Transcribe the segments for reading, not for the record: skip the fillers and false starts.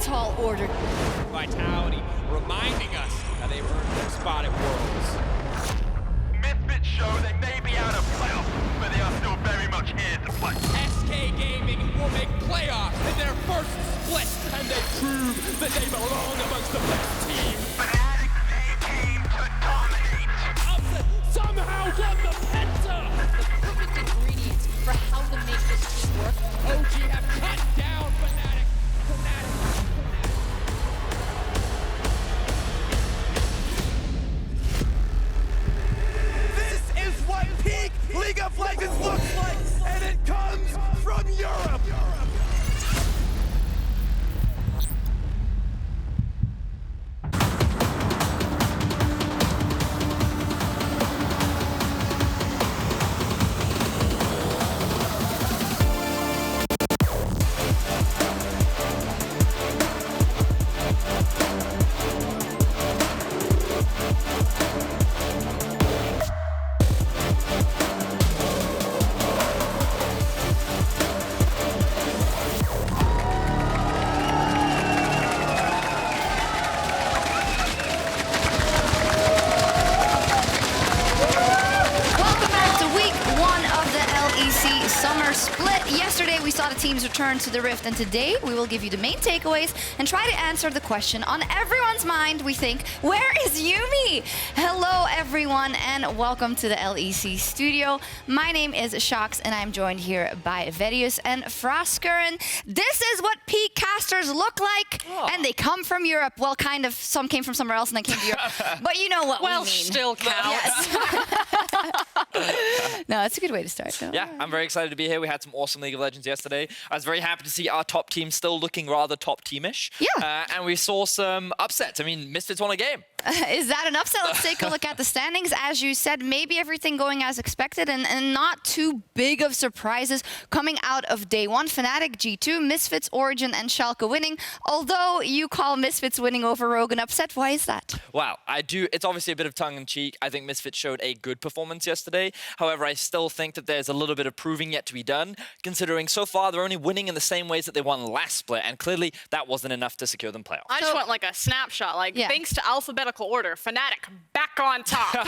tall order. Vitality reminding us that they've earned their spot at Worlds. Misfits show they may be out of playoffs, but they are still very much here to play. SK Gaming will make playoffs in their first split, and they prove that they belong amongst the best teams. Fnatic team to dominate. Upset somehow won the Penta! Perfect ingredients for how to make this team work. OG have cut down Fnatic. This is what peak League of Legends looks like, and it comes from Europe. Welcome back to week 1 of the LEC Summer Split. Yesterday we saw the teams return to the Rift, and today we will give you the main takeaways and try to answer the question on everyone's mind, we think, where is Yumi? Hello everyone and welcome to the LEC studio. My name is Shox and I'm joined here by Verius and FLICKR. And this is what peak casters look like, and they come from Europe. Well, kind of, some came from somewhere else and then came to Europe, but you know what we mean. Still counts. Yes. No, it's a good way to start. No? Yeah, I'm very excited to be here. We had some awesome League of Legends yesterday. I was very happy to see our top team still looking rather top teamish. Yeah. And we saw some upsets. I mean, Misfits won a game. Is that an upset? Let's take a look at the standings. As you said, maybe everything going as expected and not too big of surprises coming out of day one. Fnatic, G2, Misfits, Origen, and Schalke winning. Although you call Misfits winning over Rogue an upset, why is that? Wow, I do. It's obviously a bit of tongue-in-cheek. I think Misfits showed a good performance yesterday. However, I still think that there's a little bit of proving yet to be done, considering so far they're only winning in the same ways that they won last split, and clearly that wasn't enough to secure them playoffs. I just want like a snapshot, like thanks to alphabetical order, Fnatic back on top.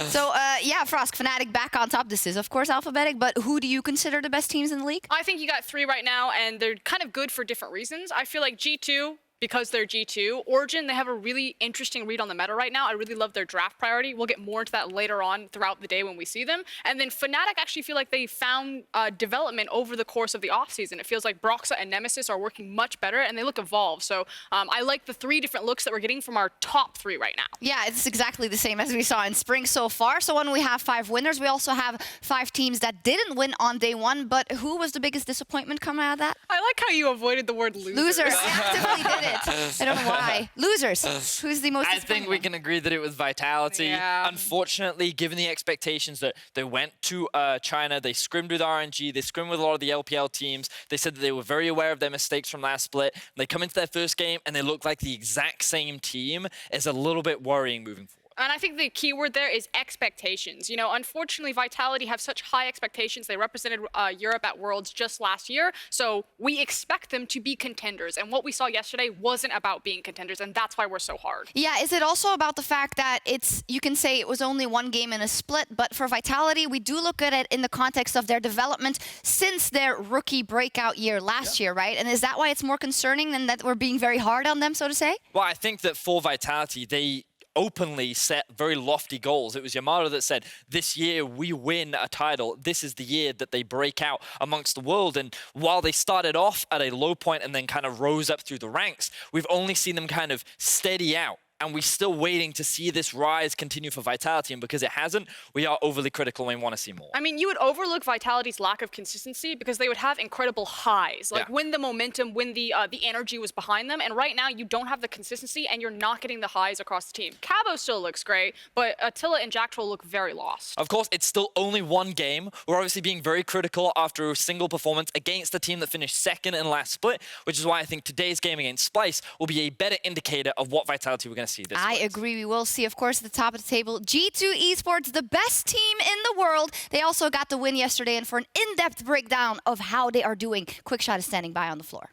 So, yeah, Frosk, Fnatic back on top. This is, of course, alphabetic, but who do you consider the best teams in the league? I think you got 3 right now, and they're kind of good for different reasons. I feel like G2, because they're G2. Origen, they have a really interesting read on the meta right now. I really love their draft priority. We'll get more into that later on throughout the day when we see them. And then Fnatic actually feel like they found development over the course of the offseason. It feels like Broxa and Nemesis are working much better, and they look evolved. So I like the 3 different looks that we're getting from our top 3 right now. Yeah, it's exactly the same as we saw in spring so far. So when we have 5 winners, we also have 5 teams that didn't win on day one. But who was the biggest disappointment coming out of that? I like how you avoided the word loser. Losers. Actively did it. I don't know why. Losers. Who's the most I think we can agree that it was Vitality. Yeah. Unfortunately, given the expectations that they went to China, they scrimmed with RNG, they scrimmed with a lot of the LPL teams. They said that they were very aware of their mistakes from last split. They come into their first game and they look like the exact same team. Is a little bit worrying moving forward. And I think the key word there is expectations. You know, unfortunately, Vitality have such high expectations. They represented Europe at Worlds just last year, so we expect them to be contenders. And what we saw yesterday wasn't about being contenders, and that's why we're so hard. Yeah, is it also about the fact that you can say it was only 1 game in a split, but for Vitality, we do look at it in the context of their development since their rookie breakout year last year, right? And is that why it's more concerning than that we're being very hard on them, so to say? Well, I think that for Vitality, they openly set very lofty goals. It was Yamato that said, this year we win a title. This is the year that they break out amongst the world. And while they started off at a low point and then kind of rose up through the ranks, we've only seen them kind of steady out. And we're still waiting to see this rise continue for Vitality. And because it hasn't, we are overly critical and we want to see more. I mean, you would overlook Vitality's lack of consistency because they would have incredible highs. Like when the momentum, when the energy was behind them. And right now, you don't have the consistency and you're not getting the highs across the team. Cabo still looks great, but Attila and Jacktroll look very lost. Of course, it's still only 1 game. We're obviously being very critical after a single performance against a team that finished 2nd in last split, which is why I think today's game against Splyce will be a better indicator of what Vitality we're going to see this I agree. We will see, of course, at the top of the table, G2 Esports, the best team in the world. They also got the win yesterday, and for an in-depth breakdown of how they are doing, Quickshot is standing by on the floor.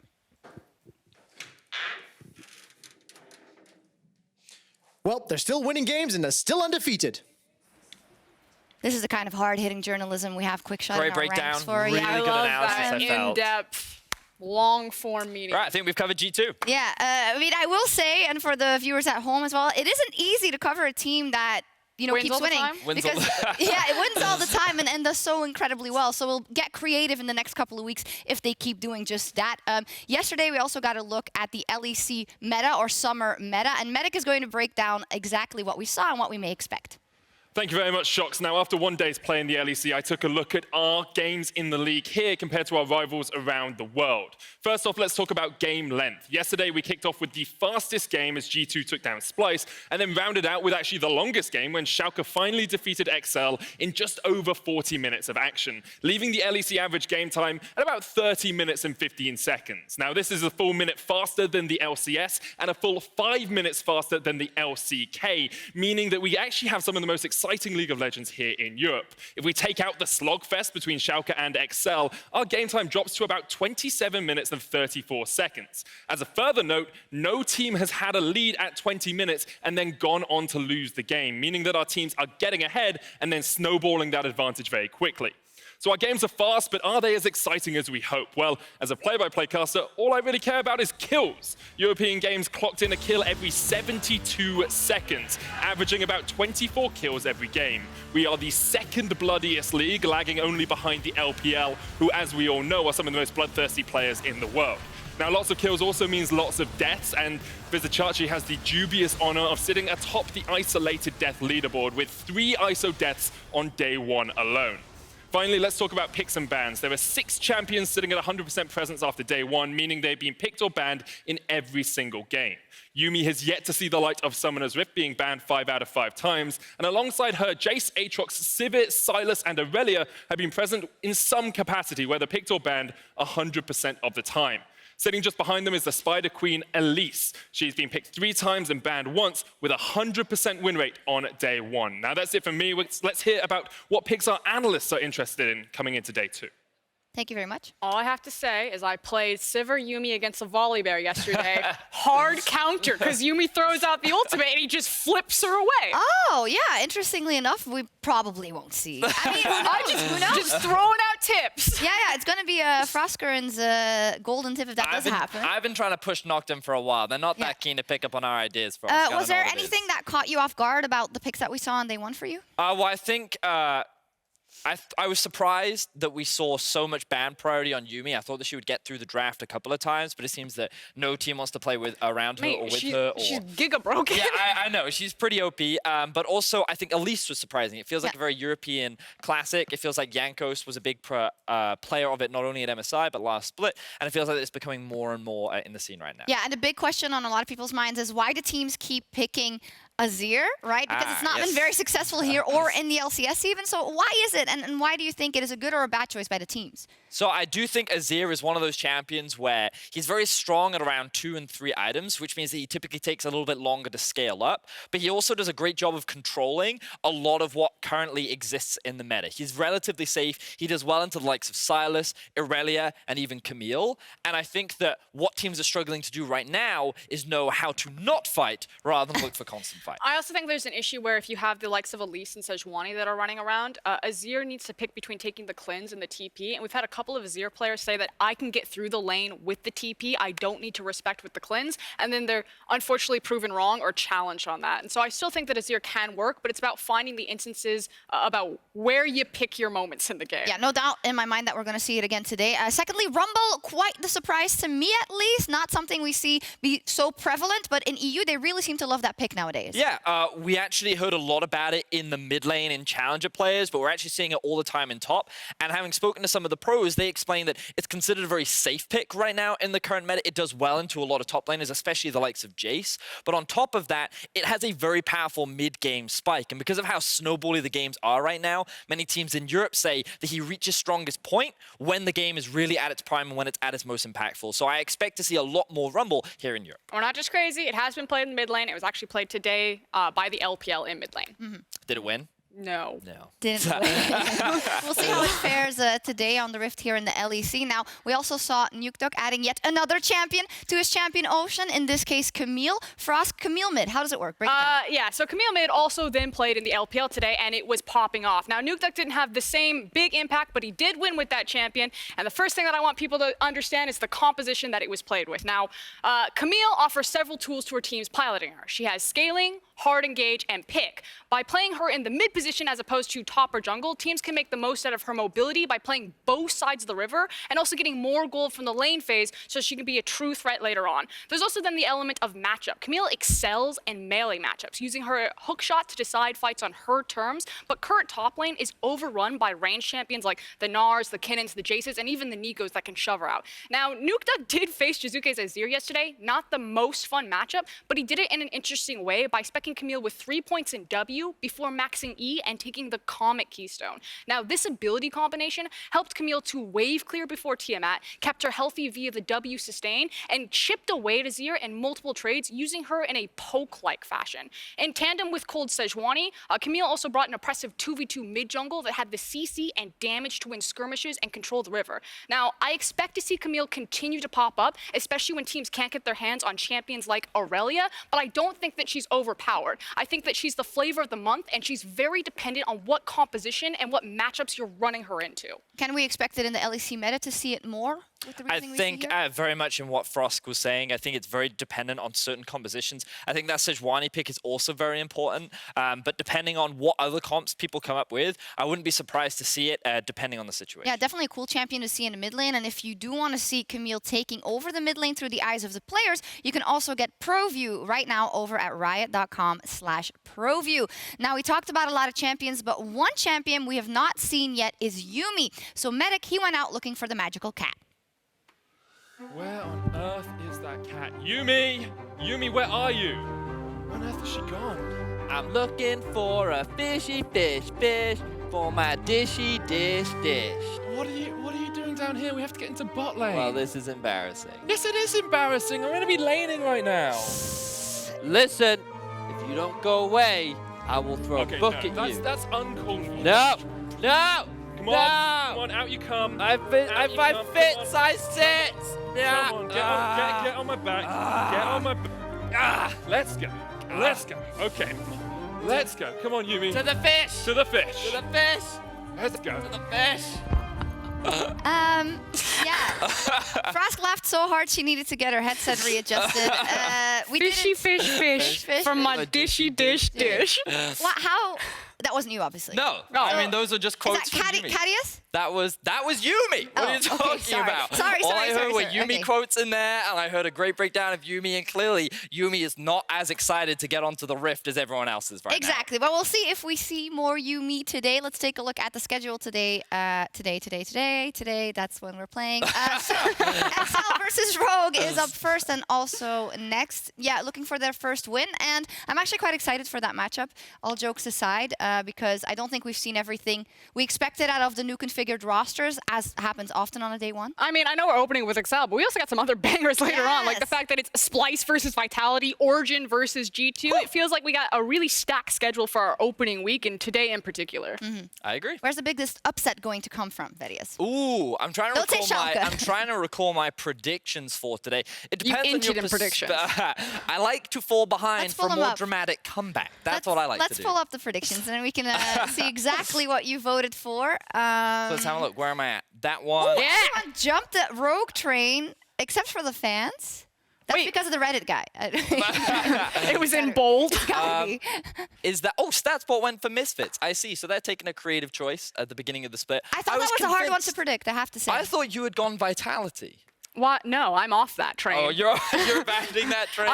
well, they're still winning games and they're still undefeated. This is the kind of hard-hitting journalism we have. Quick shot Great in our breakdown. ranks for. Really I good love analysis, that I felt. in-depth, long-form meeting. Right, I think we've covered G2. Yeah, I mean, I will say, and for the viewers at home as well, it isn't easy to cover a team that, you know, Wins keeps all the winning. time? Wins all Because, yeah, it wins all the time and does so incredibly well. So we'll get creative in the next couple of weeks if they keep doing just that. Yesterday, we also got a look at the LEC meta or summer meta, and Medic is going to break down exactly what we saw and what we may expect. Thank you very much, Shox. Now, after one day's play in the LEC, I took a look at our games in the league here compared to our rivals around the world. First off, let's talk about game length. Yesterday, we kicked off with the fastest game as G2 took down Splyce, and then rounded out with actually the longest game when Schalke finally defeated XL in just over 40 minutes of action, leaving the LEC average game time at about 30 minutes and 15 seconds. Now, this is a full minute faster than the LCS and a full 5 minutes faster than the LCK, meaning that we actually have some of the most exciting League of Legends here in Europe. If we take out the slogfest between Schalke and XL, our game time drops to about 27 minutes and 34 seconds. As a further note, no team has had a lead at 20 minutes and then gone on to lose the game, meaning that our teams are getting ahead and then snowballing that advantage very quickly. So our games are fast, but are they as exciting as we hope? Well, as a play-by-play caster, all I really care about is kills. European games clocked in a kill every 72 seconds, averaging about 24 kills every game. We are the second bloodiest league, lagging only behind the LPL, who, as we all know, are some of the most bloodthirsty players in the world. Now, lots of kills also means lots of deaths, and Vizicachi has the dubious honor of sitting atop the isolated death leaderboard with 3 ISO deaths on day 1 alone. Finally, let's talk about picks and bans. There are 6 champions sitting at 100% presence after day 1, meaning they've been picked or banned in every single game. Yuumi has yet to see the light of Summoner's Rift, being banned 5 out of 5 times, and alongside her, Jace, Aatrox, Sivir, Silas, and Aurelia have been present in some capacity, whether picked or banned 100% of the time. Sitting just behind them is the Spider Queen, Elise. She's been picked 3 times and banned once with a 100% win rate on day 1. Now that's it from me. Let's hear about what picks our analysts are interested in coming into day 2. Thank you very much. All I have to say is I played Sivir Yuumi against a volley bear yesterday. Hard counter, because Yuumi throws out the ultimate and he just flips her away. Oh, yeah. Interestingly enough, we probably won't see. I mean, who knows? Just throwing out tips. Yeah, it's going to be Froskeren's golden tip if that does happen. I've been trying to push Noctem for a while. They're not that keen to pick up on our ideas for us. Was there anything that caught you off guard about the picks that we saw on day 1 for you? Well, I think I was surprised that we saw so much ban priority on Yuumi. I thought that she would get through the draft a couple of times, but it seems that no team wants to play around her or with her. She's giga broken. Yeah, I know. She's pretty OP. But also, I think Elise was surprising. It feels like a very European classic. It feels like Jankos was a big player of it, not only at MSI, but last split. And it feels like it's becoming more and more in the scene right now. Yeah, and a big question on a lot of people's minds is why do teams keep picking Azir, right? Because it's not been very successful here or in the LCS even. So why is it? And why do you think it is a good or a bad choice by the teams? So I do think Azir is one of those champions where he's very strong at around 2 and 3 items, which means that he typically takes a little bit longer to scale up. But he also does a great job of controlling a lot of what currently exists in the meta. He's relatively safe. He does well into the likes of Silas, Aurelia, and even Camille. And I think that what teams are struggling to do right now is know how to not fight rather than look for constant fight. I also think there's an issue where if you have the likes of Elise and Sejuani that are running around, Azir needs to pick between taking the cleanse and the TP. And we've had a couple of Azir players say that I can get through the lane with the TP. I don't need to respect with the cleanse. And then they're unfortunately proven wrong or challenged on that. And so I still think that Azir can work, but it's about finding the instances about where you pick your moments in the game. Yeah, no doubt in my mind that we're going to see it again today. Secondly, Rumble, quite the surprise to me at least. Not something we see be so prevalent, but in EU, they really seem to love that pick nowadays. Yeah, we actually heard a lot about it in the mid lane in Challenger players, but we're actually seeing it all the time in top. And having spoken to some of the pros, they explain that it's considered a very safe pick right now in the current meta. It does well into a lot of top laners, especially the likes of Jace. But on top of that, it has a very powerful mid-game spike. And because of how snowbally the games are right now, many teams in Europe say that he reaches strongest point when the game is really at its prime and when it's at its most impactful. So I expect to see a lot more Rumble here in Europe. We're not just crazy. It has been played in mid lane. It was actually played today by the LPL in mid lane. Did it win? No. Didn't win. We'll see how it fares today on the Rift here in the LEC. Now, we also saw Nukeduck adding yet another champion to his champion Ocean, in this case Camille. Frost, Camille mid, how does it work? Break it down. Yeah, so Camille mid also then played in the LPL today, and it was popping off. Now, Nukeduck didn't have the same big impact, but he did win with that champion. And the first thing that I want people to understand is the composition that it was played with. Now, Camille offers several tools to her teams piloting her. She has scaling, hard engage, and pick. By playing her in the mid position as opposed to top or jungle, teams can make the most out of her mobility by playing both sides of the river and also getting more gold from the lane phase so she can be a true threat later on. There's also then the element of matchup. Camille excels in melee matchups, using her hook shot to decide fights on her terms, but current top lane is overrun by ranged champions like the Nars, the Kinnons, the Jaces, and even the Nikos that can shove her out. Now, Nukeduck did face Jizuke's Azir yesterday, not the most fun matchup, but he did it in an interesting way by specking Camille with 3 points in W before maxing E and taking the Comet Keystone. Now, this ability combination helped Camille to wave clear before Tiamat, kept her healthy via the W sustain, and chipped away at Azir in multiple trades, using her in a poke-like fashion. In tandem with Cold Sejuani, Camille also brought an oppressive 2v2 mid-jungle that had the CC and damage to win skirmishes and control the river. Now, I expect to see Camille continue to pop up, especially when teams can't get their hands on champions like Aurelia, but I don't think that she's overpowered. I think that she's the flavor of the month, and she's very dependent on what composition and what matchups you're running her into. Can we expect it in the LEC meta to see it more? I think very much in what Frost was saying, I think it's very dependent on certain compositions. I think that Sejuani pick is also very important, but depending on what other comps people come up with, I wouldn't be surprised to see it depending on the situation. Yeah, definitely a cool champion to see in the mid lane, and if you do want to see Camille taking over the mid lane through the eyes of the players, you can also get ProView right now over at riot.com/ProView. Now, we talked about a lot of champions, but one champion we have not seen yet is Yuumi. So Medic, he went out looking for the magical cat. Where on earth is that cat? Yuumi! Yuumi, where are you? Where on earth has she gone? I'm looking for a fishy fish for my dishy dish. What are you doing down here? We have to get into bot lane. Well, this is embarrassing. Yes, it is embarrassing. I'm going to be laning right now. Listen, if you don't go away, I will throw a book at you. That's uncalled for. No! Come on, out you come. If I fits, I sit. Yeah. Come on, get on my back. Get on my back. Let's go. Okay. Let's go. Come on, Yuumi. To the fish. To the fish. To the fish. Let's go. To the fish. Yeah. Frost laughed so hard she needed to get her headset readjusted. Fishy fish from my dishy dish. What? How? That wasn't you, obviously. No. I mean, those are just quotes Is that from Yuumi. Cadius? That was Yuumi. What are you talking about? Sorry. All I heard were Yuumi quotes in there, and I heard a great breakdown of Yuumi, and clearly Yuumi is not as excited to get onto the Rift as everyone else is right now. Exactly. But we'll see if we see more Yuumi today. Let's take a look at the schedule today. Today. That's when we're playing. So XL versus Rogue is up first and also next. Yeah, looking for their first win, and I'm actually quite excited for that matchup. All jokes aside, because I don't think we've seen everything we expected out of the new configured rosters, as happens often on a day one. I mean, I know we're opening with Excel, but we also got some other bangers later on, like the fact that it's Splyce versus Vitality, Origen versus G2. It feels like we got a really stacked schedule for our opening week, and today in particular. I agree. Where's the biggest upset going to come from, Thaddeus? Ooh, I'm trying to recall my predictions for today. It depends on your predictions. I like to fall behind for a more dramatic comeback. That's what I like to do. Let's pull up the predictions, and then we can see exactly what you voted for. So let's have a look. Where am I at? That one. Yeah. Everyone jumped the Rogue train, except for the fans. That's because of the Reddit guy. It was in bold. Is that? Oh, StatsBot went for Misfits. I see. So they're taking a creative choice at the beginning of the split. I thought that was a hard one to predict, I have to say. I thought you had gone Vitality. What? No, I'm off that train. Oh, you're abandoning that train?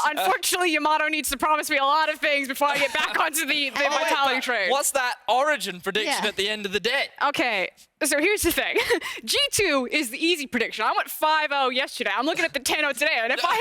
Unfortunately, Yamato needs to promise me a lot of things before I get back onto the Vitality train. What's that Origen prediction at the end of the day? Okay, so here's the thing. G2 is the easy prediction. I went 5-0 yesterday. I'm looking at the 10-0 today, and if I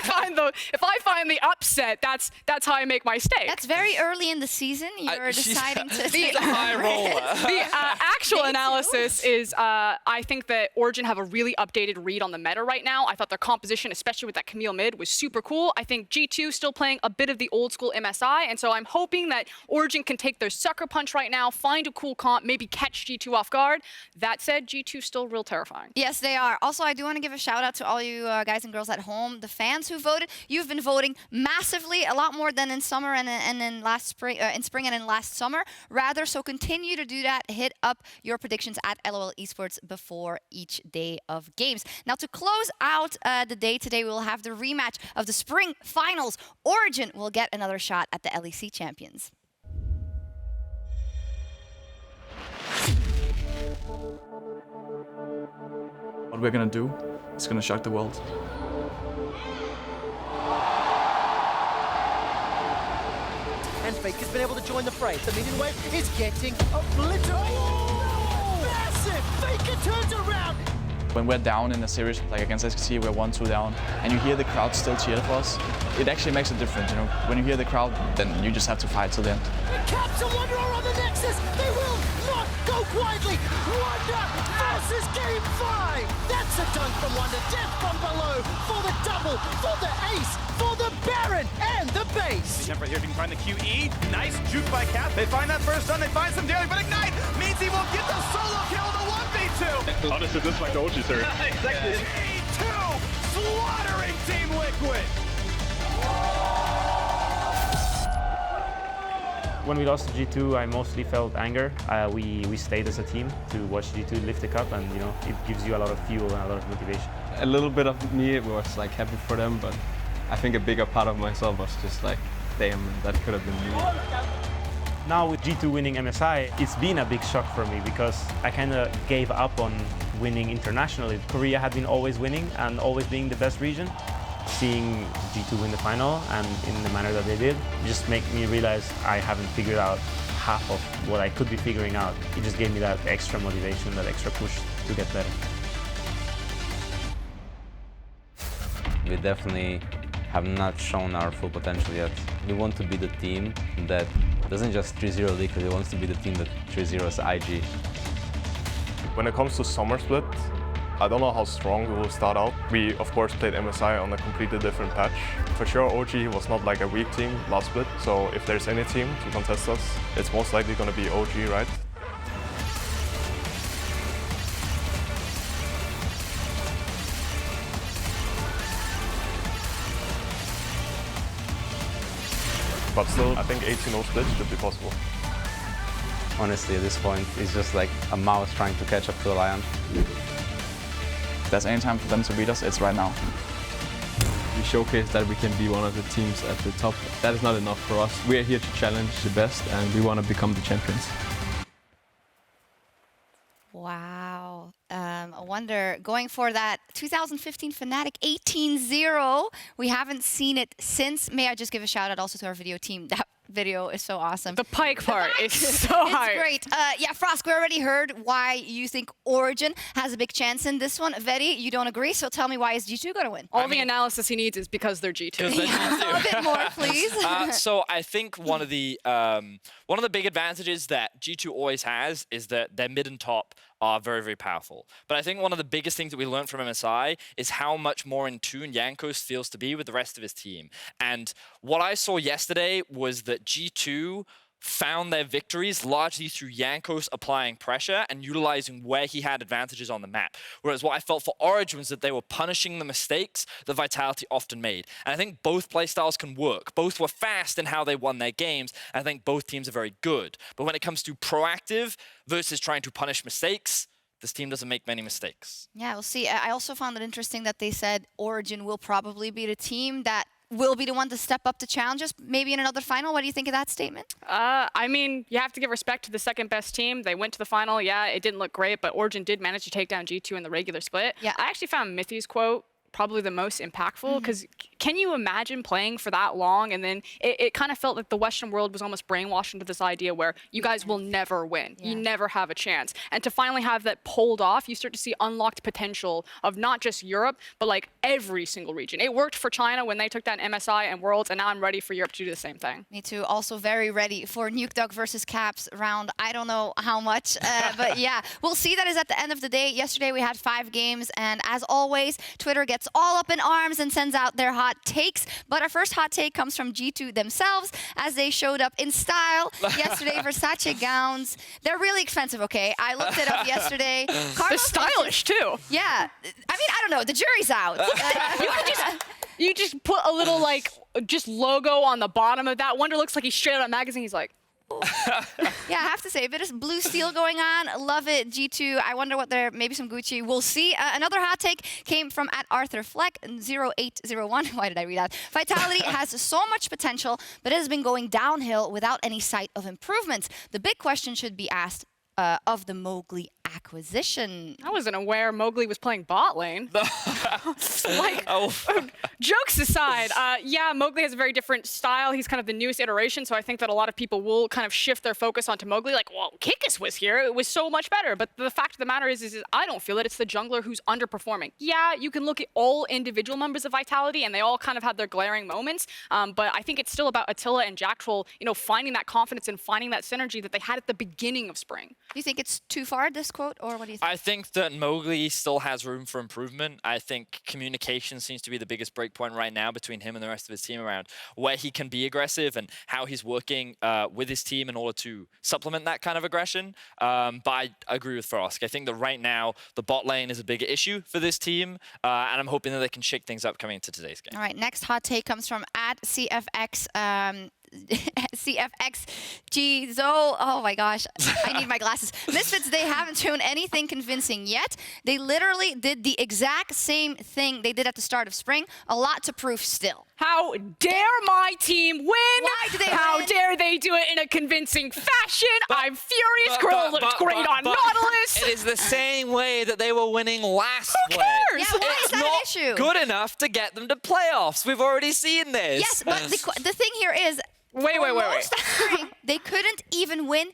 find the upset, that's how I make my stake. That's very early in the season. You're deciding to. She's a high roller. The actual analysis is I think that Origen have a really updated read on the meta right now. I thought their composition, especially with that Camille mid, was super cool. I think G2 still playing a bit of the old school MSI, and so I'm hoping that Origen can take their sucker punch right now, find a cool comp, maybe catch G2 off guard. That said, G2 still real terrifying. Yes, they are. Also, I do want to give a shout out to all you guys and girls at home, the fans who voted. You've been voting massively, a lot more than in summer and in last spring, in spring and in last summer. Rather, so continue to do that. Hit up your predictions at LOL Esports before each day of games. Now, to close out the day today, we'll have the rematch of the spring finals. Origen will get another shot at the LEC Champions. What we're gonna do is gonna shock the world. And Fake has been able to join the fray. The minion wave is getting obliterated. Oh, massive! Faker turns around. When we're down in a series, like against SKT, we're 1-2 down, and you hear the crowd still cheer for us, it actually makes a difference, you know. When you hear the crowd, then you just have to fight till the end. Caps and Wonder are on the Nexus. They will not go quietly. Wonder versus Game 5. That's a dunk from Wonder. Death from below for the double, for the ace, for the Baron, and the base. Right here, if you can find the QE. Nice juke by Cap. They find that first stun. They find some damage, but Ignite means he will get the solo kill, the 1v2. Honestly, this is like the OG series. Exactly. E2 slaughtering Team Liquid. When we lost to G2, I mostly felt anger. We stayed as a team to watch G2 lift the cup, and you know, it gives you a lot of fuel and a lot of motivation. A little bit of me was like happy for them, but I think a bigger part of myself was just like, damn, that could have been me. Now with G2 winning MSI, it's been a big shock for me because I kind of gave up on winning internationally. Korea had been always winning and always being the best region. Seeing G2 win the final and in the manner that they did just made me realize I haven't figured out half of what I could be figuring out. It just gave me that extra motivation, that extra push to get better. We definitely have not shown our full potential yet. We want to be the team that doesn't just 3-0 Liquid, it wants to be the team that 3-0s IG. When it comes to Summer Split, I don't know how strong we will start out. We, of course, played MSI on a completely different patch. For sure, OG was not like a weak team last split, so if there's any team to contest us, it's most likely going to be OG, right? But still, I think 18-0 split should be possible. Honestly, at this point, it's just like a mouse trying to catch up to a lion. If there's any time for them to beat us, it's right now. We showcase that we can be one of the teams at the top. That is not enough for us. We are here to challenge the best, and we want to become the champions. Wow. I wonder, going for that 2015 Fnatic 18-0, we haven't seen it since. May I just give a shout out also to our video team. That video is so awesome. The Pike part is so hard. It's great. Yeah, Frost, we already heard why you think Origen has a big chance in this one. Vedi, you don't agree, so tell me why is G2 going to win? All the analysis he needs is because they're G2. A bit more, please. So I think one of the big advantages that G2 always has is that their mid and top are very, very powerful. But I think one of the biggest things that we learned from MSI is how much more in tune Jankos feels to be with the rest of his team. And what I saw yesterday was that G2 found their victories largely through Jankos applying pressure and utilizing where he had advantages on the map. Whereas what I felt for Origen was that they were punishing the mistakes that Vitality often made. And I think both playstyles can work. Both were fast in how they won their games. I think both teams are very good. But when it comes to proactive versus trying to punish mistakes, this team doesn't make many mistakes. Yeah, we'll see. I also found it interesting that they said Origen will probably be the team that will be the one to step up to challenges, maybe in another final. What do you think of that statement? I mean, you have to give respect to the second best team. They went to the final. Yeah, it didn't look great, but Origen did manage to take down G2 in the regular split. Yeah. I actually found Mithy's quote probably the most impactful because can you imagine playing for that long? And then it kind of felt like the Western world was almost brainwashed into this idea where you guys will never win. You never have a chance. And to finally have that pulled off, you start to see unlocked potential of not just Europe, but like every single region. It worked for China when they took that MSI and Worlds, and now I'm ready for Europe to do the same thing. Me too. Also very ready for Nuke Dog versus Caps round. I don't know how much, but yeah, we'll see. That is at the end of the day. Yesterday we had 5 games, and as always, Twitter gets all up in arms and sends out their hot takes. But our first hot take comes from G2 themselves, as they showed up in style yesterday. Versace gowns. They're really expensive, okay? I looked it up yesterday. They're stylish too. Yeah. I mean, I don't know. The jury's out. You just put a little like just logo on the bottom of that. Wonder looks like he's straight out of a magazine. He's like, yeah, I have to say, a bit of blue steel going on. Love it, G2. I wonder what they're, maybe some Gucci. We'll see. Another hot take came from @ArthurFleck0801. Why did I read that? Vitality has so much potential, but it has been going downhill without any sight of improvements. The big question should be asked of the Mowgli acquisition. I wasn't aware Mowgli was playing bot lane. Jokes aside, yeah, Mowgli has a very different style. He's kind of the newest iteration, so I think that a lot of people will kind of shift their focus onto Mowgli. Like, well, Kikis was here. It was so much better. But the fact of the matter is I don't feel it. It's the jungler who's underperforming. Yeah, you can look at all individual members of Vitality, and they all kind of had their glaring moments. But I think it's still about Attila and Jack Troll, you know, finding that confidence and finding that synergy that they had at the beginning of spring. Do you think it's too far, this quote, or what do you think? I think that Mowgli still has room for improvement. I think communication seems to be the biggest breakpoint right now between him and the rest of his team around where he can be aggressive and how he's working with his team in order to supplement that kind of aggression. But I agree with Frosk. I think that right now the bot lane is a bigger issue for this team, and I'm hoping that they can shake things up coming into today's game. All right, next hot take comes from @CFX. CFXGZO. Oh my gosh, I need my glasses. Misfits, they haven't shown anything convincing yet. They literally did the exact same thing they did at the start of spring. A lot to prove still. How dare my team win? Why do they How win? dare they do it in a convincing fashion? I'm furious. Girl looked great on Nautilus. It is the same way that they were winning last Who cares? Yeah, why is that an issue? Good enough to get them to playoffs. We've already seen this. Yes, but the thing here is, Wait. most of spring, they couldn't even win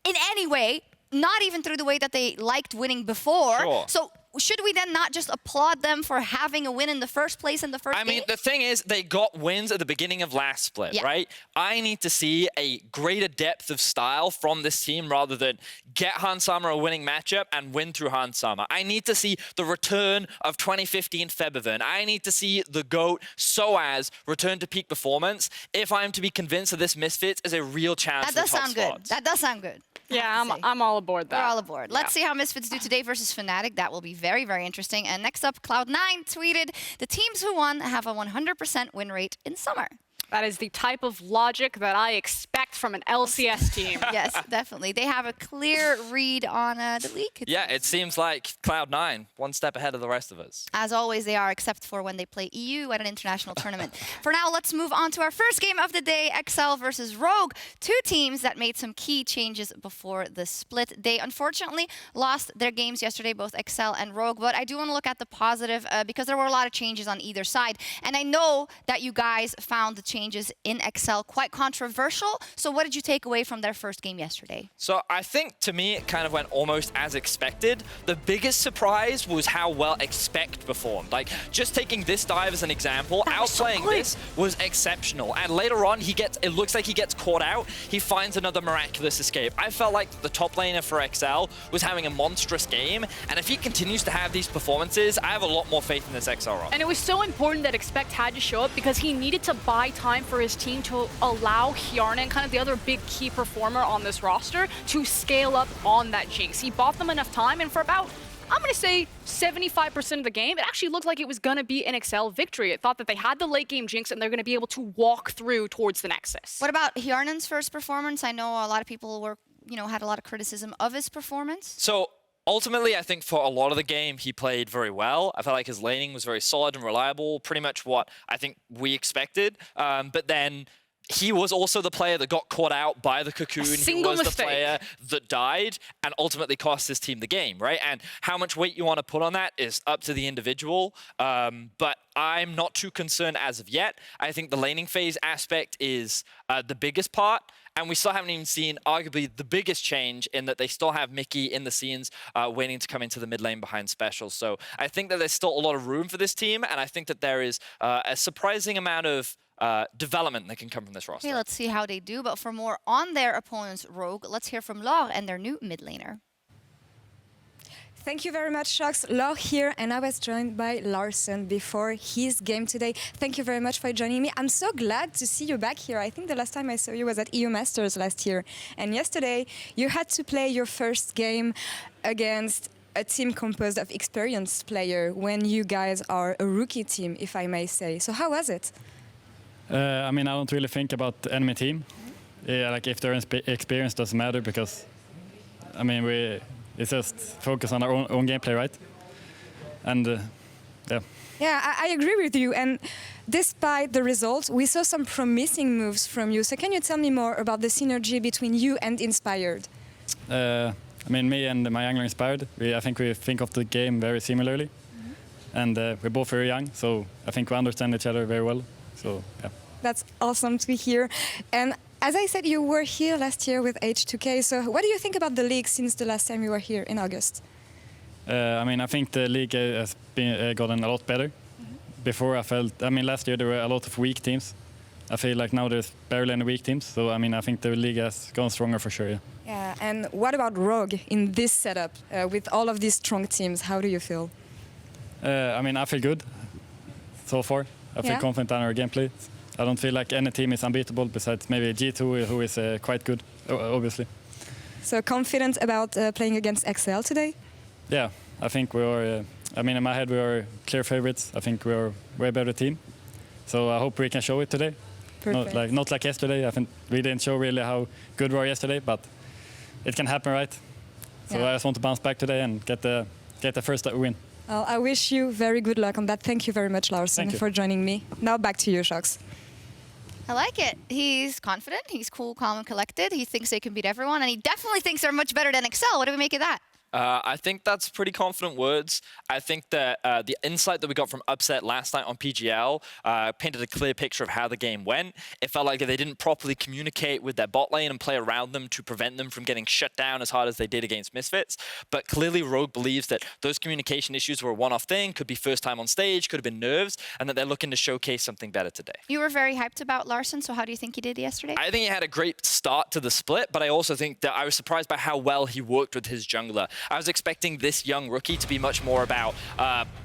in any way, not even through the way that they liked winning before. Sure. So should we then not just applaud them for having a win in the first place in the first game? I mean, the thing is, they got wins at the beginning of last split, right? I need to see a greater depth of style from this team rather than get Hans Sama a winning matchup and win through Hans Sama. I need to see the return of 2015 Febiven. I need to see the GOAT Soaz return to peak performance if I'm to be convinced that this Misfits is a real chance that for the does top sound spots. good. That does sound good. Yeah, I'm all aboard that. We're all aboard. Let's see how Misfits do today versus Fnatic. That will be very, very interesting. And next up, Cloud9 tweeted, the teams who won have a 100% win rate in summer. That is the type of logic that I expect from an LCS team. Yes, definitely. They have a clear read on the league. Yeah, it seems like Cloud9, one step ahead of the rest of us. As always, they are, except for when they play EU at an international tournament. For now, let's move on to our first game of the day, XL versus Rogue. Two teams that made some key changes before the split. They unfortunately lost their games yesterday, both XL and Rogue, but I do want to look at the positive because there were a lot of changes on either side. And I know that you guys found the changes in XL quite controversial. So what did you take away from their first game yesterday? So I think, to me, it kind of went almost as expected. The biggest surprise was how well Expect performed. Like, just taking this dive as an example, outplaying this was exceptional. And later on, it looks like he gets caught out. He finds another miraculous escape. I felt like the top laner for XL was having a monstrous game. And if he continues to have these performances, I have a lot more faith in this XL run. And it was so important that Expect had to show up because he needed to buy time for his team to allow Hjarnan, kind of the other big key performer on this roster, to scale up on that Jinx. He bought them enough time, and for about, I'm going to say 75% of the game, it actually looked like it was going to be an XL victory. It thought that they had the late game Jinx and they're going to be able to walk through towards the Nexus. What about Hjarnan's first performance? I know a lot of people were, had a lot of criticism of his performance. So ultimately, I think for a lot of the game, he played very well. I felt like his laning was very solid and reliable, pretty much what I think we expected. But then he was also the player that got caught out by the Cocoon. He was the player that died and ultimately cost his team the game, right? And how much weight you want to put on that is up to the individual. But I'm not too concerned as of yet. I think the laning phase aspect is the biggest part. And we still haven't even seen arguably the biggest change in that they still have Mickey in the scenes waiting to come into the mid lane behind Special. So I think that there's still a lot of room for this team. And I think that there is a surprising amount of development that can come from this roster. Okay, let's see how they do. But for more on their opponent's Rogue, let's hear from Laure and their new mid laner. Thank you very much, Shox. Laure here, and I was joined by Larsson before his game today. Thank you very much for joining me. I'm so glad to see you back here. I think the last time I saw you was at EU Masters last year. And yesterday, you had to play your first game against a team composed of experienced players when you guys are a rookie team, if I may say. So how was it? I mean, I don't really think about the enemy team. Yeah, like if they're experienced, doesn't matter because, I mean, it's just focus on our own gameplay, right? And yeah. Yeah, I agree with you. And despite the results, we saw some promising moves from you. So can you tell me more about the synergy between you and Inspired? I mean, me and my younger Inspired, I think we think of the game very similarly. And we're both very young, so I think we understand each other very well. So, yeah. That's awesome to hear. And as I said, you were here last year with H2K. So what do you think about the league since the last time you were here in August? I mean, I think the league has gotten a lot better. Before last year there were a lot of weak teams. I feel like now there's barely any weak teams. So, I mean, I think the league has gone stronger for sure, yeah. Yeah, and what about Rogue in this setup? With all of these strong teams, how do you feel? I mean, I feel good so far. I feel confident in our gameplay. I don't feel like any team is unbeatable besides maybe G2, who is quite good, obviously. So confident about playing against XL today? Yeah, I think we are. I mean, in my head, we are clear favorites. I think we are a way better team. So I hope we can show it today. Perfect. Not like yesterday. I think we didn't show really how good we were yesterday, but it can happen, right? So I just want to bounce back today and get the first win. Well, I wish you very good luck on that. Thank you very much, Larsson, for joining me. Now back to you, Shox. I like it. He's confident, he's cool, calm, and collected. He thinks they can beat everyone, and he definitely thinks they're much better than Excel. What do we make of that? I think that's pretty confident words. I think that the insight that we got from Upset last night on PGL painted a clear picture of how the game went. It felt like they didn't properly communicate with their bot lane and play around them to prevent them from getting shut down as hard as they did against Misfits. But clearly Rogue believes that those communication issues were a one-off thing, could be first time on stage, could have been nerves, and that they're looking to showcase something better today. You were very hyped about Larsson, so how do you think he did yesterday? I think he had a great start to the split, but I also think that I was surprised by how well he worked with his jungler. I was expecting this young rookie to be much more about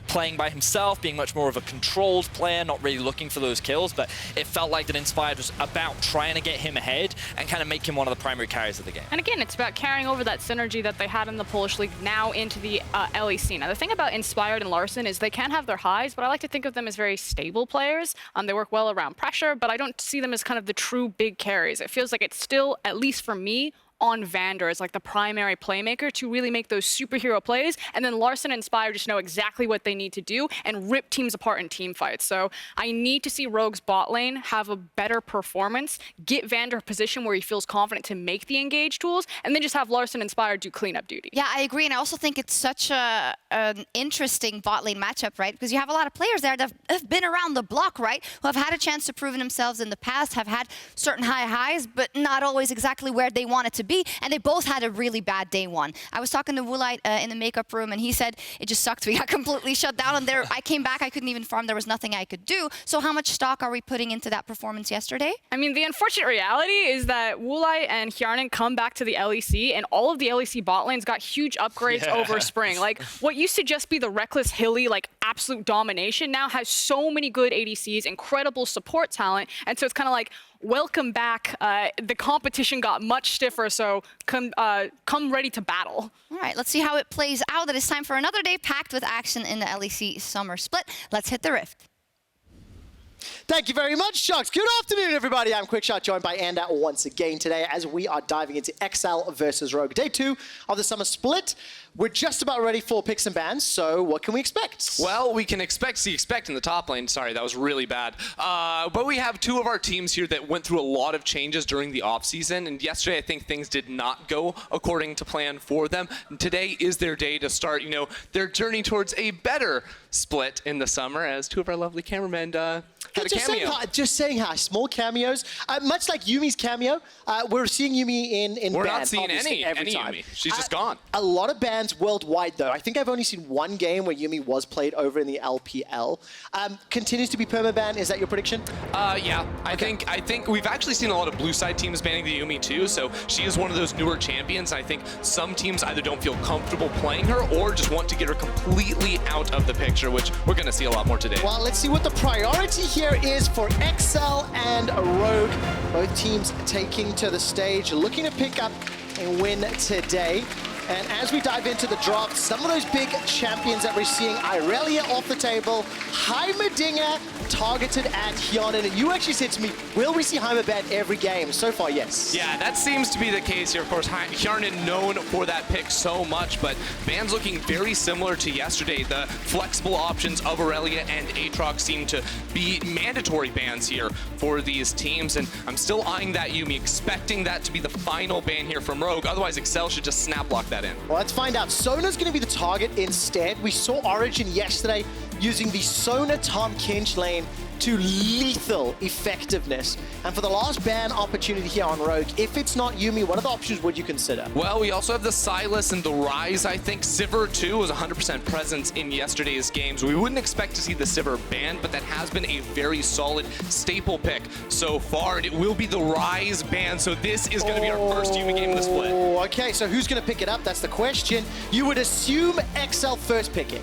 playing by himself, being much more of a controlled player, not really looking for those kills, but it felt like that Inspired was about trying to get him ahead and kind of make him one of the primary carries of the game. And again, it's about carrying over that synergy that they had in the Polish League now into the LEC. Now, the thing about Inspired and Larsson is they can have their highs, but I like to think of them as very stable players. They work well around pressure, but I don't see them as kind of the true big carries. It feels like it's still, at least for me, on Vander as like the primary playmaker to really make those superhero plays, and then Larsson and Spire just know exactly what they need to do and rip teams apart in team fights. So I need to see Rogue's bot lane have a better performance, get Vander a position where he feels confident to make the engage tools, and then just have Larsson and Spire do cleanup duty. Yeah, I agree, and I also think it's such an interesting bot lane matchup, right? Because you have a lot of players there that have been around the block, right? Who have had a chance to prove themselves in the past, have had certain high highs, but not always exactly where they wanted to be. And they both had a really bad day one. I was talking to Woolite in the makeup room, and he said it just sucked. We got completely shut down, and I came back, I couldn't even farm. There was nothing I could do. So how much stock are we putting into that performance yesterday? I mean, the unfortunate reality is that Woolite and Hjarnan come back to the LEC, and all of the LEC bot lanes got huge upgrades over spring. Like, what used to just be the reckless, hilly, like, absolute domination now has so many good ADCs, incredible support talent, and so it's kind of like, welcome back. The competition got much stiffer, so come ready to battle. All right, let's see how it plays out. It is time for another day packed with action in the LEC Summer Split. Let's hit the Rift. Thank you very much, Sharks. Good afternoon, everybody. I'm QuickShot, joined by Anda once again today as we are diving into XL versus Rogue. Day 2 of the summer split. We're just about ready for picks and bans, so what can we expect? Well, we can expect in the top lane. Sorry, that was really bad. But we have two of our teams here that went through a lot of changes during the offseason, and yesterday I think things did not go according to plan for them. And today is their day to start, their journey towards a better split in the summer, as two of our lovely cameramen had a cameo. Just saying hi. Small cameos. Much like Yumi's cameo, we're seeing Yumi in We're ban, not seeing any time. Yumi. She's just gone. A lot of bans worldwide, though. I think I've only seen one game where Yumi was played over in the LPL. Continues to be permaban. Is that your prediction? Yeah. I think we've actually seen a lot of blue side teams banning the Yumi too. So she is one of those newer champions. I think some teams either don't feel comfortable playing her or just want to get her completely out of the picture, which we're going to see a lot more today. Well, let's see what the priority here is for XL and Rogue. Both teams taking to the stage, looking to pick up and win today. And as we dive into the draft, some of those big champions that we're seeing, Irelia off the table, Heimerdinger targeted at Hyonin. And you actually said to me, will we see Heimer banned every game? So far, yes. Yeah, that seems to be the case here. Of course, Hyonin known for that pick so much, but bans looking very similar to yesterday. The flexible options of Irelia and Aatrox seem to be mandatory bans here for these teams. And I'm still eyeing that Yumi, expecting that to be the final ban here from Rogue. Otherwise, Excel should just snap block that in. Well, let's find out. Sona's going to be the target instead. We saw Origen yesterday using the Sona Tom Kinch lane to lethal effectiveness. And for the last ban opportunity here on Rogue, if it's not Yumi, what other options would you consider? Well, we also have the Sylas and the Ryze, I think. Sivir, too, was 100% presence in yesterday's games. We wouldn't expect to see the Sivir banned, but that has been a very solid staple pick so far. And it will be the Ryze ban, so this is going to be our first Yumi game in the split. Okay, so who's going to pick it up? That's the question. You would assume XL first picking.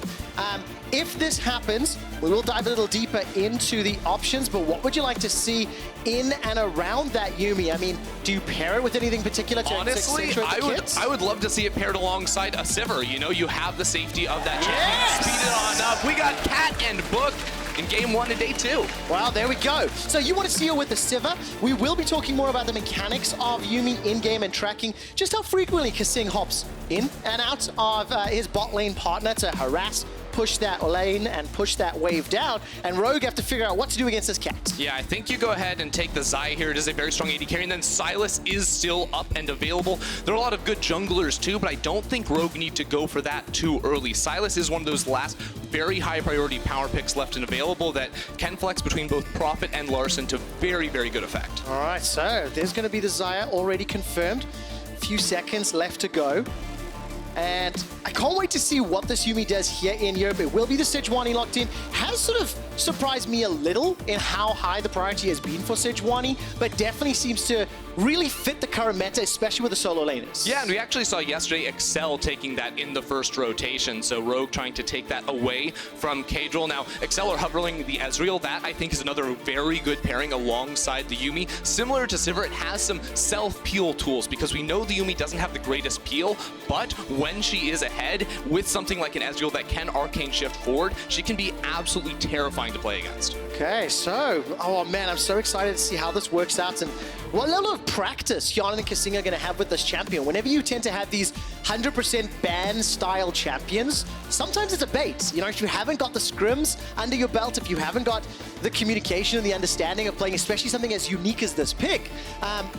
If this happens, we will dive a little deeper into the options, but what would you like to see in and around that Yumi? I mean, do you pair it with anything particular to honestly, I would love to see it paired alongside a Sivir. You have the safety of that champion. Speed it on up. We got Cat and Book in game 1 and day 2. Well, there we go. So you want to see her with the Sivir. We will be talking more about the mechanics of Yumi in-game and tracking just how frequently Kasing hops in and out of his bot lane partner to harass, push that lane and push that wave down, and Rogue have to figure out what to do against this cat. Yeah, I think you go ahead and take the Zai here. It is a very strong AD carry, and then Sylas is still up and available. There are a lot of good junglers too, but I don't think Rogue need to go for that too early. Sylas is one of those last very high priority power picks left and available that can flex between both Prophet and Larsson to very, very good effect. All right, so there's going to be the Zaya already confirmed. A few seconds left to go. And I can't wait to see what this Yumi does here in Europe. It will be the Sejuani locked in. Has sort of surprised me a little in how high the priority has been for Sejuani, but definitely seems to really fit the current meta, especially with the solo laners. Yeah, and we actually saw yesterday Excel taking that in the first rotation, so Rogue trying to take that away from Kadril. Now, Excel are hovering the Ezreal. That, I think, is another very good pairing alongside the Yumi. Similar to Sivir, it has some self-peel tools, because we know the Yumi doesn't have the greatest peel, but when she is ahead with something like an Ezreal that can arcane shift forward, she can be absolutely terrifying to play against. Okay, so, oh man, I'm so excited to see how this works out and what level of practice Hyonin and Kasing are going to have with this champion. Whenever you tend to have these 100% ban-style champions, sometimes it's a bait. If you haven't got the scrims under your belt, if you haven't got the communication and the understanding of playing, especially something as unique as this pick,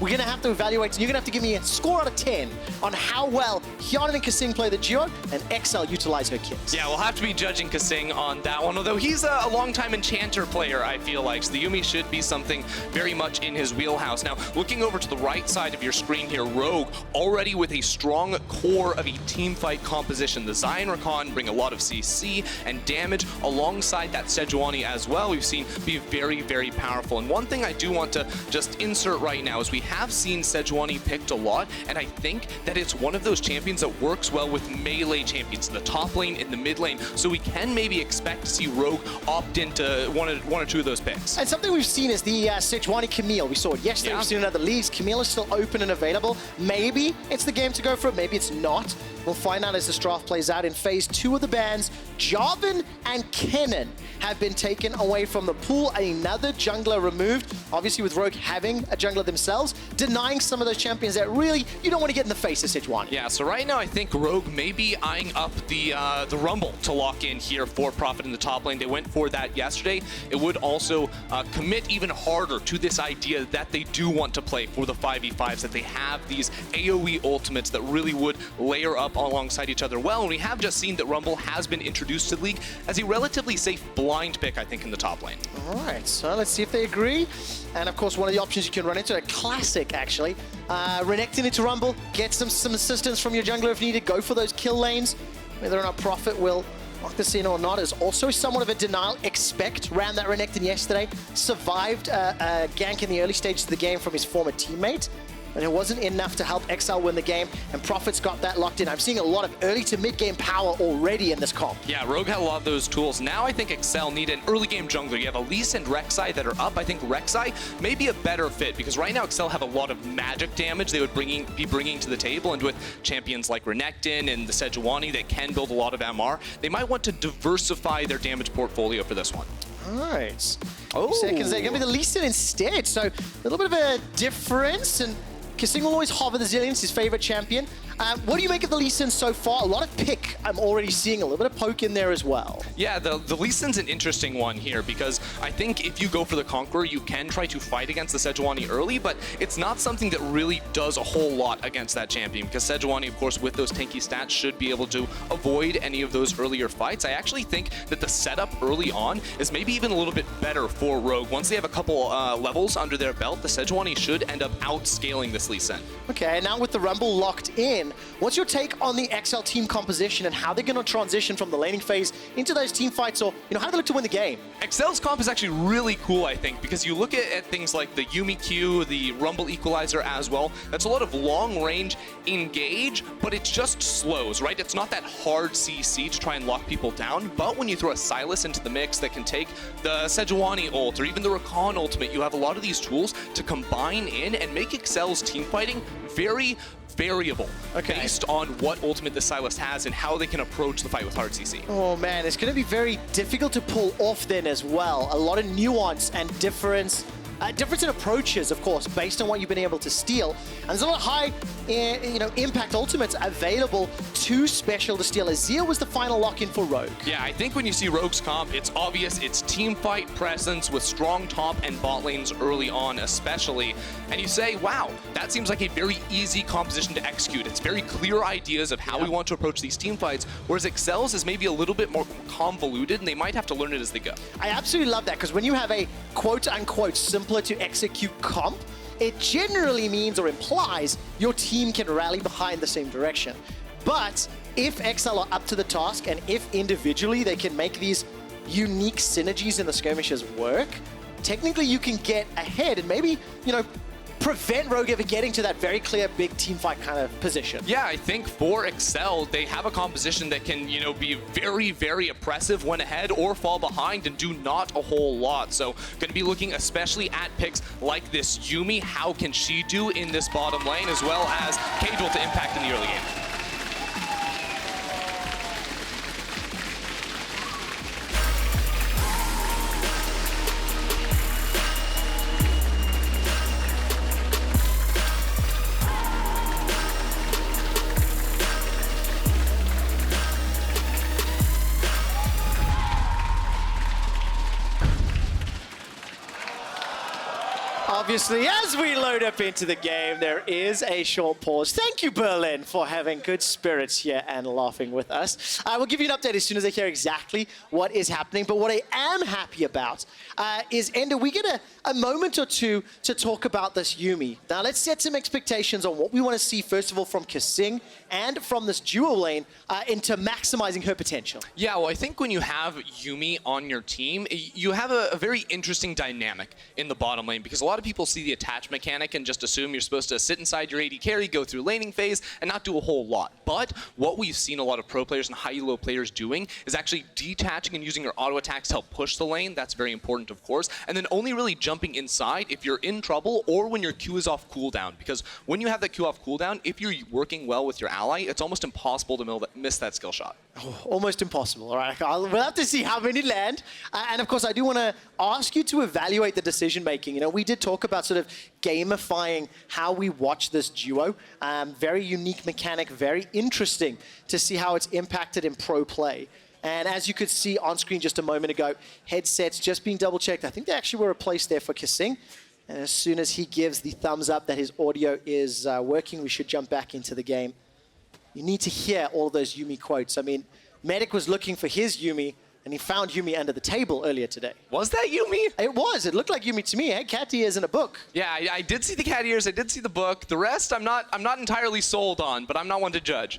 we're going to have to evaluate, and you're going to have to give me a score out of 10 on how well Hyonin and Kasing play the duo and XL utilize her kits. Yeah, we'll have to be judging Kasing on that one, although he's a long-time enchanter player, I feel like, so the Yumi should be something very much in his wheelhouse. Now, looking over to the right side of your screen here, Rogue already with a strong core of a team fight composition. The Zai and Rakan bring a lot of CC and damage alongside that Sejuani as well. We've seen be very, very powerful. And one thing I do want to just insert right now is we have seen Sejuani picked a lot, and I think that it's one of those champions that work works well with melee champions in the top lane, in the mid lane, so we can maybe expect to see Rogue opt into one or two of those picks. And something we've seen is the Sejuani Camille. We saw it yesterday, we've seen it in other leagues. Camille is still open and available. Maybe it's the game to go for it, maybe it's not. We'll find out as this draft plays out. In phase 2 of the bans, Jarvan and Kennen have been taken away from the pool. Another jungler removed, obviously with Rogue having a jungler themselves, denying some of those champions that really you don't want to get in the face of Sejuani. Yeah, so right now I think Rogue may be eyeing up the Rumble to lock in here for Profit in the top lane. They went for that yesterday. It would also commit even harder to this idea that they do want to play for the 5v5s, that they have these AoE ultimates that really would layer up alongside each other well. And we have just seen that Rumble has been introduced to the league as a relatively safe blind pick, I think, in the top lane. All right, so let's see if they agree. And of course, one of the options you can run into, a classic actually, Renekton into Rumble, get some assistance from your jungler if needed, go for those kill lanes. Whether or not Profit will lock this in or not is also somewhat of a denial. Expect ran that Renekton yesterday, survived a gank in the early stages of the game from his former teammate, and it wasn't enough to help XL win the game, and Profit's got that locked in. I'm seeing a lot of early to mid-game power already in this comp. Yeah, Rogue had a lot of those tools. Now I think XL need an early game jungler. You have Elise and Rek'Sai that are up. I think Rek'Sai may be a better fit because right now XL have a lot of magic damage they would be bringing to the table, and with champions like Renekton and the Sejuani that can build a lot of MR, they might want to diversify their damage portfolio for this one. All right. Oh. Seconds, they're going to be the Lee Sin instead, so a little bit of a difference, and Kissing will always hover the Zillions, his favorite champion. What do you make of the Lee Sin so far? A lot of pick I'm already seeing, a little bit of poke in there as well. Yeah, the Lee Sin's an interesting one here because I think if you go for the Conqueror, you can try to fight against the Sejuani early, but it's not something that really does a whole lot against that champion because Sejuani, of course, with those tanky stats, should be able to avoid any of those earlier fights. I actually think that the setup early on is maybe even a little bit better for Rogue. Once they have a couple levels under their belt, the Sejuani should end up outscaling this Lee Sin. Okay, now with the Rumble locked in, what's your take on the XL team composition and how they're going to transition from the laning phase into those team fights, or how do they look to win the game? XL's comp is actually really cool, I think, because you look at things like the Yuumi Q, the Rumble Equalizer as well. That's a lot of long-range engage, but it just slows, right? It's not that hard CC to try and lock people down, but when you throw a Sylas into the mix that can take the Sejuani ult or even the Rakan ultimate, you have a lot of these tools to combine in and make XL's team fighting very variable based on what ultimate the Sylas has and how they can approach the fight with hard CC. Oh man, it's going to be very difficult to pull off then as well. A lot of nuance and difference in approaches, of course, based on what you've been able to steal. And there's a lot of high, impact ultimates available, too special to steal. Azir was the final lock-in for Rogue. Yeah, I think when you see Rogue's comp, it's obvious it's team fight presence with strong top and bot lanes early on, especially. And you say, wow, that seems like a very easy composition to execute. It's very clear ideas of how we want to approach these team fights, whereas Excel's is maybe a little bit more convoluted, and they might have to learn it as they go. I absolutely love that, because when you have a quote-unquote simpler to execute comp, it generally means or implies your team can rally behind the same direction. But if XL are up to the task, and if individually they can make these unique synergies in the skirmishes work, technically you can get ahead and maybe, prevent Rogue ever getting to that very clear big team fight kind of position. Yeah, I think for Excel, they have a composition that can, be very, very oppressive when ahead or fall behind and do not a whole lot. So going to be looking especially at picks like this Yuumi. How can she do in this bottom lane, as well as Cajal to impact in the early game. Obviously, as we load up into the game, there is a short pause. Thank you, Berlin, for having good spirits here and laughing with us. I will give you an update as soon as I hear exactly what is happening. But what I am happy about is, Ender, we get a moment or two to talk about this Yuumi. Now, let's set some expectations on what we want to see, first of all, from Kissing and from this dual lane into maximizing her potential. Yeah, well, I think when you have Yuumi on your team, you have a very interesting dynamic in the bottom lane, because a lot of people people see the attach mechanic and just assume you're supposed to sit inside your AD carry, go through laning phase, and not do a whole lot. But what we've seen a lot of pro players and high elo players doing is actually detaching and using your auto attacks to help push the lane. That's very important, of course. And then only really jumping inside if you're in trouble or when your Q is off cooldown. Because when you have that Q off cooldown, if you're working well with your ally, it's almost impossible to miss that skill shot. Oh, almost impossible. All right, we'll have to see how many land. And of course, I do want to ask you to evaluate the decision making. You know, we did talk about sort of gamifying how we watch this duo. Very unique mechanic, very interesting to see how it's impacted in pro play. And as you could see on screen just a moment ago, headsets just being double checked. I think they actually were replaced there for Kissing. And as soon as he gives the thumbs up that his audio is working, we should jump back into the game. You need to hear all those Yuumi quotes. I mean, Medic was looking for his Yuumi, and he found Yuumi under the table earlier today. Was that Yuumi? It was. It looked like Yuumi to me. Hey, cat ears in a book. Yeah, I did see the cat ears. I did see the book. The rest, I'm not entirely sold on, but I'm not one to judge.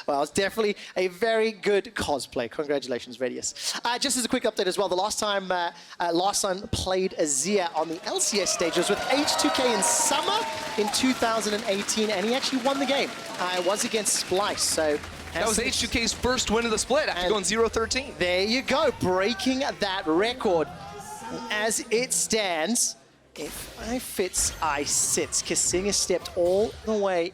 Well, it's definitely a very good cosplay. Congratulations, Radius. Just as a quick update as well, the last time Larsson played Azir on the LCS stage was with H2K in summer in 2018, and he actually won the game. It was against Splyce, so... That was H2K's first win of the split after going 0-13. There you go, breaking that record. As it stands, if I fits, I sits. Kissing has stepped all the way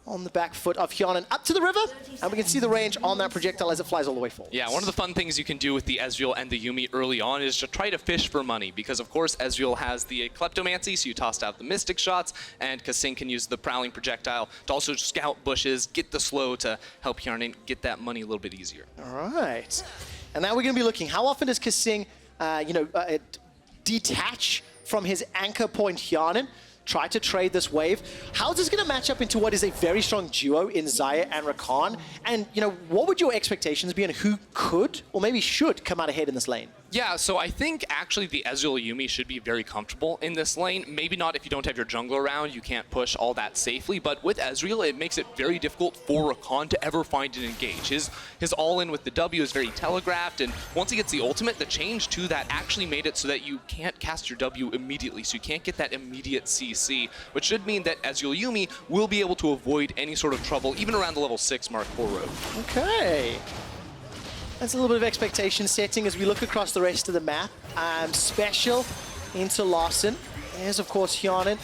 on the back foot of Hyanin up to the river, and we can see the range on that projectile as it flies all the way forward. Yeah, one of the fun things you can do with the Ezreal and the Yuumi early on is to try to fish for money, because of course Ezreal has the Kleptomancy, so you tossed out the Mystic shots, and Kissing can use the Prowling projectile to also scout bushes, get the slow to help Hyanin get that money a little bit easier. All right, and now we're going to be looking, how often does Kissing, detach from his anchor point Hyanin? Try to trade this wave. How's this going to match up into what is a very strong duo in Xayah and Rakan? And, what would your expectations be, and who could, or maybe should, come out ahead in this lane? Yeah, so I think actually the Ezreal Yuumi should be very comfortable in this lane. Maybe not if you don't have your jungler around, you can't push all that safely, but with Ezreal, it makes it very difficult for Rakan to ever find an engage. His all-in with the W is very telegraphed, and once he gets the ultimate, the change to that actually made it so that you can't cast your W immediately, so you can't get that immediate CC, which should mean that Ezreal Yuumi will be able to avoid any sort of trouble, even around the level 6 mark for Rogue. Okay. That's a little bit of expectation setting as we look across the rest of the map. Special into Larsson. There's, of course, Hyanin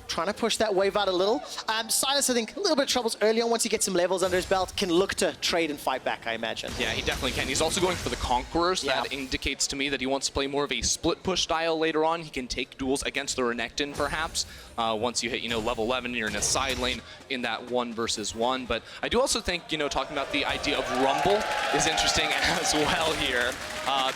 trying to push that wave out a little. Silas, I think, a little bit of troubles early on. Once he gets some levels under his belt, can look to trade and fight back, I imagine. Yeah, he definitely can. He's also going for the Conquerors. Yeah. That indicates to me that he wants to play more of a split push style later on. He can take duels against the Renekton, perhaps, once you hit, level 11 and you're in a side lane in that 1 versus 1. But I do also think, talking about the idea of Rumble is interesting as well here.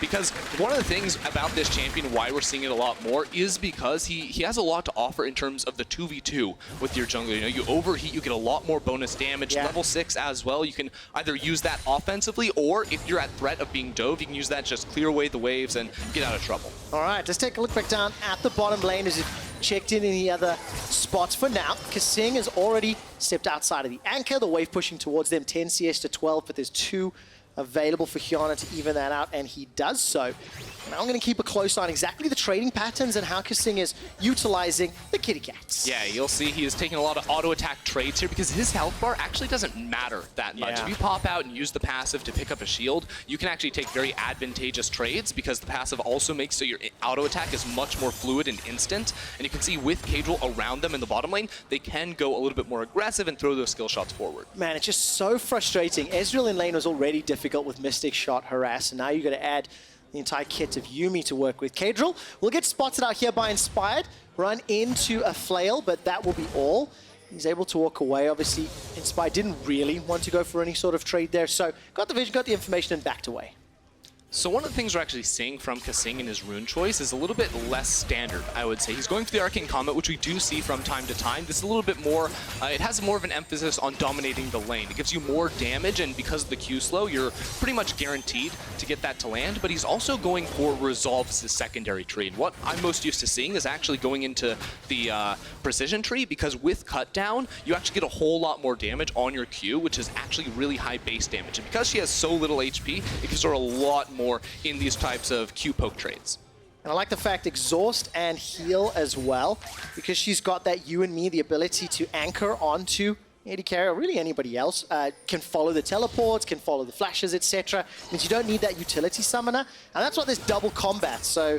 Because one of the things about this champion, why we're seeing it a lot more, is because he has a lot to offer in terms of the 2v2 with your jungler. You overheat, you get a lot more bonus damage. Yeah. Level 6 as well, you can either use that offensively, or if you're at threat of being dove, you can use that to just clear away the waves and get out of trouble. All right, let's take a look back down at the bottom lane as you've checked in any other spots for now. Kissing has already stepped outside of the anchor, the wave pushing towards them, 10 CS to 12, but there's 2 available for Hyanin to even that out, and he does so. Now I'm going to keep a close eye on exactly the trading patterns and how Kissing is utilizing the kitty cats. Yeah, you'll see he is taking a lot of auto-attack trades here because his health bar actually doesn't matter that much. Yeah. If you pop out and use the passive to pick up a shield, you can actually take very advantageous trades because the passive also makes so your auto-attack is much more fluid and instant. And you can see with Cadril around them in the bottom lane, they can go a little bit more aggressive and throw those skill shots forward. Man, it's just so frustrating. Ezreal in lane was already difficult with Mystic Shot, Harass, and now you've got to add the entire kit of Yuumi to work with. Cadril will get spotted out here by Inspired, run into a flail, but that will be all. He's able to walk away. Obviously, Inspired didn't really want to go for any sort of trade there, so got the vision, got the information, and backed away. So one of the things we're actually seeing from Kissing in his rune choice is a little bit less standard, I would say. He's going for the Arcane Comet, which we do see from time to time. This is a little bit more, it has more of an emphasis on dominating the lane. It gives you more damage, and because of the Q slow, you're pretty much guaranteed to get that to land, but he's also going for Resolve as his secondary tree. And what I'm most used to seeing is actually going into the Precision tree, because with Cut Down, you actually get a whole lot more damage on your Q, which is actually really high base damage. And because she has so little HP, it gives her a lot more in these types of Q poke trades. And I like the fact exhaust and heal as well, because she's got that you and me, the ability to anchor onto AD carry, or really anybody else, can follow the teleports, can follow the flashes, etc. Means you don't need that utility summoner, and that's what this double combat. So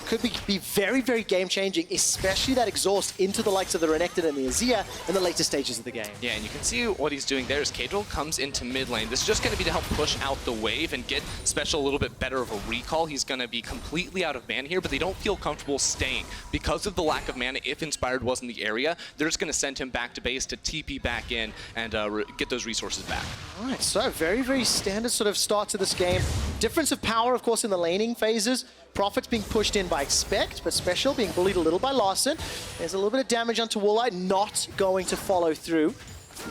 could be very, very game-changing, especially that exhaust into the likes of the Renekton and the Azir in the later stages of the game. Yeah, and you can see what he's doing there is Kadril comes into mid lane. This is just going to be to help push out the wave and get Special a little bit better of a recall. He's going to be completely out of mana here, but they don't feel comfortable staying. Because of the lack of mana, if Inspired was in the area, they're just going to send him back to base to TP back in and get those resources back. All right, so very, very standard sort of start to this game. Difference of power, of course, in the laning phases. Profits being pushed in by Expect, but Special being bullied a little by Larsson. There's a little bit of damage onto Woolite, not going to follow through.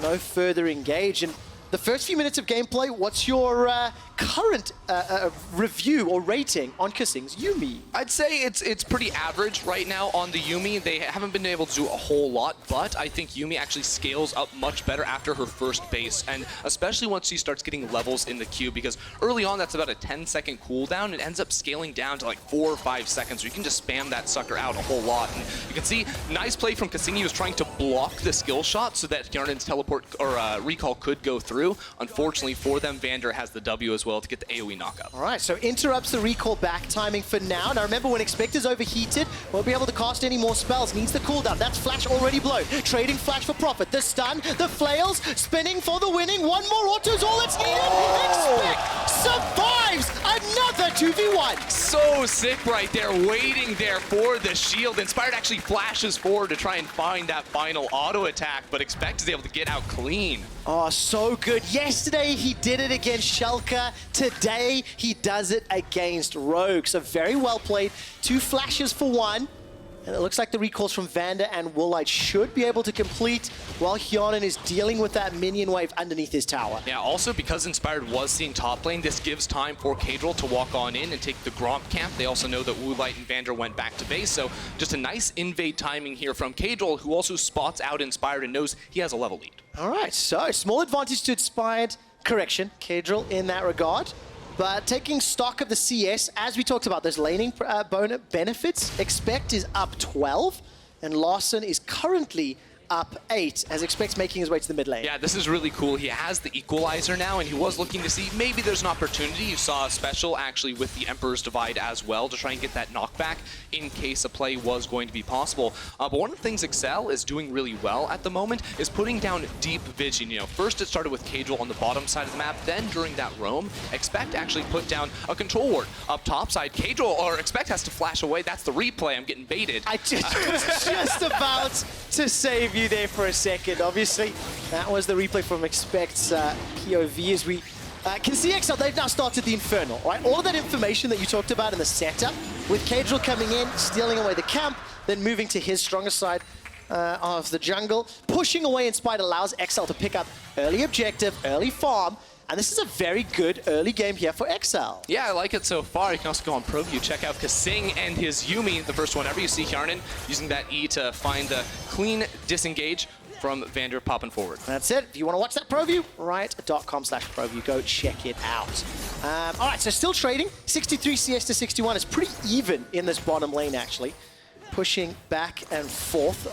No further engage. And the first few minutes of gameplay, what's your current review or rating on Kasing's Yuumi? I'd say it's pretty average right now on the Yuumi. They haven't been able to do a whole lot, but I think Yuumi actually scales up much better after her first base, and especially once she starts getting levels in the queue, because early on that's about a 10-second cooldown. It ends up scaling down to like 4 or 5 seconds, so you can just spam that sucker out a whole lot. And you can see, nice play from Kasing. He was trying to block the skill shot so that Yarnen's teleport or recall could go through. Unfortunately for them, Vander has the W as well to get the AoE knockup. All right, so interrupts the recall back timing for now. Now remember, when Expect is overheated, won't be able to cast any more spells. Needs the cooldown. That's Flash already blown. Trading Flash for profit. The stun, the flails, spinning for the winning. One more auto's all that's needed. Expect survives another 2v1. So sick right there, waiting there for the shield. Inspired actually flashes forward to try and find that final auto attack, but Expect is able to get out clean. Oh, so good. Yesterday, he did it against Schalke. Today, he does it against Rogue. So very well played. 2 flashes for 1. And it looks like the recalls from Vander and Woolite should be able to complete while Hyonin is dealing with that minion wave underneath his tower. Yeah, also because Inspired was seeing top lane, this gives time for Kadril to walk on in and take the Gromp camp. They also know that Woolite and Vander went back to base, so just a nice invade timing here from Kadril, who also spots out Inspired and knows he has a level lead. All right, so small advantage to Inspired. Correction, Kadril in that regard. But taking stock of the CS, as we talked about, those laning benefits, Expect is up 12, and Larsson is currently up 8, as Expect's making his way to the mid lane. Yeah, this is really cool. He has the equalizer now, and he was looking to see maybe there's an opportunity. You saw a special actually with the Emperor's Divide as well to try and get that knockback in case a play was going to be possible. But one of the things Excel is doing really well at the moment is putting down deep vision. You know, first it started with Kadril on the bottom side of the map, then during that roam, Expect actually put down a control ward up top side. Kadril, or Expect, has to flash away. That's the replay. I'm getting baited. I was just about to save you there for a second. Obviously, that was the replay from Expect's POV. As we can see Excel, they've now started the Infernal, right? All of that information that you talked about in the setup, with Kadril coming in, stealing away the camp, then moving to his stronger side of the jungle. Pushing away Inspired allows Excel to pick up early objective, early farm, and this is a very good early game here for Excel. Yeah, I like it so far. You can also go on ProView, check out Kasing and his Yuumi, the first one ever. You see Hjarnan using that E to find the clean disengage from Vander popping forward. That's it. If you want to watch that ProView, riot.com/ProView. Go check it out. All right, so still trading. 63 CS to 61. It's pretty even in this bottom lane, actually. Pushing back and forth.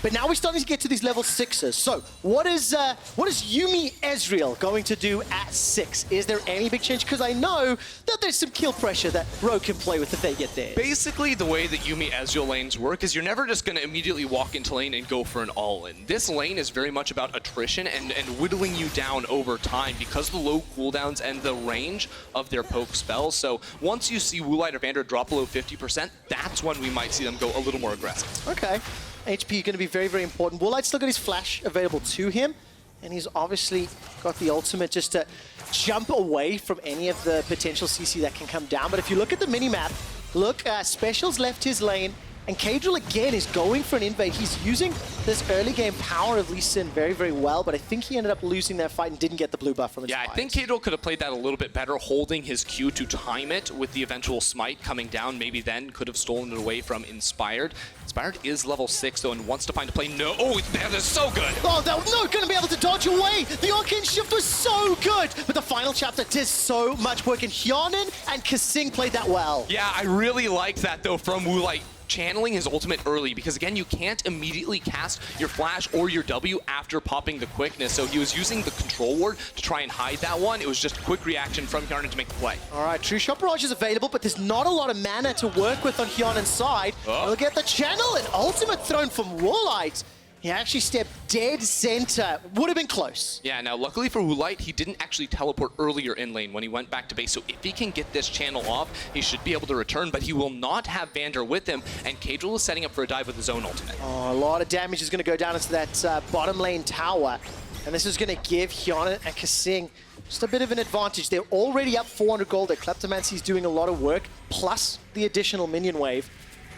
But now we're starting to get to these level 6s. So what is Yuumi Ezreal going to do at 6? Is there any big change? Because I know that there's some kill pressure that Rogue can play with if they get there. Basically, the way that Yuumi Ezreal lanes work is you're never just going to immediately walk into lane and go for an all-in. This lane is very much about attrition and whittling you down over time because of the low cooldowns and the range of their poke spells. So once you see Woolite or Vander drop below 50%, that's when we might see them go a little more aggressive. Okay. HP going to be very, very important. Woolite's still got his flash available to him, and he's obviously got the ultimate just to jump away from any of the potential CC that can come down. But if you look at the minimap, look, Special's left his lane, and Kadril again is going for an invade. He's using this early game power of Lee Sin very, very well, but I think he ended up losing that fight and didn't get the blue buff from his I think Kadril could have played that a little bit better, holding his Q to time it with the eventual smite coming down. Maybe then could have stolen it away from Inspired. Inspired is level 6 though and wants to find a play. No, oh, that is so good. Oh, they're not going to be able to dodge away. The arcane shift was so good, but the final chapter did so much work, and Hyanin and Kasing played that well. Yeah, I really liked that though from Woolite. Channeling his ultimate early, because again, you can't immediately cast your flash or your W after popping the quickness. So he was using the control ward to try and hide that one. It was just a quick reaction from Hyanin to make the play. All right, True Shot Barrage is available, but there's not a lot of mana to work with on Hyanin's side. We'll get the channel, an ultimate thrown from Woolite. He actually stepped dead center. Would have been close. Yeah, now luckily for Woolite, he didn't actually teleport earlier in lane when he went back to base. So if he can get this channel off, he should be able to return, but he will not have Vander with him. And Kadril is setting up for a dive with his own ultimate. Oh, a lot of damage is going to go down into that bottom lane tower. And this is going to give Hyanin and Kasing just a bit of an advantage. They're already up 400 gold. Their Kleptomancy is doing a lot of work, plus the additional minion wave.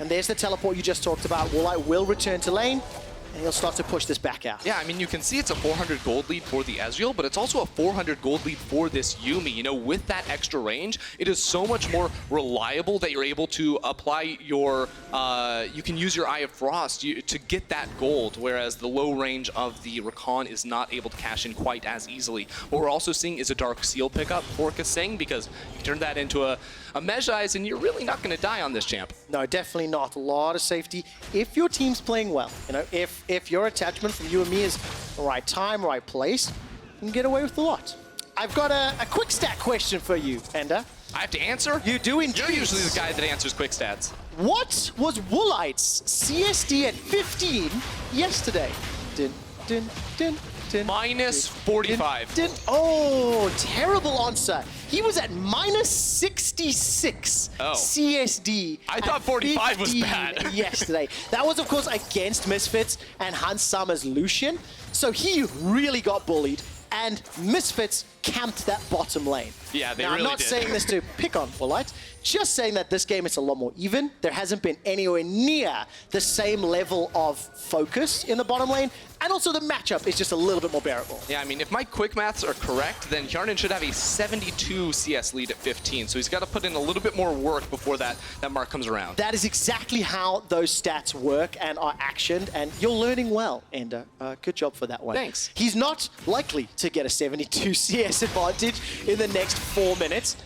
And there's the teleport you just talked about. Woolite will return to lane, and he'll start to push this back out. Yeah, I mean, you can see it's a 400 gold lead for the Ezreal, but it's also a 400 gold lead for this Yuumi. You know, with that extra range, it is so much more reliable that you're able to apply your, you can use your Eye of Frost to get that gold, whereas the low range of the Rakan is not able to cash in quite as easily. What we're also seeing is a Dark Seal pickup for Kasing, because you turn that into a Mejai's, and you're really not going to die on this champ. No, definitely not. A lot of safety. If your team's playing well, you know, if your attachment from you and me is the right time, right place, you can get away with a lot. I've got a quick stat question for you, Ender. I have to answer? You do indeed. You're usually the guy that answers quick stats. What was Woolite's CSD at 15 yesterday? Dun, dun, dun. Minus 45. Oh, terrible answer. He was at minus 66 CSD. I thought 45 was bad. Yesterday. That was, of course, against Misfits and Hans Summer's Lucian. So he really got bullied, and Misfits camped that bottom lane. Yeah, they now, really I'm not did. saying this to pick on Woolite, just saying that this game is a lot more even. There hasn't been anywhere near the same level of focus in the bottom lane, and also the matchup is just a little bit more bearable. Yeah, I mean, if my quick maths are correct, then Hyanin should have a 72 CS lead at 15, so he's got to put in a little bit more work before that mark comes around. That is exactly how those stats work and are actioned, and you're learning well, Ender. Good job for that one. Thanks. He's not likely to get a 72 CS advantage in the next 4 minutes.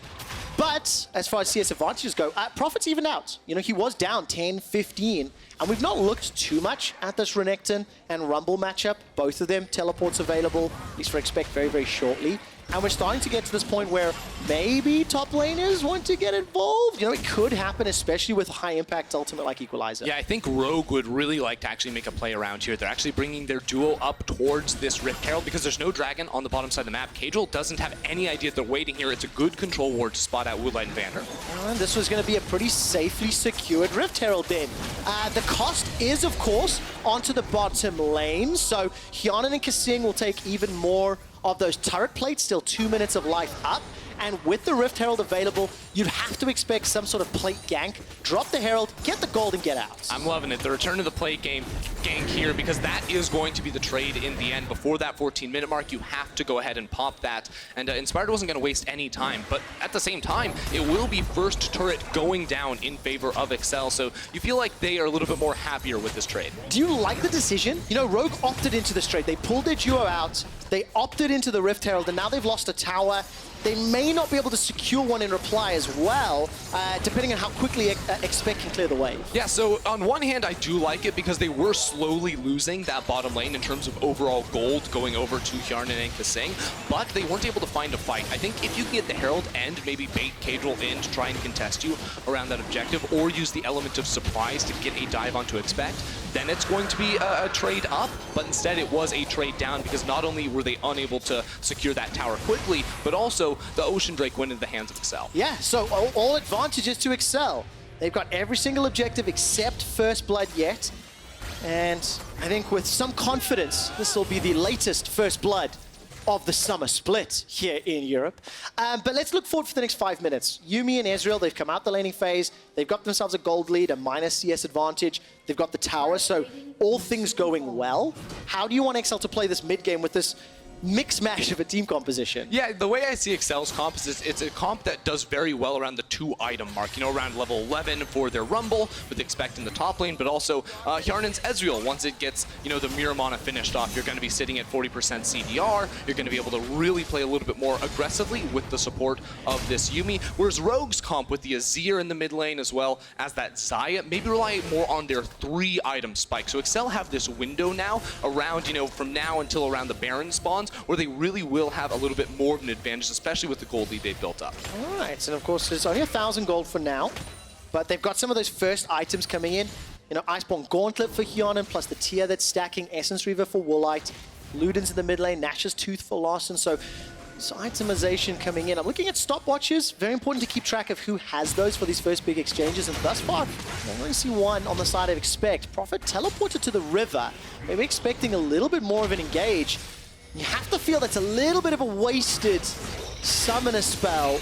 But as far as CS advantages go, Prophet's even out. You know, he was down 10-15, and we've not looked too much at this Renekton and Rumble matchup. Both of them teleports available, at least for expect very, very shortly. And we're starting to get to this point where maybe top laners want to get involved. You know, it could happen, especially with high impact ultimate like Equalizer. Yeah, I think Rogue would really like to actually make a play around here. They're actually bringing their duo up towards this Rift Herald because there's no dragon on the bottom side of the map. Kadril doesn't have any idea they're waiting here. It's a good control ward to spot out Woolite and Vander. And this was going to be a pretty safely secured Rift Herald then. The cost is, of course, onto the bottom lane. So Hyanin and Kasing will take even more of those turret plates, still 2 minutes of life up. And with the Rift Herald available, you'd have to expect some sort of plate gank. Drop the Herald, get the gold, and get out. I'm loving it. The return to the plate game gank here, because that is going to be the trade in the end. Before that 14-minute mark, you have to go ahead and pop that. And Inspired wasn't going to waste any time. But at the same time, it will be first turret going down in favor of Excel. So you feel like they are a little bit more happier with this trade. Do you like the decision? You know, Rogue opted into this trade. They pulled their duo out. They opted into the Rift Herald, and now they've lost a tower. They may not be able to secure one in reply as well, depending on how quickly Expect can clear the wave. Yeah, so on one hand, I do like it because they were slowly losing that bottom lane in terms of overall gold going over to Hyanin and Kasing, but they weren't able to find a fight. I think if you can get the Herald and maybe bait Kadril in to try and contest you around that objective, or use the element of surprise to get a dive onto Expect, then it's going to be a trade up, but instead it was a trade down because not only were they unable to secure that tower quickly, but also the Ocean Drake went into the hands of Excel. Yeah, so all advantages to Excel. They've got every single objective except First Blood yet. And I think with some confidence, this will be the latest First Blood of the summer split here in Europe. But let's look forward for the next 5 minutes. Yuumi and Ezreal, they've come out the laning phase. They've got themselves a gold lead, a minus CS advantage. They've got the tower, so all things going well. How do you want Excel to play this mid game with this mix mash of a team composition. Yeah, the way I see Excel's comp is it's a comp that does very well around the 2-item mark, you know, around level 11 for their Rumble, with Expect in the top lane, but also Hjarnen's Ezreal. Once it gets, you know, the Miramana finished off, you're going to be sitting at 40% CDR, you're going to be able to really play a little bit more aggressively with the support of this Yuumi, whereas Rogue's comp with the Azir in the mid lane as well as that Xayah, maybe rely more on their 3-item spike. So Excel have this window now around, you know, from now until around the Baron spawns, where they really will have a little bit more of an advantage, especially with the gold lead they've built up. All right, and of course, there's only 1,000 gold for now, but they've got some of those first items coming in. You know, Iceborne Gauntlet for Hjarnen, plus the tier that's stacking, Essence Reaver for Woolite, Luden's in the mid lane, Nash's Tooth for Larsson, so itemization coming in. I'm looking at stopwatches. Very important to keep track of who has those for these first big exchanges. And thus far, I only see one on the side of Expect. Prophet teleported to the river. Maybe expecting a little bit more of an engage. You have to feel that's a little bit of a wasted summoner spell.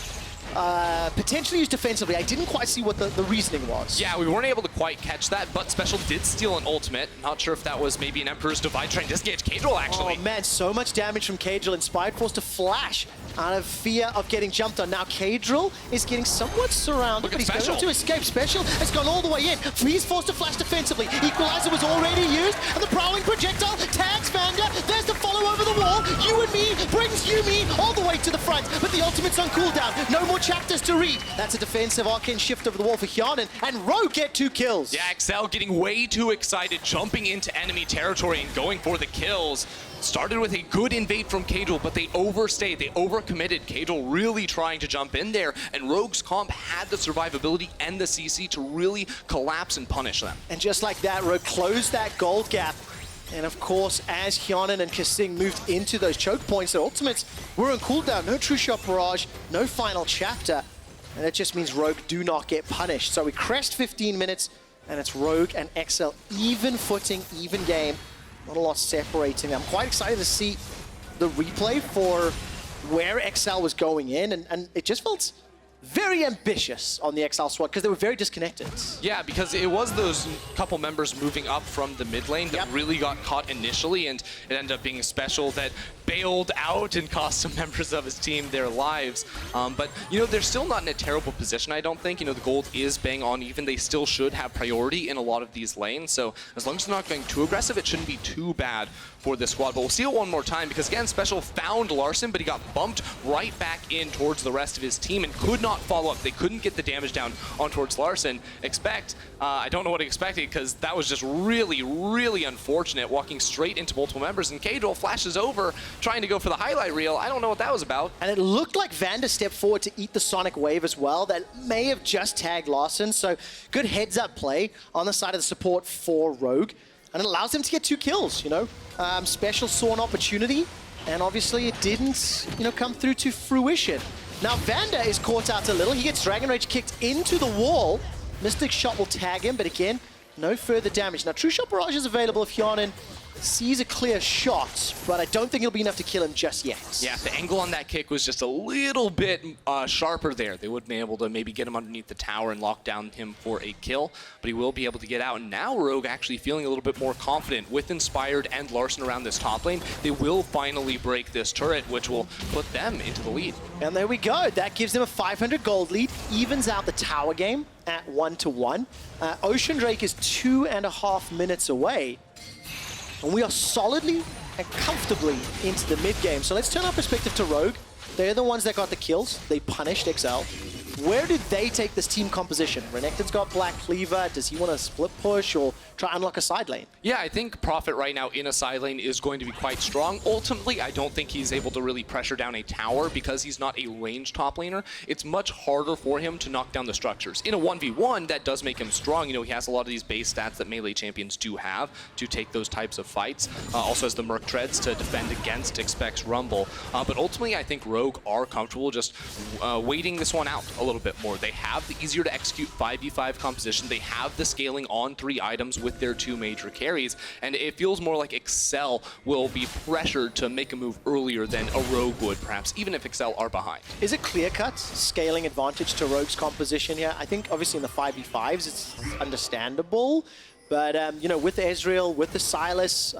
Potentially used defensively. I didn't quite see what the reasoning was. Yeah, we weren't able to quite catch that, but Special did steal an ultimate. Not sure if that was maybe an Emperor's Divide trying to disengage Cadril, actually. Oh man, so much damage from Cadril. Inspired Force to flash out of fear of getting jumped on. Now Cadril is getting somewhat surrounded, but he's going to escape. Special has gone all the way in. He's forced to flash defensively. Equalizer was already used, and the prowling projectile tags Vander. There's the follow over the wall. You and me brings Yuumi all the way to the front, but the ultimate's on cooldown. No more chapters to read. That's a defensive arcane shift over the wall for Hjarnen, and Rogue get 2 kills. Yeah, Excel getting way too excited, jumping into enemy territory and going for the kills. Started with a good invade from Cadril, but they overstayed, they overcommitted. Cadril really trying to jump in there, and Rogue's comp had the survivability and the CC to really collapse and punish them. And just like that, Rogue closed that gold gap. And of course, as Hjarnen and Kasing moved into those choke points, their ultimates were on cooldown. No True Shot Barrage, no final chapter. And that just means Rogue do not get punished. So we crest 15 minutes, and it's Rogue and XL even footing, even game. Not a lot separating them. I'm quite excited to see the replay for where XL was going in, and it just felt very ambitious on the XL squad because they were very disconnected. Yeah, because it was those couple members moving up from the mid lane that really got caught initially, and it ended up being Special that bailed out and cost some members of his team their lives. But, you know, they're still not in a terrible position, I don't think. You know, the gold is bang on even. They still should have priority in a lot of these lanes. So as long as they're not going too aggressive, it shouldn't be too bad for this squad. But we'll see it one more time because, again, Special found Larsson, but he got bumped right back in towards the rest of his team and could not follow up. They couldn't get the damage down on towards Larsson. Expect, I don't know what he expected because that was just really, really unfortunate, walking straight into multiple members. And Cadril flashes over, trying to go for the highlight reel. I don't know what that was about. And it looked like Vander stepped forward to eat the Sonic Wave as well. That may have just tagged Larsson. So good heads-up play on the side of the support for Rogue. And it allows him to get 2 kills, you know. Special saw an opportunity, and obviously it didn't, you know, come through to fruition. Now Vander is caught out a little. He gets Dragon Rage kicked into the wall. Mystic Shot will tag him, but again, no further damage. Now True Shot Barrage is available if Hjarnen sees a clear shot, but I don't think it'll be enough to kill him just yet. Yeah, the angle on that kick was just a little bit sharper there. They would have been able to maybe get him underneath the tower and lock down him for a kill, but he will be able to get out. And now Rogue actually feeling a little bit more confident with Inspired and Larsson around this top lane. They will finally break this turret, which will put them into the lead. And there we go. That gives them a 500 gold lead, evens out the tower game at 1-1. Ocean Drake is 2.5 minutes away. And we are solidly and comfortably into the mid-game. So let's turn our perspective to Rogue. They're the ones that got the kills. They punished XL. Where did they take this team composition? Renekton's got Black Cleaver. Does he want to split push or try and unlock a side lane? Yeah, I think Prophet right now in a side lane is going to be quite strong. Ultimately, I don't think he's able to really pressure down a tower because he's not a ranged top laner. It's much harder for him to knock down the structures. In a 1v1, that does make him strong. You know, he has a lot of these base stats that melee champions do have to take those types of fights. Also has the Merc Treads to defend against Expect's Rumble. But ultimately, I think Rogue are comfortable just waiting this one out a little bit more. They have the easier to execute 5v5 composition. They have the scaling on 3 items with their 2 major carries, and it feels more like Excel will be pressured to make a move earlier than a Rogue would, perhaps, even if Excel are behind. Is it clear-cut scaling advantage to Rogue's composition here? I think obviously in the 5v5s it's understandable, but you know, with Ezreal, with the Silas,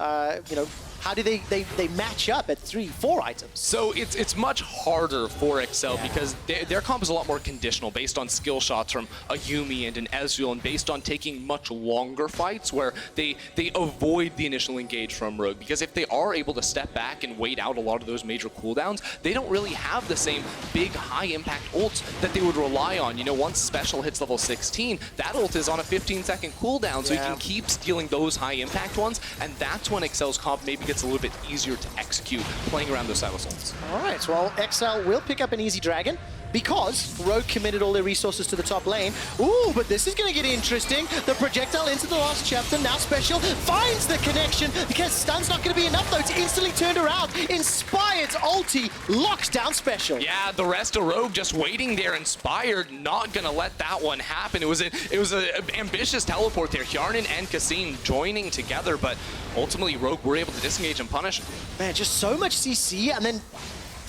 you know, how do they match up at 3-4 items? So it's much harder for Excel because their comp is a lot more conditional based on skill shots from a Yuumi and an Ezreal, and based on taking much longer fights where they avoid the initial engage from Rogue. Because if they are able to step back and wait out a lot of those major cooldowns, they don't really have the same big high impact ults that they would rely on. You know, once Special hits level 16, that ult is on a 15-second cooldown, so you can keep stealing those high impact ones, and that's when Excel's comp maybe gets a little bit easier to execute playing around those silos ults. All right, well, Excel will pick up an easy dragon because Rogue committed all their resources to the top lane. Ooh, but this is going to get interesting. The projectile into the last chapter. Now Special finds the connection because stun's not going to be enough, though. It's instantly turned around. Inspired's ulti locks down Special. Yeah, the rest of Rogue just waiting there. Inspired not going to let that one happen. It was an ambitious teleport there. Hjarnan and Cassine joining together, but ultimately Rogue were able to disengage and punish. Man, just so much CC, and then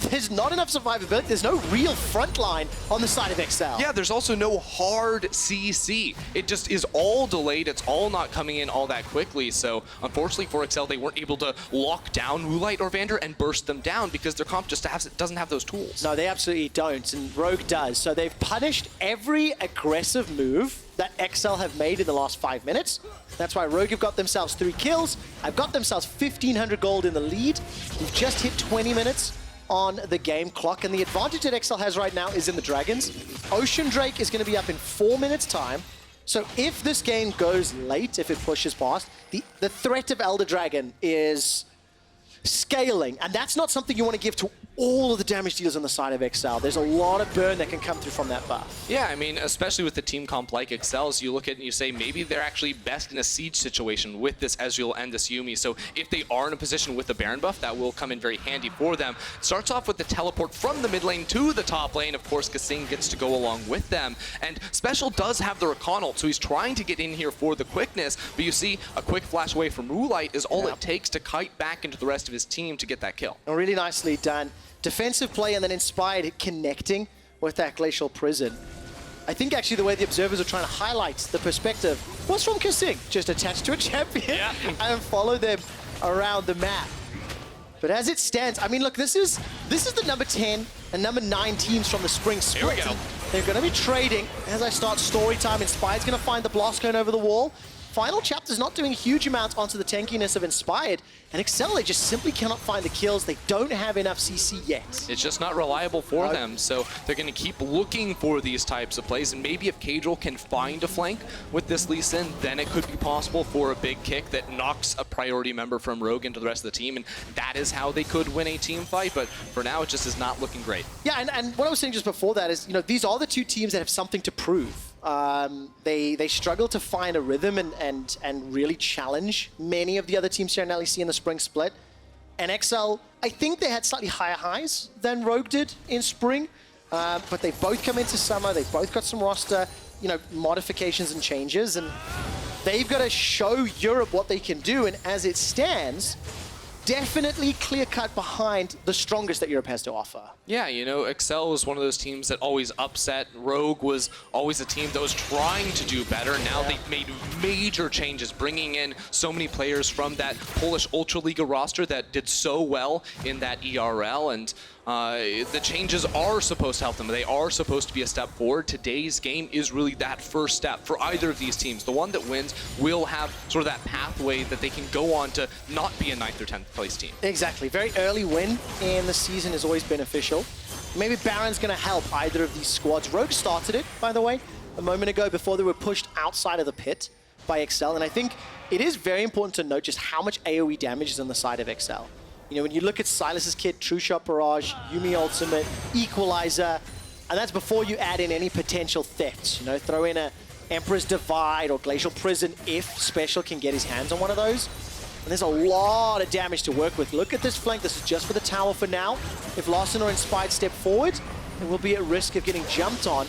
there's not enough survivability. There's no real front line on the side of Excel. Yeah, there's also no hard CC. It just is all delayed. It's all not coming in all that quickly. So unfortunately for Excel, they weren't able to lock down Moonlight or Vander and burst them down because their comp just doesn't have those tools. No, they absolutely don't, and Rogue does. So they've punished every aggressive move that Excel have made in the last 5 minutes. That's why Rogue have got themselves 3 kills. I've got themselves 1,500 gold in the lead. We've just hit 20 minutes on the game clock, and the advantage that Excel has right now is in the dragons. Ocean Drake is going to be up in 4 minutes time, so if this game goes late, if it pushes past, the threat of Elder Dragon is scaling, and that's not something you want to give to all of the damage dealers on the side of Excel. There's a lot of burn that can come through from that buff. Yeah, I mean, especially with the team comp like Excel's, you look at it and you say maybe they're actually best in a siege situation with this Ezreal and this Yuumi. So if they are in a position with the Baron buff, that will come in very handy for them. Starts off with the teleport from the mid lane to the top lane. Of course, Cassine gets to go along with them. And Special does have the Recon ult, so he's trying to get in here for the quickness. But you see, a quick flash away from Moonlight is all it takes to kite back into the rest of his team to get that kill. Oh, really nicely done. Defensive play and then Inspired connecting with that Glacial Prison. I think actually the way the observers are trying to highlight the perspective was from Cassine. Just attached to a champion and follow them around the map. But as it stands, I mean, look, this is the number 10 and number 9 teams from the spring split. Here we go. They're going to be trading. As I start story time, Inspired's going to find the blast cone over the wall. Final chapter's not doing huge amounts onto the tankiness of Inspired, and Excel, they just simply cannot find the kills. They don't have enough CC yet. It's just not reliable for them, so they're going to keep looking for these types of plays, and maybe if Cadril can find a flank with this Lee Sin, then it could be possible for a big kick that knocks a priority member from Rogue into the rest of the team, and that is how they could win a team fight, but for now it just is not looking great. Yeah, and what I was saying just before that is, you know, these are the two teams that have something to prove. They struggle to find a rhythm and really challenge many of the other teams here in LEC in the spring split. And XL, I think they had slightly higher highs than Rogue did in spring, but they both come into summer. They've both got some roster, you know, modifications and changes, and they've got to show Europe what they can do. And as it stands, definitely clear-cut behind the strongest that Europe has to offer. Yeah, you know, Excel was one of those teams that always upset. Rogue was always a team that was trying to do better. Now they've made major changes, bringing in so many players from that Polish Ultra Liga roster that did so well in that ERL, and the changes are supposed to help them. They are supposed to be a step forward. Today's game is really that first step for either of these teams. The one that wins will have sort of that pathway that they can go on to not be a 9th or 10th place team. Exactly. Very early win in the season is always beneficial. Maybe Baron's going to help either of these squads. Rogue started it, by the way, a moment ago before they were pushed outside of the pit by Excel. And I think it is very important to note just how much AoE damage is on the side of Excel. You know, when you look at Silas's kit, True Shot Barrage, Yuumi Ultimate, Equalizer, and that's before you add in any potential thefts. You know, throw in a Emperor's Divide or Glacial Prison if Special can get his hands on one of those. And there's a lot of damage to work with. Look at this flank. This is just for the tower for now. If Larsson or Inspired step forward, they will be at risk of getting jumped on.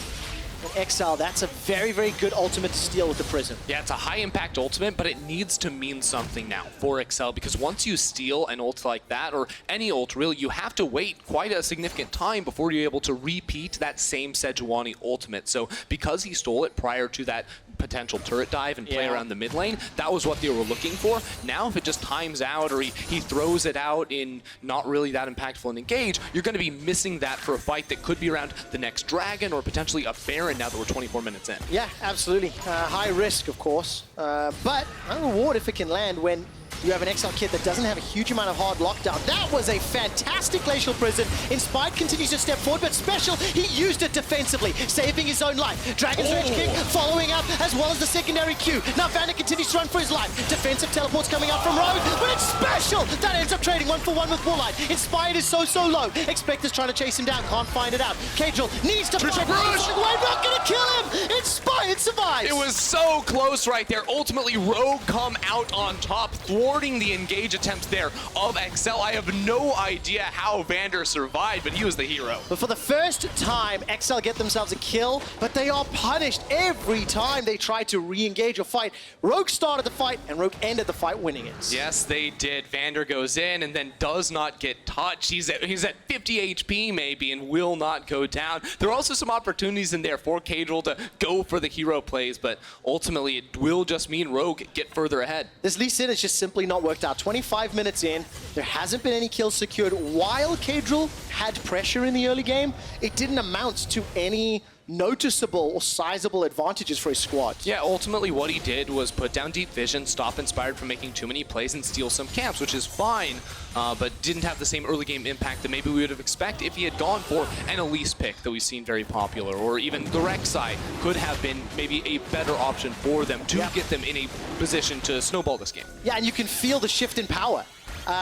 And Exile, that's a very, very good ultimate to steal with the Prism. Yeah, it's a high-impact ultimate, but it needs to mean something now for Excel, because once you steal an ult like that, or any ult really, you have to wait quite a significant time before you're able to repeat that same Sejuani ultimate. So because he stole it prior to that potential turret dive and play around the mid lane. That was what they were looking for. Now if it just times out or he throws it out in not really that impactful and engage, you're going to be missing that for a fight that could be around the next dragon or potentially a Baron now that we're 24 minutes in. Yeah, absolutely. High risk, of course, but a reward if it can land when you have an XL kit that doesn't have a huge amount of hard lockdown. That was a fantastic Glacial Prison. Inspired continues to step forward, but Special, he used it defensively, saving his own life. Dragon's Rage Kick following up, as well as the secondary Q. Now Vander continues to run for his life. Defensive teleports coming up from Rogue, but it's Special that ends up trading 1-for-1 with Warlight. Inspired is so low. Expector's trying to chase him down, can't find it out. Cadril needs to fight. Not gonna kill him! Inspired survives! It was so close right there. Ultimately, Rogue come out on top, thwarting the engage attempts there of XL. I have no idea how Vander survived, but he was the hero. But for the first time, XL get themselves a kill, but they are punished every time they try to re-engage or fight. Rogue started the fight, and Rogue ended the fight winning it. Yes, they did. Vander goes in and then does not get touched. He's at 50 HP maybe and will not go down. There are also some opportunities in there for Cadril to go for the hero plays, but ultimately it will just mean Rogue get further ahead. This Lee Sin has just simply not worked out. 25 minutes in, there hasn't been any kills secured. While Cadril had pressure in the early game, it didn't amount to any noticeable or sizable advantages for his squad. Yeah, ultimately what he did was put down Deep Vision, stop Inspired from making too many plays, and steal some camps, which is fine, but didn't have the same early game impact that maybe we would have expected if he had gone for an Elise pick that we've seen very popular, or even the Rek'Sai could have been maybe a better option for them to get them in a position to snowball this game. Yeah, and you can feel the shift in power.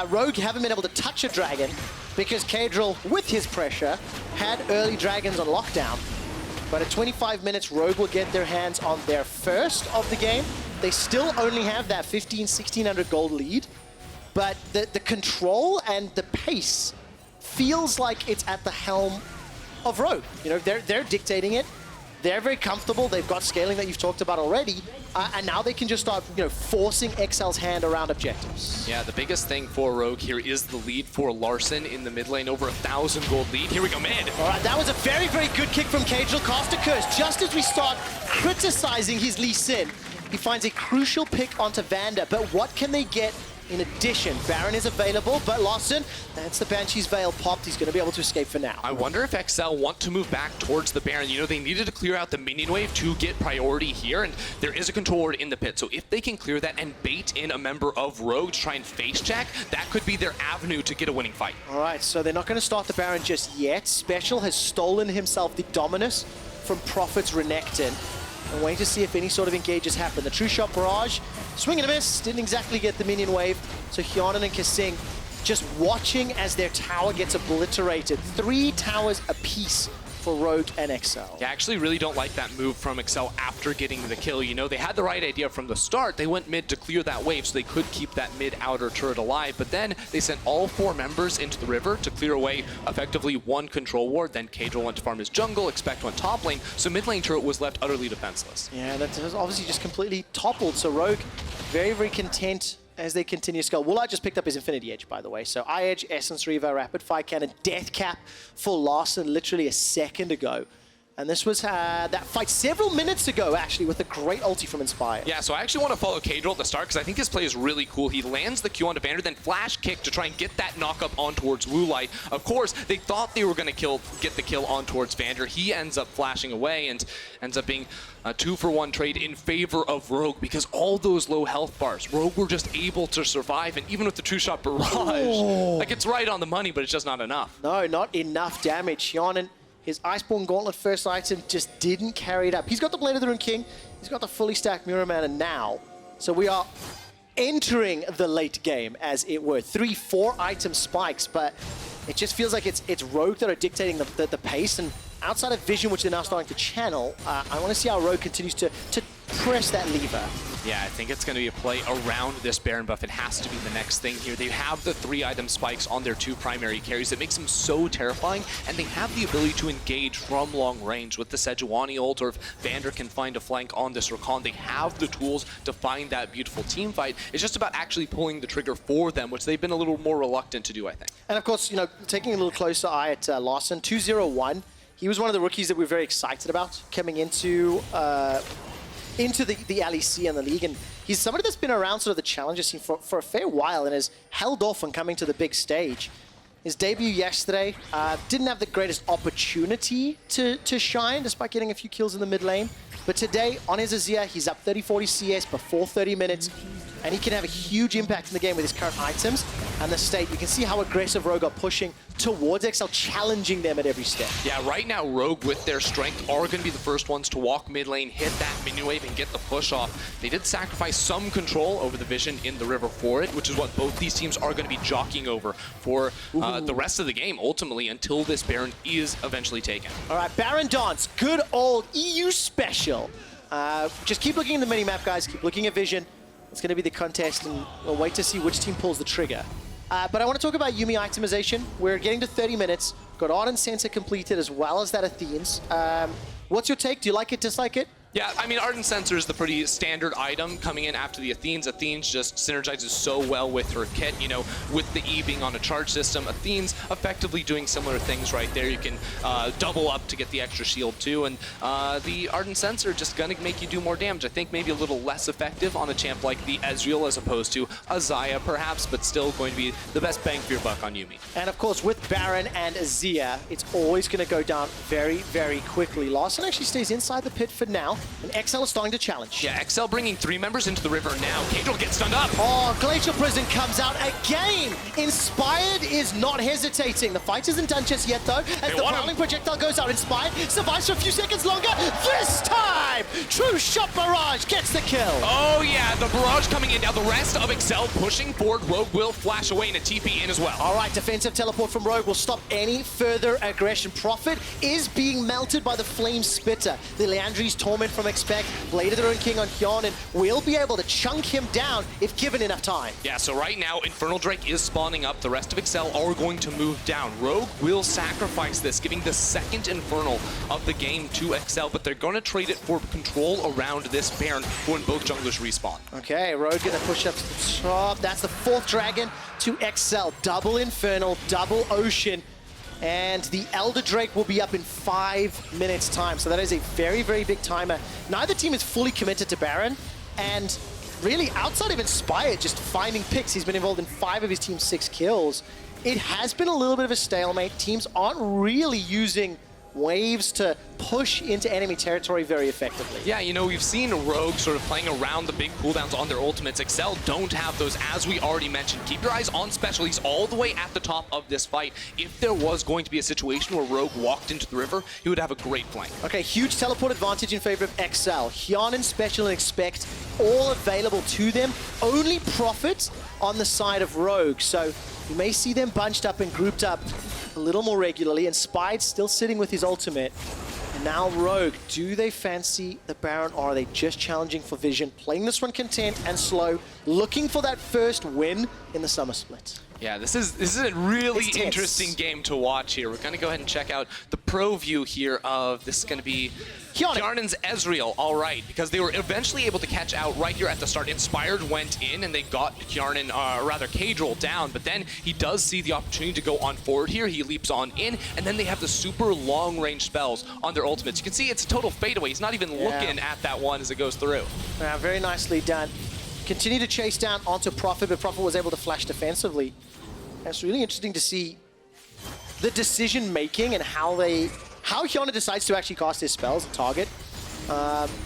Rogue haven't been able to touch a dragon because Cadril, with his pressure, had early dragons on lockdown. But at 25 minutes, Rogue will get their hands on their first of the game. They still only have that 1,600 gold lead, but the control and the pace feels like it's at the helm of Rogue. You know, they're dictating it. They're very comfortable. They've got scaling that you've talked about already. And now they can just start, forcing XL's hand around objectives. Yeah, the biggest thing for Rogue here is the lead for Larsson in the mid lane, over 1,000 gold lead. Here we go, mid. All right, that was a very, very good kick from Cadril. Cast a curse. Just as we start criticizing his Lee Sin, he finds a crucial pick onto Vander. But what can they get in addition? Baron is available, but Larsson, that's the Banshee's Veil popped. He's going to be able to escape for now. I wonder if XL want to move back towards the Baron. You know, they needed to clear out the minion wave to get priority here, and there is a control ward in the pit. So if they can clear that and bait in a member of Rogue to try and face check, that could be their avenue to get a winning fight. All right, so they're not going to start the Baron just yet. Special has stolen himself the Dominus from Prophet's Renekton. And waiting to see if any sort of engages happen. The True Shot Barrage, swing and a miss, didn't exactly get the minion wave. So Hyonan and Kasing just watching as their tower gets obliterated. 3 towers apiece for Rogue and XL. Yeah, I actually really don't like that move from XL after getting the kill. You know, they had the right idea from the start. They went mid to clear that wave so they could keep that mid outer turret alive, but then they sent all 4 members into the river to clear away effectively 1 control ward. Then Cadril went to farm his jungle, Expect went top lane, so mid lane turret was left utterly defenseless. Yeah, that was obviously just completely toppled. So Rogue, very, very content as they continue to scale. Woolite just picked up his Infinity Edge, by the way. So Eye Edge, Essence Reaver, Rapid Fire Cannon, Death Cap for Larsson literally a second ago. And this was that fight several minutes ago, actually, with a great ulti from Inspire. Yeah, so I actually want to follow Cadril at the start, because I think his play is really cool. He lands the Q onto Vander, then flash kick to try and get that knock-up on towards Woolite. Of course, they thought they were going to get the kill on towards Vander. He ends up flashing away and ends up being a 2-for-1 trade in favor of Rogue, because all those low health bars, Rogue were just able to survive, and even with the True Shot Barrage, like, it's right on the money, but it's just not enough. No, not enough damage. Hyonan, his Iceborne Gauntlet first item just didn't carry it up. He's got the Blade of the Rune King, he's got the fully stacked Mirror Mana now. So we are entering the late game, as it were. 3-4 item spikes, but it just feels like it's Rogue that are dictating the pace, and outside of Vision, which they're now starting to channel, I want to see how Rogue continues to press that lever. Yeah, I think it's going to be a play around this Baron buff. It has to be the next thing here. They have the 3-item spikes on their 2 primary carries. It makes them so terrifying, and they have the ability to engage from long range with the Sejuani ult, or if Vander can find a flank on this Rakan, they have the tools to find that beautiful team fight. It's just about actually pulling the trigger for them, which they've been a little more reluctant to do, I think. And of course, taking a little closer eye at Larsson, 2-0-1. He was one of the rookies that we were very excited about coming into into the LEC and the league, and he's somebody that's been around sort of the challenger scene for a fair while and has held off on coming to the big stage. His debut yesterday didn't have the greatest opportunity to shine, despite getting a few kills in the mid lane. But today, on his Azir, he's up 30-40 CS before 30 minutes, and he can have a huge impact in the game with his current items and the state. You can see how aggressive Rogue are pushing towards XL, challenging them at every step. Yeah, right now, Rogue, with their strength, are going to be the first ones to walk mid lane, hit that minion wave, and get the push off. They did sacrifice some control over the vision in the river for it, which is what both these teams are going to be jockeying over for the rest of the game, ultimately, until this Baron is eventually taken. All right, Baron dance, good old EU special. Just keep looking at the mini-map, guys. Keep looking at vision. It's going to be the contest, and we'll wait to see which team pulls the trigger. But I want to talk about Yuumi itemization. We're getting to 30 minutes. Got Ardent Sensor completed as well as that Athene's. What's your take? Do you like it, dislike it? Yeah, I mean, Ardent Sensor is the pretty standard item coming in after the Athene's. Athene's just synergizes so well with her kit, you know, with the E being on a charge system. Athene's effectively doing similar things right there. You can double up to get the extra shield too, and the Ardent Sensor just gonna make you do more damage. I think maybe a little less effective on a champ like the Ezreal as opposed to a Xayah perhaps, but still going to be the best bang for your buck on Yuumi. And of course, with Baron and Azir, it's always going to go down very, very quickly. Larsson actually stays inside the pit for now, and XL is starting to challenge. Yeah, XL bringing 3 members into the river now. Kadril gets stunned up. Oh, Glacial Prison comes out again. Inspired is not hesitating. The fight isn't done just yet, though, as the Prowling projectile goes out. Inspired survives for a few seconds longer. This time, True Shot Barrage gets the kill. Oh, yeah, the barrage coming in. Now the rest of XL pushing forward. Rogue will flash away and a TP in as well. All right, defensive teleport from Rogue will stop any further aggression. Prophet is being melted by the Flame Spitter. The Leandri's Torment from Expect, Blade of the Ruined King on Hyun, and will be able to chunk him down if given enough time. Yeah, so right now, Infernal Drake is spawning up. The rest of XL are going to move down. Rogue will sacrifice this, giving the second Infernal of the game to XL, but they're going to trade it for control around this Baron when both junglers respawn. Okay, Rogue gonna push up to the top. That's the 4th dragon to XL. Double Infernal, double Ocean. And the Elder Drake will be up in 5 minutes time. So that is a very, very big timer. Neither team is fully committed to Baron. And really, outside of Inspired, just finding picks, he's been involved in 5 of his team's 6 kills. It has been a little bit of a stalemate. Teams aren't really using waves to push into enemy territory very effectively. Yeah, you know, we've seen Rogue sort of playing around the big cooldowns on their ultimates. XL don't have those, as we already mentioned. Keep your eyes on specialties all the way at the top of this fight. If there was going to be a situation where Rogue walked into the river, he would have a great flank. Okay, huge teleport advantage in favor of XL. Hyun and Special and Expect all available to them. Only Prophet on the side of Rogue. So you may see them bunched up and grouped up a little more regularly. Inspired still sitting with his ultimate. And now Rogue, do they fancy the Baron, or are they just challenging for vision? Playing this one content and slow, looking for that first win in the summer split. Yeah, this is a really interesting game to watch here. We're going to go ahead and check out the pro view here of this is going to be Kjarnan's Ezreal. All right, because they were eventually able to catch out right here at the start. Inspired went in and they got Kjarnan, rather Kadril down, but then he does see the opportunity to go on forward here. He leaps on in, and then they have the super long range spells on their ultimates. You can see it's a total fadeaway. He's not even looking at that one as it goes through. Very nicely done. Continue to chase down onto Prophet, but Prophet was able to flash defensively. And it's really interesting to see the decision making and how Hyuna decides to actually cast his spells and target.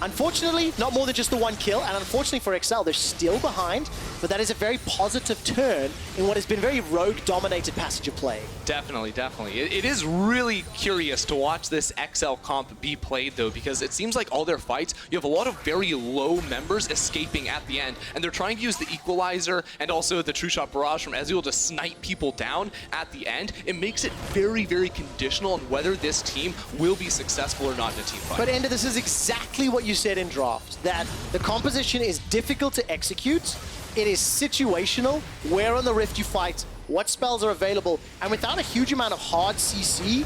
Unfortunately, not more than just the 1 kill, and unfortunately for XL, they're still behind, but that is a very positive turn in what has been very rogue-dominated passage of play. Definitely, definitely. It is really curious to watch this XL comp be played, though, because it seems like all their fights, you have a lot of very low members escaping at the end, and they're trying to use the Equalizer and also the True Shot Barrage from Ezreal to snipe people down at the end. It makes it very, very conditional on whether this team will be successful or not in a team fight. But Ender, this is exactly what you said in draft, that the composition is difficult to execute. It is situational, where on the Rift you fight, what spells are available, and without a huge amount of hard CC,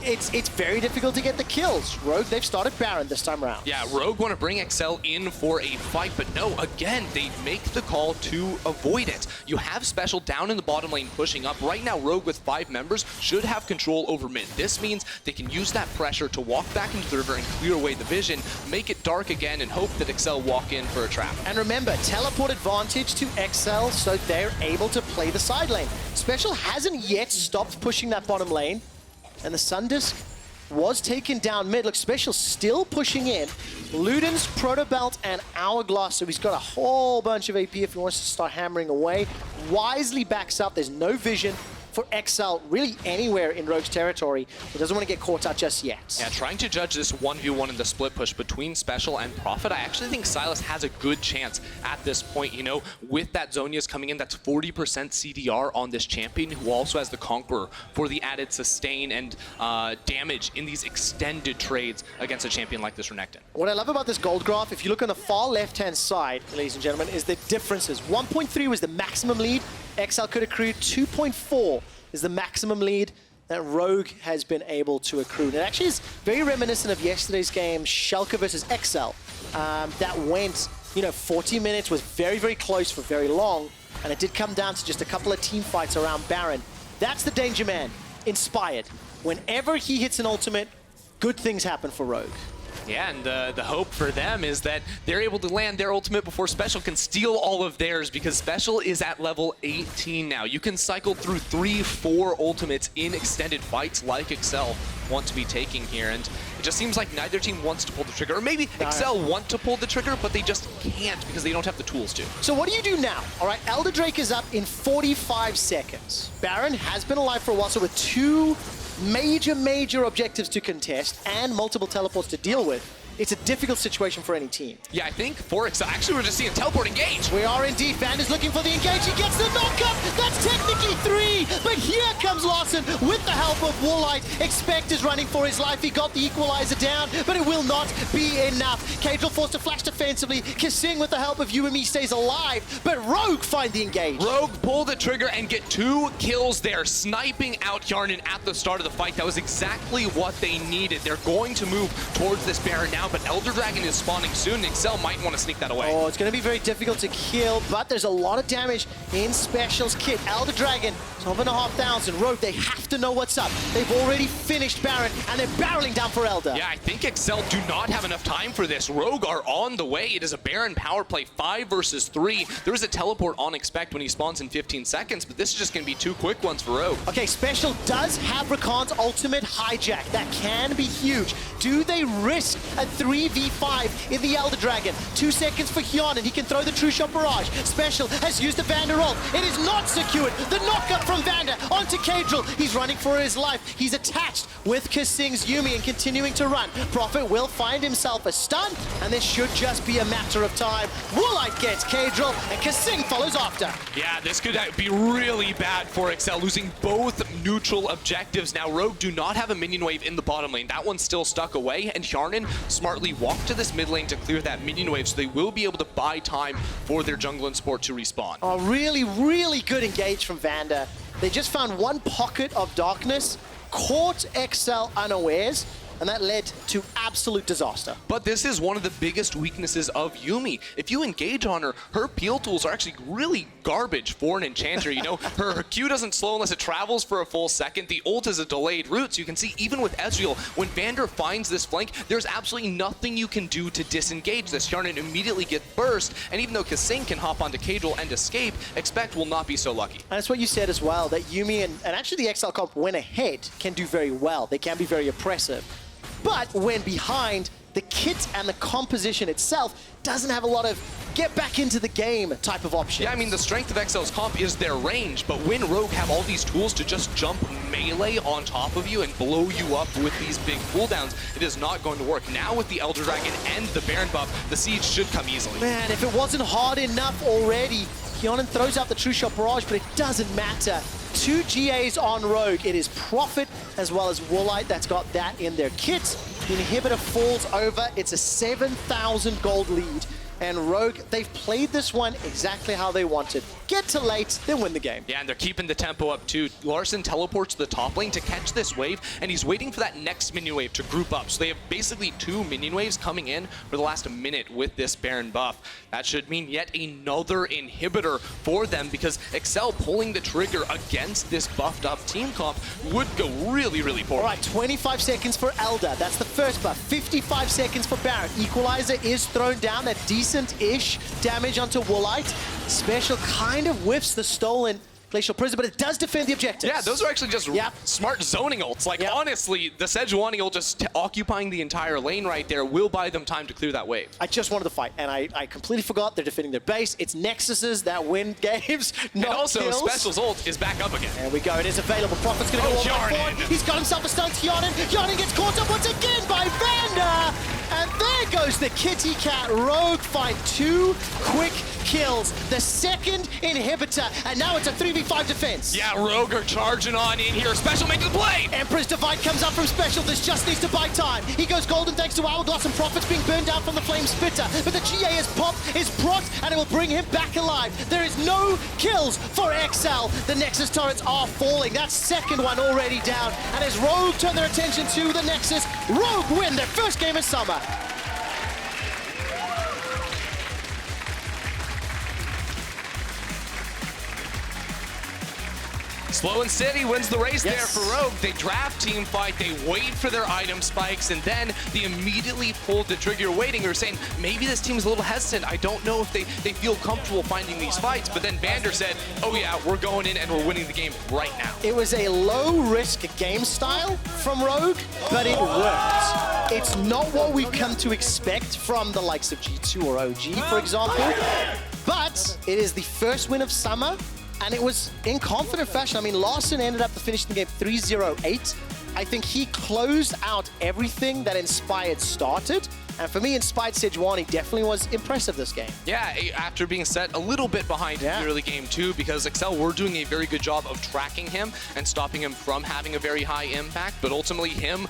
it's very difficult to get the kills. Rogue, they've started Baron this time around. Yeah, Rogue want to bring XL in for a fight, but no, again, they make the call to avoid it. You have Special down in the bottom lane pushing up. Right now, Rogue with 5 members should have control over mid. This means they can use that pressure to walk back into the river and clear away the vision, make it dark again, and hope that XL walk in for a trap. And remember, teleport advantage to XL, so they're able to play the side lane. Special hasn't yet stopped pushing that bottom lane, and the Sundisk was taken down mid. Look, Special still pushing in. Luden's Proto Belt and Hourglass, so he's got a whole bunch of AP if he wants to start hammering away. Wisely backs up. There's no vision for XL really anywhere in Rogue's territory. He doesn't want to get caught out just yet. Yeah, trying to judge this 1v1 in the split push between Special and Prophet, I actually think Sylas has a good chance at this point, you know, with that Zhonya's coming in, that's 40% CDR on this champion, who also has the Conqueror for the added sustain and damage in these extended trades against a champion like this Renekton. What I love about this gold graph, if you look on the far left-hand side, ladies and gentlemen, is the differences. 1.3 was the maximum lead. XL could accrue 2.4 is the maximum lead that Rogue has been able to accrue. And it actually is very reminiscent of yesterday's game, Schalke versus XL. That went, 40 minutes, was very, very close for very long, and it did come down to just a couple of team fights around Baron. That's the Danger Man, inspired. Whenever he hits an ultimate, good things happen for Rogue. Yeah, and the hope for them is that they're able to land their ultimate before Special can steal all of theirs, because Special is at level 18 now. You can cycle through 3-4 ultimates in extended fights like XL want to be taking here, and it just seems like neither team wants to pull the trigger. Or maybe XL want to pull the trigger, but they just can't because they don't have the tools to. So what do you do now? All right, Elder Drake is up in 45 seconds. Baron has been alive for a while, so with 2 major objectives to contest and multiple teleports to deal with, it's a difficult situation for any team. Yeah, I think for XL, actually we're just seeing teleport engage. We are indeed. Vander's looking for the engage. He gets the knockup. That's technically 3. But here comes Larsson with the help of Woolite. Expect is running for his life. He got the equalizer down, but it will not be enough. Cadril forced to flash defensively. Kissing with the help of UME stays alive, but Rogue find the engage. Rogue pull the trigger and get 2 kills there, sniping out Yarnan at the start of the fight. That was exactly what they needed. They're going to move towards this Baron now, but Elder Dragon is spawning soon, and XL might want to sneak that away. Oh, it's going to be very difficult to kill, but there's a lot of damage in Special's kit. Elder Dragon, 12,500. Rogue, they have to know what's up. They've already finished Baron, and they're barreling down for Elder. Yeah, I think XL do not have enough time for this. Rogue are on the way. It is a Baron power play, 5 versus 3. There is a teleport on Expect when he spawns in 15 seconds, but this is just going to be 2 quick ones for Rogue. Okay, Special does have Rakan's ultimate hijack. That can be huge. Do they risk a 3v5 in the Elder Dragon? 2 seconds for Hyun, and he can throw the True Shot Barrage. Special has used the Vander ult. It is not secured. The knockup from Vander onto Cadril. He's running for his life. He's attached with Kissing's Yuumi and continuing to run. Prophet will find himself a stun, and this should just be a matter of time. Woolite gets Cadril, and Kissing follows after. Yeah, this could be really bad for XL, losing both neutral objectives. Now, Rogue do not have a minion wave in the bottom lane. That one's still stuck away, and Hjarnan smartly walked to this mid lane to clear that minion wave, so they will be able to buy time for their jungle and support to respawn. Oh, really, really good engage from Vander. They just found one pocket of darkness, caught XL unawares, and that led to absolute disaster. But this is one of the biggest weaknesses of Yuumi. If you engage on her, her peel tools are actually really garbage for an enchanter. You know, her Q doesn't slow unless it travels for a full second. The ult is a delayed route, so you can see even with Ezreal, when Vander finds this flank, there's absolutely nothing you can do to disengage this. Hjarnan immediately gets burst, and even though Kissing can hop onto Cadril and escape, Expect will not be so lucky. And that's what you said as well, that Yuumi and actually the XL comp when ahead can do very well. They can be very oppressive. But when behind, the kit and the composition itself doesn't have a lot of get back into the game type of options. Yeah, I mean, the strength of XL's comp is their range, but when Rogue have all these tools to just jump melee on top of you and blow you up with these big cooldowns, it is not going to work. Now with the Elder Dragon and the Baron buff, the siege should come easily. Man, if it wasn't hard enough already, Hjarnan throws out the True Shot Barrage, but it doesn't matter. 2 GAs on Rogue. It is Prophet as well as Woolite that's got that in their kit. The inhibitor falls over. It's a 7,000 gold lead. And Rogue, they've played this one exactly how they wanted. get to late, then win the game. Yeah, and they're keeping the tempo up too. Larsson teleports to the top lane to catch this wave, and he's waiting for that next minion wave to group up. So they have basically 2 minion waves coming in for the last minute with this Baron buff. That should mean yet another inhibitor for them, because Excel pulling the trigger against this buffed up team comp would go really, really poorly. All right, 25 seconds for Elder. That's the first buff. 55 seconds for Baron. Equalizer is thrown down. That decent-ish damage onto Woolite. Special kind of whiffs the stolen Glacial Prison, but it does defend the objectives. Yeah, those are actually just smart zoning ults. Like, honestly, the Sejuani ult just occupying the entire lane right there will buy them time to clear that wave. I just wanted to fight, and I completely forgot they're defending their base. It's Nexuses that win games, not and also, kills. Special's ult is back up again. There we go. It is available. Prophet's going to go all the way forward. He's got himself a stun to Yarden. Yarden gets caught up once again by Vander. And there goes the kitty cat. Rogue find 2 quick kills. The second inhibitor, and now it's a 3v5 defense. Yeah, Rogue are charging on in here. Special making the play. Emperor's Divide comes up from Special. This just needs to buy time. He goes golden thanks to Hourglass, and Prophet's being burned down from the Flame Spitter. But the GA is popped, is procced, and it will bring him back alive. There is no kills for XL. The Nexus turrets are falling. That second one already down. And as Rogue turn their attention to the Nexus, Rogue win their first game of summer. Slow and steady wins the race there for Rogue. They draft team fight, they wait for their item spikes, and then they immediately pull the trigger. You're waiting, you're saying, maybe this team's a little hesitant. I don't know if they feel comfortable finding these fights. But then Vander said, oh yeah, we're going in and we're winning the game right now. It was a low-risk game style from Rogue, but it worked. It's not what we've come to expect from the likes of G2 or OG, for example. But it is the first win of summer. And it was in confident fashion. I mean, Larsson ended up finishing the game 3-0-8. I think he closed out everything that Inspired started. And for me, Inspired Sejuani definitely was impressive this game. Yeah, after being set a little bit behind in the early game too, because Excel were doing a very good job of tracking him and stopping him from having a very high impact. But ultimately, him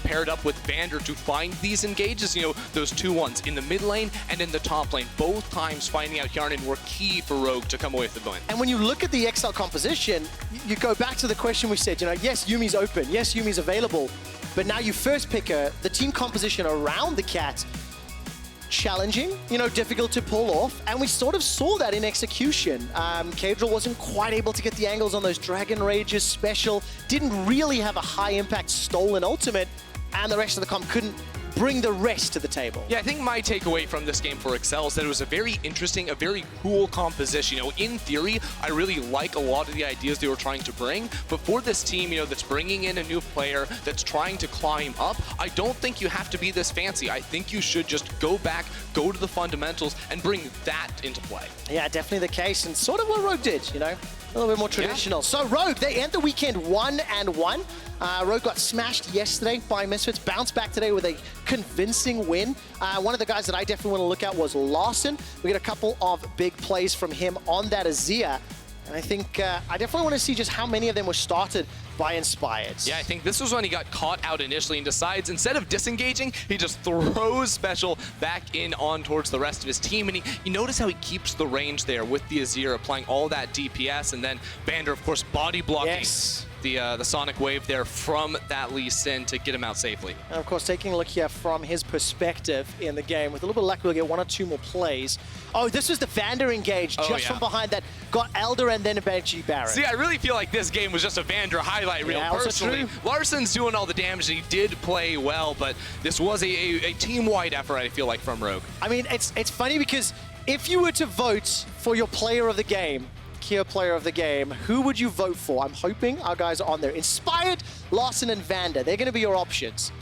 paired up with Vander to find these engages, you know, those 2-1s in the mid lane and in the top lane. Both times finding out Yarnin were key for Rogue to come away with the win. And when you look at the XL composition, you go back to the question we said, you know, yes, Yumi's open, yes, Yumi's available, but now you first pick her, the team composition around the cat, challenging, you know, difficult to pull off, and we sort of saw that in execution. Kadril wasn't quite able to get the angles on those Dragon Rages. Special didn't really have a high impact stolen ultimate, and the rest of the comp couldn't bring the rest to the table. Yeah, I think my takeaway from this game for Excel is that it was a very interesting, a very cool composition. You know, in theory, I really like a lot of the ideas they were trying to bring, but for this team, you know, that's bringing in a new player, that's trying to climb up, I don't think you have to be this fancy. I think you should just go back, go to the fundamentals, and bring that into play. Yeah, definitely the case, and sort of what Rogue did, you know? A little bit more traditional. Yeah. So Rogue, they end the weekend 1-1. Rogue got smashed yesterday by Misfits, bounced back today with a convincing win. One of the guys that I definitely want to look at was Larsson. We get a couple of big plays from him on that Azir. And I think I definitely want to see just how many of them were started by Inspired. Yeah, I think this was when he got caught out initially and decides, instead of disengaging, he just throws Special back in on towards the rest of his team. And you notice how he keeps the range there with the Azir, applying all that DPS. And then Vander, of course, body blocking the Sonic Wave there from that Lee Sin to get him out safely. And of course, taking a look here from his perspective in the game, with a little bit of luck, we'll get 1 or 2 more plays. Oh, this was the Vander engage just from behind that got Elder and then eventually Baron. See, I really feel like this game was just a Vander highlight reel, personally. Larsson's doing all the damage, and he did play well, but this was a team-wide effort, I feel like, from Rogue. I mean, it's funny because if you were to vote for your player of the game, Kia player of the game, who would you vote for? I'm hoping our guys are on there. Inspired, Larsson, and Vander. They're going to be your options.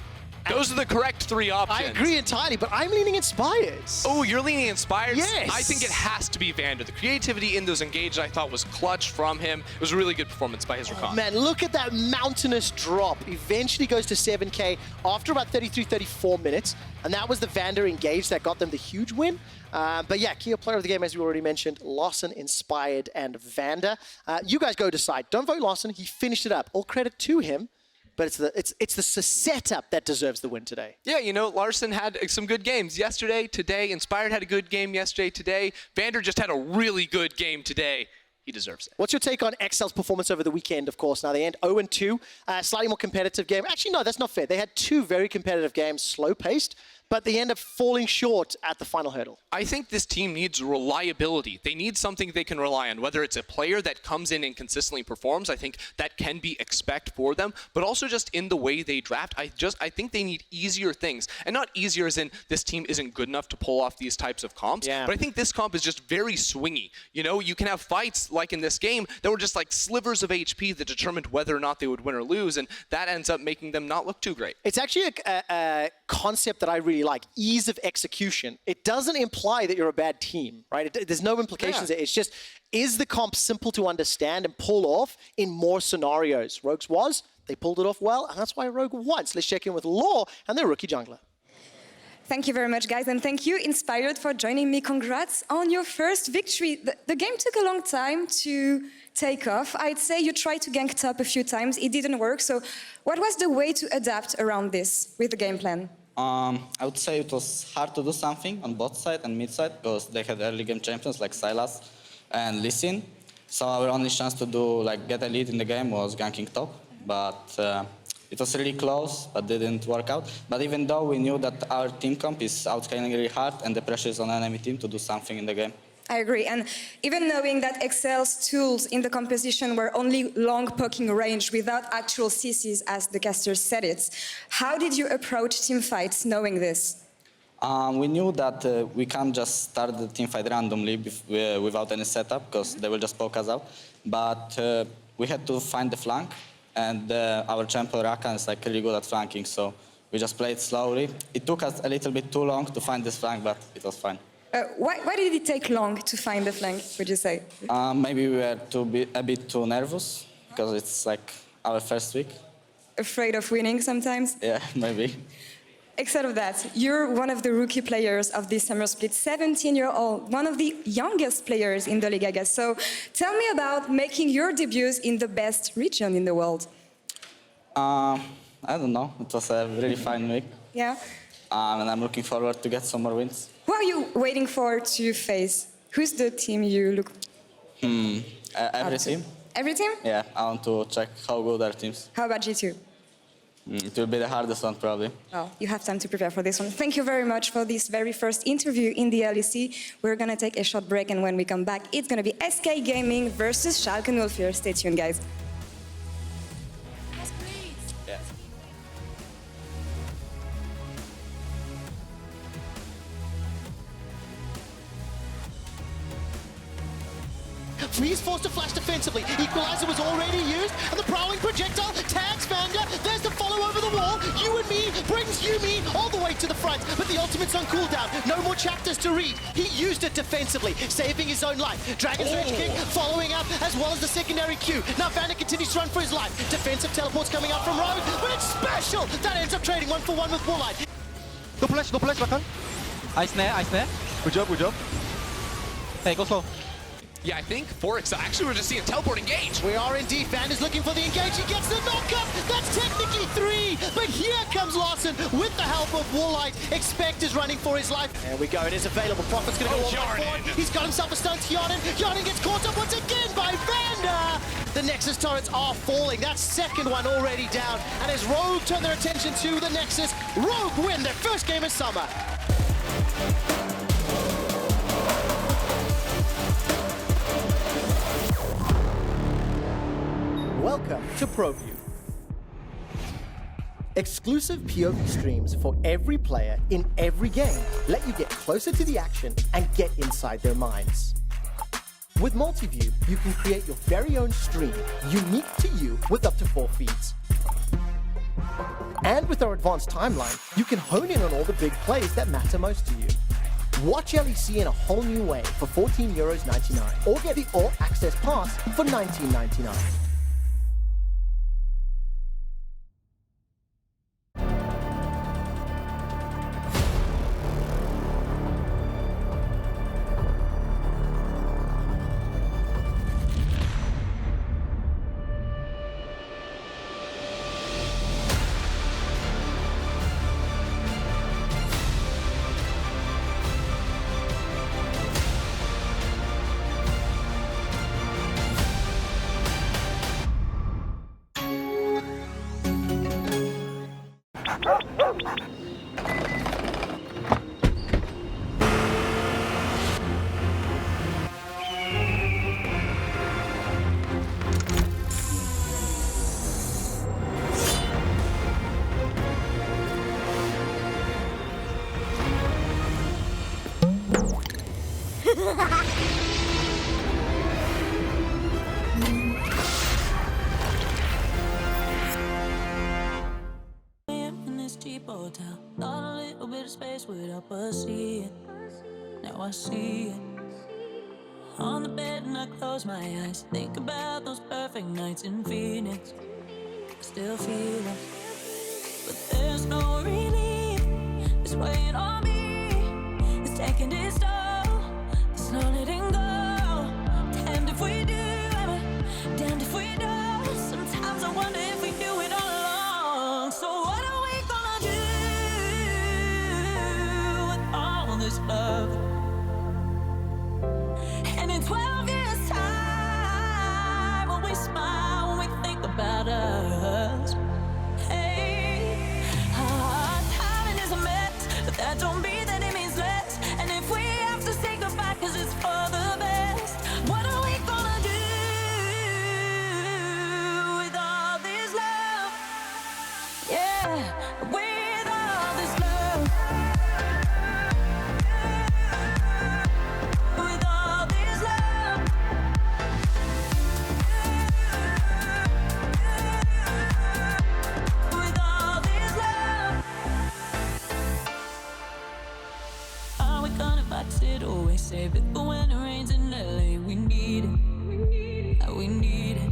Those are the correct 3 options. I agree entirely, but I'm leaning Inspired. Oh, you're leaning Inspired? Yes. I think it has to be Vander. The creativity in those engages I thought was clutch from him. It was a really good performance by his Rakan. Man, look at that mountainous drop. Eventually goes to 7K after about 33, 34 minutes. And that was the Vander engage that got them the huge win. But yeah, Kia player of the game, as we already mentioned, Larsson, Inspired, and Vander. You guys go decide. Don't vote Larsson. He finished it up. All credit to him. But it's the setup that deserves the win today. Yeah, you know, Larsson had some good games yesterday, today. Inspired had a good game yesterday, today. Vander just had a really good game today. he deserves it. What's your take on Excel's performance over the weekend, of course? Now, they end 0-2, slightly more competitive game. Actually, no, that's not fair. They had 2 very competitive games, slow-paced, but they end up falling short at the final hurdle. I think this team needs reliability. They need something they can rely on, whether it's a player that comes in and consistently performs. I think that can be expect for them, but also just in the way they draft. I think they need easier things, and not easier as in this team isn't good enough to pull off these types of comps, but I think this comp is just very swingy. You know, you can have fights like in this game that were just like slivers of HP that determined whether or not they would win or lose, and that ends up making them not look too great. It's actually a concept that I really like, ease of execution. It doesn't imply that you're a bad team, right? There's no implications there. It's just, is the comp simple to understand and pull off in more scenarios? Rogue's was, they pulled it off well, and that's why Rogue won. So let's check in with Law and their rookie jungler. Thank you very much, guys, and thank you, Inspired, for joining me. Congrats on your first victory. The game took a long time to take off. I'd say you tried to gank top a few times. It didn't work. So what was the way to adapt around this with the game plan? I would say it was hard to do something on bot side and mid side because they had early game champions like Silas and Lee Sin. So our only chance to get a lead in the game was ganking top. But it was really close, but didn't work out. But even though we knew that our team comp is outscaling really hard and the pressure is on enemy team to do something in the game. I agree, and even knowing that Excel's tools in the composition were only long poking range without actual CCs as the caster said it, how did you approach team fights knowing this? We knew that we can't just start the team fight randomly without any setup because they will just poke us out. But we had to find the flank, and our champion Rakan is really good at flanking, so we just played slowly. It took us a little bit too long to find this flank, but it was fine. Why did it take long to find the flank, would you say? Maybe we were a bit too nervous, because it's our first week. Afraid of winning sometimes? Yeah, maybe. Except of that, you're one of the rookie players of this summer split, 17-year-old, one of the youngest players in the league, I guess. So tell me about making your debuts in the best region in the world. I don't know. It was a really fine week. Yeah? And I'm looking forward to get some more wins. Who are you waiting for to face? Who's the team you look Every team. Every team? Yeah, I want to check how good our teams. How about G2? It will be the hardest one, probably. Well, you have time to prepare for this one. Thank you very much for this very first interview in the LEC. We're going to take a short break, and when we come back, it's going to be SK Gaming versus Schalke 04. Stay tuned, guys. Yes, please. Yeah. He's forced to flash defensively. Equalizer was already used, and the prowling projectile tags Vander. There's the follow over the wall. You and me brings Yumi all the way to the front, but the ultimate's on cooldown. No more chapters to read. He used it defensively, saving his own life. Dragon's Rage Kick following up, as well as the secondary Q. Now Vander continues to run for his life. Defensive teleports coming up from Rogue, but it's special! That ends up trading 1-for-1 with Warlight. No flash, Rakan. I snare. Good job. Hey, go slow. Yeah, I think for Excel, actually we're just seeing a teleport engage. We are indeed. Vander's looking for the engage. He gets the knockup. That's technically 3. But here comes Larsson with the help of Warlight. Expect is running for his life. There we go. It is available. Prophet's going to go all the way forward. He's got himself a stun to Yarden. Yarden gets caught up once again by Vander. The Nexus turrets are falling. That second one already down. And as Rogue turn their attention to the Nexus, Rogue win their first game of summer. Welcome to ProView. Exclusive POV streams for every player in every game let you get closer to the action and get inside their minds. With Multiview, you can create your very own stream, unique to you, with up to 4 feeds. And with our advanced timeline, you can hone in on all the big plays that matter most to you. Watch LEC in a whole new way for €14.99, or get the All Access Pass for $19.99. people tell. Thought a little bit of space would help us see it. Now I see it. On the bed and I close my eyes. Think about those perfect nights in Phoenix. I still feel it. But there's no relief. It's weighing on me. It's taking its toll. There's no letting go. Damned if we do, damned if we don't. Sometimes I wonder if we do it all along. So what are we gonna do with all this love? And in 12 years' time, when we smile, when we think about us, hey, our timing is a mess, but that don't mean that it means less. And if we have to say goodbye 'cause it's for the best, what are we gonna do with all this love? Yeah, with all this love. With all this love. With all this love. Are we gonna box it away? Save it for when it rains in LA. We need it. We need it.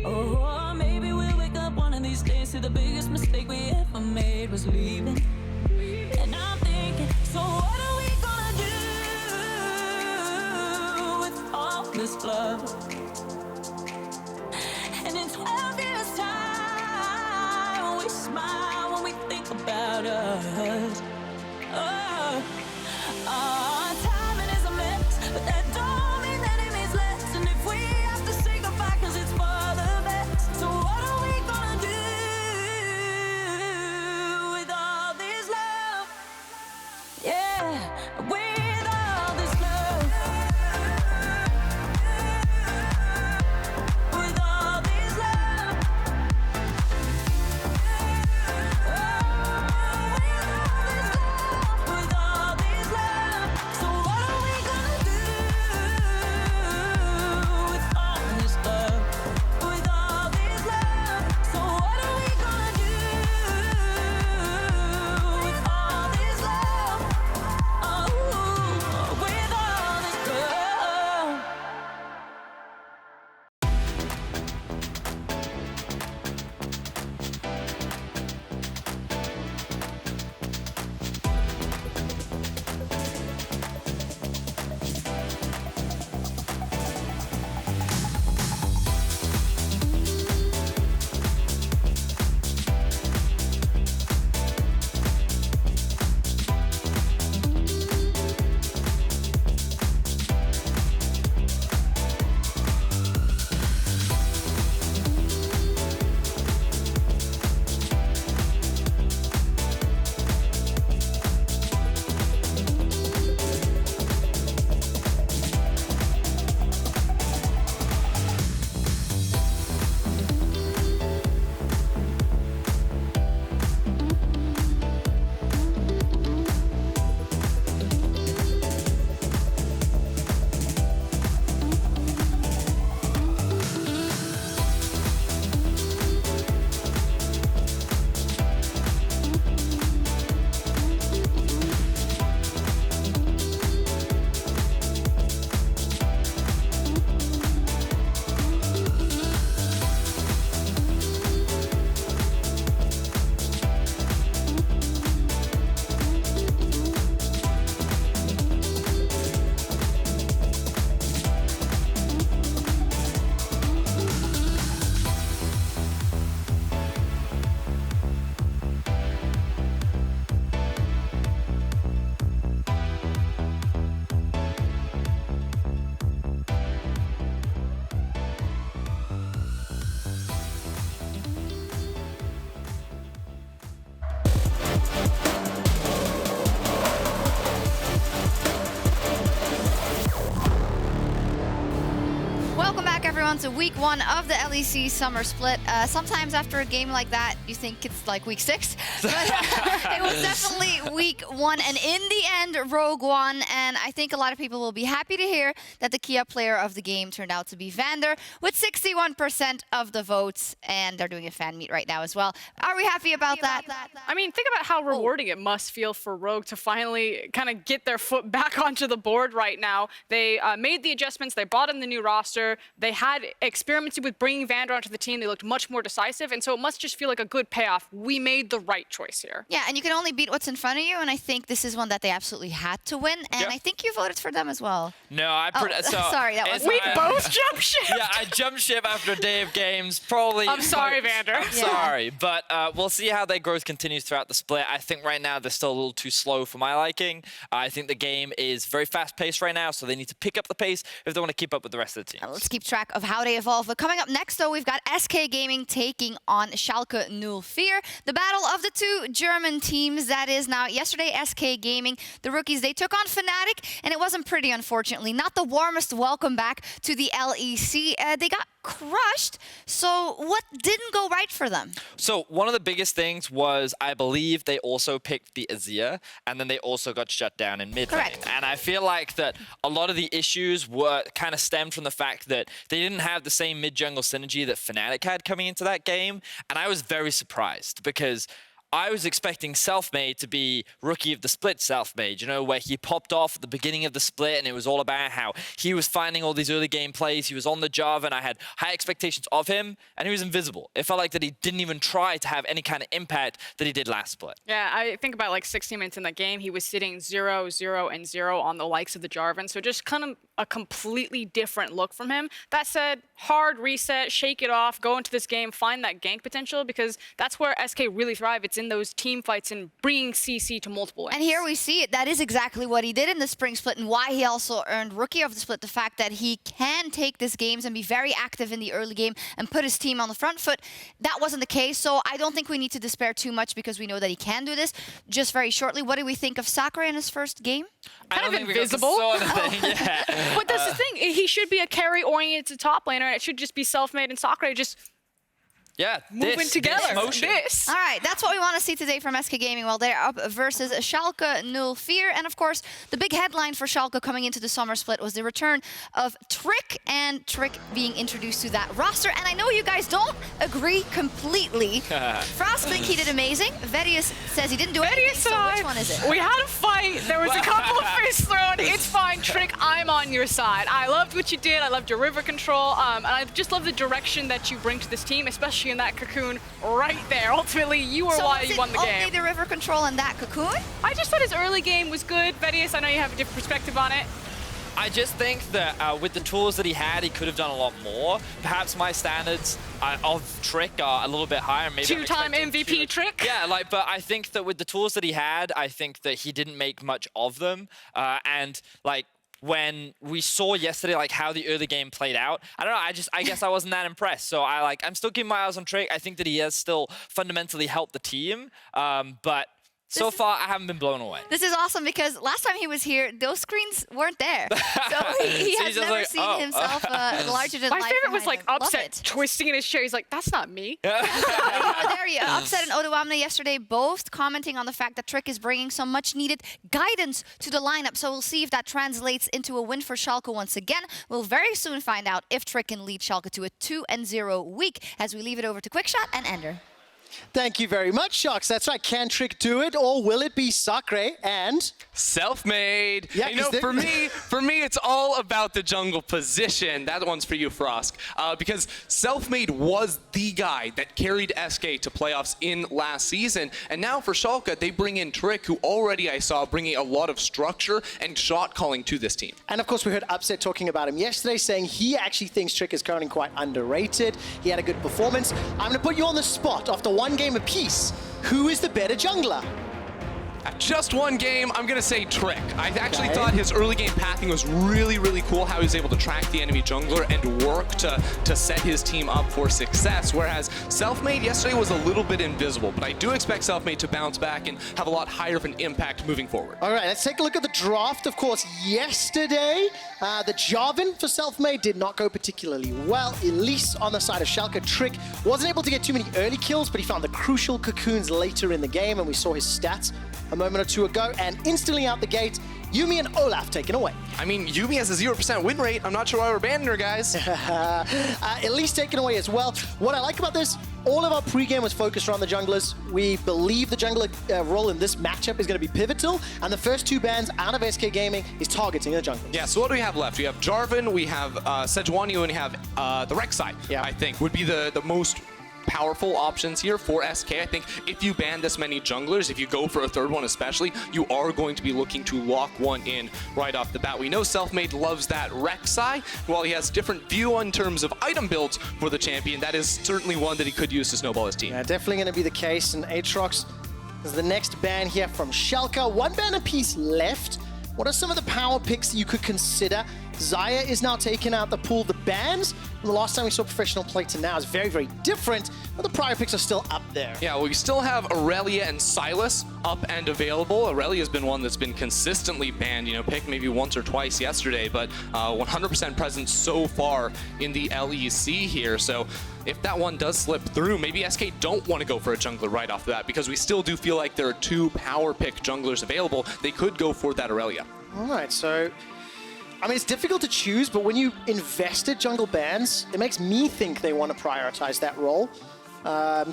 Oh, maybe we'll wake up one of these days to the biggest mistake we ever made was leaving. And I'm thinking, so what are we gonna do with all this love? And in 12 years' time, when we smile, when we think about us, oh, our timing is a mess, but that don't mean that it means less. And if we have to say goodbye 'cause it's for the best, so what are we gonna do with all this love? Yeah, with all this love. on to week 1 of the LEC Summer Split. Sometimes after a game like that, you think it's like week 6. But it was definitely week 1. And in the end, Rogue won. And I think a lot of people will be happy to hear that the Kia player of the game turned out to be Vander with 61% of the votes. And they're doing a fan meet right now as well. Are we happy about that? I mean, think about how rewarding it must feel for Rogue to finally kind of get their foot back onto the board right now. They made the adjustments. They brought in the new roster. They had experimented with bringing Vander onto the team. They looked much more decisive. And so it must just feel like a good payoff. We made the right choice here. Yeah, and you can only beat what's in front of you. And I think this is one that they absolutely had to win. And I think you voted for them as well. No, sorry, that was we both jump ship. Yeah, I jumped ship after a day of games. Probably. I'm sorry, Vander. I'm sorry, but we'll see how their growth continues throughout the split. I think right now they're still a little too slow for my liking. I think the game is very fast-paced right now, so they need to pick up the pace if they want to keep up with the rest of the team. Let's keep track of how they evolve. But coming up next, though, we've got SK Gaming taking on Schalke 04. The battle of the two German teams, that is. Now, yesterday, SK Gaming, the rookies, they took on Fnatic, and it wasn't pretty, unfortunately. Not the warmest welcome back to the LEC. They got crushed. So what didn't go right for them? So one of the biggest things was, I believe they also picked the Azir, and then they also got shut down in mid lane. And I feel like that a lot of the issues were kind of stemmed from the fact that they didn't have the same mid-jungle synergy that Fnatic had coming into that game. And I was very surprised because I was expecting Selfmade to be Rookie of the Split Selfmade, you know, where he popped off at the beginning of the split and it was all about how he was finding all these early game plays, he was on the job, and I had high expectations of him, and he was invisible. It felt like that he didn't even try to have any kind of impact that he did last split. Yeah, I think about like 60 minutes in the game, he was sitting 0, 0, and 0 on the likes of the Jarvan, so just kind of a completely different look from him. That said, hard reset, shake it off, go into this game, find that gank potential, because that's where SK really thrive. It's in those team fights and bringing CC to multiple lanes. And here we see it. That is exactly what he did in the spring split and why he also earned Rookie of the Split. The fact that he can take these games and be very active in the early game and put his team on the front foot. That wasn't the case, so I don't think we need to despair too much because we know that he can do this. Just very shortly, what do we think of Sakura in his first game? Kind of invisible. But that's the thing. He should be a carry-oriented top laner, and it should just be Selfmade and Sakura just moving together. All right, that's what we want to see today from SK Gaming. Well, they're up versus Schalke 04. And of course, the big headline for Schalke coming into the summer split was the return of Trick, and Trick being introduced to that roster. And I know you guys don't agree completely. Frost think he did amazing. Vedius says he didn't do anything. So which one is it? We had a fight. There was a couple of fists thrown. It's fine, Trick. I'm on your side. I loved what you did. I loved your river control. And I just love the direction that you bring to this team, especially in that cocoon right there. Ultimately, you were why you won the game. Only the river control and that cocoon? I just thought his early game was good. Vedius, I know you have a different perspective on it. I just think that with the tools that he had, he could have done a lot more. Perhaps my standards of Trick are a little bit higher. Maybe two-time MVP Trick? Yeah, but I think that with the tools that he had, I think that he didn't make much of them. When we saw yesterday, how the early game played out, I don't know, I guess I wasn't that impressed. So I'm still keeping my eyes on Trick. I think that he has still fundamentally helped the team, but so far, I haven't been blown away. This is awesome because last time he was here, those screens weren't there. So he has never seen himself larger than life. My favorite was Upset twisting in his chair. He's like, that's not me. There you go. Upset and Odoamne yesterday both commenting on the fact that Trick is bringing some much needed guidance to the lineup. So we'll see if that translates into a win for Schalke once again. We'll very soon find out if Trick can lead Schalke to a 2-0 week as we leave it over to Quickshot and Ender. Thank you very much, Sharks. That's right. Can Trick do it, or will it be Sakura and Selfmade? Yeah, you know, for me, it's all about the jungle position. That one's for you, Frosk, because Selfmade was the guy that carried SK to playoffs in last season, and now for Schalke, they bring in Trick, who already I saw bringing a lot of structure and shot calling to this team. And of course, we heard Upset talking about him yesterday, saying he actually thinks Trick is currently quite underrated. He had a good performance. I'm going to put you on the spot after one game apiece. Who is the better jungler? At just one game, I'm going to say Trick. I actually thought his early game pathing was really, really cool, how he was able to track the enemy jungler and work to set his team up for success, whereas Selfmade yesterday was a little bit invisible, but I do expect Selfmade to bounce back and have a lot higher of an impact moving forward. All right, let's take a look at the draft. Of course, yesterday, the Jarvan for Selfmade did not go particularly well. Elise on the side of Schalke. Trick wasn't able to get too many early kills, but he found the crucial cocoons later in the game, and we saw his stats a moment or two ago, and instantly out the gate, Yuumi and Olaf taken away. I mean, Yuumi has a 0% win rate. I'm not sure why we're banning her, guys. Elise taken away as well. What I like about this, all of our pregame was focused around the junglers. We believe the jungler role in this matchup is going to be pivotal, and the first two bans out of SK Gaming is targeting the junglers. Yeah, so what do we have left? We have Jarvan, we have Sejuani, and we have the Rek'Sai, I think, would be the most powerful options here for SK. I think if you ban this many junglers, if you go for a third one especially, you are going to be looking to lock one in right off the bat. We know Selfmade loves that Rek'Sai. While he has different view in terms of item builds for the champion, that is certainly one that he could use to snowball his team. Yeah, definitely going to be the case, and Aatrox is the next ban here from Schalke. One ban apiece left. What are some of the power picks you could consider? Xayah is now taking out the pool. The bans from the last time we saw professional play to now is very, very different, but the prior picks are still up there. Yeah, well, we still have Aurelia and Sylas up and available. Aurelia's been one that's been consistently banned, you know, picked maybe once or twice yesterday, but 100% present so far in the LEC here. So if that one does slip through, maybe SK don't want to go for a jungler right off the bat, because we still do feel like there are two power pick junglers available. They could go for that Aurelia. All right, so I mean, it's difficult to choose, but when you invested jungle bans, it makes me think they want to prioritize that role,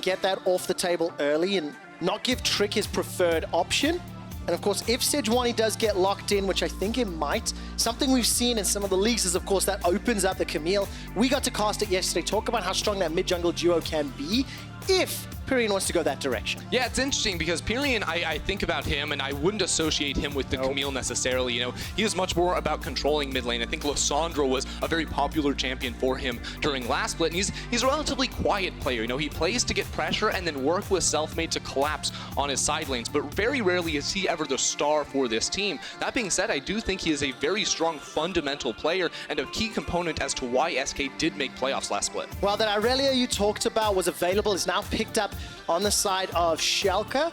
get that off the table early, and not give Trick his preferred option. And of course, if Sejuani does get locked in, which I think it might, something we've seen in some of the leagues is, of course, that opens up the Camille. We got to cast it yesterday, talk about how strong that mid-jungle duo can be if Pyrion wants to go that direction. Yeah, it's interesting because Pyrion, I think about him, and I wouldn't associate him with the Camille necessarily. You know, he is much more about controlling mid lane. I think Lissandra was a very popular champion for him during last split, and he's a relatively quiet player. You know, he plays to get pressure and then work with Selfmade to collapse on his side lanes, but very rarely is he ever the star for this team. That being said, I do think he is a very strong fundamental player and a key component as to why SK did make playoffs last split. Well, that Aurelia you talked about was available, is now picked up on the side of Schalke.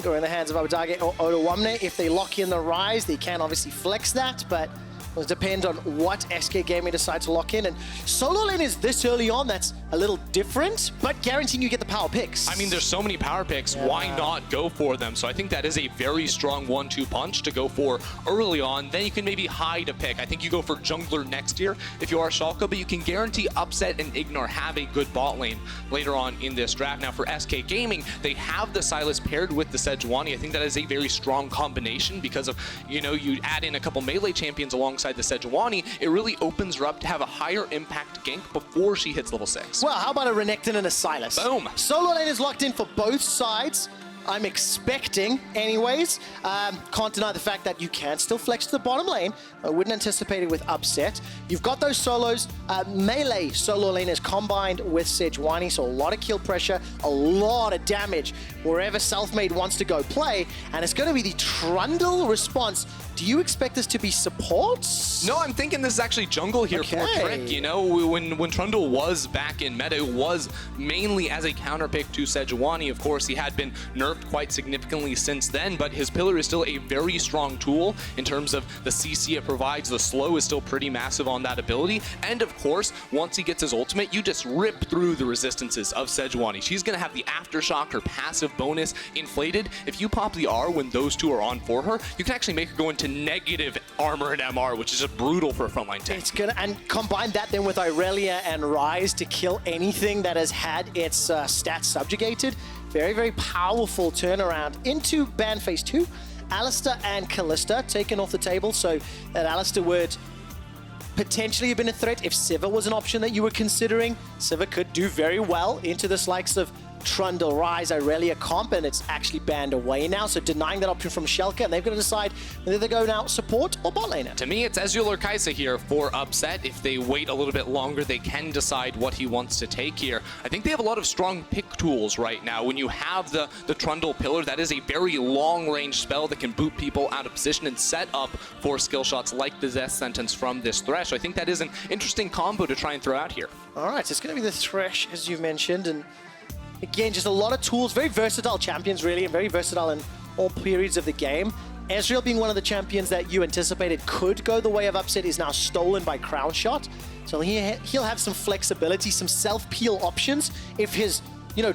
Go in the hands of Abadage or Odawamne. If they lock in the Rise, they can obviously flex that, but it will depend on what SK Gaming decide to lock in. And solo lane is this early on, that's a little different, but guaranteeing you get the power picks. I mean, there's so many power picks, why not go for them? So I think that is a very strong 1-2 punch to go for early on. Then you can maybe hide a pick. I think you go for jungler next year if you are Schalke, but you can guarantee Upset and Ignore have a good bot lane later on in this draft. Now for SK Gaming, they have the Sylas paired with the Sejuani. I think that is a very strong combination because of, you know, you add in a couple melee champions alongside the Sejuani, it really opens her up to have a higher impact gank before she hits level 6. Well, how about a Renekton and a Sylas? Boom. Solo lane is locked in for both sides. I'm expecting, anyways. Can't deny the fact that you can still flex to the bottom lane. I wouldn't anticipate it with Upset. You've got those solos. Melee solo lane is combined with Sejuani, so a lot of kill pressure, a lot of damage wherever Selfmade wants to go play, and it's going to be the Trundle response. Do you expect this to be support? No, I'm thinking this is actually jungle here for Trick. You know, when Trundle was back in meta, it was mainly as a counter pick to Sejuani. Of course, he had been nerfed quite significantly since then, but his pillar is still a very strong tool in terms of the CC it provides. The slow is still pretty massive on that ability. And of course, once he gets his ultimate, you just rip through the resistances of Sejuani. She's going to have the Aftershock, her passive bonus, inflated. If you pop the R when those two are on for her, you can actually make her go into negative armor and MR, which is just brutal for a frontline tank. It's gonna, and combine that then with Aurelia and Rise to kill anything that has had its stats subjugated. Very, very powerful turnaround into ban phase 2. Alistar and Kalista taken off the table, so that Alistar would potentially have been a threat if Sivir was an option that you were considering. Sivir could do very well into the likes of Trundle, Rise, Irelia comp, and it's actually banned away now, so denying that option from Schalke, and they've got to decide whether they go now support or bot laner. To me, it's Ezreal or Kai'Sa here for Upset. If they wait a little bit longer, they can decide what he wants to take here. I think they have a lot of strong pick tools right now. When you have the Trundle Pillar, that is a very long-range spell that can boot people out of position and set up for skill shots like the Death Sentence from this Thresh. So I think that is an interesting combo to try and throw out here. All right, it's going to be the Thresh, as you mentioned, and again, just a lot of tools, very versatile champions, really, and very versatile in all periods of the game. Ezreal being one of the champions that you anticipated could go the way of Upset is now stolen by Crown Shot. So he'll have some flexibility, some self-peel options if his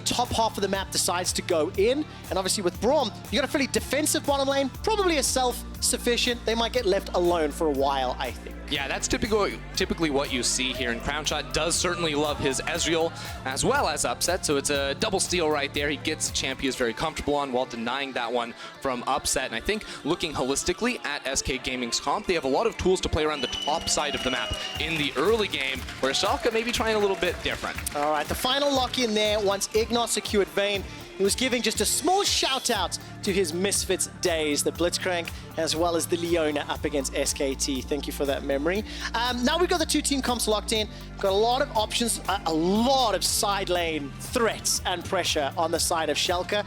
top half of the map decides to go in. And obviously with Braum, you got a fairly defensive bottom lane, probably a self-sufficient. They might get left alone for a while, I think. Yeah, that's typically what you see here, and Crownshot does certainly love his Ezreal as well as Upset, so it's a double steal right there. He gets a champ he is very comfortable on while denying that one from Upset, and I think looking holistically at SK Gaming's comp, they have a lot of tools to play around the top side of the map in the early game, where Schalke may be trying a little bit different. All right, the final lock-in there, once Ignat secured Vayne, he was giving just a small shout-out to his Misfits days, the Blitzcrank, as well as the Leona up against SKT. Thank you for that memory. Now we've got the two team comps locked in. Got a lot of options, a lot of side lane threats and pressure on the side of Schalke.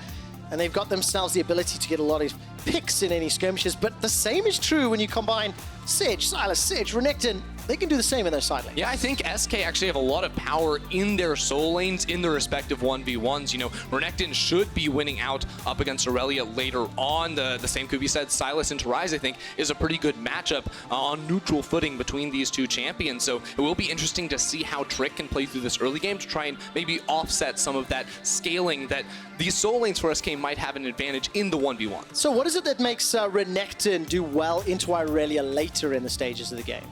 And they've got themselves the ability to get a lot of picks in any skirmishes. But the same is true when you combine Sidge, Sylas, Sidge, Renekton. They can do the same in their side lanes. Yeah, I think SK actually have a lot of power in their soul lanes in their respective 1v1s. Renekton should be winning out up against Aurelia later on. The same could be said. Sylas into Rise, I think, is a pretty good matchup on neutral footing between these two champions. So it will be interesting to see how Trick can play through this early game to try and maybe offset some of that scaling that these soul lanes for SK might have an advantage in the 1v1. So what is it that makes Renekton do well into Irelia later in the stages of the game?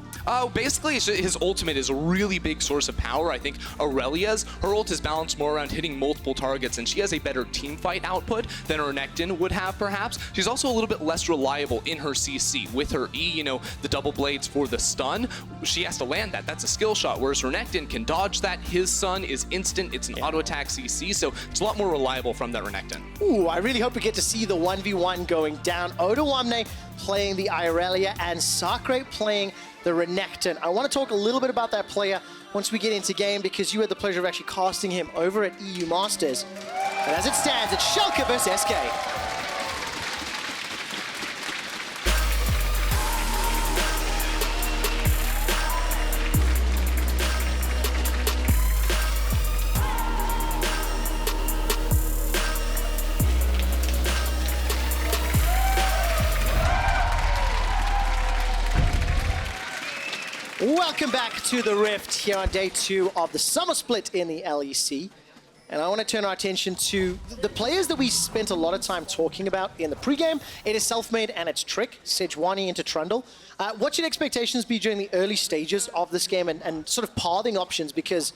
Basically, his ultimate is a really big source of power. I think Aurelia's, her ult is balanced more around hitting multiple targets, and she has a better teamfight output than Renekton would have, perhaps. She's also a little bit less reliable in her CC. With her E, the double blades for the stun, she has to land that. That's a skill shot, whereas Renekton can dodge that. His stun is instant. It's an auto attack CC, so it's a lot more reliable from that Renekton. Ooh, I really hope we get to see the 1v1 going down. Odoamne playing the Irelia and Sacre playing the Renekton. I want to talk a little bit about that player once we get into game, because you had the pleasure of actually casting him over at EU Masters. And as it stands, it's Schalke versus SK. Welcome back to the Rift here on day 2 of the summer split in the LEC. And I want to turn our attention to the players that we spent a lot of time talking about in the pregame. It is Selfmade and it's Trick, Sejuani into Trundle. What should expectations be during the early stages of this game and sort of pathing options? Because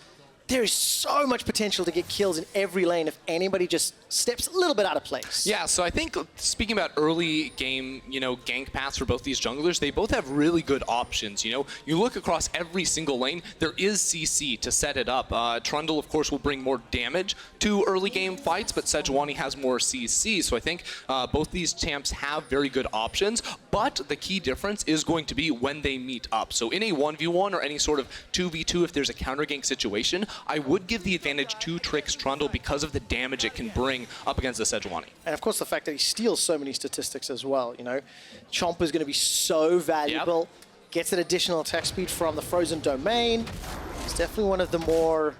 there is so much potential to get kills in every lane if anybody just steps a little bit out of place. Yeah, so I think speaking about early game, gank paths for both these junglers, they both have really good options. You look across every single lane, there is CC to set it up. Trundle, of course, will bring more damage to early game fights, but Sejuani has more CC. So I think both these champs have very good options, but the key difference is going to be when they meet up. So in a 1v1 or any sort of 2v2, if there's a counter gank situation, I would give the advantage to Trick's Trundle because of the damage it can bring up against the Sejuani. And of course the fact that he steals so many statistics as well, Chomp is going to be so valuable. Yep. Gets an additional attack speed from the Frozen Domain. It's definitely one of the more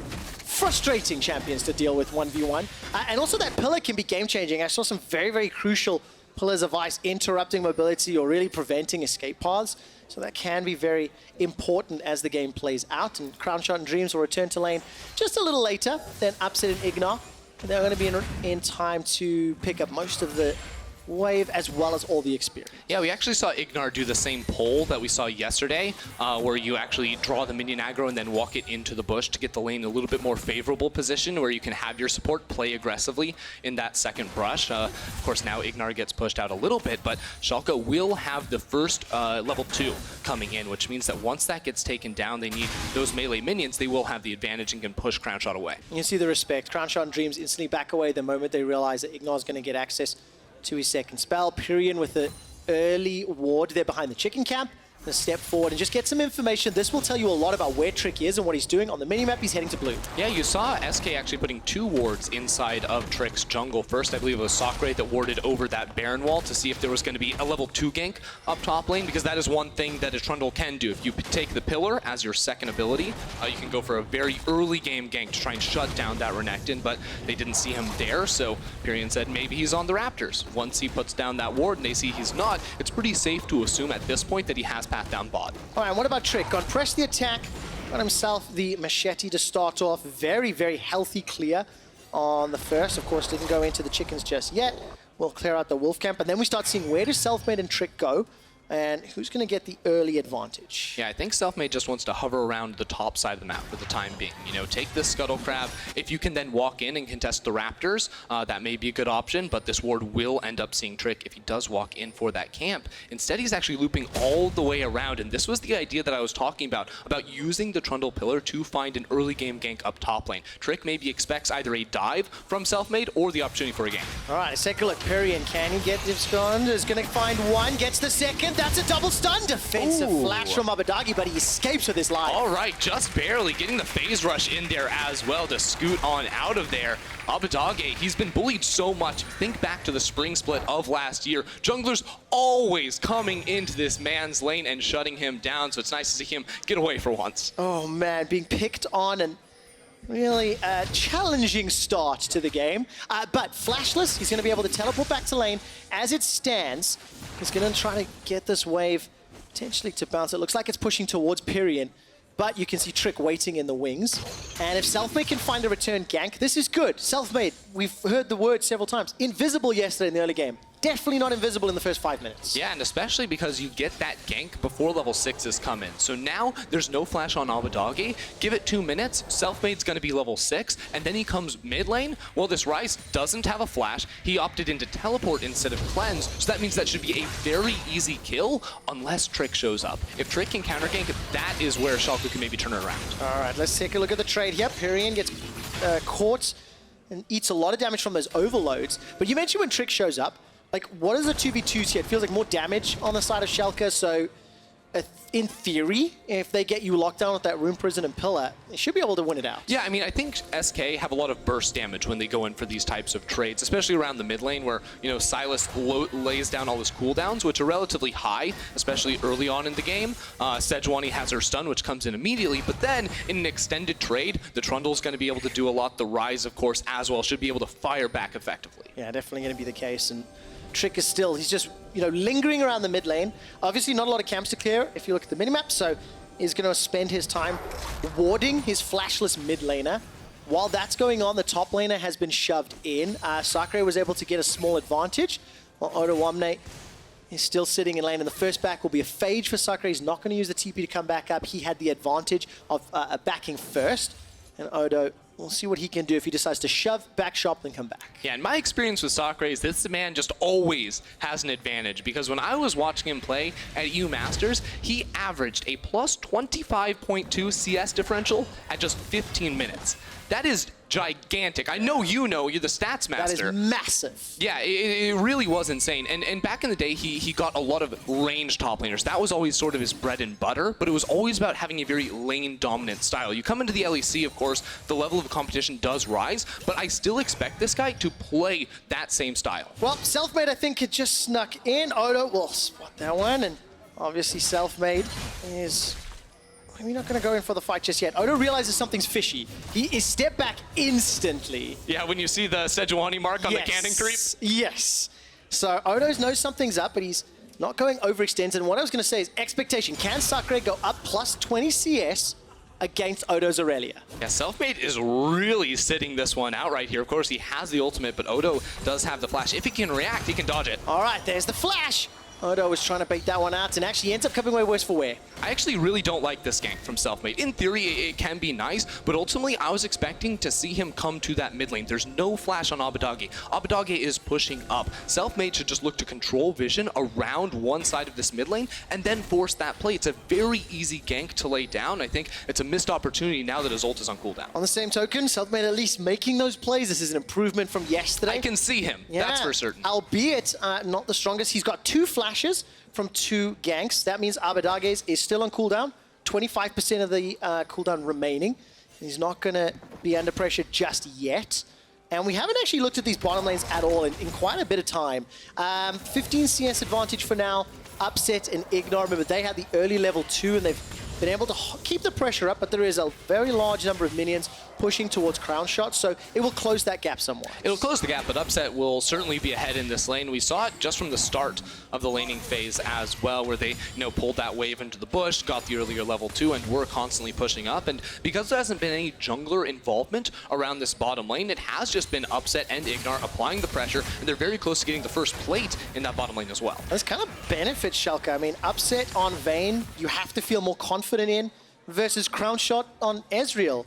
frustrating champions to deal with 1v1. And also that pillar can be game-changing. I saw some very, very crucial pillars of ice interrupting mobility or really preventing escape paths. So that can be very important as the game plays out. And Crownshot and Dreams will return to lane just a little later than Upset and Ignat. They're going to be in time to pick up most of the wave as well as all the experience. Yeah, we actually saw Ignar do the same pull that we saw yesterday, where you actually draw the minion aggro and then walk it into the bush to get the lane in a little bit more favorable position where you can have your support play aggressively in that second brush. Of course, now Ignar gets pushed out a little bit, but Schalke will have the first level 2 coming in, which means that once that gets taken down, they need those melee minions. They will have the advantage and can push Crownshot away. You see the respect. Crownshot and Dreams instantly back away the moment they realize that Ignar's going to get access to his second spell. Pyrian with the early ward there behind the chicken camp. A step forward and just get some information. This will tell you a lot about where Trick is and what he's doing. On the minimap, he's heading to blue. Yeah, you saw SK actually putting 2 wards inside of Trick's jungle. First, I believe it was Sakre that warded over that Baron wall to see if there was going to be a level 2 gank up top lane, because that is one thing that a Trundle can do. If you take the pillar as your second ability, you can go for a very early game gank to try and shut down that Renekton, but they didn't see him there, so Pyrian said maybe he's on the Raptors. Once he puts down that ward and they see he's not, it's pretty safe to assume at this point that he has path down bot. All right, what about Trick? Gone press the attack, got himself the machete to start off. Very, very healthy clear on the first. Of course, didn't go into the chickens just yet. We'll clear out the wolf camp, and then we start seeing where does Selfmade and Trick go, and who's going to get the early advantage. Yeah, I think Selfmade just wants to hover around the top side of the map for the time being. You know, take this Scuttle Crab. If you can then walk in and contest the Raptors, that may be a good option, but this ward will end up seeing Trick if he does walk in for that camp. Instead, he's actually looping all the way around, and this was the idea that I was talking about using the Trundle Pillar to find an early game gank up top lane. Trick maybe expects either a dive from Selfmade or the opportunity for a gank. All right, let's take a look. Pyrian, can he get this gun? Is going to find one, gets the second. That's a double stun. Defensive flash from Abadagi, but he escapes with his life. All right, just barely getting the phase rush in there as well to scoot on out of there. Abadagi, he's been bullied so much. Think back to the spring split of last year. Junglers always coming into this man's lane and shutting him down, so it's nice to see him get away for once. Oh man, being picked on and really a challenging start to the game. But Flashless, he's going to be able to teleport back to lane. As it stands, he's going to try to get this wave potentially to bounce. It looks like it's pushing towards Pyrian, but you can see Trick waiting in the wings. And if Selfmade can find a return gank, this is good. Selfmade, we've heard the word several times. Invisible yesterday in the early game. Definitely not invisible in the first 5 minutes. Yeah, and especially because you get that gank before level 6s come in. So now there's no flash on Abadagi. Give it 2 minutes, Selfmade's going to be level 6, and then he comes mid lane. Well, this Ryze doesn't have a flash. He opted into teleport instead of cleanse, so that means that should be a very easy kill unless Trick shows up. If Trick can counter gank, that is where Schalke can maybe turn it around. All right, let's take a look at the trade here. Pyrian gets caught and eats a lot of damage from those overloads. But you mentioned when Trick shows up, like, what is the 2v2s here? It feels like more damage on the side of Schalke, so in theory, if they get you locked down with that Rune Prison and Pillar, they should be able to win it out. Yeah, I mean, I think SK have a lot of burst damage when they go in for these types of trades, especially around the mid lane where, you know, Silas lays down all his cooldowns, which are relatively high, especially early on in the game. Sejuani has her stun, which comes in immediately, but then in an extended trade, the Trundle's going to be able to do a lot. The Ryze, of course, as well, should be able to fire back effectively. Yeah, definitely going to be the case. And Trick is still, he's just, you know, lingering around the mid lane. Obviously not a lot of camps to clear if you look at the minimap, so he's going to spend his time warding his flashless mid laner. While that's going on, the top laner has been shoved in. Sakre was able to get a small advantage, while Odo Wamne is still sitting in lane, and the first back will be a phage for Sakre. He's not going to use the TP to come back up. He had the advantage of backing first, and Odo, we'll see what he can do if he decides to shove, back shop, then come back. Yeah, and my experience with Sakre is this man just always has an advantage, because when I was watching him play at EU Masters, he averaged a plus 25.2 CS differential at just 15 minutes. That is gigantic. I know you know, you're the stats master. That is massive. Yeah, it really was insane. And back in the day, he got a lot of ranged top laners. That was always sort of his bread and butter, but it was always about having a very lane-dominant style. You come into the LEC, of course, the level of competition does rise, but I still expect this guy to play that same style. Well, Selfmade, I think, it just snuck in. Odo will spot that one, and obviously Selfmade is maybe not going to go in for the fight just yet. Odo realizes something's fishy. He is stepped back instantly. Yeah, when you see the Sejuani mark on the cannon creep. Yes. So Odo knows something's up, but he's not going overextended. And what I was going to say is expectation. Can Sakre go up plus 20 CS against Odo's Aurelia. Yeah, Selfmade is really sitting this one out right here. Of course, he has the ultimate, but Odo does have the flash. If he can react, he can dodge it. All right, there's the flash. Odo was trying to bait that one out and actually ends up coming away worse for wear. I actually really don't like this gank from Selfmade. In theory, it can be nice, but ultimately, I was expecting to see him come to that mid lane. There's no flash on Abbedagge. Abbedagge is pushing up. Selfmade should just look to control vision around one side of this mid lane and then force that play. It's a very easy gank to lay down. I think it's a missed opportunity now that his ult is on cooldown. On the same token, Selfmade at least making those plays. This is an improvement from yesterday. I can see him, that's for certain. Albeit not the strongest. He's got 2 flashes from 2 ganks. That means Abbedagge's is still on cooldown. 25% of the cooldown remaining. He's not going to be under pressure just yet. And we haven't actually looked at these bottom lanes at all in quite a bit of time. 15 CS advantage for now. Upset and Ignore. Remember, they had the early level 2 and they've been able to keep the pressure up, but there is a very large number of minions pushing towards crown shots, so it will close that gap somewhat. It'll close the gap, but Upset will certainly be ahead in this lane. We saw it just from the start of the laning phase as well, where they pulled that wave into the bush, got the earlier level 2, and were constantly pushing up. And because there hasn't been any jungler involvement around this bottom lane, it has just been Upset and Ignar applying the pressure, and they're very close to getting the first plate in that bottom lane as well. This kind of benefits Schalke. I mean, Upset on Vayne, you have to feel more confident in, versus crown shot on Ezreal.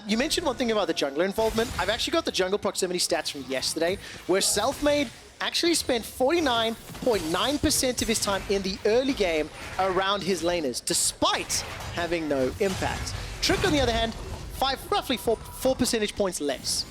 You mentioned one thing about the jungler involvement. I've actually got the jungle proximity stats from yesterday, where Selfmade actually spent 49.9% of his time in the early game around his laners, despite having no impact. Trick, on the other hand, roughly 4 percentage points less.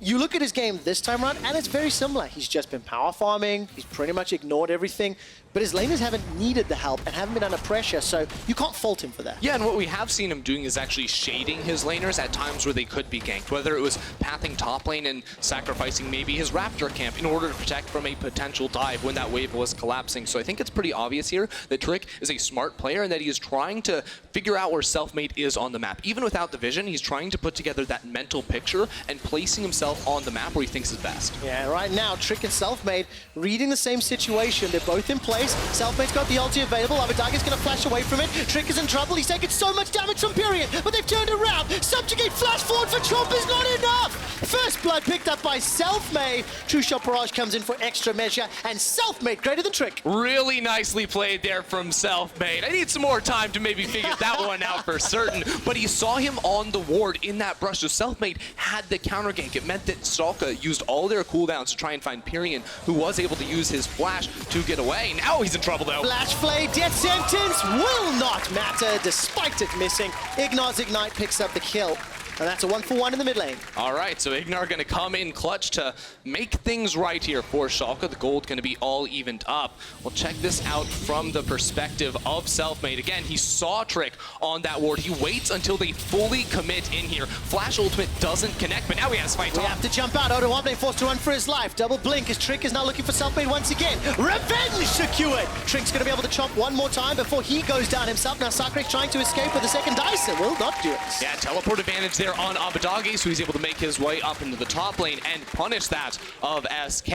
You look at his game this time around, and it's very similar. He's just been power farming, he's pretty much ignored everything, but his laners haven't needed the help and haven't been under pressure, so you can't fault him for that. Yeah, and what we have seen him doing is actually shading his laners at times where they could be ganked, whether it was pathing top lane and sacrificing maybe his Raptor camp in order to protect from a potential dive when that wave was collapsing. So I think it's pretty obvious here that Trick is a smart player and that he is trying to figure out where Selfmade is on the map. Even without the vision, he's trying to put together that mental picture and placing himself on the map where he thinks is best. Yeah, right now, Trick and Selfmade reading the same situation. They're both in place. Selfmade's got the ulti available. Abbedagge's going to flash away from it. Trick is in trouble. He's taken so much damage from Period, but they've turned around. Subjugate flash forward for Chomp is not enough. First blood picked up by Selfmade. True Shot Barrage comes in for extra measure, and Selfmade greater than Trick. Really nicely played there from Selfmade. I need some more time to maybe figure that one out for certain, but he saw him on the ward in that brush, so Selfmade had the counter gank. It meant that Schalke used all their cooldowns to try and find Period, who was able to use his flash to get away. Now he's in trouble though. Flash Flay, death sentence will not matter despite it missing. Ignar's Ignite picks up the kill. And that's a 1-for-1 in the mid lane. All right, so Ignar going to come in clutch to make things right here for Schalke. The gold going to be all evened up. We'll check this out from the perspective of Selfmade. Again, he saw Trick on that ward. He waits until they fully commit in here. Flash ultimate doesn't connect, but now he has fight. We have to jump out. Odo Wabne forced to run for his life. Double blink as Trick is now looking for Selfmade once again. Revenge secured. Trick's going to be able to chop one more time before he goes down himself. Now Sakrek's trying to escape with the second dice and will not do it. Yeah, teleport advantage there on Abbedagge, so he's able to make his way up into the top lane and punish that of SK.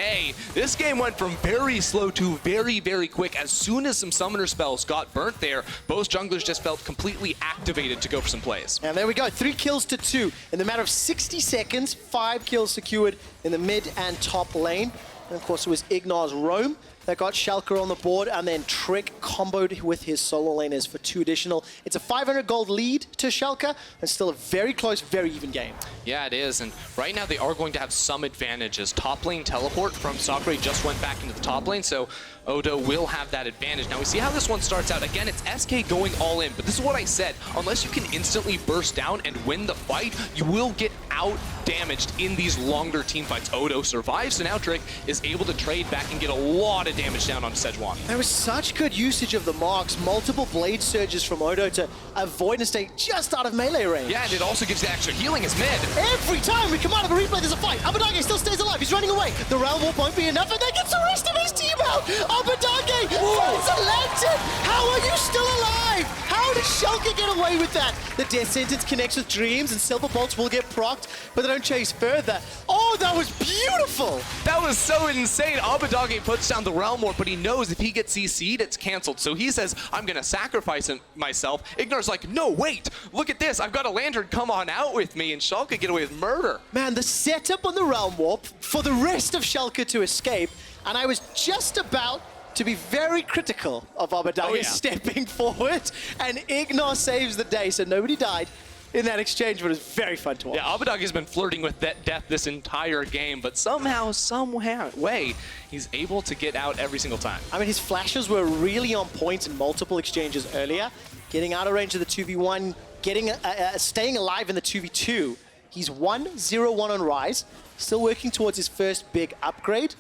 This game went from very slow to very, very quick. As soon as some summoner spells got burnt there, both junglers just felt completely activated to go for some plays. And there we go, 3 kills to 2. In the matter of 60 seconds, 5 kills secured in the mid and top lane. And of course it was Ignar's Roam that got Schalke on the board, and then Trick comboed with his solo laners for 2 additional. It's a 500 gold lead to Schalke, and still a very close, very even game. Yeah, it is, and right now they are going to have some advantages. Top lane teleport from Sakre just went back into the top lane, so Odo will have that advantage. Now we see how this one starts out. Again, it's SK going all in, but this is what I said. Unless you can instantly burst down and win the fight, you will get out-damaged in these longer team fights. Odo survives, so now Trick is able to trade back and get a lot of damage down on Sejuani. There was such good usage of the marks, multiple blade surges from Odo to avoid and stay just out of melee range. Yeah, and it also gives the extra healing as mid. Every time we come out of a replay, there's a fight. Abbedagge still stays alive. He's running away. The Realm Warp won't be enough, and that gets the rest of his team out. Abbedagge finds a lantern. How are you still alive? How did Schalke get away with that? The death sentence connects with dreams, and Silver Bolts will get procced, but they don't chase further. Oh, that was beautiful. beautiful. That was so insane. Abadage puts down the Realm Warp, but he knows if he gets CC'd, it's canceled. So he says, I'm going to sacrifice myself. Ignar's like, no, wait, look at this. I've got a lantern. Come on out with me. And Schalke get away with murder. Man, the setup on the Realm Warp for the rest of Schalke to escape, and I was just about to be very critical of Abadage stepping forward, and Ignar saves the day, so nobody died in that exchange, but it was very fun to watch. Yeah, Abadage has been flirting with death this entire game, but somehow, some way, he's able to get out every single time. I mean, his flashes were really on point in multiple exchanges earlier, getting out of range of the 2v1, getting staying alive in the 2v2. He's 1-0-1 on Rise, still working towards his first big upgrade,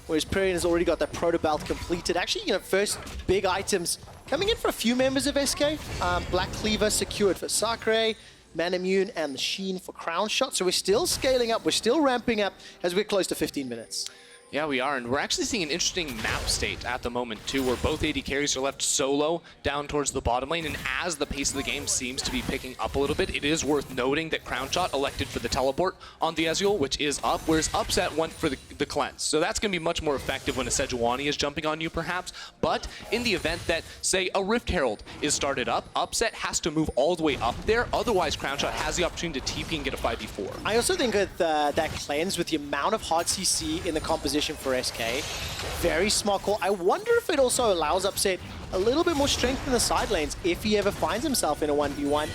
whereas Perian has already got that Proto Belt completed. Actually, you know, first big items coming in for a few members of SK. Black Cleaver secured for Sacre, Man Immune, and the Sheen for Crown Shot. So we're still scaling up, we're still ramping up as we're close to 15 minutes. Yeah, we are, and we're actually seeing an interesting map state at the moment, too, where both AD carries are left solo down towards the bottom lane, and as the pace of the game seems to be picking up a little bit, it is worth noting that Crown Shot elected for the teleport on the Ezreal, which is up, whereas Upset went for the cleanse. So that's going to be much more effective when a Sejuani is jumping on you, perhaps, but in the event that, say, a Rift Herald is started up, Upset has to move all the way up there, otherwise Crown Shot has the opportunity to TP and get a 5v4. I also think that that cleanse, with the amount of hard CC in the composition for SK, very smart call. I wonder if it also allows Upset a little bit more strength in the side lanes if he ever finds himself in a 1v1.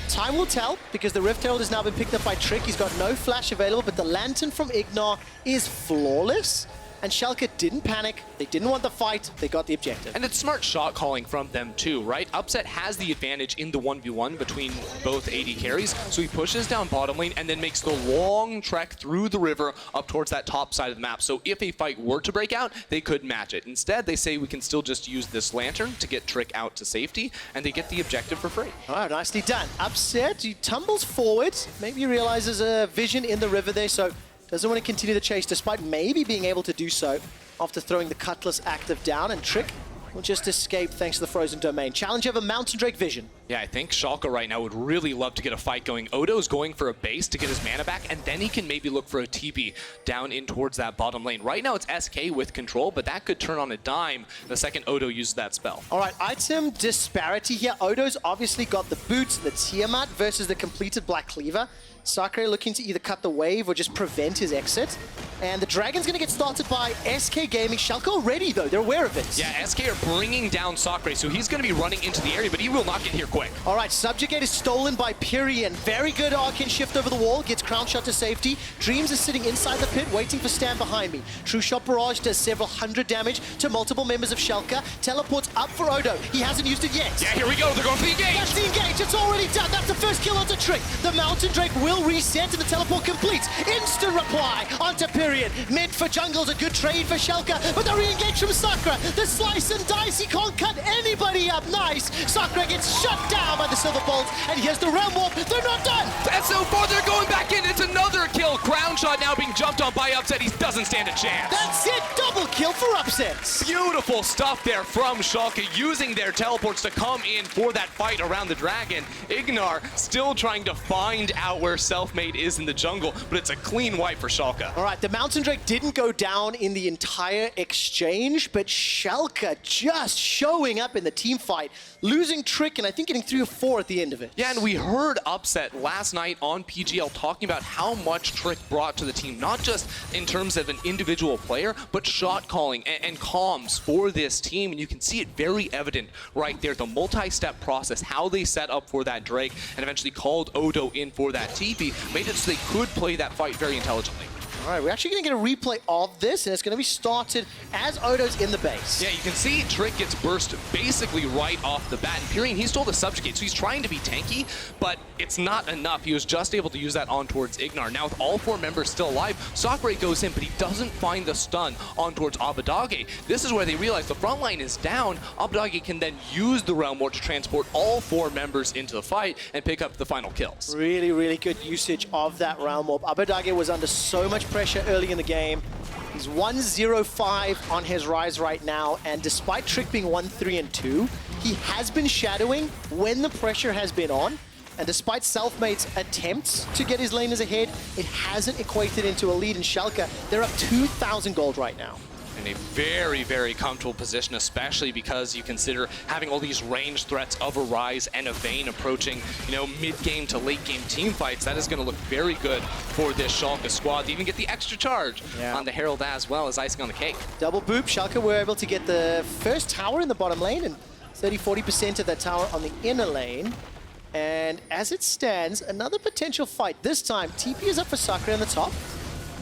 Time will tell, because the Rift Herald has now been picked up by Trick. He's got no flash available, but the Lantern from Ignar is flawless. And Schalke didn't panic, they didn't want the fight, they got the objective. And it's smart shot calling from them too, right? Upset has the advantage in the 1v1 between both AD carries, so he pushes down bottom lane and then makes the long trek through the river up towards that top side of the map. So if a fight were to break out, they could match it. Instead, they say we can still just use this Lantern to get Trick out to safety, and they get the objective for free. Oh, nicely done. Upset, he tumbles forward, maybe realizes a vision in the river there, so doesn't want to continue the chase, despite maybe being able to do so after throwing the Cutlass active down, and Trick will just escape thanks to the Frozen Domain. Challenge of a Mountain Drake vision. Yeah, I think Schalke right now would really love to get a fight going. Odo's going for a base to get his mana back, and then he can maybe look for a TP down in towards that bottom lane. Right now it's SK with control, but that could turn on a dime the second Odo uses that spell. All right, item disparity here. Odo's obviously got the boots, the Tiamat versus the completed Black Cleaver. Sacre looking to either cut the wave or just prevent his exit. And the Dragon's going to get started by SK Gaming. Schalke already, though. They're aware of it. Yeah, SK are bringing down Sacre, so he's going to be running into the area, but he will not get here quick. All right, Subjugate is stolen by Perian. Very good Arcane Shift over the wall. Gets Crown Shot to safety. Dreams is sitting inside the pit, waiting for Stand behind me. True Shot Barrage does several hundred damage to multiple members of Schalke. Teleports up for Odo. He hasn't used it yet. Yeah, here we go. They're going for the engage. That's the engage. It's already done. That's the first kill onto Trick. The Mountain Drake will reset, and the teleport completes. Instant reply onto Perian. Mid for jungle's a good trade for Schalke, but the re-engage from Sakura. The slice and dice. He can't cut anybody up. Nice. Sakura gets shut down by the Silver Bolt, and here's the Realm Warp. They're not done. And so far, they're going back in. It's another kill. Crown Shot now being jumped on by Upset. He doesn't stand a chance. That's it. Double kill for Upsets. Beautiful stuff there from Schalke, using their teleports to come in for that fight around the dragon. Ignar still trying to find out where Selfmade is in the jungle, but it's a clean wipe for Schalke. All right, the Mountain Drake didn't go down in the entire exchange, but Schalke just showing up in the team fight, losing Trick, and I think getting 3 or 4 at the end of it. Yeah, and we heard Upset last night on PGL talking about how much Trick brought to the team, not just in terms of an individual player, but shot calling and comms for this team, and you can see it very evident right there, the multi-step process, how they set up for that Drake, and eventually called Odo in for that TP, made it so they could play that fight very intelligently. All right, we're actually going to get a replay of this, and it's going to be started as Odo's in the base. Yeah, you can see Trick gets burst basically right off the bat. And Perian, he's still the Subjugate, so he's trying to be tanky, but it's not enough. He was just able to use that on towards Ignar. Now, with all 4 members still alive, Sakura goes in, but he doesn't find the stun on towards Abadage. This is where they realize the front line is down. Abadage can then use the Realm Warp to transport all 4 members into the fight and pick up the final kills. Really, really good usage of that Realm Warp. Abadage was under so much pressure early in the game. He's 1-0-5 on his rise right now, and despite Trick being 1-3-2, he has been shadowing when the pressure has been on. And despite Selfmade's attempts to get his laners ahead, it hasn't equated into a lead in Schalke. They're up 2,000 gold right now. In a very, very comfortable position, especially because you consider having all these range threats of a Ryze and a Vayne approaching, you know, mid-game to late-game team fights. That is going to look very good for this Schalke squad to even get the extra charge on the Herald as well as icing on the cake. Double boop. Schalke were able to get the first tower in the bottom lane and 30-40% of that tower on the inner lane. And as it stands, another potential fight. This time, TP is up for Sakura on the top.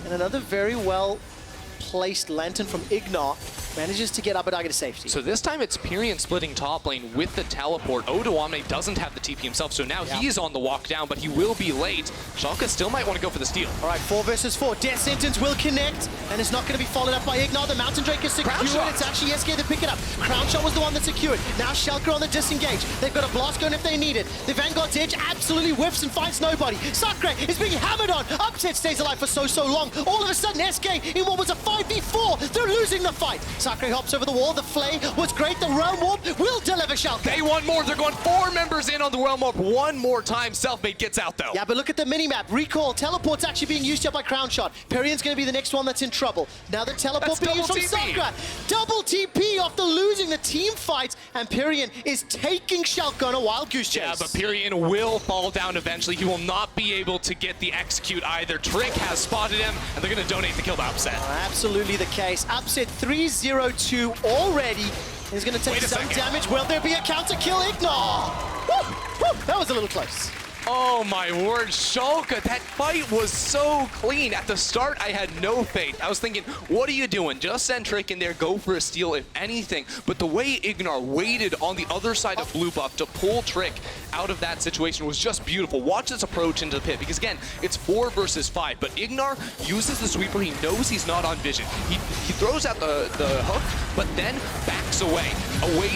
And another very well-placed Lantern from Ignar manages to get Abadagi to safety. So this time it's Pyrion splitting top lane with the teleport. Odoamne doesn't have the TP himself, so now he's on the walk down, but he will be late. Schalke still might want to go for the steal. All right, 4 versus 4. Death Sentence will connect, and it's not going to be followed up by Ignar. The Mountain Drake is secured. It's actually SK that pick it up. Crown Shot was the one that secured. Now Schalke on the disengage. They've got a blast going if they need it. The Vanguard's Edge absolutely whiffs and finds nobody. Sakura is being hammered on. Upset stays alive for so long. All of a sudden, SK in what was a 5v4. They're losing the fight. Sakura hops over the wall. The Flay was great. The Realm Warp will deliver Schalke. They want more. They're going 4 members in on the Realm Warp one more time. Selfmade gets out though. Yeah, but look at the minimap. Recall. Teleport's actually being used here by Crown Shot. Perion's going to be the next one that's in trouble. Now the teleport being used from Sakura. Double TP after losing the team fight. And Perion is taking Schalke on a wild goose chase. Yeah, but Perion will fall down eventually. He will not be able to get the execute either. Trick has spotted him, and they're going to donate the kill to Upset. Absolutely the case. Upset 3-0-2 already. He's going to take some damage. Will there be a counter kill? Ignar! Woo! Woo! That was a little close. Oh my word, Schalke, that fight was so clean. At the start, I had no faith. I was thinking, what are you doing? Just send Trick in there, go for a steal if anything. But the way Ignar waited on the other side of blue buff to pull Trick out of that situation was just beautiful. Watch this approach into the pit, because again, it's 4 versus 5, but Ignar uses the sweeper. He knows he's not on vision. He throws out the hook, but then backs away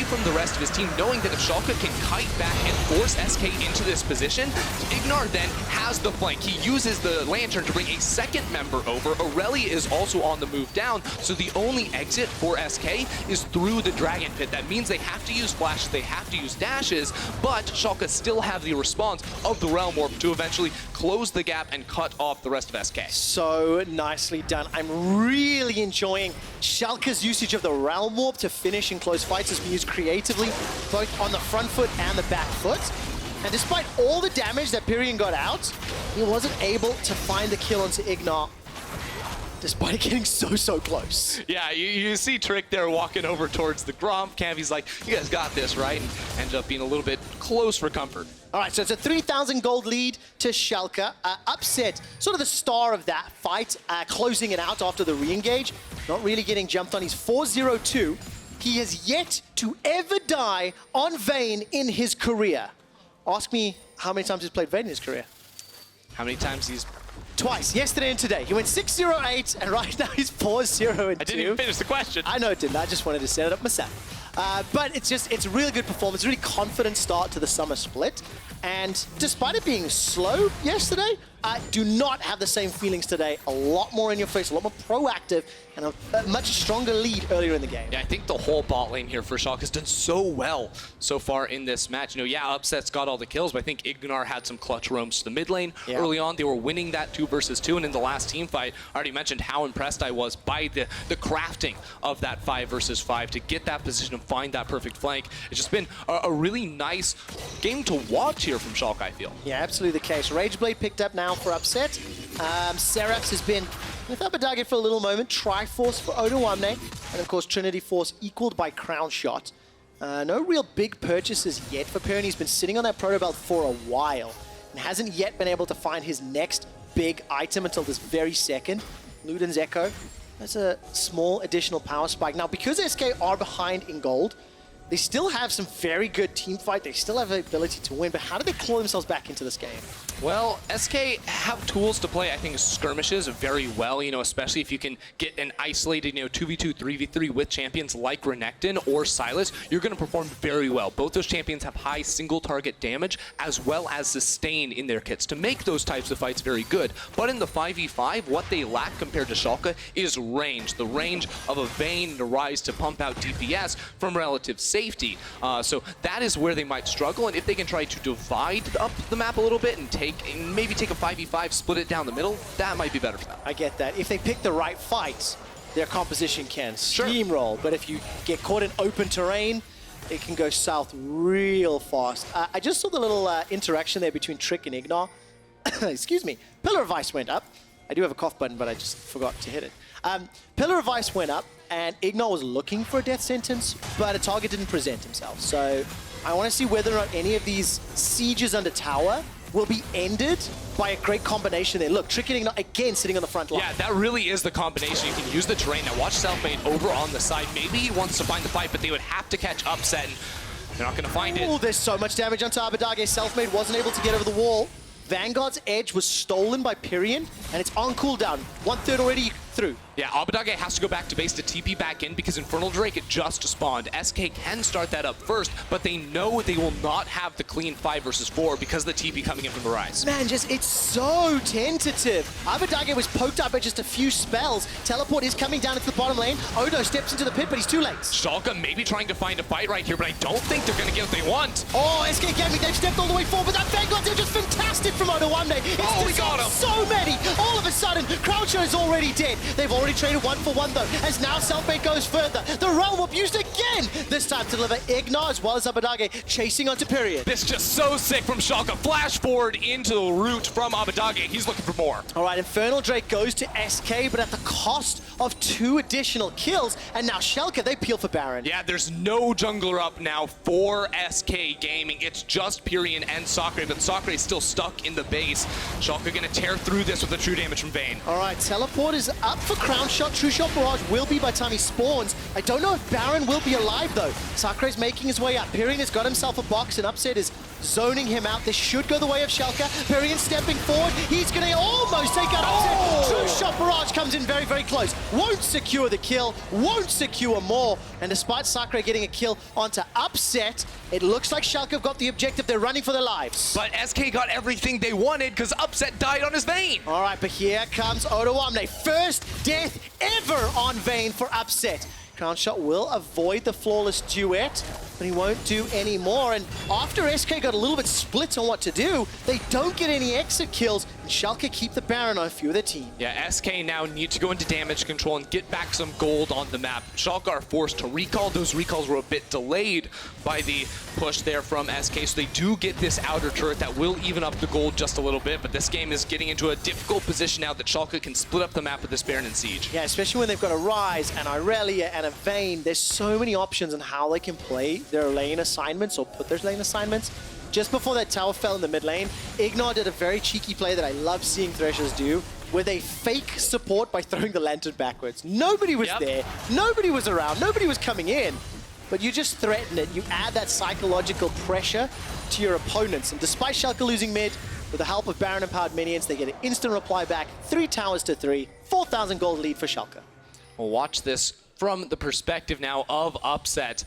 from the rest of his team, knowing that if Schalke can kite back and force SK into this position, Ignar then has the flank. He uses the Lantern to bring a second member over. Aurelia is also on the move down, so the only exit for SK is through the Dragon Pit. That means they have to use flashes, they have to use dashes, but Schalke still have the response of the Realm Warp to eventually close the gap and cut off the rest of SK. So nicely done. I'm really enjoying Schalke's usage of the Realm Warp to finish in close fights. Has been used creatively, both on the front foot and the back foot. And despite all the damage that Pyrion got out, he wasn't able to find the kill onto Ignar, despite getting so close. Yeah, you see Trick there walking over towards the Gromp camp. He's like, you guys got this, right? And ended up being a little bit close for comfort. All right, so it's a 3,000 gold lead to Schalke. Upset, sort of the star of that fight, closing it out after the re-engage. Not really getting jumped on. He's 4-0-2. He has yet to ever die on Vayne in his career. Ask me how many times he's played Vayne in his career. How many times he's... Twice, yesterday and today. He went 6-0-8, and right now he's 4-0-2. I didn't even finish the question. I know it didn't. I just wanted to set it up myself. But it's a really good performance, a really confident start to the summer split. And despite it being slow yesterday, I do not have the same feelings today. A lot more in your face, a lot more proactive, and a much stronger lead earlier in the game. Yeah, I think the whole bot lane here for Schalke has done so well so far in this match. You know, yeah, Upset's got all the kills, but I think Ignar had some clutch roams to the mid lane early on. They were winning that 2 versus 2, and in the last team fight, I already mentioned how impressed I was by the crafting of that 5 versus 5 to get that position and find that perfect flank. It's just been a really nice game to watch here from Schalke, I feel. Yeah, absolutely the case. Rageblade picked up now for Upset. Seraphs has been with Abadagi for a little moment. Triforce for Odoamne. And of course, Trinity Force equaled by Crown Shot. No real big purchases yet for Perrin. He's been sitting on that proto belt for a while and hasn't yet been able to find his next big item until this very second. Luden's Echo. That's a small additional power spike. Now, because SK are behind in gold, they still have some very good team fight. They still have the ability to win, but how do they claw themselves back into this game? Well, SK have tools to play, I think, skirmishes very well, you know, especially if you can get an isolated, you know, 2v2, 3v3 with champions like Renekton or Sylas, you're going to perform very well. Both those champions have high single target damage as well as sustain in their kits to make those types of fights very good. But in the 5v5, what they lack compared to Schalke is range. The range of a Vayne and a Ryze to pump out DPS from relative safety. So that is where they might struggle, and if they can try to divide up the map a little bit and maybe take a 5v5, split it down the middle, that might be better for them. I get that. If they pick the right fight, their composition can steamroll. But if you get caught in open terrain, it can go south real fast. I just saw the little interaction there between Trick and Ignar. Excuse me. Pillar of Ice went up. I do have a cough button, but I just forgot to hit it. Pillar of Ice went up, and Ignar was looking for a death sentence, but a target didn't present himself. So I want to see whether or not any of these sieges under tower will be ended by a great combination there. Look, Trick and Ignar again sitting on the front line. Yeah, that really is the combination. You can use the terrain. Now watch Selfmade over on the side. Maybe he wants to find the fight, but they would have to catch Upset, and they're not going to find it. Oh, there's so much damage onto Abadage. Selfmade wasn't able to get over the wall. Vanguard's edge was stolen by Pyrion, and it's on cooldown. 1/3 already through. Yeah, Abadage has to go back to base to TP back in because Infernal Drake it just spawned. SK can start that up first, but they know they will not have the clean 5 versus 4 because of the TP coming in from the Ryze. Man, it's so tentative. Abadage was poked up by just a few spells. Teleport is coming down into the bottom lane. Odo steps into the pit, but he's too late. Schalke maybe trying to find a fight right here, but I don't think they're going to get what they want. Oh, SK Gaming, they've stepped all the way forward, but that Vanguard's edge is fantastic from Odo one day. We got him. So many. All of a sudden, Croucher is already dead. They've already traded 1-for-1 though, as now Selfmade goes further. The Realm Warp used again, this time to deliver Ignar as well as Abadage chasing onto Pyrion. This is just so sick from Schalke. Flash forward into the route from Abadage. He's looking for more. All right, Infernal Drake goes to SK, but at the cost of 2 additional kills, and now Schalke, they peel for Baron. Yeah, there's no jungler up now for SK Gaming. It's just Pyrion and Sakre, but Sakre is still stuck in the base. Schalke gonna tear through this with the true damage from Vayne. All right, Teleport is up for Crown Shot. True Shot Barrage will be by the time he spawns. I don't know if Baron will be alive though. Sakre's making his way up. Pyrion has got himself a box, and Upset is zoning him out. This should go the way of Schalke. Pyrion stepping forward. He's gonna almost take out Upset. True Shot Barrage comes in very, very close. Won't secure the kill, won't secure more. And despite Sakre getting a kill onto Upset, it looks like Schalke have got the objective. They're running for their lives. But SK got everything they wanted because Upset died on his Vayne. All right, but here comes Odo Omne. First death ever on Vayne for Upset. Crown Shot will avoid the flawless duet, but he won't do any more. And after SK got a little bit split on what to do, they don't get any exit kills, and Schalke keep the Baron on a few of their team. Yeah, SK now need to go into damage control and get back some gold on the map. Schalke are forced to recall. Those recalls were a bit delayed by the push there from SK, so they do get this outer turret that will even up the gold just a little bit, but this game is getting into a difficult position now that Schalke can split up the map with this Baron and Siege. Yeah, especially when they've got a Ryze, and Irelia, and a Vayne. There's so many options on how they can play their lane assignments or put their lane assignments. Just before that tower fell in the mid lane, Ignar did a very cheeky play that I love seeing Threshers do, where they fake support by throwing the lantern backwards. Nobody was there, nobody was around, nobody was coming in, but you just threaten it. You add that psychological pressure to your opponents, and despite Schalke losing mid, with the help of Baron-empowered minions, they get an instant reply back, 3 towers to 3, 4,000 gold lead for Schalke. Well, watch this from the perspective now of Upset.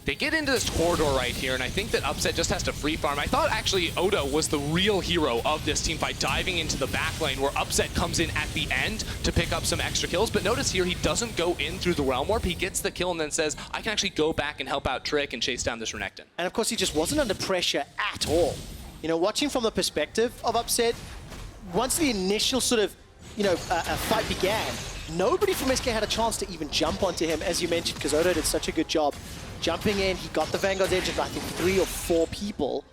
They get into this corridor right here, and I think that Upset just has to free farm. I thought actually Odo was the real hero of this team by diving into the back lane, where Upset comes in at the end to pick up some extra kills. But notice here, he doesn't go in through the Realm Warp. He gets the kill and then says, I can actually go back and help out Trick and chase down this Renekton. And of course, he just wasn't under pressure at all. You know, watching from the perspective of Upset, once the initial sort of, fight began, nobody from SK had a chance to even jump onto him, as you mentioned, because Odo did such a good job jumping in. He got the Vanguard's edge of, I think, 3 or 4 people,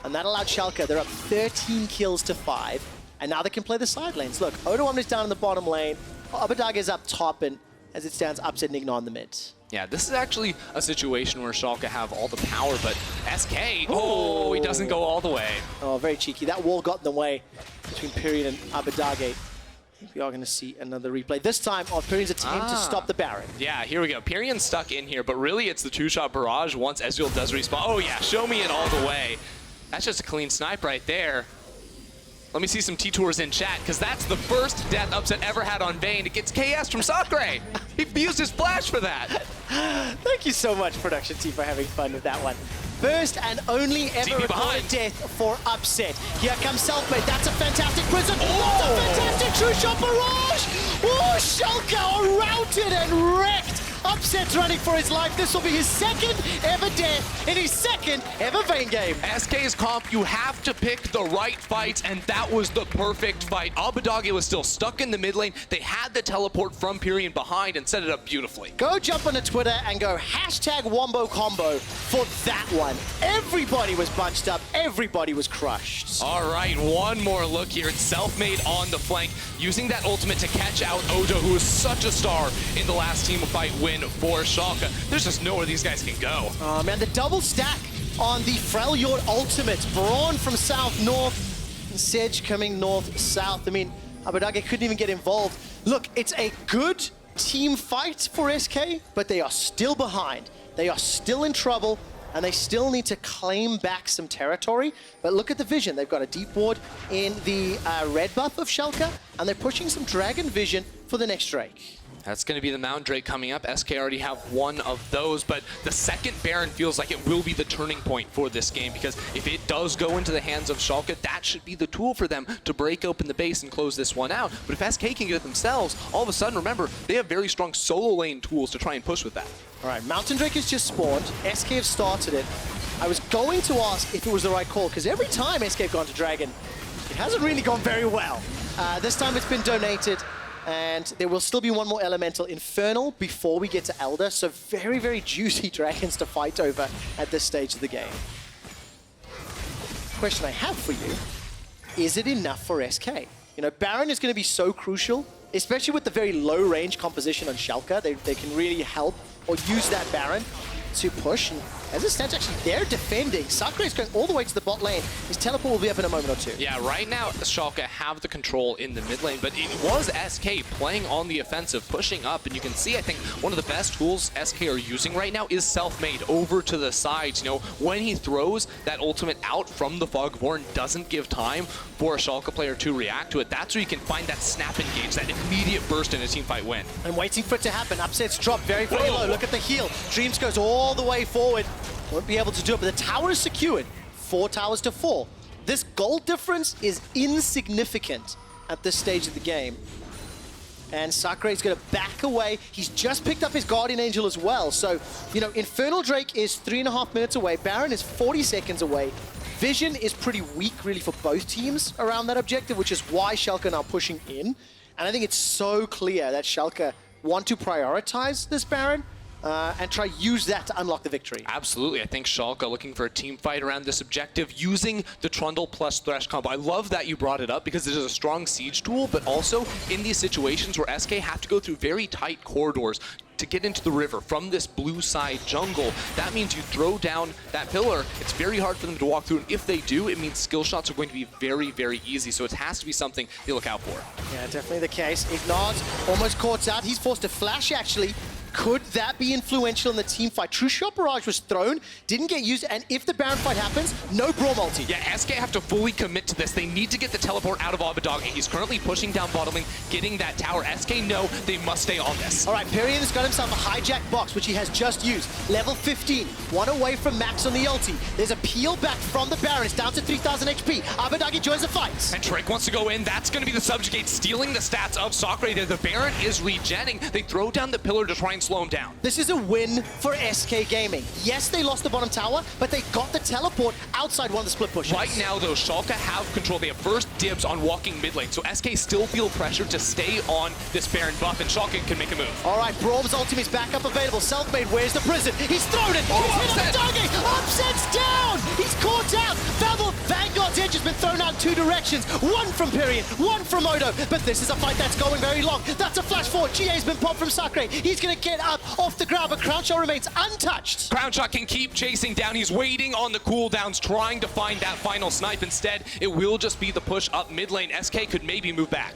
and that allowed Schalke. They're up 13 kills to 5, and now they can play the side lanes. Look, Odo Omni's down in the bottom lane, Abadage is up top, and as it stands, Upset and Ignar in the mid. Yeah, this is actually a situation where Schalke have all the power, but SK, oh, he doesn't go all the way. Oh, very cheeky. That wall got in the way between Pyrion and Abadage. We are going to see another replay, this time of Pyrion's attempt to stop the Baron. Yeah, here we go. Pyrion's stuck in here, but really it's the 2-shot barrage once Ezreal does respawn. Oh yeah, show me it all the way. That's just a clean snipe right there. Let me see some T-Tours in chat, because that's the first death Upset ever had on Vayne. It gets KS from Sakre. He used his flash for that. Thank you so much, production team, for having fun with that one. First and only ever recorded death for Upset. Here comes Selfmade. That's a fantastic prison. That's a fantastic true shot barrage. Oh, Schalke are routed and wrecked. Upset's running for his life. This will be his second ever death in his second ever Vayne game. SK's comp, you have to pick the right fights, and that was the perfect fight. Abadagi was still stuck in the mid lane. They had the teleport from Pyrian behind and set it up beautifully. Go jump onto Twitter and go #Wombo Combo for that one. Everybody was bunched up. Everybody was crushed. All right, one more look here. It's Selfmade on the flank, using that ultimate to catch out Odo, who was such a star in the last team fight win for Schalke. There's just nowhere these guys can go. Oh man, the double stack on the Freljord ultimate. Braun from south-north, and Sedge coming north-south. I mean, Abadagi couldn't even get involved. Look, it's a good team fight for SK, but they are still behind. They are still in trouble, and they still need to claim back some territory. But look at the vision. They've got a deep ward in the red buff of Schalke, and they're pushing some Dragon Vision for the next Drake. That's going to be the Mount Drake coming up. SK already have one of those, but the second Baron feels like it will be the turning point for this game, because if it does go into the hands of Schalke, that should be the tool for them to break open the base and close this one out. But if SK can get it themselves, all of a sudden, remember, they have very strong solo lane tools to try and push with that. All right, Mountain Drake has just spawned. SK have started it. I was going to ask if it was the right call, because every time SK have gone to Dragon, it hasn't really gone very well. This time it's been donated, and there will still be one more Elemental Infernal before we get to Elder, so very, very juicy dragons to fight over at this stage of the game. Question I have for you, is it enough for SK? You know, Baron is going to be so crucial, especially with the very low range composition on Schalke. They can really help or use that Baron to push. And as it stands, actually, they're defending. Sakre is going all the way to the bot lane. His teleport will be up in a moment or two. Yeah, right now, Schalke have the control in the mid lane, but it was SK playing on the offensive, pushing up, and you can see, I think, one of the best tools SK are using right now is Selfmade over to the sides. You know, when he throws that ultimate out from the Fogborn, doesn't give time for a Schalke player to react to it. That's where you can find that snap engage, that immediate burst in a teamfight win. And waiting for it to happen. Upset's dropped very, very low. Look at the heal. Dreams goes all the way forward. Won't be able to do it, but the tower is secured. 4 towers to 4. This gold difference is insignificant at this stage of the game. And Sakre is going to back away. He's just picked up his Guardian Angel as well. So, you know, Infernal Drake is 3.5 minutes away. Baron is 40 seconds away. Vision is pretty weak, really, for both teams around that objective, which is why Schalke are now pushing in. And I think it's so clear that Schalke want to prioritize this Baron and try use that to unlock the victory. Absolutely. I think Schalke looking for a team fight around this objective using the Trundle plus Thresh combo. I love that you brought it up because it is a strong siege tool, but also in these situations where SK have to go through very tight corridors to get into the river from this blue side jungle. That means you throw down that pillar. It's very hard for them to walk through, and if they do, it means skill shots are going to be very, very easy. So it has to be something you look out for. Yeah, definitely the case. Ignaz almost caught out. He's forced to flash, actually. Could that be influential in the team fight? True Shot Barrage was thrown, didn't get used, and if the Baron fight happens, no Brawl multi. Yeah, SK have to fully commit to this. They need to get the teleport out of Abadagi. He's currently pushing down bottom lane, getting that tower. SK know they must stay on this. All right, Pyrian's got himself a hijack box, which he has just used. Level 15, 1 away from max on the ulti. There's a peel back from the Baron. It's down to 3,000 HP. Abadagi joins the fight. And Drake wants to go in. That's going to be the subjugate, stealing the stats of Sakre there. The Baron is regenning. They throw down the pillar to try and slow him down. This is a win for SK Gaming. Yes, they lost the bottom tower, but they got the teleport outside one of the split pushes. Right now, though, Schalke have control. They have first dibs on walking mid lane, so SK still feel pressure to stay on this Baron buff, and Schalke can make a move. All right, Braum's ultimate's back up available. Selfmade, where's the prison? He's thrown it! He's hit Abadagi! Upset's down! He's caught out! Vanguard's edge has been thrown out 2 directions. One from Pyrian, one from Odo, but this is a fight that's going very long. That's a flash forward. GA's been popped from Sakre. He's gonna get get up off the ground, but Crownshot remains untouched. Crownshot can keep chasing down. He's waiting on the cooldowns, trying to find that final snipe. Instead, it will just be the push up mid lane. SK could maybe move back.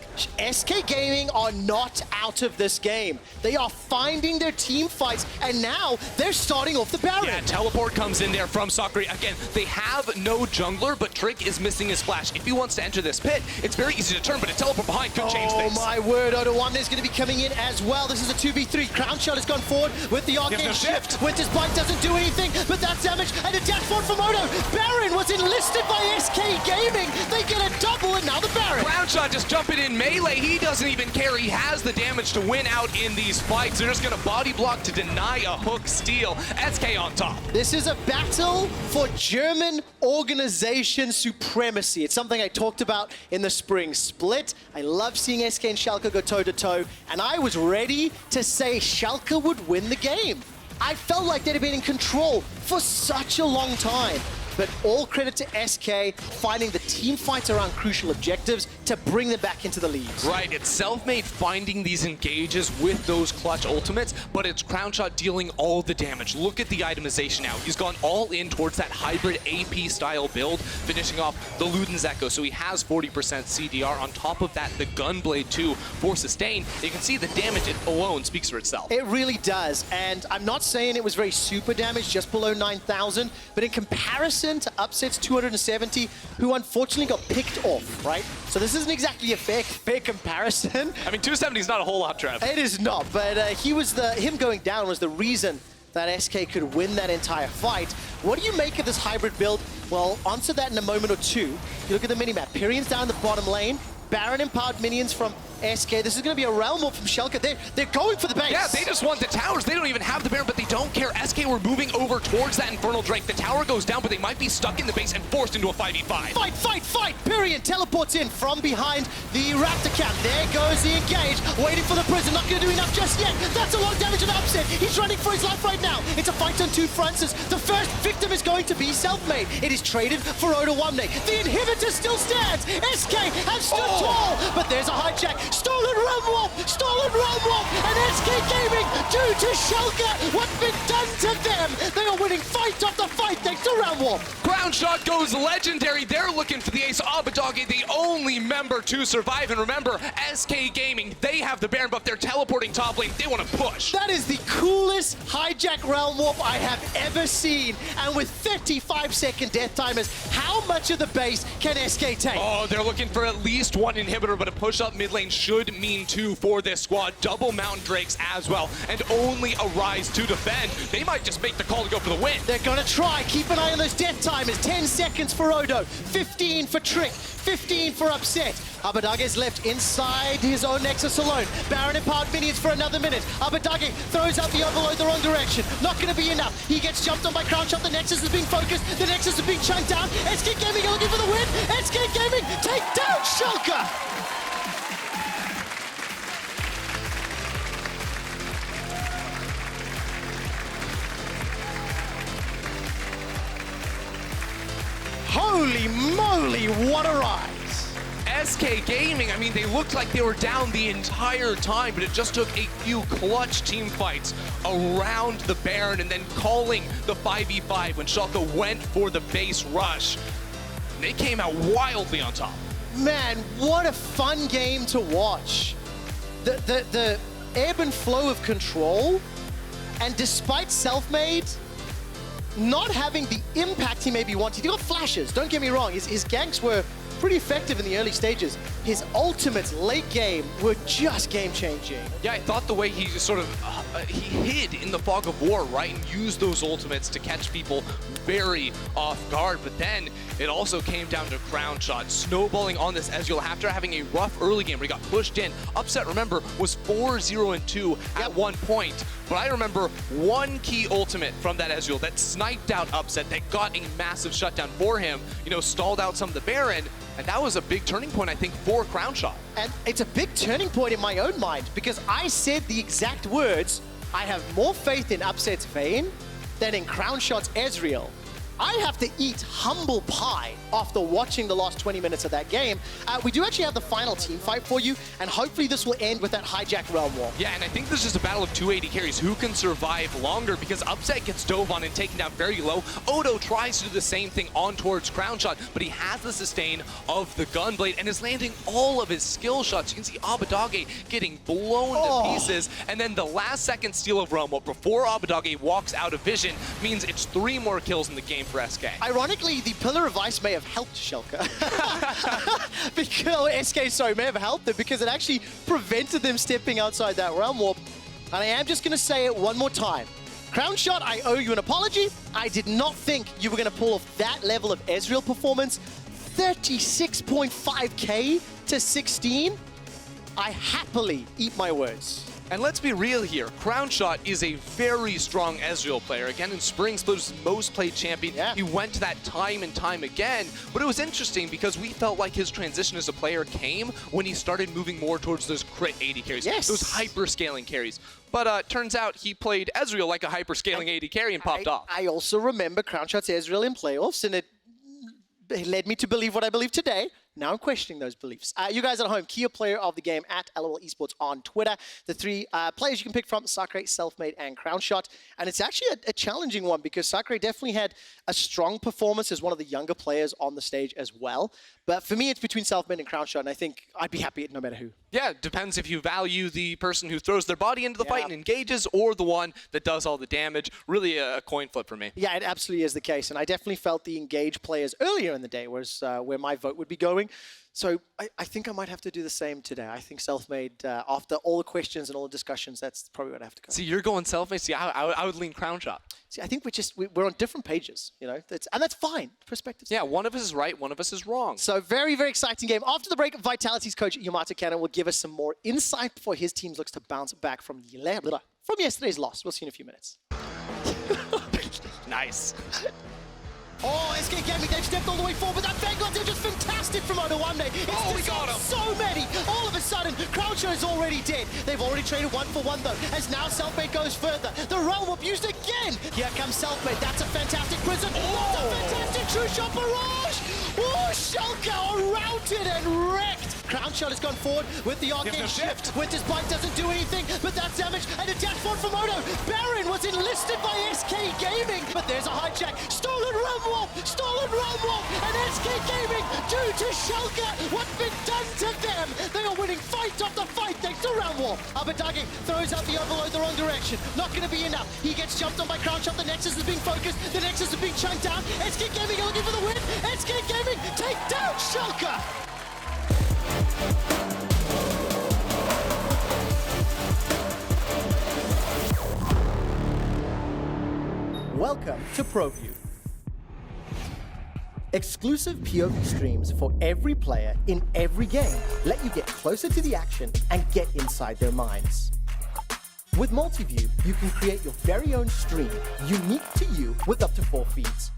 SK Gaming are not out of this game. They are finding their team fights, and now they're starting off the Baron. Yeah, teleport comes in there from Sakura. Again, they have no jungler, but Trick is missing his flash. If he wants to enter this pit, it's very easy to turn, but a teleport behind could change things. Oh my word, Odo1 is going to be coming in as well. This is a 2v3. Crownshot has gone forward with the arcane shift. Winter's Bite doesn't do anything, but that's damage, and a dash forward from Odo. Baron was enlisted by SK Gaming. They get a double, and now the Baron. Crownshot just jumping in melee. He doesn't even care. He has the damage to win out in these fights. They're just going to body block to deny a hook steal. SK on top. This is a battle for German organization supremacy. It's something I talked about in the spring split. I love seeing SK and Schalke go toe-to-toe, and I was ready to say Schalke would win the game. I felt like they'd have been in control for such a long time. But all credit to SK finding the team fights around crucial objectives to bring them back into the leads. Right, it's Selfmade finding these engages with those clutch ultimates, but it's Crownshot dealing all the damage. Look at the itemization now. He's gone all in towards that hybrid AP style build, finishing off the Luden's Echo. So he has 40% CDR. On top of that, the Gunblade 2 for sustain. You can see the damage it alone speaks for itself. It really does, and I'm not saying it was very super damage, just below 9,000, but in comparison to Upset's 270, who unfortunately got picked off, right? So this isn't exactly a fair comparison. I mean, 270 is not a whole lot, Trev. It is not, but him going down was the reason that SK could win that entire fight. What do you make of this hybrid build? Well, answer that in a moment or two. You look at the minimap. Pyrrhion's down the bottom lane. Baron empowered minions from SK. This is going to be a realm war from Schalke. They're going for the base. Yeah, they just want the towers. They don't even have the Baron, but they don't care. SK were moving over towards that Infernal Drake. The tower goes down, but they might be stuck in the base and forced into a 5v5. Fight, fight, fight! Pyrrhion teleports in from behind the Raptor camp. There goes the engage. Waiting for the prison. Not going to do enough just yet. That's a lot of damage and Upset. He's running for his life right now. It's a fight on two fronts. The first victim is going to be Selfmade. It is traded for Odo1. The inhibitor still stands. SK have stood tall, but there's a hijack. Stolen realm warp, and SK Gaming, due to Schalke, what's been done to them? They are winning fight after fight thanks to realm warp. Crownshot goes legendary. They're looking for the ace. Abadagi, the only member to survive. And remember, SK Gaming, they have the Baron buff. They're teleporting top lane. They want to push. That is the coolest hijack realm warp I have ever seen. And with 35-second death timers, how much of the base can SK take? Oh, they're looking for at least one inhibitor, but a push up mid lane should mean two for this squad. Double Mountain Drakes as well, and only a Rise to defend. They might just make the call to go for the win. They're gonna try. Keep an eye on those death timers. 10 seconds for Odo, 15 for Trick, 15 for Upset. Abadagi is left inside his own Nexus alone. Baron empowered minions for another minute. Abadagi throws out the Overload the wrong direction. Not going to be enough. He gets jumped on by Crownshot. The Nexus is being focused. The Nexus is being chunked down. SK Gaming are looking for the win. SK Gaming take down Schalke. Holy moly, what a rise! SK Gaming, I mean, they looked like they were down the entire time, but it just took a few clutch team fights around the Baron and then calling the 5v5 when Schalke went for the base rush. They came out wildly on top. Man, what a fun game to watch. The ebb and flow of control, and despite Selfmade not having the impact he maybe wanted. He got flashes, don't get me wrong. His ganks were pretty effective in the early stages. His ultimates late game were just game-changing. Yeah, I thought the way he just sort of, he hid in the fog of war, right? And used those ultimates to catch people very off guard. But then it also came down to Crownshot, snowballing on this Ezreal after having a rough early game where he got pushed in. Upset, remember, was 4-0-2 at one point. But I remember one key ultimate from that Ezreal that sniped out Upset, that got a massive shutdown for him, you know, stalled out some of the Baron, and that was a big turning point, I think, for Crownshot. And it's a big turning point in my own mind, because I said the exact words, I have more faith in Upset's Vayne than in Crownshot's Ezreal. I have to eat humble pie after watching the last 20 minutes of that game. We do actually have the final team fight for you, and hopefully this will end with that hijack realm wall. Yeah, and I think this is a battle of 280 carries. Who can survive longer? Because Upset gets dove on and taken down very low. Odo tries to do the same thing on towards Crown Shot, but he has the sustain of the Gunblade and is landing all of his skill shots. You can see Abadage getting blown to pieces, and then the last second steal of Realm Wall before Abadage walks out of vision means it's 3 more kills in the game for SK. Ironically, the Pillar of Ice may have helped Schalke. Because SK, sorry, may have helped them because it actually prevented them stepping outside that realm warp. And I am just going to say it one more time. Crown Shot, I owe you an apology. I did not think you were going to pull off that level of Ezreal performance. 36.5k to 16. I happily eat my words. And let's be real here, Crown Shot is a very strong Ezreal player. Again, in Spring Split was his most played champion. Yeah. He went to that time and time again. But it was interesting because we felt like his transition as a player came when he started moving more towards those crit 80 carries, those hyper-scaling carries. But turns out he played Ezreal like a hyper-scaling 80 carry and popped off. I also remember Crown Shot's Ezreal in playoffs, and it led me to believe what I believe today. Now I'm questioning those beliefs. You guys at home, key player of the game at LOL Esports on Twitter. The 3 players you can pick from, Sakre, Selfmade, and Crown Shot. And it's actually a challenging one because Sakre definitely had a strong performance as one of the younger players on the stage as well. But for me, it's between Selfmade and Crown Shot, and I think I'd be happy no matter who. Yeah, it depends if you value the person who throws their body into the fight and engages or the one that does all the damage. Really a coin flip for me. Yeah, it absolutely is the case. And I definitely felt the engaged players earlier in the day was where my vote would be going. So I think I might have to do the same today. I think Selfmade, after all the questions and all the discussions, that's probably what I have to go. See, you're going Selfmade. See, I would lean Crown Shot. See, I think we're on different pages, you know, and that's fine. Perspectives. Yeah, one of us is right, one of us is wrong. So very, very exciting game. After the break, Vitality's coach Yamato Cannon will give us some more insight before his team looks to bounce back from yesterday's loss. We'll see in a few minutes. Nice. Oh, SK Gaming, they've stepped all the way forward, but that Vanguard is just fantastic from Odoamne. We got him! So many! All of a sudden, Crown Shot is already dead. They've already traded 1 for 1 though, as now Selfmade goes further. The realm will be used again! Here comes Selfmade, that's a fantastic prison. That's a fantastic true shot barrage! Oh, Schalke are routed and wrecked! Crown Shot has gone forward with the arcane shift. Winter's Bite doesn't do anything, but that's damage, and a dash forward from Odo. Baron was enlisted by SK Gaming, but there's a hijack. Stolen realm wall, and SK Gaming, due to Schalke, what's been done to them? They are winning fight after fight thanks to realm wall. Abadage throws out the overload the wrong direction. Not going to be enough. He gets jumped on by Crown Shot. The Nexus is being focused. The Nexus is being chunked down. SK Gaming are looking for the win. SK Gaming take down Schalke. Welcome to ProView. Exclusive POV streams for every player in every game let you get closer to the action and get inside their minds. With Multiview, you can create your very own stream, unique to you, with up to 4 feeds.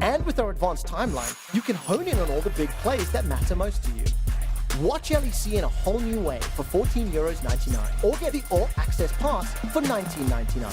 And with our advanced timeline, you can hone in on all the big plays that matter most to you. Watch LEC in a whole new way for €14.99 or get the All Access Pass for $19.99.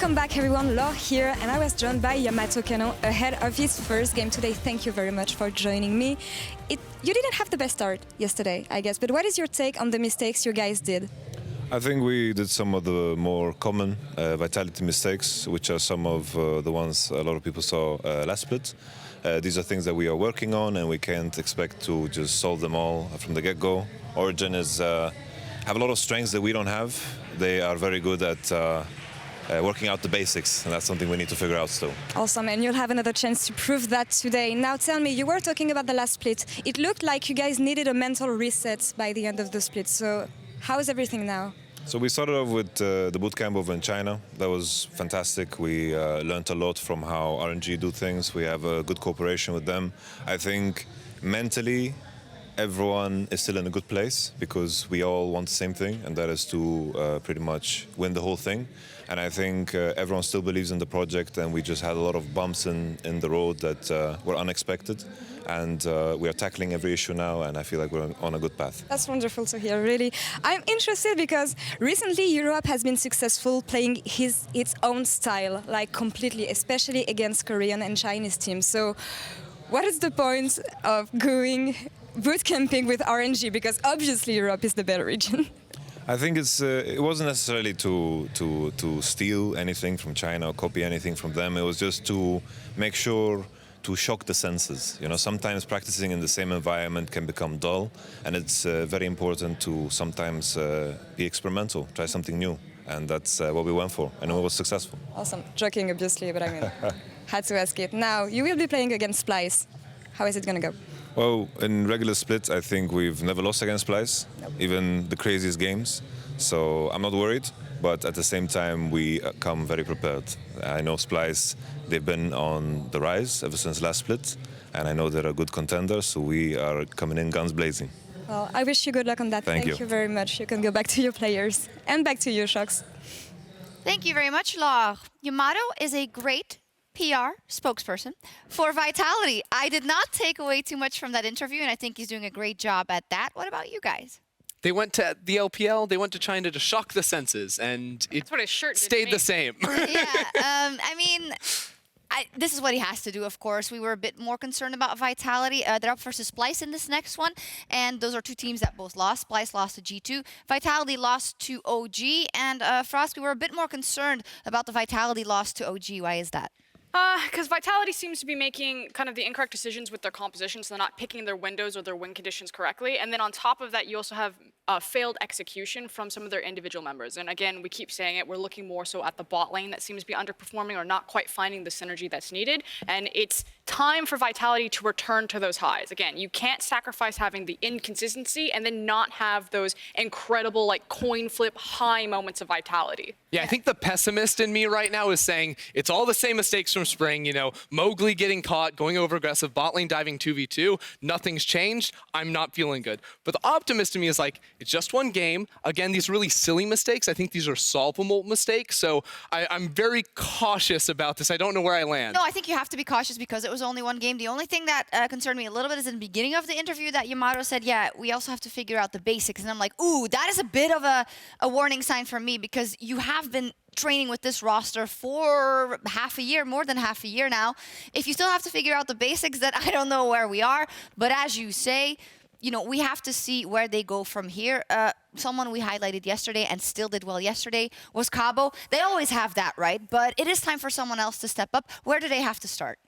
Welcome back everyone, Laure here, and I was joined by Yamato Kano ahead of his first game today. Thank you very much for joining me. You didn't have the best start yesterday, I guess, but what is your take on the mistakes you guys did? I think we did some of the more common Vitality mistakes, which are some of the ones a lot of people saw last split. These are things that we are working on, and we can't expect to just solve them all from the get-go. Origen have a lot of strengths that we don't have. They are very good at working out the basics, and that's something we need to figure out still. Awesome, and you'll have another chance to prove that today. Now tell me, you were talking about the last split. It looked like you guys needed a mental reset by the end of the split, so how is everything now? So we started off with the bootcamp over in China. That was fantastic. We learned a lot from how RNG do things. We have a good cooperation with them. I think mentally, everyone is still in a good place because we all want the same thing, and that is to pretty much win the whole thing. And I think everyone still believes in the project, and we just had a lot of bumps in the road that were unexpected. And we are tackling every issue now, and I feel like we're on a good path. That's wonderful to hear, really. I'm interested because recently Europe has been successful playing its own style, like completely, especially against Korean and Chinese teams. So what is the point of going bootcamping with RNG? Because obviously Europe is the better region. I think it wasn't necessarily to steal anything from China or copy anything from them. It was just to make sure to shock the senses. You know, sometimes practicing in the same environment can become dull, and it's very important to sometimes be experimental, try something new, and that's what we went for, and it was successful. Awesome. Joking, obviously, but I mean, had to ask it. Now, you will be playing against Splyce. How is it going to go? Well, in regular splits, I think we've never lost against Splyce, even the craziest games. So I'm not worried, but at the same time, we come very prepared. I know Splyce, they've been on the rise ever since last split, and I know they're a good contender, so we are coming in guns blazing. Well, I wish you good luck on that. Thank you. You very much. You can go back to your players. And back to you, Shox. Thank you very much, Laure. Yamato is a great PR spokesperson for Vitality. I did not take away too much from that interview, and I think he's doing a great job at that. What about you guys? They went to the LPL, they went to China to shock the senses, and it That's what his shirt did stayed to the me. same. I mean, this is what he has to do, of course. We were a bit more concerned about Vitality. They're up versus Splyce in this next one, and those are two teams that both lost. Splyce lost to G2. Vitality lost to OG, and for us, we were a bit more concerned about the Vitality loss to OG. Why is that? Because Vitality seems to be making kind of the incorrect decisions with their composition, so they're not picking their windows or their win conditions correctly. And then on top of that, you also have failed execution from some of their individual members. And again, we keep saying it, we're looking more so at the bot lane that seems to be underperforming or not quite finding the synergy that's needed. And it's time for Vitality to return to those highs. Again, you can't sacrifice having the inconsistency and then not have those incredible like coin flip high moments of Vitality. Yeah, I think the pessimist in me right now is saying it's all the same mistakes from spring, you know, Mowgli getting caught, going over aggressive, bot lane diving 2v2, nothing's changed, I'm not feeling good. But the optimist in me is like, it's just one game. Again, these really silly mistakes, I think these are solvable mistakes, so I'm very cautious about this. I don't know where I land. No, I think you have to be cautious because it was only one game. The only thing that concerned me a little bit is in the beginning of the interview that Yamato said, yeah, we also have to figure out the basics. And I'm like, ooh, that is a bit of a warning sign for me because you have been training with this roster for half a year, more than half a year now. If you still have to figure out the basics, then I don't know where we are. But as you say, you know, we have to see where they go from here. Someone we highlighted yesterday and still did well yesterday was Cabo. They always have that, right? But it is time for someone else to step up. Where do they have to start?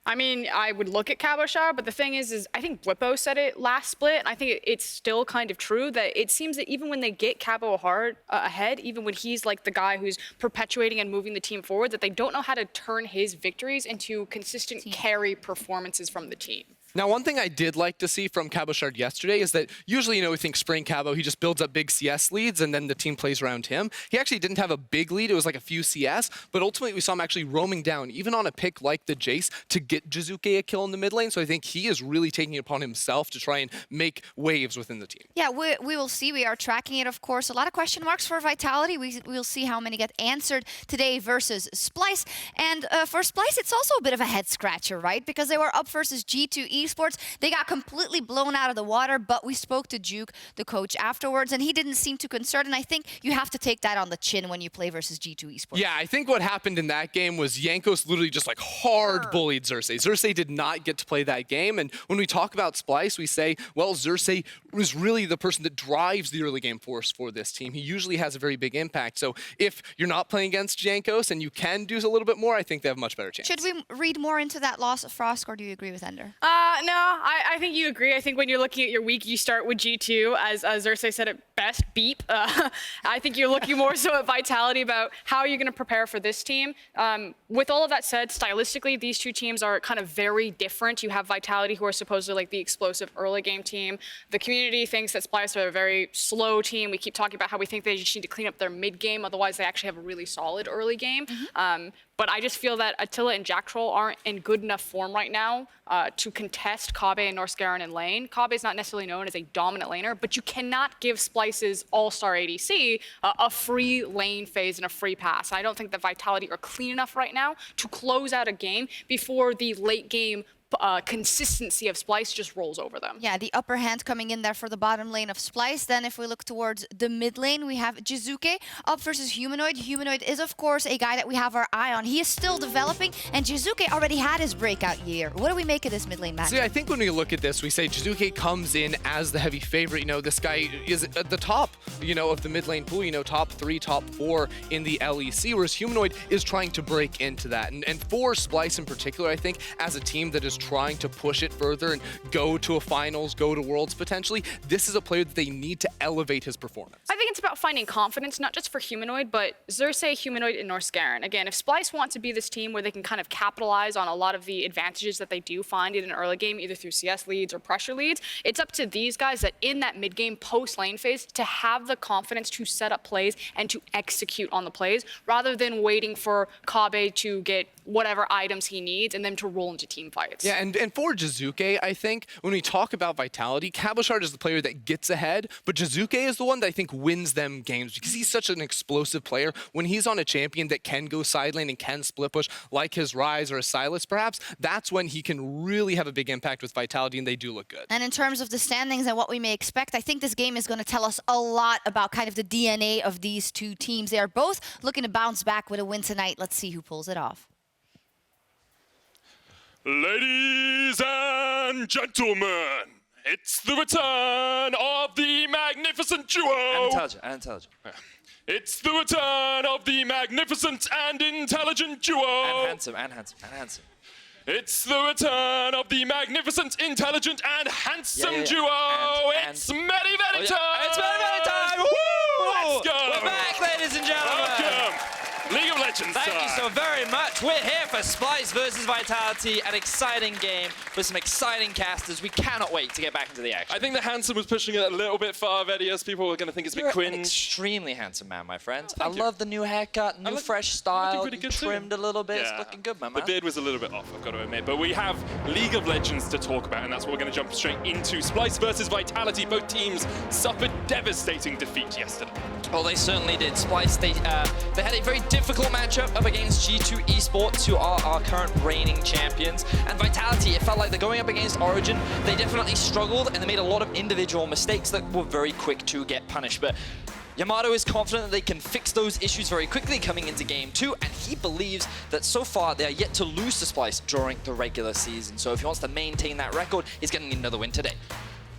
I mean, I would look at Cabochard, but the thing is I think Whippo said it last split, and I think it's still kind of true that it seems that even when they get Cabo hard ahead, even when he's like the guy who's perpetuating and moving the team forward, that they don't know how to turn his victories into consistent carry performances from the team. Now, one thing I did like to see from Cabochard yesterday is that usually, you know, we think Spring Cabo, he just builds up big CS leads and then the team plays around him. He actually didn't have a big lead. It was like a few CS, but ultimately we saw him actually roaming down, even on a pick like the Jace, to get Jizuke a kill in the mid lane. So I think he is really taking it upon himself to try and make waves within the team. Yeah, we will see. We are tracking it, of course. A lot of question marks for Vitality. We'll see how many get answered today versus Splyce. And for Splyce, it's also a bit of a head scratcher, right? Because they were up versus G2 Esports. They got completely blown out of the water, but we spoke to Juke, the coach, afterwards, and he didn't seem too concerned. And I think you have to take that on the chin when you play versus G2 Esports. Yeah, I think what happened in that game was Jankos literally just like hard bullied Xerxes. Xerxes did not get to play that game. And when we talk about Splyce, we say, well, Xerxes was really the person that drives the early game force for this team. He usually has a very big impact. So if you're not playing against Jankos and you can do a little bit more, I think they have a much better chance. Should we read more into that loss of Frosk, or do you agree with Ender? No, I think you agree. I think when you're looking at your week, you start with G2, as Xerxes said it best, beep. I think you're looking more so at Vitality about how are you going to prepare for this team. With all of that said, stylistically, these two teams are kind of very different. You have Vitality, who are supposedly like the explosive early game team. The community thinks that Splyce are a very slow team. We keep talking about how we think they just need to clean up their mid game, otherwise they actually have a really solid early game. But I just feel that Attila and Jack Troll aren't in good enough form right now to contest Kobbe and Norscaron in lane. Kobbe is not necessarily known as a dominant laner, but you cannot give Splyce's all-star ADC a free lane phase and a free pass. I don't think that Vitality are clean enough right now to close out a game before the late game consistency of Splyce just rolls over them. Yeah, the upper hand coming in there for the bottom lane of Splyce. Then if we look towards the mid lane, we have Jizuke up versus Humanoid. Humanoid is, of course, a guy that we have our eye on. He is still developing, and Jizuke already had his breakout year. What do we make of this mid lane match? See, I think when we look at this, we say Jizuke comes in as the heavy favorite. You know, this guy is at the top, you know, of the mid lane pool, you know, top 3, top 4 in the LEC, whereas Humanoid is trying to break into that. And for Splyce in particular, I think, as a team that is trying to push it further and go to a finals, go to worlds potentially, this is a player that they need to elevate his performance. I think it's about finding confidence, not just for Humanoid, but Xerxes, Humanoid, and Norscaron. Again, if Splyce wants to be this team where they can kind of capitalize on a lot of the advantages that they do find in an early game, either through CS leads or pressure leads, it's up to these guys that in that mid-game post-lane phase to have the confidence to set up plays and to execute on the plays, rather than waiting for Kobbe to get whatever items he needs and then to roll into team fights. Yeah, and for Jizuke, I think when we talk about Vitality, Cabochard is the player that gets ahead, but Jizuke is the one that I think wins them games because he's such an explosive player. When he's on a champion that can go side lane and can split push, like his Ryze or a Sylas perhaps, that's when he can really have a big impact with Vitality, and they do look good. And in terms of the standings and what we may expect, I think this game is going to tell us a lot about kind of the DNA of these two teams. They are both looking to bounce back with a win tonight. Let's see who pulls it off. Ladies and gentlemen, it's the return of the magnificent duo. And intelligent. It's the return of the magnificent and intelligent duo. And handsome. It's the return of the magnificent, intelligent, and handsome duo. It's Medi Medi time. It's Medi Medi time. Woo! Let's go. We're back, ladies and gentlemen. Welcome. League of Legends Thank time. you so very much. We're here for Splyce versus Vitality, an exciting game with some exciting casters. We cannot wait to get back into the action. I think the handsome was pushing it a little bit far, Vedius. People were going to think it's a bit cringe. An extremely handsome man, my friend. Oh, I love the new haircut, new fresh style. You trimmed a little bit. Yeah. It's looking good, my man. The beard was a little bit off, I've got to admit. But we have League of Legends to talk about, and that's what we're going to jump straight into. Splyce versus Vitality. Both teams suffered devastating defeat yesterday. Well, they certainly did. Splyce, they had a very difficult matchup up against G2 Esports, who are our current reigning champions. And Vitality, it felt like they're going up against Origen. They definitely struggled, and they made a lot of individual mistakes that were very quick to get punished. But Yamato is confident that they can fix those issues very quickly coming into Game 2, and he believes that so far they are yet to lose to Splyce during the regular season. So if he wants to maintain that record, he's going to need another win today.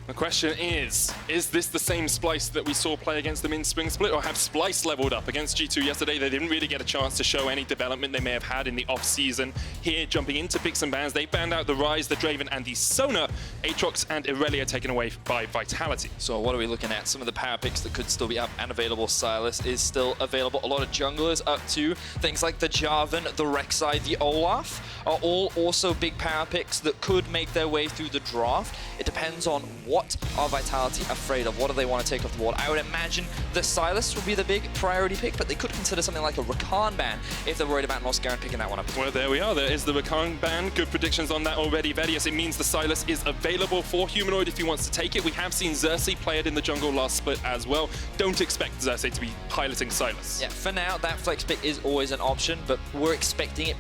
The question is this the same Splyce that we saw play against them in Spring Split, or have Splyce leveled up? Against G2 yesterday, they didn't really get a chance to show any development they may have had in the off-season. Here, jumping into picks and bans, they banned out the Ryze, the Draven, and the Sona. Aatrox and Irelia taken away by Vitality. So what are we looking at? Some of the power picks that could still be up and available. Sylas is still available. A lot of junglers up to things like the Jarvan, the Rek'Sai, the Olaf are all also big power picks that could make their way through the draft. It depends on what are Vitality afraid of? What do they want to take off the board? I would imagine the Sylas would be the big priority pick, but they could consider something like a Rakan ban if they're worried about Norscaron picking that one up. Well, there we are. There is the Rakan ban. Good predictions on that already, Vedius. It means the Sylas is available for Humanoid if he wants to take it. We have seen Xerxes play it in the jungle last split as well. Don't expect Xerxes to be piloting Sylas. Yeah, for now, that flex pick is always an option, but we're expecting it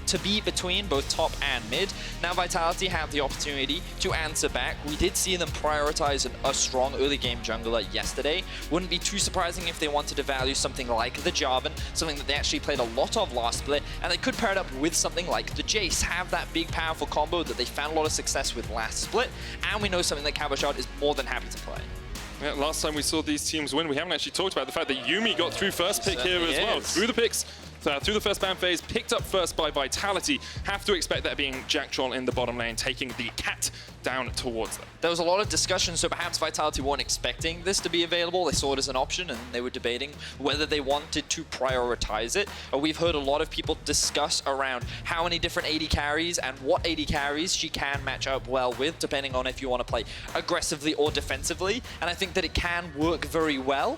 to be between both top and mid. Now Vitality have the opportunity to answer back. We did see them prioritize a strong early game jungler yesterday. Wouldn't be too surprising if they wanted to value something like the Jarvan, something that they actually played a lot of last split, and they could pair it up with something like the Jace, have that big powerful combo that they found a lot of success with last split, and we know something that Cabochard is more than happy to play. Yeah, last time we saw these teams win, we haven't actually talked about the fact that Yuumi got through first pick here as well. Through the picks, through the first ban phase, picked up first by Vitality. Have to expect that being Jack Troll in the bottom lane, taking the cat down towards them. There was a lot of discussion, so perhaps Vitality weren't expecting this to be available. They saw it as an option, and they were debating whether they wanted to prioritize it. We've heard a lot of people discuss around how many different AD carries and what AD carries she can match up well with, depending on if you want to play aggressively or defensively. And I think that it can work very well,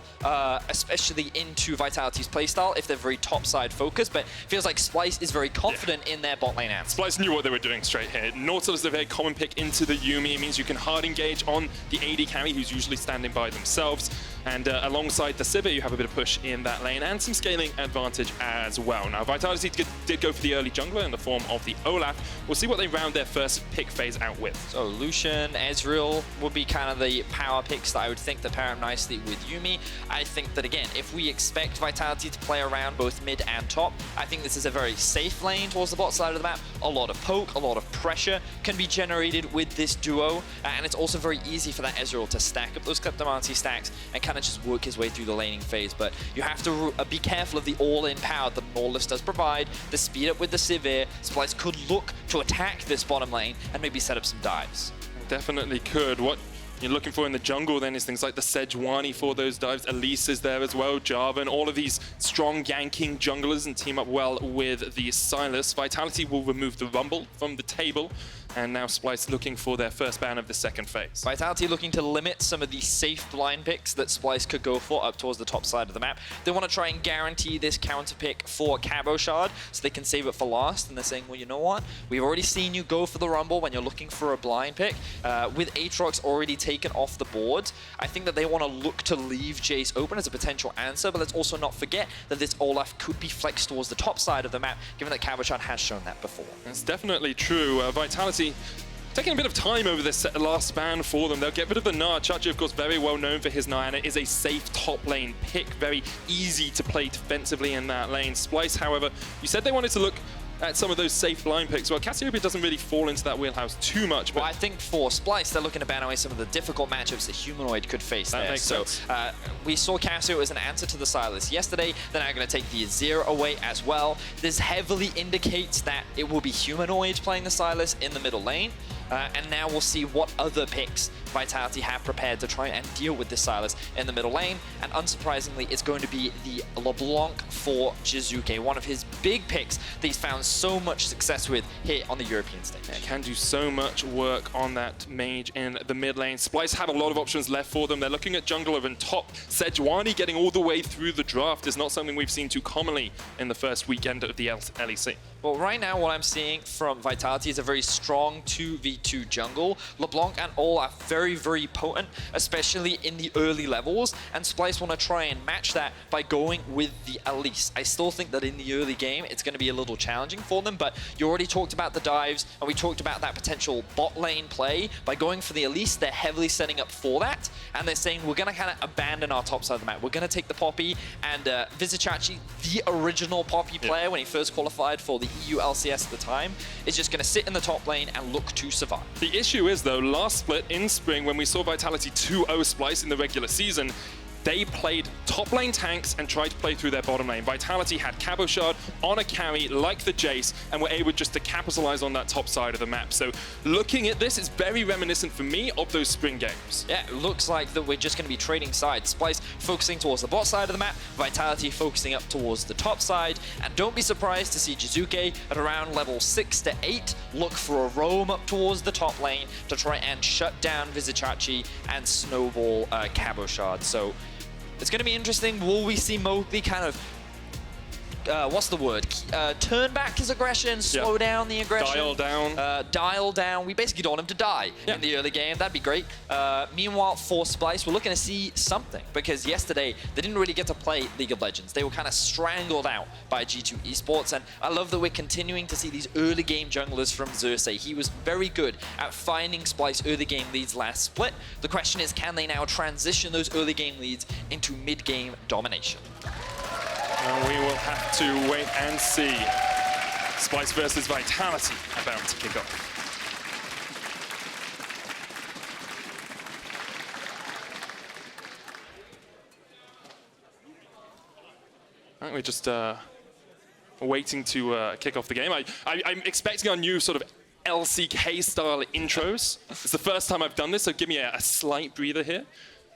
especially into Vitality's playstyle if they're very top-side focused, but it feels like Splyce is very confident in their bot lane answer. Splyce knew what they were doing straight here. Nautilus is a very common pick into the Yuumi. It means you can hard engage on the AD carry who's usually standing by themselves. And alongside the Sivir, you have a bit of push in that lane and some scaling advantage as well. Now, Vitality did go for the early jungler in the form of the Olaf. We'll see what they round their first pick phase out with. So Lucian, Ezreal would be kind of the power picks that I would think that pair up nicely with Yuumi. I think that, again, if we expect Vitality to play around both mid and top, I think this is a very safe lane towards the bot side of the map. A lot of poke, a lot of pressure can be generated with this duo, and it's also very easy for that Ezreal to stack up those Kleptomancy stacks and kind of just work his way through the laning phase. But you have to be careful of the all-in power that Nautilus does provide, the speed up with the Sivir. Splyce could look to attack this bottom lane and maybe set up some dives. Definitely could. What you're looking for in the jungle then is things like the Sejuani for those dives. Elise is there as well, Jarvan, all of these strong ganking junglers and team up well with the Sylas. Vitality will remove the Rumble from the table. And now Splyce looking for their first ban of the second phase. Vitality looking to limit some of the safe blind picks that Splyce could go for up towards the top side of the map. They want to try and guarantee this counter pick for Cabochard so they can save it for last. And they're saying, well, you know what? We've already seen you go for the Rumble when you're looking for a blind pick. With Aatrox already taken off the board, I think that they want to look to leave Jace open as a potential answer. But let's also not forget that this Olaf could be flexed towards the top side of the map, given that Cabochard has shown that before. That's definitely true. Vitality taking a bit of time over this last ban for them. They'll get rid of the Gnar. Chachi, of course, very well known for his Gnar, and it is a safe top lane pick. Very easy to play defensively in that lane. Splyce, however, you said they wanted to look at some of those safe blind picks. Well, Cassiopeia doesn't really fall into that wheelhouse too much. But well, I think for Splyce, they're looking to ban away some of the difficult matchups that Humanoid could face that there. Makes sense. We saw Cassio as an answer to the Sylas yesterday. They're now going to take the Azir away as well. This heavily indicates that it will be Humanoid playing the Sylas in the middle lane. And now we'll see what other picks Vitality have prepared to try and deal with this Sylas in the middle lane. And unsurprisingly, it's going to be the LeBlanc for Jizuke, one of his big picks that he's found so much success with here on the European stage. Yeah, can do so much work on that mage in the mid lane. Splyce have a lot of options left for them. They're looking at jungler and top. Sejuani getting all the way through the draft is not something we've seen too commonly in the first weekend of the LEC. Well, right now, what I'm seeing from Vitality is a very strong 2v2 jungle. LeBlanc and all are very, very potent, especially in the early levels, and Splyce want to try and match that by going with the Elise. I still think that in the early game, it's going to be a little challenging for them, but you already talked about the dives, and we talked about that potential bot lane play. By going for the Elise, they're heavily setting up for that, and they're saying, we're going to kind of abandon our top side of the map. We're going to take the Poppy, and Vizichachi, the original Poppy player when he first qualified for the EU LCS at the time, is just going to sit in the top lane and look to survive. The issue is, though, last split in spring, when we saw Vitality 2-0 Splyce in the regular season, they played top lane tanks and tried to play through their bottom lane. Vitality had Cabochard on a carry like the Jace and were able just to capitalize on that top side of the map. So looking at this, it's very reminiscent for me of those spring games. Yeah, it looks like that we're just going to be trading sides. Splyce focusing towards the bot side of the map, Vitality focusing up towards the top side. And don't be surprised to see Jizuke at around level 6 to 8 look for a roam up towards the top lane to try and shut down Vizichachi and snowball Cabochard. So it's going to be interesting. Will we see Mowgli kind of what's the word? Turn back his aggression, slow down the aggression. Dial down. Dial down. We basically don't want him to die in the early game. That'd be great. Meanwhile, for Splyce, we're looking to see something, because yesterday they didn't really get to play League of Legends. They were kind of strangled out by G2 Esports, and I love that we're continuing to see these early game junglers from Xerxes. He was very good at finding Splyce early game leads last split. The question is, can they now transition those early game leads into mid-game domination? We will have to wait and see. Splyce versus Vitality about to kick off. All right, we're just waiting to kick off the game. I'm expecting our new sort of LCK style intros. It's the first time I've done this, so give me a slight breather here.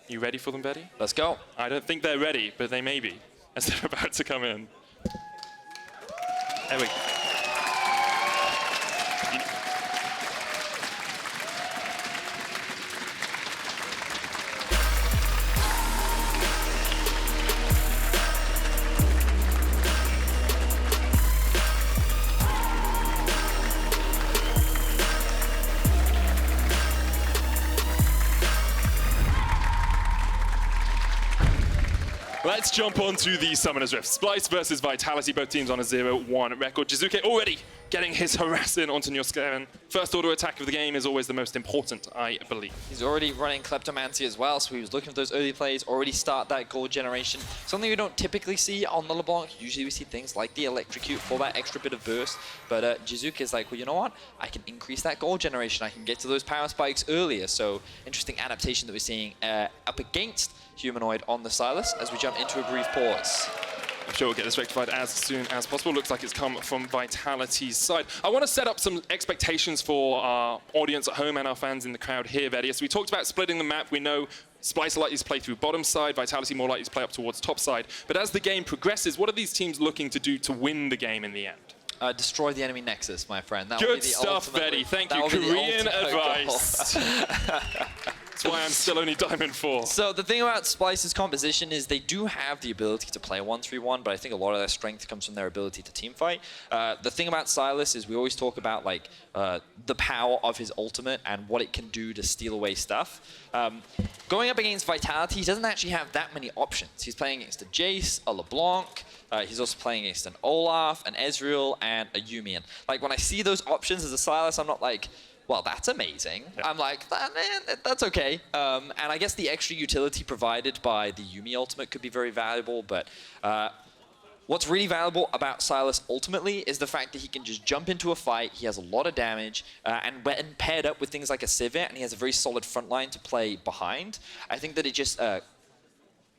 You ready for them, Betty? Let's go. I don't think they're ready, but they may be, as they're about to come in. There we go. Let's jump onto the Summoner's Rift. Splyce versus Vitality, both teams on a 0-1 record. Jizuke already getting his harass in onto Njoskaren. First order attack of the game is always the most important, I believe. He's already running Kleptomancy as well, so he was looking for those early plays, already start that gold generation. Something we don't typically see on the LeBlanc. Usually we see things like the Electrocute for that extra bit of burst, but Jizuke is like, well, you know what? I can increase that gold generation. I can get to those power spikes earlier. So interesting adaptation that we're seeing up against Humanoid on the Sylas as we jump into a brief pause. I'm sure we'll get this rectified as soon as possible. Looks like it's come from Vitality's side. I want to set up some expectations for our audience at home and our fans in the crowd here, Vedius. We talked about splitting the map. We know Splyce are likely to play through bottom side, Vitality more likely to play up towards top side. But as the game progresses, what are these teams looking to do to win the game in the end? Destroy the enemy nexus, my friend. That Good stuff, Betty. Thank you. Korean advice. That's why I'm still only Diamond 4. So the thing about Splyce's composition is they do have the ability to play 1-3-1, but I think a lot of their strength comes from their ability to teamfight. The thing about Sylas is we always talk about like the power of his ultimate and what it can do to steal away stuff. Going up against Vitality, he doesn't actually have that many options. He's playing against a Jace, a LeBlanc. He's also playing against an Olaf, an Ezreal, and a Yumian. Like when I see those options as a Sylas, I'm not like, well, that's amazing. Yeah. I'm like, that's okay. And I guess the extra utility provided by the Yuumi ultimate could be very valuable, but what's really valuable about Sylas ultimately is the fact that he can just jump into a fight, he has a lot of damage, and when paired up with things like a Sivir, and he has a very solid front line to play behind, I think that it just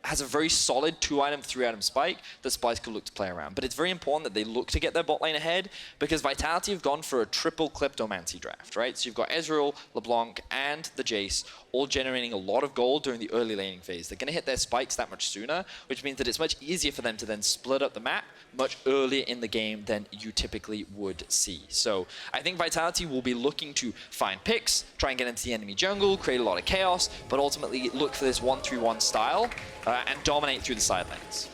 has a very solid 2-item, 3-item spike that Splyce could look to play around. But it's very important that they look to get their bot lane ahead because Vitality have gone for a triple Kleptomancy draft, right? So you've got Ezreal, LeBlanc, and the Jace all generating a lot of gold during the early laning phase. They're going to hit their spikes that much sooner, which means that it's much easier for them to then split up the map much earlier in the game than you typically would see. So I think Vitality will be looking to find picks, try and get into the enemy jungle, create a lot of chaos, but ultimately look for this 1-3-1 style and dominate through the side lanes.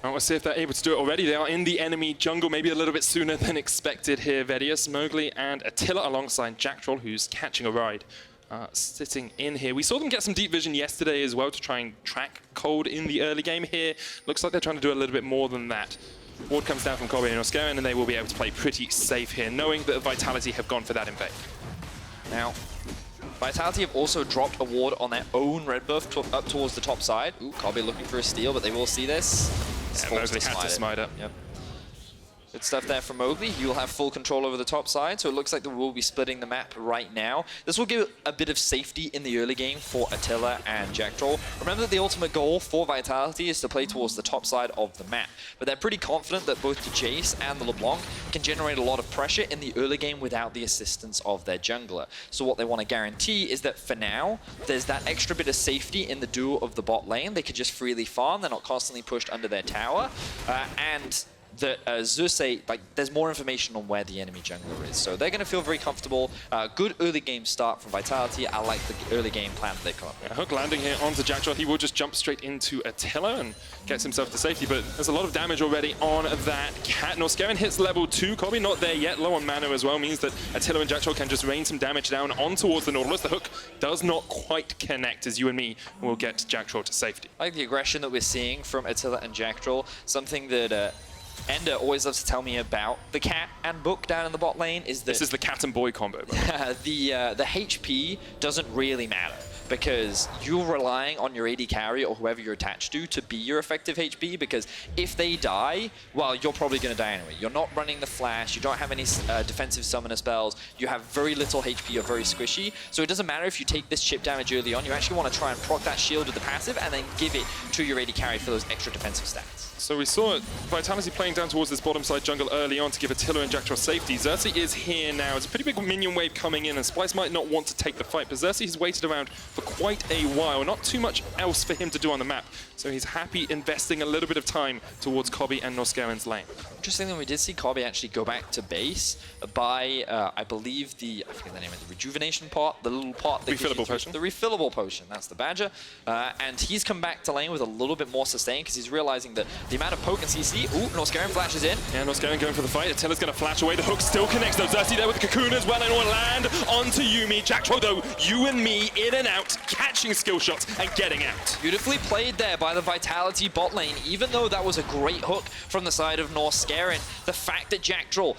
Well, let's see if they're able to do it already. They are in the enemy jungle, maybe a little bit sooner than expected here. Vedius, Mowgli, and Attila alongside Jacktroll, who's catching a ride. Sitting in here. We saw them get some deep vision yesterday as well to try and track Cold in the early game here. Looks like they're trying to do a little bit more than that. Ward comes down from Kobe and Njoskaren, and they will be able to play pretty safe here, knowing that Vitality have gone for that invade. Now, Vitality have also dropped a ward on their own red buff up towards the top side. Ooh, Kobe looking for a steal, but they will see this. Yeah, Mowgli had to smite it. Yep. Good stuff there from Mowgli. He will have full control over the top side, so it looks like they will be splitting the map right now. This will give a bit of safety in the early game for Attila and Jacktroll. Remember that the ultimate goal for Vitality is to play towards the top side of the map, but they're pretty confident that both the Jace and the LeBlanc can generate a lot of pressure in the early game without the assistance of their jungler. So what they want to guarantee is that for now, there's that extra bit of safety in the duo of the bot lane. They can just freely farm, they're not constantly pushed under their tower, and that Xerxes, like, there's more information on where the enemy jungler is. So they're going to feel very comfortable. Good early game start from Vitality. I like the early game plan that they've come up with. Hook landing here onto Jackshot. He will just jump straight into Attila and gets himself to safety, but there's a lot of damage already on that cat. Norscarin hits level 2. Kobe not there yet, low on mana as well, means that Attila and Jackshot can just rain some damage down on towards the Nautilus. The hook does not quite connect as you and me will get Jackshot to safety. I like the aggression that we're seeing from Attila and Jackdraw, something that Ender always loves to tell me about the cat and book down in the bot lane is that this is the cat and boy combo. the HP doesn't really matter, because you're relying on your AD carry or whoever you're attached to be your effective HP, because if they die, well, you're probably going to die anyway. You're not running the flash, you don't have any defensive summoner spells, you have very little HP, you're very squishy, so it doesn't matter if you take this chip damage early on, you actually want to try and proc that shield with the passive and then give it to your AD carry for those extra defensive stats. So we saw Vitality playing down towards this bottom side jungle early on to give Attila and Jackdraw safety. Xerxes is here now. It's a pretty big minion wave coming in, and Splyce might not want to take the fight, but Xerxes has waited around for quite a while. Not too much else for him to do on the map, so he's happy investing a little bit of time towards Kobe and Norscarin's lane. Interestingly, we did see Kobe actually go back to base by, I believe, I forget the name of the rejuvenation pot, the little pot. That refillable potion. The refillable potion, that's the Badger. And he's come back to lane with a little bit more sustain because he's realizing that the amount of poke and CC, ooh, Norscarin flashes in. Yeah, Norscarin going for the fight. Attila's going to flash away. The hook still connects though. Xerxes there with the cocoon as well, and will land onto Yuumi. Jackdraw though, you and me in and out, catching skill shots and getting out. Beautifully played there by the Vitality bot lane, even though that was a great hook from the side of Norscarin. The fact that Jackdraw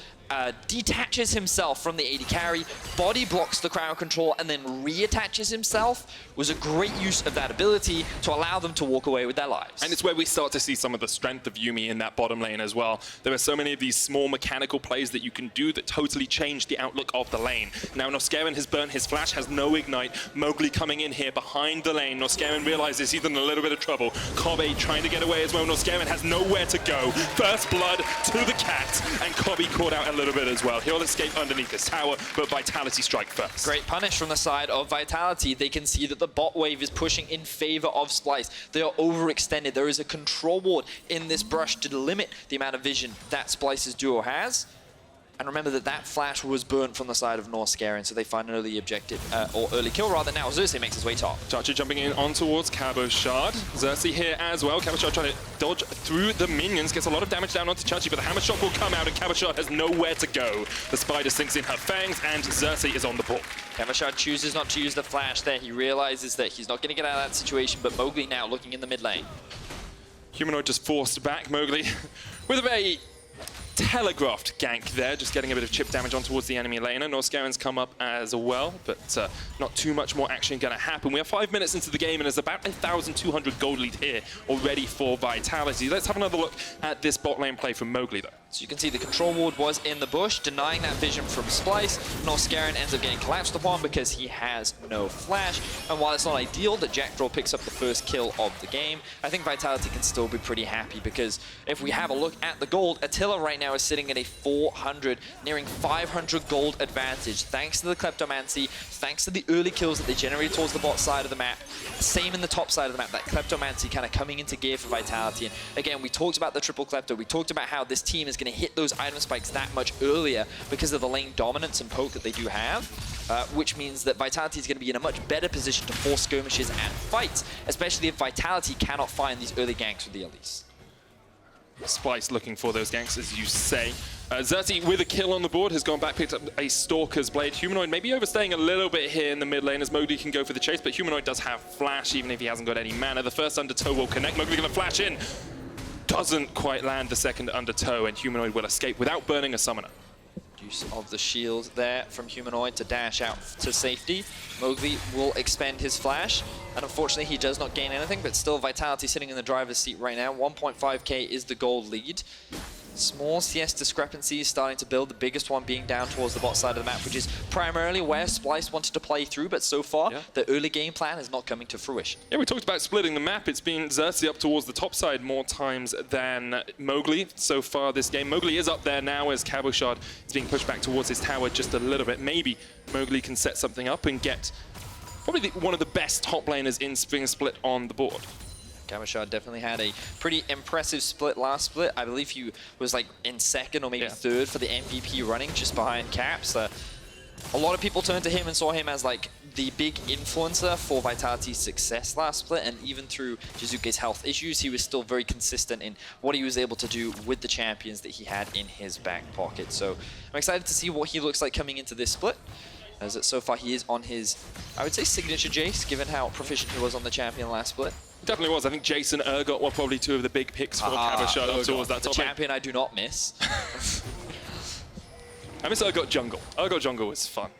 detaches himself from the AD carry, body blocks the crowd control, and then reattaches himself was a great use of that ability to allow them to walk away with their lives. And it's where we start to see some of the strength of Yuumi in that bottom lane as well. There are so many of these small mechanical plays that you can do that totally change the outlook of the lane. Now Norscarin has burnt his flash, has no ignite. Mowgli coming in here behind the lane. Norscarin realizes he's in a little bit of trouble. Kobe trying to get away as well. Norscarin has nowhere to go. First blood to the cat, and Kobe caught out a little bit as well. He'll escape underneath this tower, but Vitality strike first. Great punish from the side of Vitality. They can see that the bot wave is pushing in favor of Splyce. They are overextended. There is a control ward in this brush to limit the amount of vision that Splyce's duo has. And remember that that flash was burnt from the side of Norscarin, so they find an early objective, or early kill rather. Now Xerxes makes his way top. Chachi jumping in on towards Cabochard. Xerxes here as well. Cabochard trying to dodge through the minions, gets a lot of damage down onto Chachi, but the hammer shot will come out and Cabochard has nowhere to go. The spider sinks in her fangs and Xerxes is on the ball. Cabochard chooses not to use the flash there. He realizes that he's not going to get out of that situation, but Mowgli now looking in the mid lane. Humanoid just forced back Mowgli with a very telegraphed gank there, just getting a bit of chip damage on towards the enemy laner. Norscarin's come up as well, but not too much more action going to happen. We are 5 minutes into the game, and there's about 1,200 gold lead here already for Vitality. Let's have another look at this bot lane play from Mowgli, though. So you can see the control ward was in the bush, denying that vision from Splyce. Norscarin ends up getting collapsed upon because he has no flash. And while it's not ideal that Jackdraw picks up the first kill of the game, I think Vitality can still be pretty happy, because if we have a look at the gold, Attila right now is sitting at a 400, nearing 500 gold advantage, thanks to the Kleptomancy, thanks to the early kills that they generated towards the bot side of the map. Same in the top side of the map, that Kleptomancy kind of coming into gear for Vitality. And again, we talked about the triple Klepto, we talked about how this team is going to hit those item spikes that much earlier because of the lane dominance and poke that they do have, which means that Vitality is going to be in a much better position to force skirmishes and fights, especially if Vitality cannot find these early ganks with the Elise. Splyce looking for those ganks, as you say. Xerxes with a kill on the board has gone back, picked up a Stalker's Blade. Humanoid maybe overstaying a little bit here in the mid lane as Mowgli can go for the chase, but Humanoid does have flash even if he hasn't got any mana. The first undertow will connect. Mowgli going to flash in. Doesn't quite land the second undertow, and Humanoid will escape without burning a summoner. Use of the shield there from Humanoid to dash out to safety. Mowgli will expend his flash, and unfortunately he does not gain anything, but still Vitality sitting in the driver's seat right now. 1.5k is the gold lead. Small CS discrepancies starting to build, the biggest one being down towards the bot side of the map, which is primarily where Splyce wanted to play through, but so far, the early game plan is not coming to fruition. Yeah, we talked about splitting the map. It's been Xerxes up towards the top side more times than Mowgli so far this game. Mowgli is up there now as Cabochard is being pushed back towards his tower just a little bit. Maybe Mowgli can set something up and get probably one of the best top laners in being split on the board. Cabochard definitely had a pretty impressive split last split. I believe he was like in second or maybe third for the MVP running, just behind Caps. A lot of people turned to him and saw him as like the big influencer for Vitality's success last split, and even through Jizuke's health issues, he was still very consistent in what he was able to do with the champions that he had in his back pocket. So I'm excited to see what he looks like coming into this split, as so far he is on his, I would say, signature Jace, given how proficient he was on the champion last split. Definitely was. I think Jace and Urgot were probably two of the big picks for Cabochard towards that top lane. Champion I do not miss. I miss Urgot jungle. Urgot jungle was fun.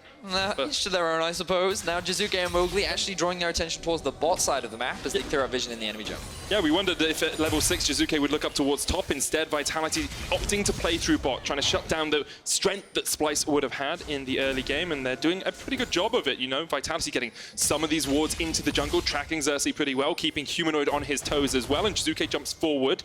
Each to their own, I suppose. Now Jizuke and Mowgli actually drawing their attention towards the bot side of the map as they clear out vision in the enemy jungle. Yeah, we wondered if at level 6 Jizuke would look up towards top. Instead, Vitality opting to play through bot, trying to shut down the strength that Splyce would have had in the early game, and they're doing a pretty good job of it, you know. Vitality getting some of these wards into the jungle, tracking Xerxes pretty well, keeping Humanoid on his toes as well, and Jizuke jumps forward.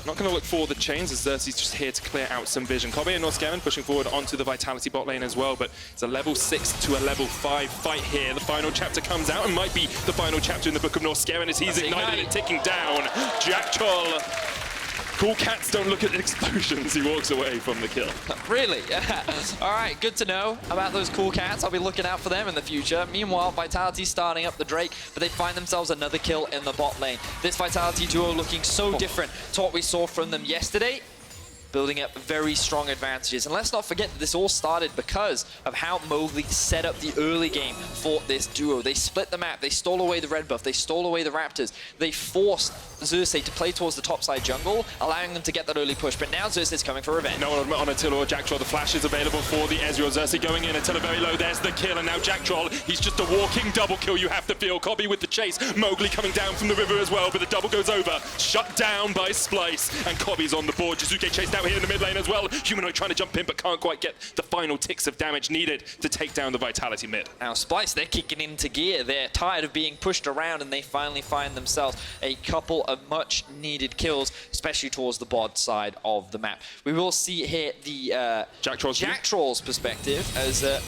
Not going to look for the chains, as Xerxes just here to clear out some vision. Kobe and Norscaven pushing forward onto the Vitality bot lane as well, but it's a level 6 to a level 5 fight here. The final chapter comes out and might be the final chapter in the Book of Norscaven as he's ignited and ticking down. Jack Troll. Cool cats don't look at explosions. He walks away from the kill. Really? All right, good to know about those cool cats. I'll be looking out for them in the future. Meanwhile, Vitality starting up the Drake, but they find themselves another kill in the bot lane. This Vitality duo looking so different to what we saw from them yesterday, building up very strong advantages. And let's not forget that this all started because of how Mowgli set up the early game for this duo. They split the map, they stole away the red buff, they stole away the Raptors, they forced Xerxes to play towards the topside jungle, allowing them to get that early push. But now Xerxes is coming for revenge. No one on Attila or Jack Troll. The flash is available for the Ezreal. Xerxes going in, Attila very low. There's the kill, and now Jack Troll, he's just a walking double kill, you have to feel. Kobe with the chase. Mowgli coming down from the river as well, but the double goes over. Shut down by Splyce, and Kobe's on the board. Jizuke chased out here in the mid lane as well. Humanoid trying to jump in, but can't quite get the final ticks of damage needed to take down the Vitality mid. Now Splyce, they're kicking into gear. They're tired of being pushed around, and they finally find themselves a couple of much needed kills, especially towards the bot side of the map. We will see here the Jack Troll's perspective as a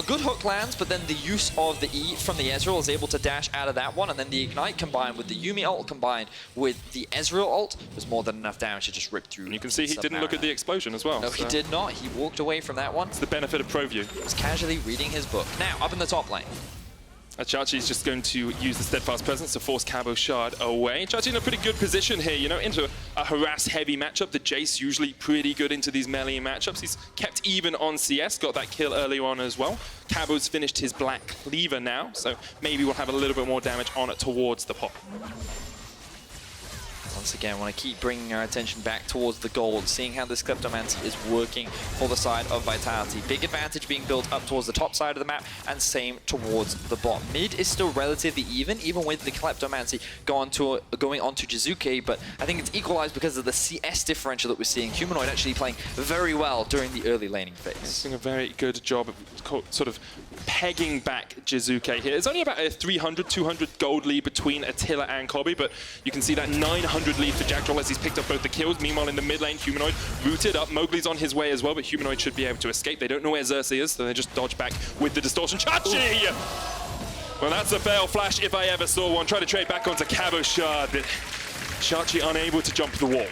good hook lands, but then the use of the E from the Ezreal is able to dash out of that one, and then the Ignite combined with the Yuumi ult combined with the Ezreal ult was more than enough damage to just rip through. And you can see he didn't look at the explosion as well. No, he did not. He walked away from that one. It's the benefit of pro view. He was casually reading his book. Now, up in the top lane. Chachi is just going to use the Steadfast Presence to force Cabochard away. Chachi in a pretty good position here, you know, into a harass-heavy matchup. The Jace usually pretty good into these melee matchups. He's kept even on CS, got that kill earlier on as well. Cabo's finished his Black Cleaver now, so maybe we'll have a little bit more damage on it towards the pop. Once again, want to keep bringing our attention back towards the gold, seeing how this Kleptomancy is working for the side of Vitality. Big advantage being built up towards the top side of the map, and same towards the bot. Mid is still relatively even with the Kleptomancy going onto Jizuke, but I think it's equalized because of the CS differential that we're seeing. Humanoid actually playing very well during the early laning phase. He's doing a very good job of sort of pegging back Jizuke here. It's only about a 300, 200 gold lead between Attila and Kobe, but you can see that 900 lead for Jack Troll as he's picked up both the kills. Meanwhile, in the mid lane, Humanoid rooted up. Mowgli's on his way as well, but Humanoid should be able to escape. They don't know where Xerxes is, so they just dodge back with the distortion. Chachi! Well, that's a fail flash if I ever saw one. Try to trade back onto Cabochard, but Chachi unable to jump the wall.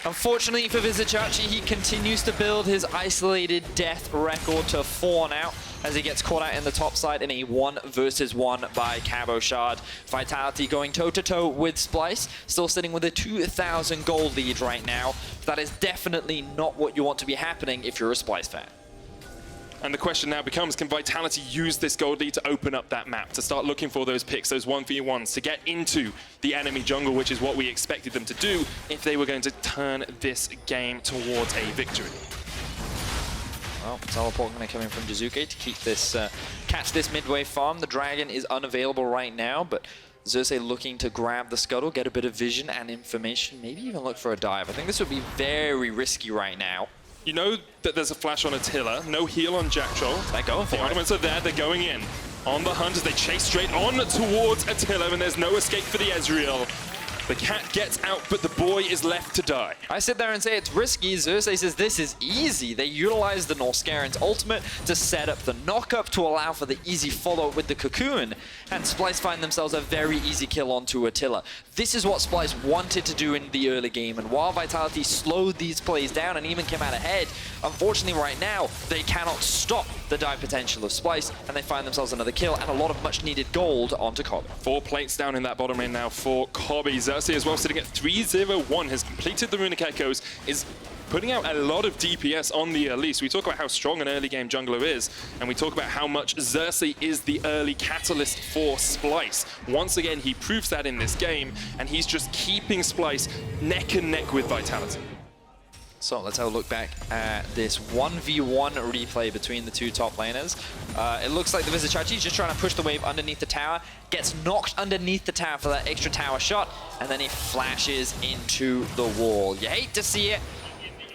Unfortunately for Vizichachi, he continues to build his isolated death record to 4 now as he gets caught out in the top side in a 1 versus 1 by Cabochard. Vitality going toe-to-toe with Splyce, still sitting with a 2,000 gold lead right now. That is definitely not what you want to be happening if you're a Splyce fan. And the question now becomes, can Vitality use this gold lead to open up that map, to start looking for those picks, those 1v1s, to get into the enemy jungle, which is what we expected them to do if they were going to turn this game towards a victory. Well, teleport going to come in from Jizuke to keep this, catch this midway farm. The dragon is unavailable right now, but Xerxes looking to grab the scuttle, get a bit of vision and information, maybe even look for a dive. I think this would be very risky right now. You know that there's a flash on Attila, no heal on Jack Troll. They're going for it. The arguments are there, they're going in. On the hunt as they chase straight on towards Attila, and there's no escape for the Ezreal. The cat gets out, but the boy is left to die. I sit there and say it's risky. Xerxes says this is easy. They utilize the Norscaren's ultimate to set up the knock-up to allow for the easy follow-up with the cocoon. And Splyce find themselves a very easy kill onto Attila. this is what Splyce wanted to do in the early game, and while Vitality slowed these plays down and even came out ahead, unfortunately right now, they cannot stop the dive potential of Splyce, and they find themselves another kill and a lot of much needed gold onto Kobe. 4 plates down in that bottom lane now for Kobe. Xerxes as well, sitting at 3-0-1, has completed the Runic Echoes, is putting out a lot of DPS on the early. So we talk about how strong an early game jungler is, and we talk about how much Xerxes is the early catalyst for Splyce. Once again, he proves that in this game, and he's just keeping Splyce neck and neck with Vitality. So let's have a look back at this 1v1 replay between the two top laners. It looks like the Vizichachi is just trying to push the wave underneath the tower, gets knocked underneath the tower for that extra tower shot, and then he flashes into the wall. You hate to see it,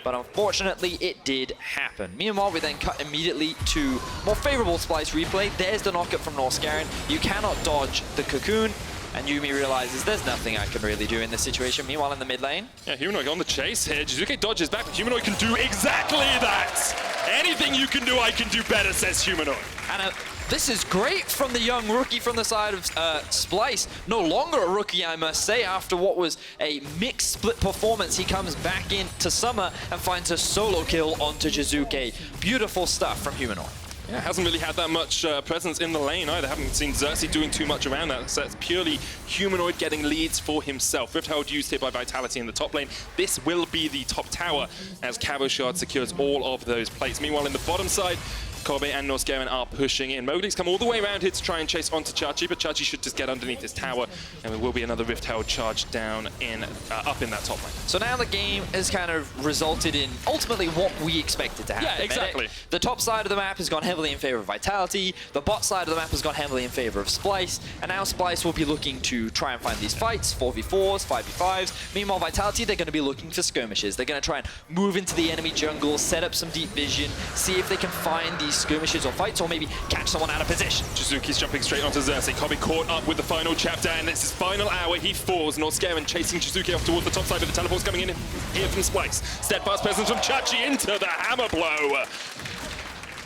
but unfortunately it did happen. Meanwhile, we then cut immediately to more favorable Splyce replay. There's the knockup from Norscarin. You cannot dodge the cocoon, and Yuumi realizes there's nothing I can really do in this situation. Meanwhile, in the mid lane. Yeah, Humanoid on the chase here. Jizuke dodges back, but Humanoid can do exactly that! Anything you can do, I can do better, says Humanoid. And this is great from the young rookie from the side of Splyce. No longer a rookie, I must say. After what was a mixed split performance, he comes back into Summer and finds a solo kill onto Jizuke. Beautiful stuff from Humanoid. Yeah, hasn't really had that much presence in the lane either. Haven't seen Xerxes doing too much around that. So it's purely Humanoid getting leads for himself. Rift Herald used here by Vitality in the top lane. This will be the top tower as Cabochard secures all of those plates. Meanwhile, in the bottom side, Kobe and Norscarin are pushing in. Mowgli's come all the way around here to try and chase onto Chachi, but Chachi should just get underneath this tower, and there will be another Rift Herald charge down in up in that top lane. So now the game has kind of resulted in ultimately what we expected to happen. Yeah, exactly. The top side of the map has gone heavily in favor of Vitality, the bot side of the map has gone heavily in favor of Splyce, and now Splyce will be looking to try and find these fights, 4v4s, 5v5s. Meanwhile, Vitality, they're going to be looking for skirmishes. They're going to try and move into the enemy jungle, set up some deep vision, see if they can find these skirmishes or fights, or maybe catch someone out of position. Jizuke's jumping straight onto Xerxes. Kobe caught up with the final chapter, and it's his final hour. He falls. Norscarin chasing Jizuke off towards the top side, but the teleport's coming in here from Splyce. Steadfast presence from Chachi into the hammer blow.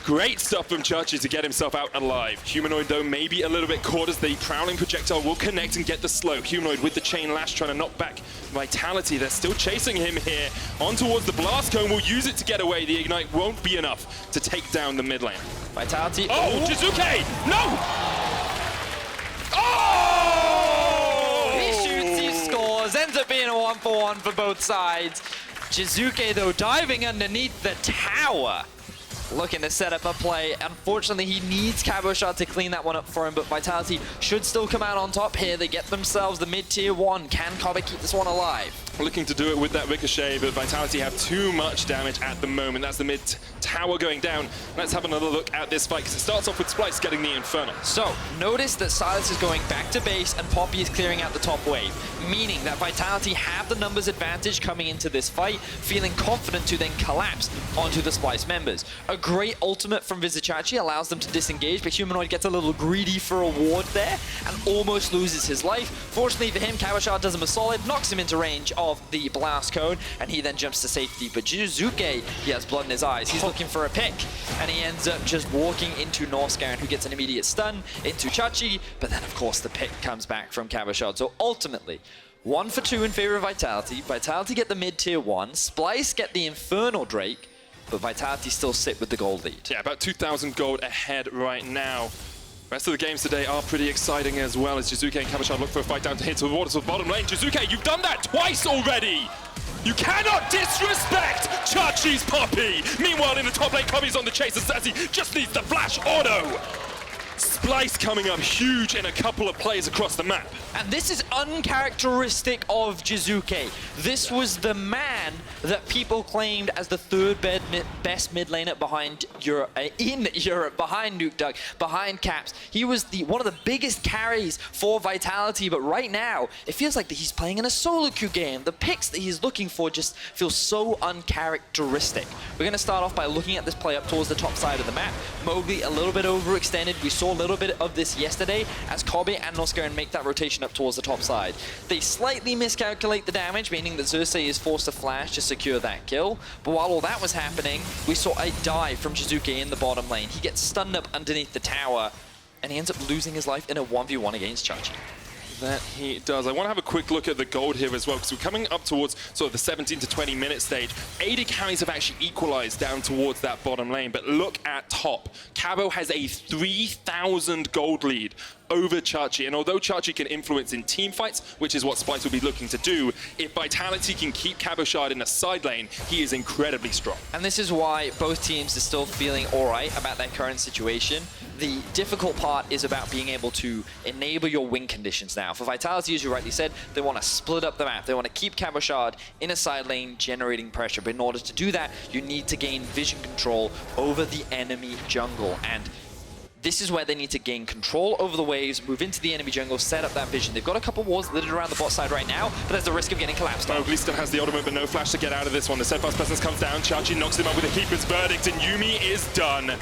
Great stuff from Chachi to get himself out alive. Humanoid, though, maybe a little bit caught as the prowling projectile will connect and get the slow. Humanoid with the chain lash trying to knock back Vitality. They're still chasing him here. On towards the blast cone, will use it to get away. The ignite won't be enough to take down the mid lane. Vitality. Oh, Jizuke! No! Oh! He shoots, he scores. Ends up being a 1-for-1 for both sides. Jizuke, though, diving underneath the tower. Looking to set up a play. Unfortunately, he needs Cabochard to clean that one up for him, but Vitality should still come out on top here. They get themselves the mid-tier 1. Can Kobe keep this one alive? Looking to do it with that Ricochet, but Vitality have too much damage at the moment. That's the mid-tower going down. Let's have another look at this fight, because it starts off with Splyce getting the Infernal. So, notice that Silas is going back to base, and Poppy is clearing out the top wave, meaning that Vitality have the numbers advantage coming into this fight, feeling confident to then collapse onto the Splyce members. A great ultimate from Vizichachi allows them to disengage, but Humanoid gets a little greedy for a ward there, and almost loses his life. Fortunately for him, Cabochard does him a solid, knocks him into range of the blast cone, and he then jumps to safety. But Jizuke, he has blood in his eyes. He's looking for a pick, and he ends up just walking into Norscarin, who gets an immediate stun into Chachi, but then of course the pick comes back from Cabochard. So ultimately, 1 for 2 in favor of Vitality. Vitality get the mid-tier 1, Splyce get the Infernal Drake, but Vitality still sit with the gold lead. Yeah, about 2,000 gold ahead right now. Rest of the games today are pretty exciting as well, as Jizuke and Cabochard look for a fight down to hit towards the bottom lane. Jizuke, you've done that twice already! You cannot disrespect Chachi's Poppy! Meanwhile, in the top lane, Kobe's on the chase, as he just needs the flash auto! Splyce coming up huge in a couple of plays across the map. And this is uncharacteristic of Jizuke. This was the man that people claimed as the third best mid laner behind in Europe, behind Nuke Duck, behind Caps. He was one of the biggest carries for Vitality, but right now, it feels like that he's playing in a solo queue game. The picks that he's looking for just feel so uncharacteristic. We're going to start off by looking at this play up towards the top side of the map. Mowgli a little bit overextended. We saw a little bit of this yesterday as Kobe and Norscarin make that rotation up towards the top side. They slightly miscalculate the damage, meaning that Xerxes is forced to flash to secure that kill. But while all that was happening, we saw a dive from Jizuke in the bottom lane. He gets stunned up underneath the tower, and he ends up losing his life in a 1v1 against Chachi. that he does. I want to have a quick look at the gold here as well, because we're coming up towards sort of the 17 to 20 minute stage. AD carries have actually equalized down towards that bottom lane, but look at top. Cabo has a 3,000 gold lead over Chachi, and although Chachi can influence in team fights, which is what Splyce will be looking to do, if Vitality can keep Cabochard in a side lane, he is incredibly strong. And this is why both teams are still feeling alright about their current situation. The difficult part is about being able to enable your win conditions now. For Vitality, as you rightly said, they want to split up the map. They want to keep Cabochard in a side lane generating pressure. But in order to do that, you need to gain vision control over the enemy jungle. And this is where they need to gain control over the waves, move into the enemy jungle, set up that vision. They've got a couple walls littered around the bot side right now, but there's the risk of getting collapsed. Mowgli still has the ultimate, but no flash to get out of this one. The steadfast presence comes down. Chachi knocks him up with a keeper's verdict, and Yuumi is done.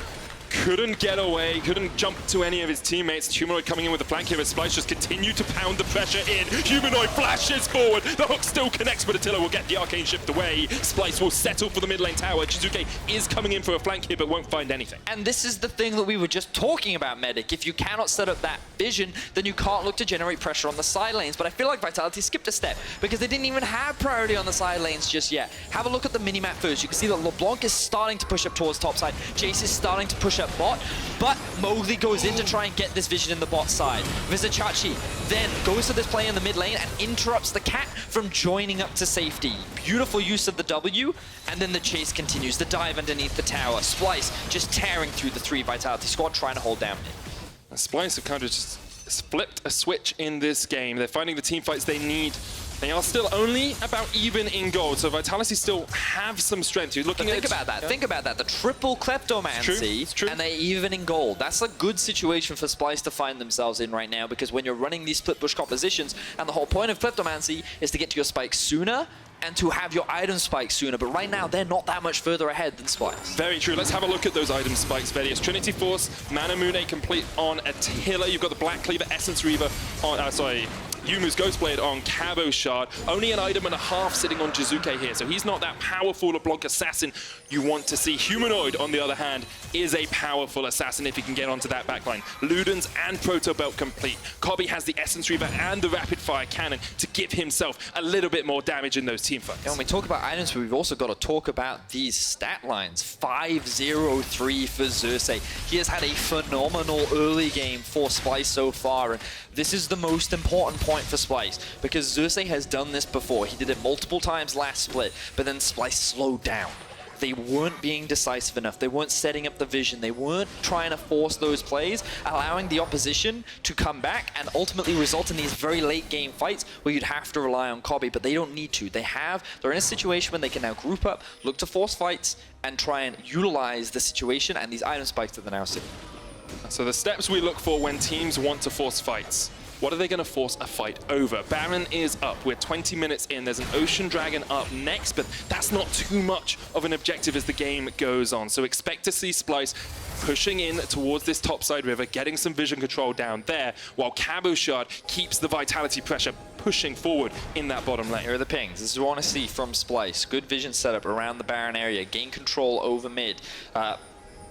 Couldn't get away, couldn't jump to any of his teammates. Humanoid coming in with the flank here as Splyce just continued to pound the pressure in. Humanoid flashes forward. The hook still connects, but Attila will get the arcane shift away. Splyce will settle for the mid lane tower. Jizuke is coming in for a flank here, but won't find anything. And this is the thing that we were just talking about, Medic. If you cannot set up that vision, then you can't look to generate pressure on the side lanes. But I feel like Vitality skipped a step because they didn't even have priority on the side lanes just yet. Have a look at the minimap first. You can see that LeBlanc is starting to push up towards top side. Jace is starting to push up bot. But Mowgli goes in to try and get this vision in the bot side. Vizichachi then goes to this play in the mid lane and interrupts the cat from joining up to safety. Beautiful use of the W, and then the chase continues. The dive underneath the tower. Splyce just tearing through the 3 Vitality squad, trying to hold down mid. Splyce have kind of just flipped a switch in this game. They're finding the team fights they need. They are still only about even in gold, so Vitality still have some strength. You're looking think about that. Yeah. Think about that. The triple kleptomancy, it's true. And they're even in gold. That's a good situation for Splyce to find themselves in right now, because when you're running these split bush compositions, and the whole point of kleptomancy is to get to your spikes sooner and to have your item spikes sooner, but right now they're not that much further ahead than Splyce. Very true. Let's have a look at those item spikes, Vedius. Trinity Force, Manamune complete on Attila. You've got the Black Cleaver, Essence Reaver on, Yumu's Ghostblade on Cabochard. Only an item and a half sitting on Jizuke here, so he's not that powerful LeBlanc assassin you want to see. Humanoid, on the other hand, is a powerful assassin if he can get onto that backline. Ludens and Proto Belt complete. Kobbe has the Essence Reaver and the Rapid Fire Cannon to give himself a little bit more damage in those teamfights. And when we talk about items, we've also got to talk about these stat lines. 5-0-3 for Xerxes. He has had a phenomenal early game for Splyce so far, and this is the most important point for Splyce, because Xerxes has done this before. He did it multiple times last split, but then Splyce slowed down. They weren't being decisive enough. They weren't setting up the vision. They weren't trying to force those plays, allowing the opposition to come back and ultimately result in these very late game fights where you'd have to rely on Kobbe, but they don't need to. They're in a situation when they can now group up, look to force fights, and try and utilize the situation and these item spikes that they're now sitting. So the steps we look for when teams want to force fights. What are they going to force a fight over? Baron is up. We're 20 minutes in. There's an Ocean Dragon up next, but that's not too much of an objective as the game goes on. So expect to see Splyce pushing in towards this topside river, getting some vision control down there, while Cabochard keeps the Vitality pressure pushing forward in that bottom lane. Here are the pings. This is what I want to see from Splyce. Good vision setup around the Baron area. Gain control over mid.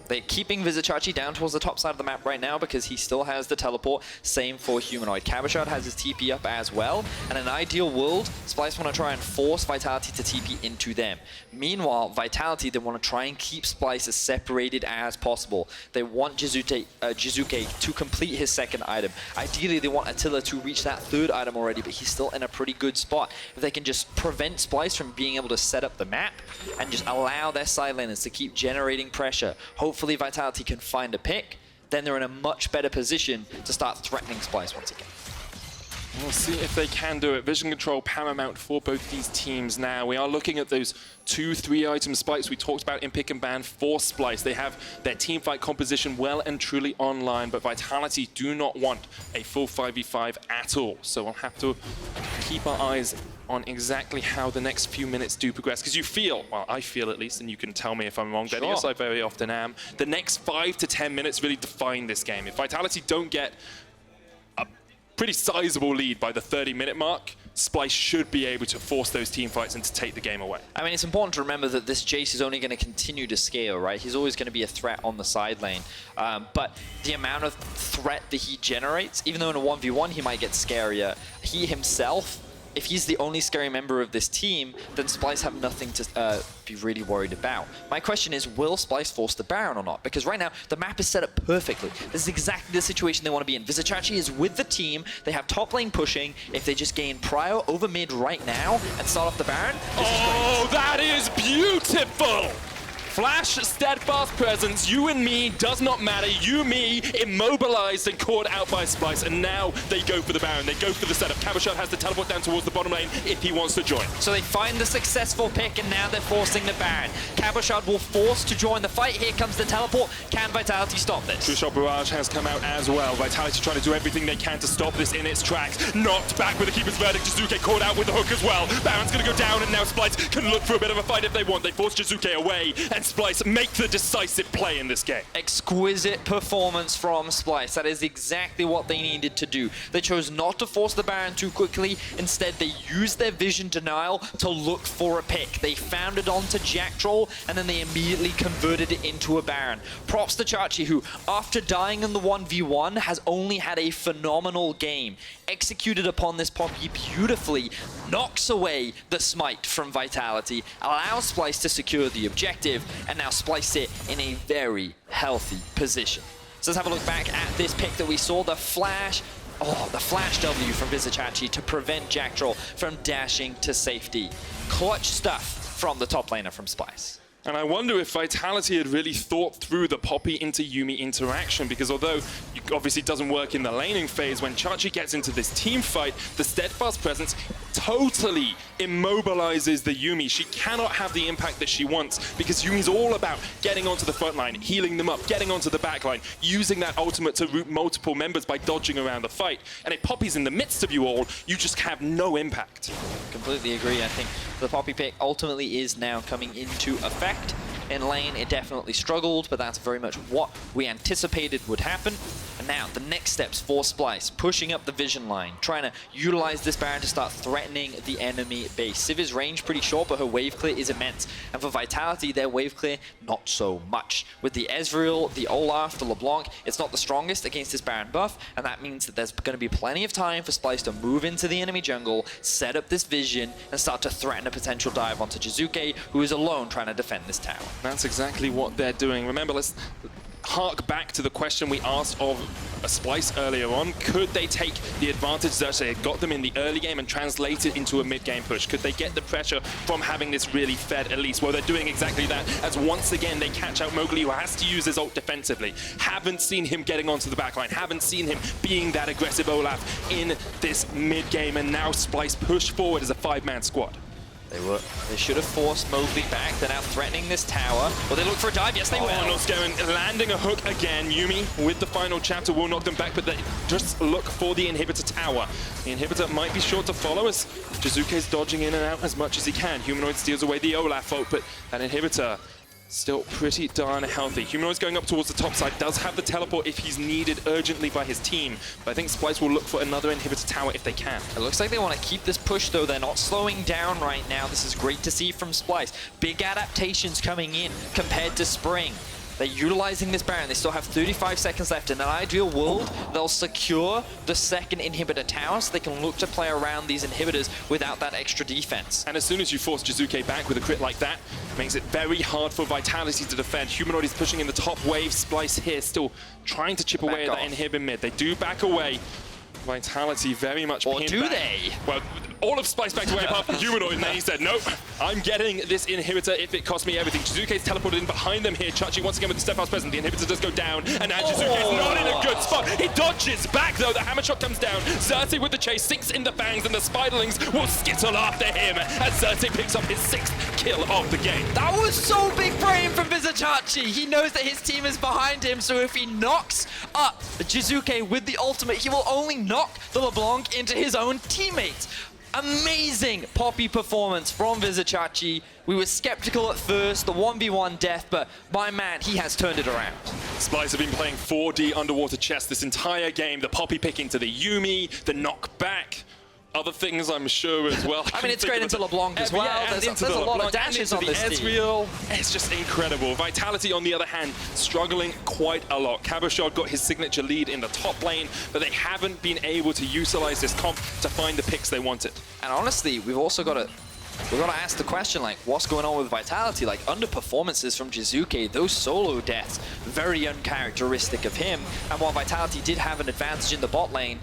They're keeping Vizichachi down towards the top side of the map right now because he still has the teleport. Same for Humanoid. Cabochard has his TP up as well. And in an ideal world, Splyce want to try and force Vitality to TP into them. Meanwhile, Vitality, they want to try and keep Splyce as separated as possible. They want Jizuke to complete his second item. Ideally, they want Attila to reach that third item already, but he's still in a pretty good spot. If they can just prevent Splyce from being able to set up the map and just allow their side laners to keep generating pressure, hopefully Vitality can find a pick, then they're in a much better position to start threatening Splyce once again. We'll see if they can do it. Vision control paramount for both these teams now. We are looking at those 2-3 item spikes we talked about in pick and ban for Splyce. They have their team fight composition well and truly online, but Vitality do not want a full 5v5 at all. So we'll have to keep our eyes on exactly how the next few minutes do progress. Because you feel, well, I feel at least, and you can tell me if I'm wrong, but yes, I very often am, the next 5 to 10 minutes really define this game. If Vitality don't get a pretty sizable lead by the 30-minute mark, Splyce should be able to force those team fights and to take the game away. I mean, it's important to remember that this Jace is only going to continue to scale, right? He's always going to be a threat on the side lane. But the amount of threat that he generates, even though in a 1v1 he might get scarier, he himself, if he's the only scary member of this team, then Splyce have nothing to be really worried about. My question is, will Splyce force the Baron or not? Because right now, the map is set up perfectly. This is exactly the situation they want to be in. ViziChachi is with the team. They have top lane pushing. If they just gain prio over mid right now and start off the Baron, oh, that is beautiful! Flash, steadfast presence, you and me, does not matter. You, me, immobilized and caught out by Splyce, and now they go for the Baron. They go for the setup. Cabochard has to teleport down towards the bottom lane if he wants to join. So they find the successful pick, and now they're forcing the Baron. Cabochard will force to join the fight. Here comes the teleport. Can Vitality stop this? True Shot Barrage has come out as well. Vitality trying to do everything they can to stop this in its tracks. Knocked back with the Keeper's Verdict. Jizuke caught out with the hook as well. Baron's going to go down, and now Splyce can look for a bit of a fight if they want. They force Jizuke away, and Splyce make the decisive play in this game. Exquisite performance from Splyce. That is exactly what they needed to do. They chose not to force the Baron too quickly. Instead, they used their vision denial to look for a pick. They found it onto Jack Troll, and then they immediately converted it into a Baron. Props to Chachi, who, after dying in the 1v1, has only had a phenomenal game. Executed upon this Poppy beautifully, knocks away the smite from Vitality, allows Splyce to secure the objective, and now Splyce sit in a very healthy position. So let's have a look back at this pick that we saw, the flash. Oh, the flash W from ViziChachi to prevent Jack Troll from dashing to safety. Clutch stuff from the top laner from Splyce. And I wonder if Vitality had really thought through the Poppy into Yuumi interaction, because although it obviously doesn't work in the laning phase, when Chachi gets into this team fight, the steadfast presence totally immobilizes the Yuumi. She cannot have the impact that she wants, because Yuumi's all about getting onto the front line, healing them up, getting onto the back line, using that ultimate to root multiple members by dodging around the fight. And if Poppy's in the midst of you all, you just have no impact. Completely agree. I think the Poppy pick ultimately is now coming into effect. In lane, it definitely struggled, but that's very much what we anticipated would happen. And now, the next steps for Splyce, pushing up the vision line, trying to utilize this Baron to start threatening the enemy base. Siv's range pretty short, but her wave clear is immense. And for Vitality, their wave clear, not so much. With the Ezreal, the Olaf, the LeBlanc, it's not the strongest against this Baron buff, and that means that there's going to be plenty of time for Splyce to move into the enemy jungle, set up this vision, and start to threaten a potential dive onto Jizuke, who is alone trying to defend this tower. That's exactly what they're doing. Remember, let's hark back to the question we asked of a Splyce earlier on. Could they take the advantage that they had got them in the early game and translate it into a mid-game push? Could they get the pressure from having this really fed at least? Well, they're doing exactly that, as once again they catch out Mowgli, who has to use his ult defensively. Haven't seen him getting onto the backline, haven't seen him being that aggressive Olaf in this mid-game, and now Splyce push forward as a 5-man squad. They should have forced Mowgli back. They're now threatening this tower. Will they look for a dive? Yes, they will. Not going, landing a hook again. Yuumi with the final chapter will knock them back, but they just look for the inhibitor tower. The inhibitor might be sure to follow as Jizuke's dodging in and out as much as he can. Humanoid steals away the Olaf ult, but that inhibitor still pretty darn healthy. Humanoid's going up towards the top side, does have the teleport if he's needed urgently by his team, but I think Splyce will look for another inhibitor tower if they can. It looks like they want to keep this push though. They're not slowing down right now. This is great to see from Splyce. Big adaptations coming in compared to spring. They're utilizing this Baron. They still have 35 seconds left. In an ideal world, they'll secure the second inhibitor tower so they can look to play around these inhibitors without that extra defense. And as soon as you force Jizuke back with a crit like that, it makes it very hard for Vitality to defend. Humanoid is pushing in the top wave. Splyce here still trying to chip away at that inhib in mid. They do back away. Vitality very much Or pinned do back. they? Well, all of Splyce backed away apart from Humanoid, and then he said, nope, I'm getting this inhibitor if it costs me everything. Jizuke's teleported in behind them here. Chachi once again with the steadfast presence. The inhibitor does go down, and now Jizuke's not in a good spot. He dodges back, though. The hammer shot comes down. Xerxes with the chase, sinks in the fangs, and the Spiderlings will skittle after him as Xerxes picks up his 6th kill of the game. That was so big for him from ViziChachi. He knows that his team is behind him, so if he knocks up Jizuke with the ultimate, he will only knock the LeBlanc into his own teammates. Amazing Poppy performance from ViziChachi. We were skeptical at first, the 1v1 death, but my man, he has turned it around. Splyce have been playing 4D underwater chess this entire game. The Poppy pick into the Yuumi, the knockback. other things, I'm sure, as well. I mean, it's great into LeBlanc as well. Yeah, There's a lot of dashes on this team. Ezreal. It's just incredible. Vitality, on the other hand, struggling quite a lot. Cabochard got his signature lead in the top lane, but they haven't been able to utilize this comp to find the picks they wanted. And honestly, we've also got to ask the question, like, what's going on with Vitality? Like, underperformances from Jizuke, those solo deaths, very uncharacteristic of him. And while Vitality did have an advantage in the bot lane,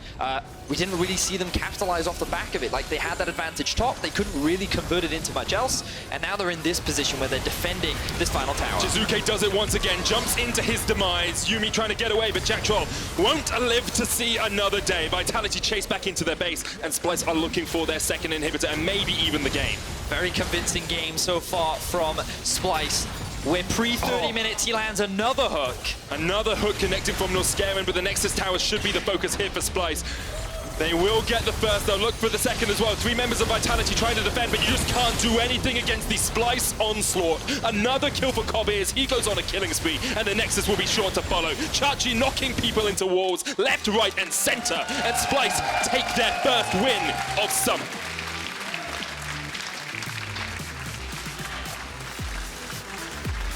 we didn't really see them capitalize off the back of it. Like, they had that advantage top, they couldn't really convert it into much else, and now they're in this position where they're defending this final tower. Jizuke does it once again, jumps into his demise. Yuumi trying to get away, but Jack Troll won't live to see another day. Vitality chase back into their base, and Splyce are looking for their second inhibitor, and maybe even the game. Very convincing game so far from Splyce. We're pre-30 minutes, he lands another hook. Another hook connecting from Norscarin, but the Nexus Tower should be the focus here for Splyce. They will get the first, they'll look for the second as well. 3 members of Vitality trying to defend, but you just can't do anything against the Splyce onslaught. Another kill for Kobe as he goes on a killing spree, and the Nexus will be sure to follow. Chachi knocking people into walls, left, right, and center, and Splyce take their first win of summer.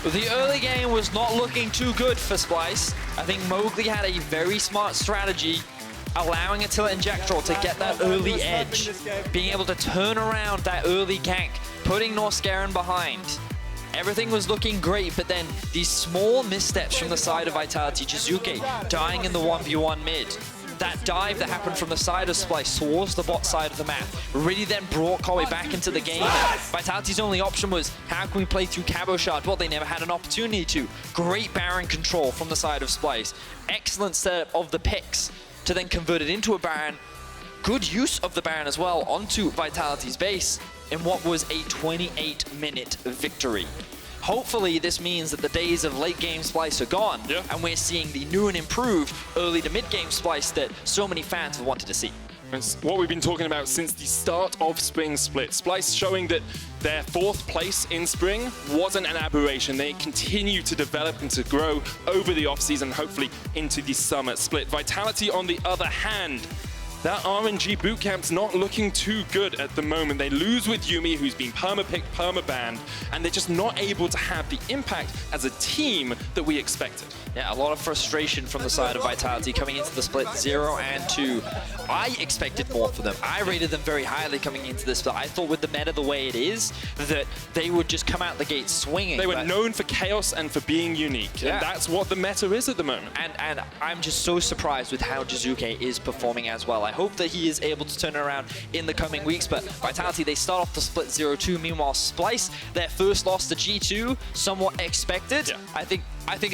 The early game was not looking too good for Splyce. I think Mowgli had a very smart strategy, allowing Attila and Jackdaw to get that early edge, being able to turn around that early gank, putting Norscarin behind. Everything was looking great, but then these small missteps from the side of Vitality, Jizuke dying in the 1v1 mid. That dive that happened from the side of Splyce towards the bot side of the map really then brought Kobe back into the game. Vitality's only option was, how can we play through Cabochard? Well, they never had an opportunity to. Great Baron control from the side of Splyce. Excellent setup of the picks to then convert it into a Baron. Good use of the Baron as well onto Vitality's base in what was a 28-minute victory. Hopefully, this means that the days of late-game Splyce are gone, and we're seeing the new and improved early to mid-game Splyce that so many fans have wanted to see. It's what we've been talking about since the start of Spring Split. Splyce showing that their 4th place in Spring wasn't an aberration. They continue to develop and to grow over the off-season, hopefully into the Summer Split. Vitality, on the other hand, that RNG bootcamp's not looking too good at the moment. They lose with Yuumi, who's been perma-picked, perma-banned, and they're just not able to have the impact as a team that we expected. Yeah, a lot of frustration from the side of Vitality coming into the split 0 and 2. I expected more for them. I rated them very highly coming into this, but I thought with the meta the way it is, that they would just come out the gate swinging. They were known for chaos and for being unique, and that's what the meta is at the moment. And I'm just so surprised with how Jizuke is performing as well. I hope that he is able to turn it around in the coming weeks, but Vitality, they start off the split 0-2. Meanwhile, Splyce, their first loss to G2, somewhat expected. I think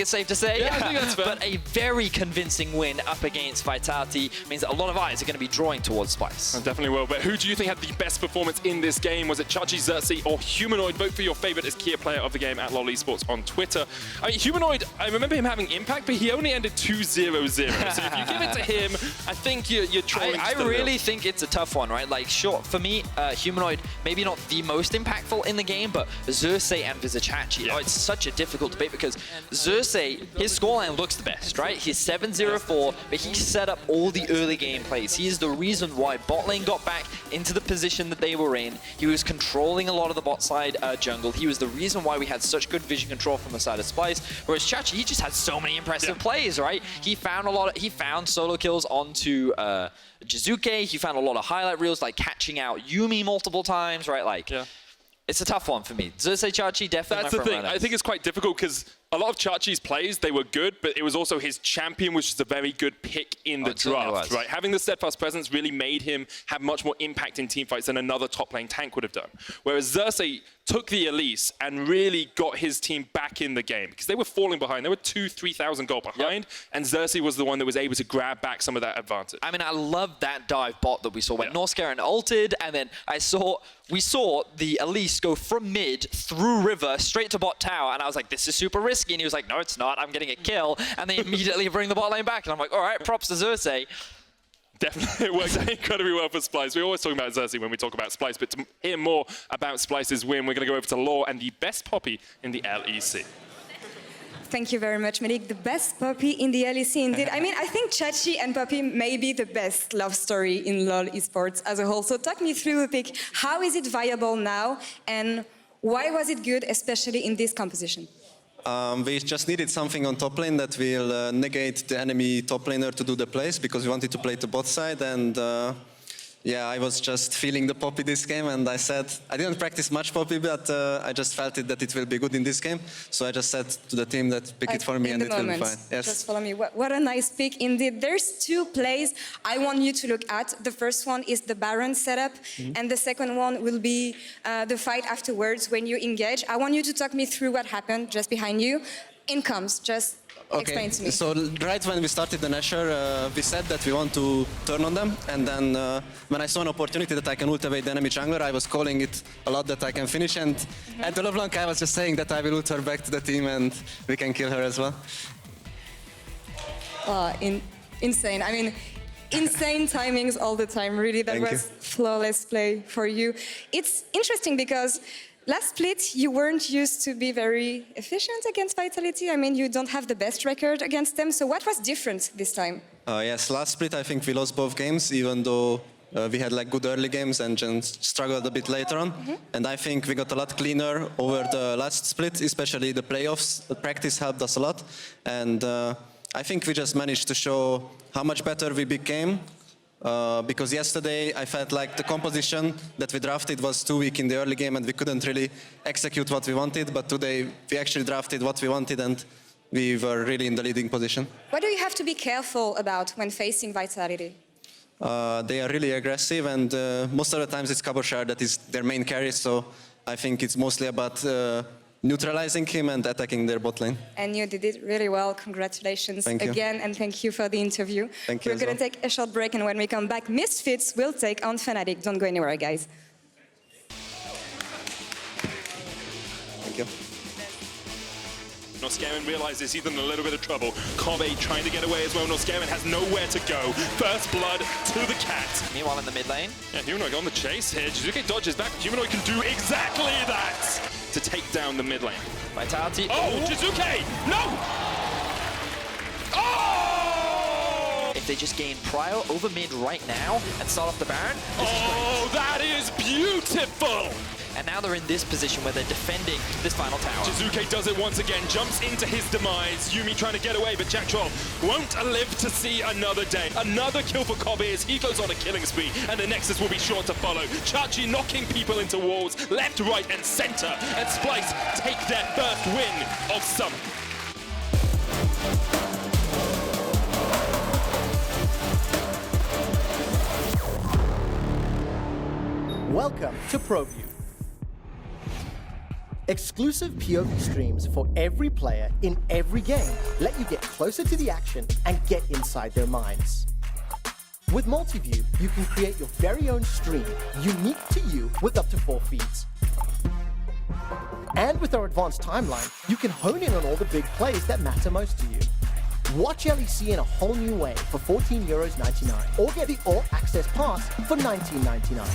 it's safe to say. Yeah, I think that's fair. But a very convincing win up against Vitality means that a lot of eyes are going to be drawing towards Splyce. Definitely will. But who do you think had the best performance in this game? Was it Chachi, Xerxes, or Humanoid? Vote for your favorite as key player of the game at LOL Esports on Twitter. I mean, Humanoid, I remember him having impact, but he only ended 2-0-0. So if you give it to him, I think you're trolling. I really think it's a tough one, right? Like, sure, for me, Humanoid, maybe not the most impactful in the game, but Xerxes and Vizichachi. Oh, it's such a difficult debate because Xerxes, his scoreline looks the best, right? He's 7-0-4, but he set up all the early game plays. He is the reason why bot lane got back into the position that they were in. He was controlling a lot of the bot side jungle. He was the reason why we had such good vision control from the side of Splyce. Whereas Chachi, he just had so many impressive plays, right? He found solo kills onto Jizuke. He found a lot of highlight reels, like catching out Yuumi multiple times, right? Like, it's a tough one for me. Xerxes, Chachi, definitely That's the thing. I think it's quite difficult because a lot of Chachi's plays, they were good, but it was also his champion, which is a very good pick in the draft, right? Having the steadfast presence really made him have much more impact in teamfights than another top lane tank would have done. Whereas Xerxes took the Elise and really got his team back in the game because they were falling behind. They were 2,000-3,000 gold behind, and Xerxes was the one that was able to grab back some of that advantage. I mean, I loved that dive bot that we saw when Norscarin ulted, and then we saw the Elise go from mid through river straight to bot tower, and I was like, this is super risky. And he was like, no, it's not. I'm getting a kill. And they immediately bring the bot lane back. And I'm like, all right, props to Xerxes. Definitely, it worked incredibly well for Splyce. We're always talking about Xerxes when we talk about Splyce, but to hear more about Splyce's win, we're going to go over to Law and the best poppy in the LEC. Thank you very much, Malik. The best puppy in the LEC, indeed. I mean, I think Chachi and Puppy may be the best love story in LoL esports as a whole. So talk me through the pick. How is it viable now, and why was it good, especially in this composition? We just needed something on top lane that will negate the enemy top laner to do the plays, because we wanted to play to bot side, and yeah, I was just feeling the Poppy this game, and I said, I didn't practice much Poppy, but I just felt it that it will be good in this game. So I just said to the team that pick it for me and it will be fine. Yes. Just follow me. What a nice pick indeed. There's two plays I want you to look at. The first one is the Baron setup, and the second one will be the fight afterwards when you engage. I want you to talk me through what happened just behind you. In comes, just explain to me. So right when we started the Nashor, we said that we want to turn on them, and then when I saw an opportunity that I can ult away the enemy jungler, I was calling it a lot that I can finish, and at the LeBlanc I was just saying that I will ult her back to the team and we can kill her as well. Insane. I mean, insane timings all the time, really. That was flawless play for you. It's interesting because last split, you weren't used to be very efficient against Vitality. I mean, you don't have the best record against them. So what was different this time? Yes, last split I think we lost both games, even though we had like good early games and just struggled a bit later on. And I think we got a lot cleaner over the last split, especially the playoffs. The practice helped us a lot. And I think we just managed to show how much better we became. Because yesterday I felt like the composition that we drafted was too weak in the early game and we couldn't really execute what we wanted, but today we actually drafted what we wanted and we were really in the leading position. What do you have to be careful about when facing Vitality? They are really aggressive, and most of the times it's Cabochard that is their main carry, so I think it's mostly about neutralizing him and attacking their bot lane. And you did it really well. Congratulations again, and thank you for the interview. Thank you. We're going to take a short break, and when we come back, Misfits will take on Fnatic. Don't go anywhere, guys. Thank you. Noskarin realizes he's in a little bit of trouble. Kobe trying to get away as well. Noskarin has nowhere to go. First blood to the cat. Meanwhile in the mid lane. Yeah, Humanoid on the chase here. Jizuke dodges back. Humanoid can do exactly that to take down the mid lane. Vitality. Oh, Jizuke! No! Oh! If they just gain prio over mid right now and start off the Baron. Oh, that is beautiful! And now they're in this position where they're defending this final tower. Jizuke does it once again, jumps into his demise. Yumi trying to get away, but Jack Troll won't live to see another day. Another kill for Kobe as he goes on a killing spree, and the Nexus will be sure to follow. Chachi knocking people into walls, left, right, and center. And Splyce take their first win of summer. Welcome to ProView. Exclusive POV streams for every player in every game let you get closer to the action and get inside their minds. With Multiview, you can create your very own stream, unique to you, with up to 4 feeds. And with our advanced timeline, you can hone in on all the big plays that matter most to you. Watch LEC in a whole new way for €14.99, or get the All Access Pass for $19.99.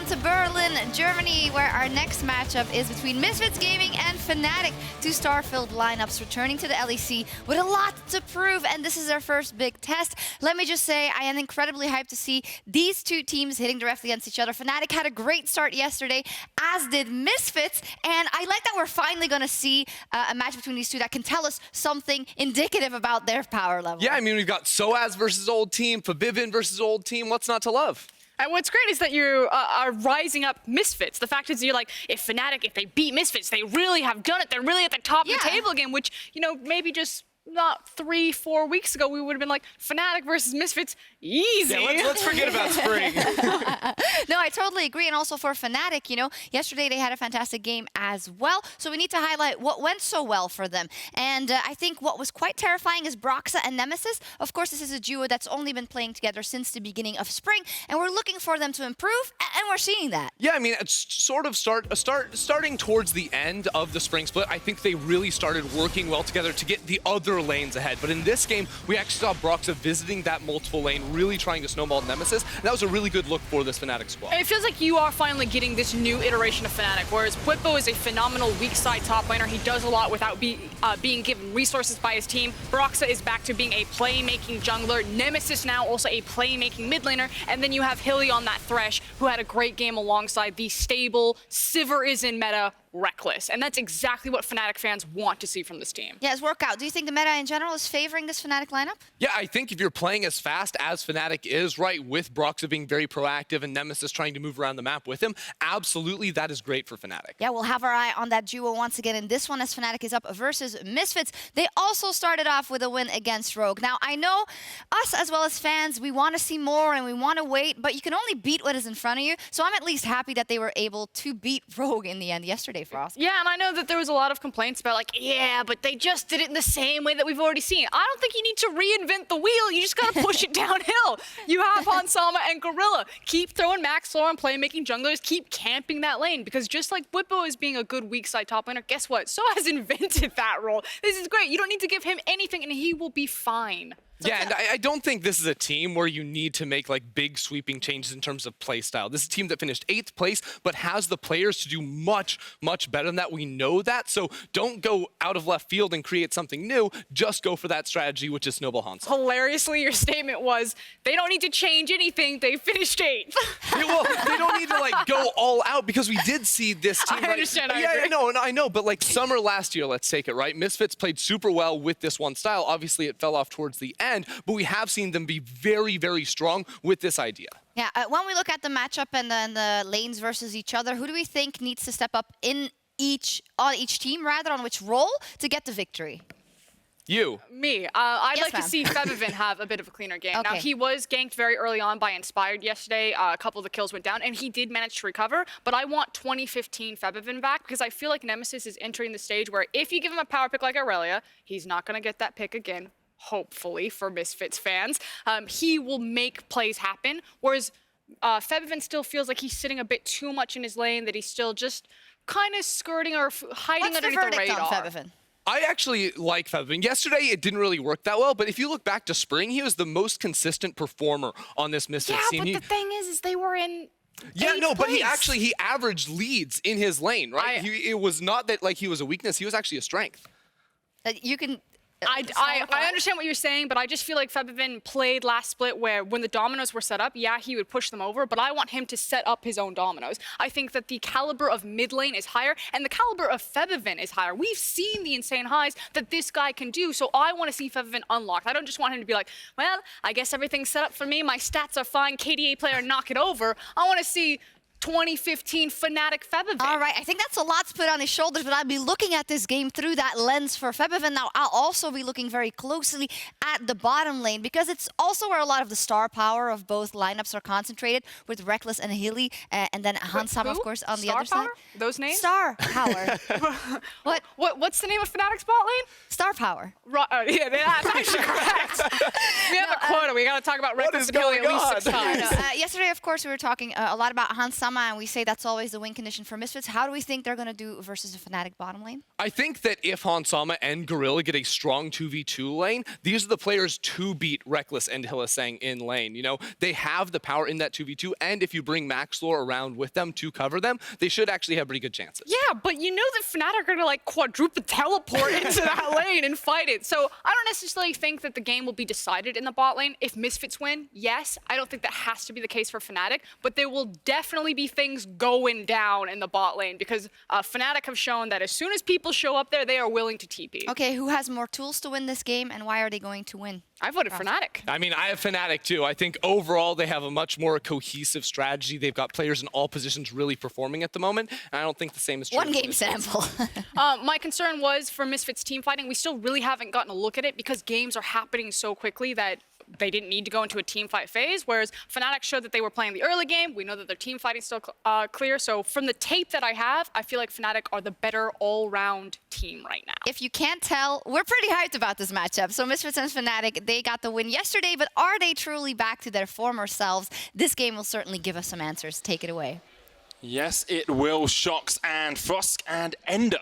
on to Berlin, Germany, where our next matchup is between Misfits Gaming and Fnatic. Two star-filled lineups returning to the LEC with a lot to prove, and this is their first big test. Let me just say, I am incredibly hyped to see these two teams hitting directly against each other. Fnatic had a great start yesterday, as did Misfits, and I like that we're finally going to see a match between these two that can tell us something indicative about their power level. Yeah, I mean, we've got Soaz versus old team, Fabivin versus old team. What's not to love? And what's great is that you are rising up Misfits. The fact is you're like, if Fnatic, if they beat Misfits, they really have done it. They're really at the top of the table again, which, you know, maybe just not 3-4 weeks ago, we would have been like, Fnatic versus Misfits, easy. Yeah, let's forget about spring. No, I totally agree. And also for Fnatic, you know, yesterday they had a fantastic game as well. So we need to highlight what went so well for them. And I think what was quite terrifying is Broxa and Nemesis. Of course, this is a duo that's only been playing together since the beginning of spring. And we're looking for them to improve, and we're seeing that. Yeah, I mean, it's sort of starting towards the end of the spring split. I think they really started working well together to get the other lanes ahead. But in this game, we actually saw Broxa visiting that multiple lane, really trying to snowball Nemesis. And that was a really good look for this Fnatic squad. And it feels like you are finally getting this new iteration of Fnatic, whereas Bwipo is a phenomenal weak side top laner. He does a lot without being given resources by his team. Broxa is back to being a playmaking jungler. Nemesis now also a playmaking mid laner. And then you have Hilly on that Thresh, who had a great game alongside the stable Sivir is in meta Reckless. And that's exactly what Fnatic fans want to see from this team. Yeah, it's workout. Do you think the meta in general is favoring this Fnatic lineup? Yeah, I think if you're playing as fast as Fnatic is, right, with Broxa being very proactive and Nemesis trying to move around the map with him, absolutely that is great for Fnatic. Yeah, we'll have our eye on that duo once again in this one as Fnatic is up versus Misfits. They also started off with a win against Rogue. Now, I know us as well as fans, we want to see more and we want to wait, but you can only beat what is in front of you. So I'm at least happy that they were able to beat Rogue in the end yesterday, Frost. Yeah, and I know that there was a lot of complaints about like, yeah, but they just did it in the same way that we've already seen. I don't think you need to reinvent the wheel. You just got to push it downhill. You have Hansama and Gorilla. Keep throwing Max Lore and playmaking junglers. Keep camping that lane, because just like Bwipo is being a good weak side top laner, guess what? So has invented that role. This is great. You don't need to give him anything and he will be fine. Yeah, and I don't think this is a team where you need to make like big sweeping changes in terms of play style. This is a team that finished 8th place, but has the players to do much, much better than that. We know that. So don't go out of left field and create something new. Just go for that strategy, which is Snowball Hansa. Hilariously, your statement was, they don't need to change anything. They finished 8th. Yeah, well, they don't need to like go all out, because we did see this team. I understand. Right? I know. But like summer last year, let's take it, right? Misfits played super well with this one style. Obviously, it fell off towards the end, but we have seen them be very, very strong with this idea. Yeah, when we look at the matchup and then the lanes versus each other, who do we think needs to step up on each team, rather, on which role to get the victory? You. Me. I'd Yes, like to ma'am. see Febivin have a bit of a cleaner game. Okay. Now, he was ganked very early on by Inspired yesterday. A couple of the kills went down, and he did manage to recover. But I want 2015 Febivin back, because I feel like Nemesis is entering the stage where if you give him a power pick like Aurelia, he's not going to get that pick again. Hopefully for Misfits fans, he will make plays happen, whereas Febivin still feels like he's sitting a bit too much in his lane, that he's still just kind of skirting or hiding underneath the radar. What's the verdict on Febivin? I actually like Febivin. Yesterday, it didn't really work that well, but if you look back to spring, he was the most consistent performer on this Misfits team. Yeah, but the thing is they were in but he averaged leads in his lane, right? It was not that like he was a weakness, he was actually a strength. You can... I understand what you're saying, but I just feel like Febivin played last split where when the dominoes were set up, yeah, he would push them over, but I want him to set up his own dominoes. I think that the caliber of mid lane is higher, and the caliber of Febivin is higher. We've seen the insane highs that this guy can do, so I want to see Febivin unlocked. I don't just want him to be like, well, I guess everything's set up for me, my stats are fine, KDA player, knock it over. I want to see 2015 Fnatic Febivin. All right, I think that's a lot to put on his shoulders, but I'll be looking at this game through that lens for Febivin. Now, I'll also be looking very closely at the bottom lane, because it's also where a lot of the star power of both lineups are concentrated, with Reckless and Hilly, and then Hansam, of course, on the other side. Those names? Star power. What's the name of Fnatic spot lane? Star power. Yeah, that's actually correct. We have a quota. We got to talk about Reckless and Hilly at least 6 times. Yesterday, of course, we were talking a lot about Hansam Sama, and we say that's always the win condition for Misfits. How do we think they're going to do versus a Fnatic bottom lane? I think that if Hansama and Gorilla get a strong 2v2 lane, these are the players to beat Reckless and Hylissang in lane. You know, they have the power in that 2v2, and if you bring Maxlore around with them to cover them, they should actually have pretty good chances. Yeah, but you know that Fnatic are going to like quadruple teleport into that lane and fight it. So I don't necessarily think that the game will be decided in the bot lane. If Misfits win, yes, I don't think that has to be the case for Fnatic, but there will definitely be things going down in the bot lane because Fnatic have shown that as soon as people show up there, they are willing to TP. Okay, who has more tools to win this game, and why are they going to win? I voted Fnatic. I mean, I have Fnatic too. I think overall they have a much more cohesive strategy. They've got players in all positions really performing at the moment, and I don't think the same is true. One game sample. My concern was for Misfits team fighting, we still really haven't gotten a look at it because games are happening so quickly that they didn't need to go into a team fight phase, whereas Fnatic showed that they were playing the early game. We know that their team fighting is still clear. So from the tape that I have, I feel like Fnatic are the better all-round team right now. If you can't tell, we're pretty hyped about this matchup. So Misfits and Fnatic, they got the win yesterday, but are they truly back to their former selves? This game will certainly give us some answers. Take it away. Yes, it will. Shox and Frosk and Ender.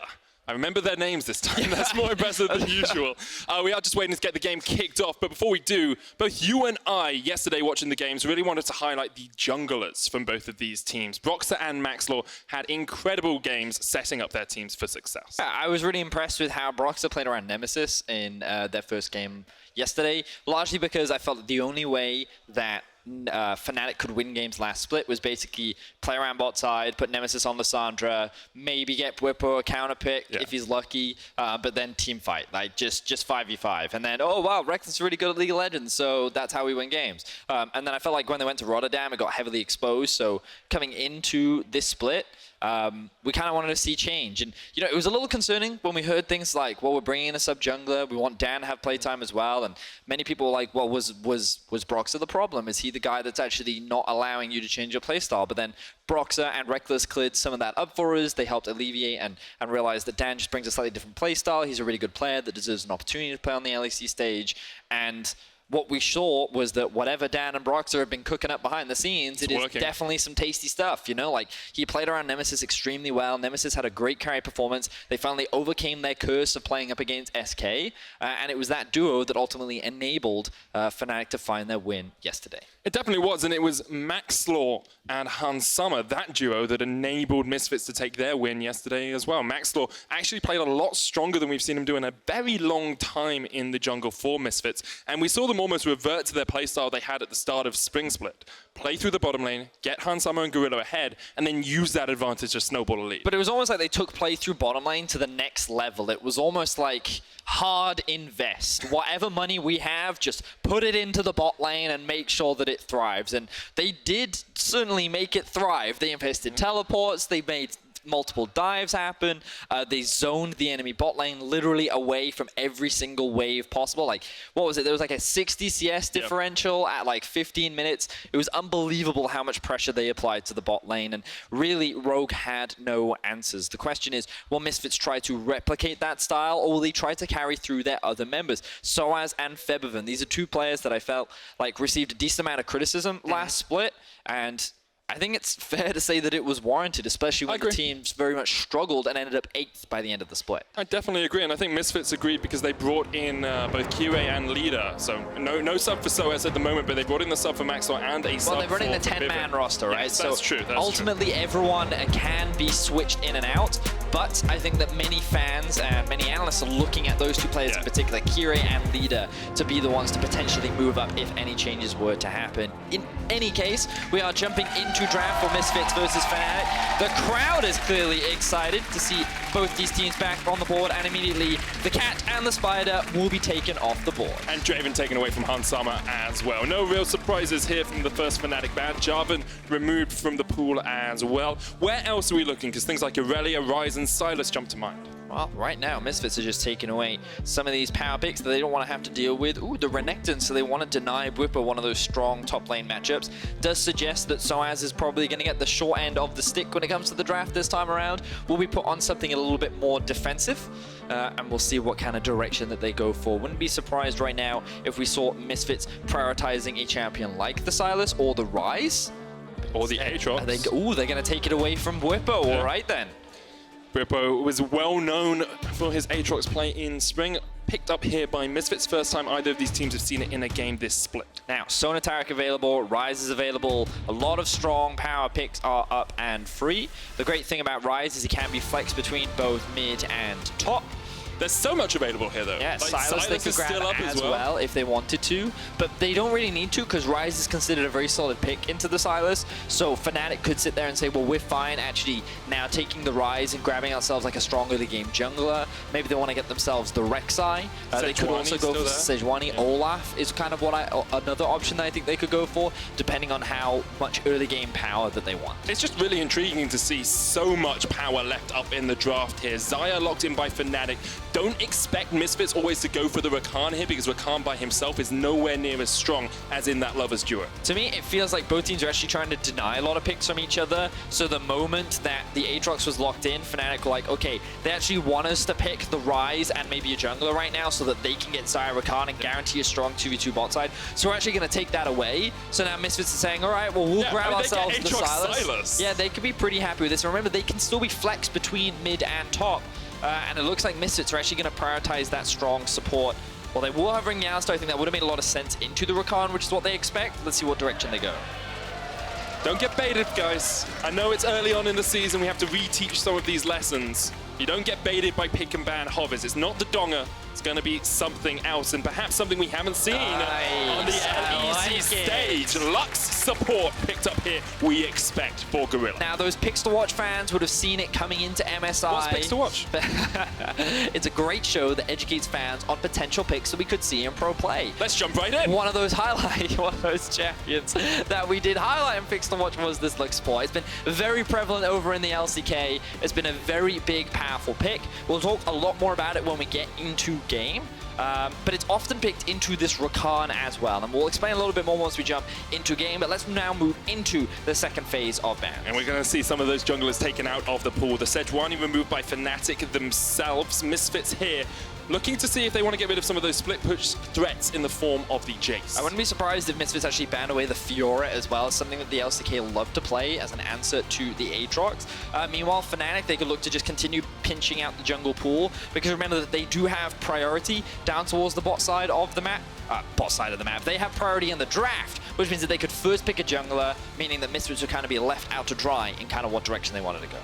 I remember their names this time. That's more impressive than usual. We are just waiting to get the game kicked off. But before we do, both you and I, yesterday watching the games, really wanted to highlight the junglers from both of these teams. Broxah and Maxlore had incredible games setting up their teams for success. Yeah, I was really impressed with how Broxah played around Nemesis in their first game yesterday, largely because I felt that the only way that Fnatic could win games last split was basically play around bot side, put Nemesis on Lissandra, maybe get Whippo a counter pick if he's lucky, but then team fight, like just 5v5. And then, oh wow, Reckless is really good at League of Legends, so that's how we win games. And then I felt like when they went to Rotterdam, it got heavily exposed, so coming into this split, we kind of wanted to see change. And, you know, it was a little concerning when we heard things like, well, we're bringing in a sub-jungler, we want Dan to have playtime as well. And many people were like, well, was Broxah the problem? Is he the guy that's actually not allowing you to change your playstyle? But then Broxah and Reckless cleared some of that up for us. They helped alleviate and realize that Dan just brings a slightly different playstyle. He's a really good player that deserves an opportunity to play on the LEC stage. And what we saw was that whatever Dan and Broxah have been cooking up behind the scenes, it is definitely some tasty stuff, you know? Like, he played around Nemesis extremely well. Nemesis had a great carry performance. They finally overcame their curse of playing up against SK, and it was that duo that ultimately enabled Fnatic to find their win yesterday. It definitely was, and it was Maxlore and Hansama, that duo, that enabled Misfits to take their win yesterday as well. Maxlore actually played a lot stronger than we've seen him do in a very long time in the jungle for Misfits, and we saw them almost revert to their playstyle they had at the start of Spring Split. Play through the bottom lane, get Hansama and Gorilla ahead, and then use that advantage to snowball a lead. But it was almost like they took play through bottom lane to the next level. It was almost like hard invest. Whatever money we have, just put it into the bot lane and make sure that it thrives. And they did certainly make it thrive. They invested teleports, they made multiple dives happen. They zoned the enemy bot lane literally away from every single wave possible. Like, what was it? There was like a 60 CS differential at like 15 minutes. It was unbelievable how much pressure they applied to the bot lane, and really Rogue had no answers. The question is, will Misfits try to replicate that style, or will they try to carry through their other members? Soaz and Febiven, these are two players that I felt like received a decent amount of criticism last split, and I think it's fair to say that it was warranted, especially when the teams very much struggled and ended up 8th by the end of the split. I definitely agree, and I think Misfits agreed because they brought in both Kire and Leader. So no sub for Soaz at the moment, but they brought in the sub for Maxwell and a sub for Well, they brought in the 10-man roster, right? Yes, that's true. That's ultimately, everyone can be switched in and out, but I think that many fans and many analysts are looking at those two players in particular, Kire and Leader, to be the ones to potentially move up if any changes were to happen. In any case, we are jumping into draft for Misfits versus Fnatic. The crowd is clearly excited to see both these teams back on the board, and immediately the cat and the spider will be taken off the board. And Draven taken away from Hansama as well. No real surprises here from the first Fnatic ban. Jarvan removed from the pool as well. Where else are we looking? Because things like Irelia, Ryzen, Sylas jump to mind. Well, right now, Misfits are just taking away some of these power picks that they don't want to have to deal with. Ooh, the Renekton, so they want to deny Whipper one of those strong top lane matchups. Does suggest that Soaz is probably going to get the short end of the stick when it comes to the draft this time around. Will we put on something a little bit more defensive? And we'll see what kind of direction that they go for. Wouldn't be surprised right now if we saw Misfits prioritizing a champion like the Sylas or the Ryze. Or the Aatrox. They're going to take it away from Bwipo. Yeah. All right, then. Bwipo was well known for his Aatrox play in spring. Picked up here by Misfits. First time either of these teams have seen it in a game this split. Now, Sonatarek available, Ryze is available. A lot of strong power picks are up and free. The great thing about Ryze is he can be flexed between both mid and top. There's so much available here, though. Yeah, like, Silas they could grab still up as well if they wanted to, but they don't really need to because Ryze is considered a very solid pick into the Silas. So Fnatic could sit there and say, well, we're fine actually now taking the Ryze and grabbing ourselves like a strong early game jungler. Maybe they want to get themselves the Rek'Sai. They could also go for Sejuani. Yeah. Olaf is kind of another option that I think they could go for, depending on how much early game power that they want. It's just really intriguing to see so much power left up in the draft here. Xayah locked in by Fnatic. Don't expect Misfits always to go for the Rakan here because Rakan by himself is nowhere near as strong as in that Lovers duo. To me, it feels like both teams are actually trying to deny a lot of picks from each other. So the moment that the Aatrox was locked in, Fnatic were like, okay, they actually want us to pick the Ryze and maybe a jungler right now so that they can get Xayah Rakan and guarantee a strong 2v2 bot side. So we're actually going to take that away. So now Misfits are saying, all right, well, we'll grab ourselves the Silas. Yeah, they could be pretty happy with this. And remember, they can still be flexed between mid and top. And it looks like Misfits are actually going to prioritize that strong support. Well, they will have Ring Yasta. I think that would have made a lot of sense into the Rakan, which is what they expect. Let's see what direction they go. Don't get baited, guys. I know it's early on in the season. We have to reteach some of these lessons. You don't get baited by pick and ban hovers. It's not the Donga. It's going to be something else, and perhaps something we haven't seen on the LEC stage. Lux support picked up here, we expect, for Gorilla. Now, those picks to watch fans would have seen it coming into MSI. What's picks to watch? It's a great show that educates fans on potential picks that we could see in pro play. Let's jump right in. One of those champions that we did highlight in picks to watch was this Lux support. It's been very prevalent over in the LCK. It's been a very big, powerful pick. We'll talk a lot more about it when we get into game. But it's often picked into this Rakan as well, and we'll explain a little bit more once we jump into game, but let's now move into the second phase of ban. And we're going to see some of those junglers taken out of the pool. The Sejuani removed by Fnatic themselves. Misfits here looking to see if they want to get rid of some of those split push threats in the form of the Jace. I wouldn't be surprised if Misfits actually banned away the Fiora as well. It's something that the LCK love to play as an answer to the Aatrox. Meanwhile, Fnatic, they could look to just continue pinching out the jungle pool, because remember that they do have priority down towards the bot side of the map. They have priority in the draft, which means that they could first pick a jungler, meaning that Misfits would kind of be left out to dry in kind of what direction they wanted to go.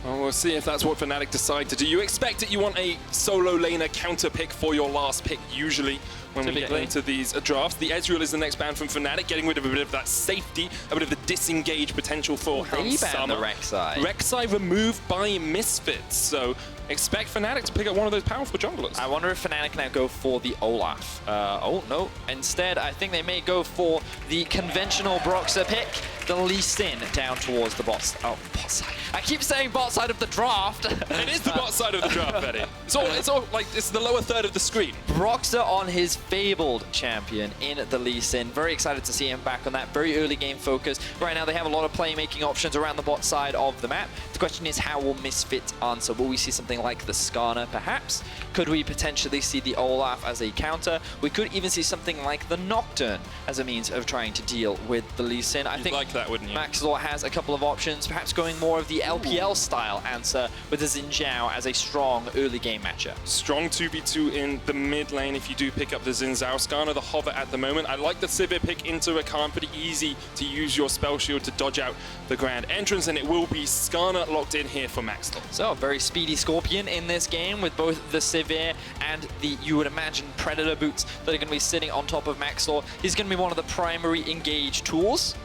Well, we'll see if that's what Fnatic decide to do. You expect it, you want a solo laner counter pick for your last pick, usually, when we get into these drafts. The Ezreal is the next ban from Fnatic, getting rid of a bit of that safety, a bit of the disengage potential for Hans Sama. They banned the Rek'Sai. Rek'Sai removed by Misfits, so expect Fnatic to pick up one of those powerful junglers. I wonder if Fnatic now go for the Olaf. Oh, no. Instead, I think they may go for the conventional Broxah pick, the Lee Sin down towards the bot side. Oh, bot side. I keep saying bot side of the draft. It is the bot side of the draft, Betty. It's all like, it's the lower third of the screen. Broxah on his fabled champion in the Lee Sin. Very excited to see him back on that very early game focus. Right now, they have a lot of playmaking options around the bot side of the map. The question is, how will Misfits answer? Will we see something like the Skarner, perhaps? Could we potentially see the Olaf as a counter? We could even see something like the Nocturne as a means of trying to deal with the Lee Sin. I think like that, wouldn't you? Maxlor has a couple of options, perhaps going more of the LPL style answer with the Xin Zhao as a strong early game matchup. Strong 2v2 in the mid lane if you do pick up the Xin Zhao. Skarner the hover at the moment. I like the Sivir pick into Rakan. Pretty easy to use your spell shield to dodge out the grand entrance, and it will be Skarner locked in here for Maxlor. So, very speedy Scorpion in this game with both the Sivir and the, you would imagine, Predator boots that are going to be sitting on top of Maxlor. He's going to be one of the primary engage tools.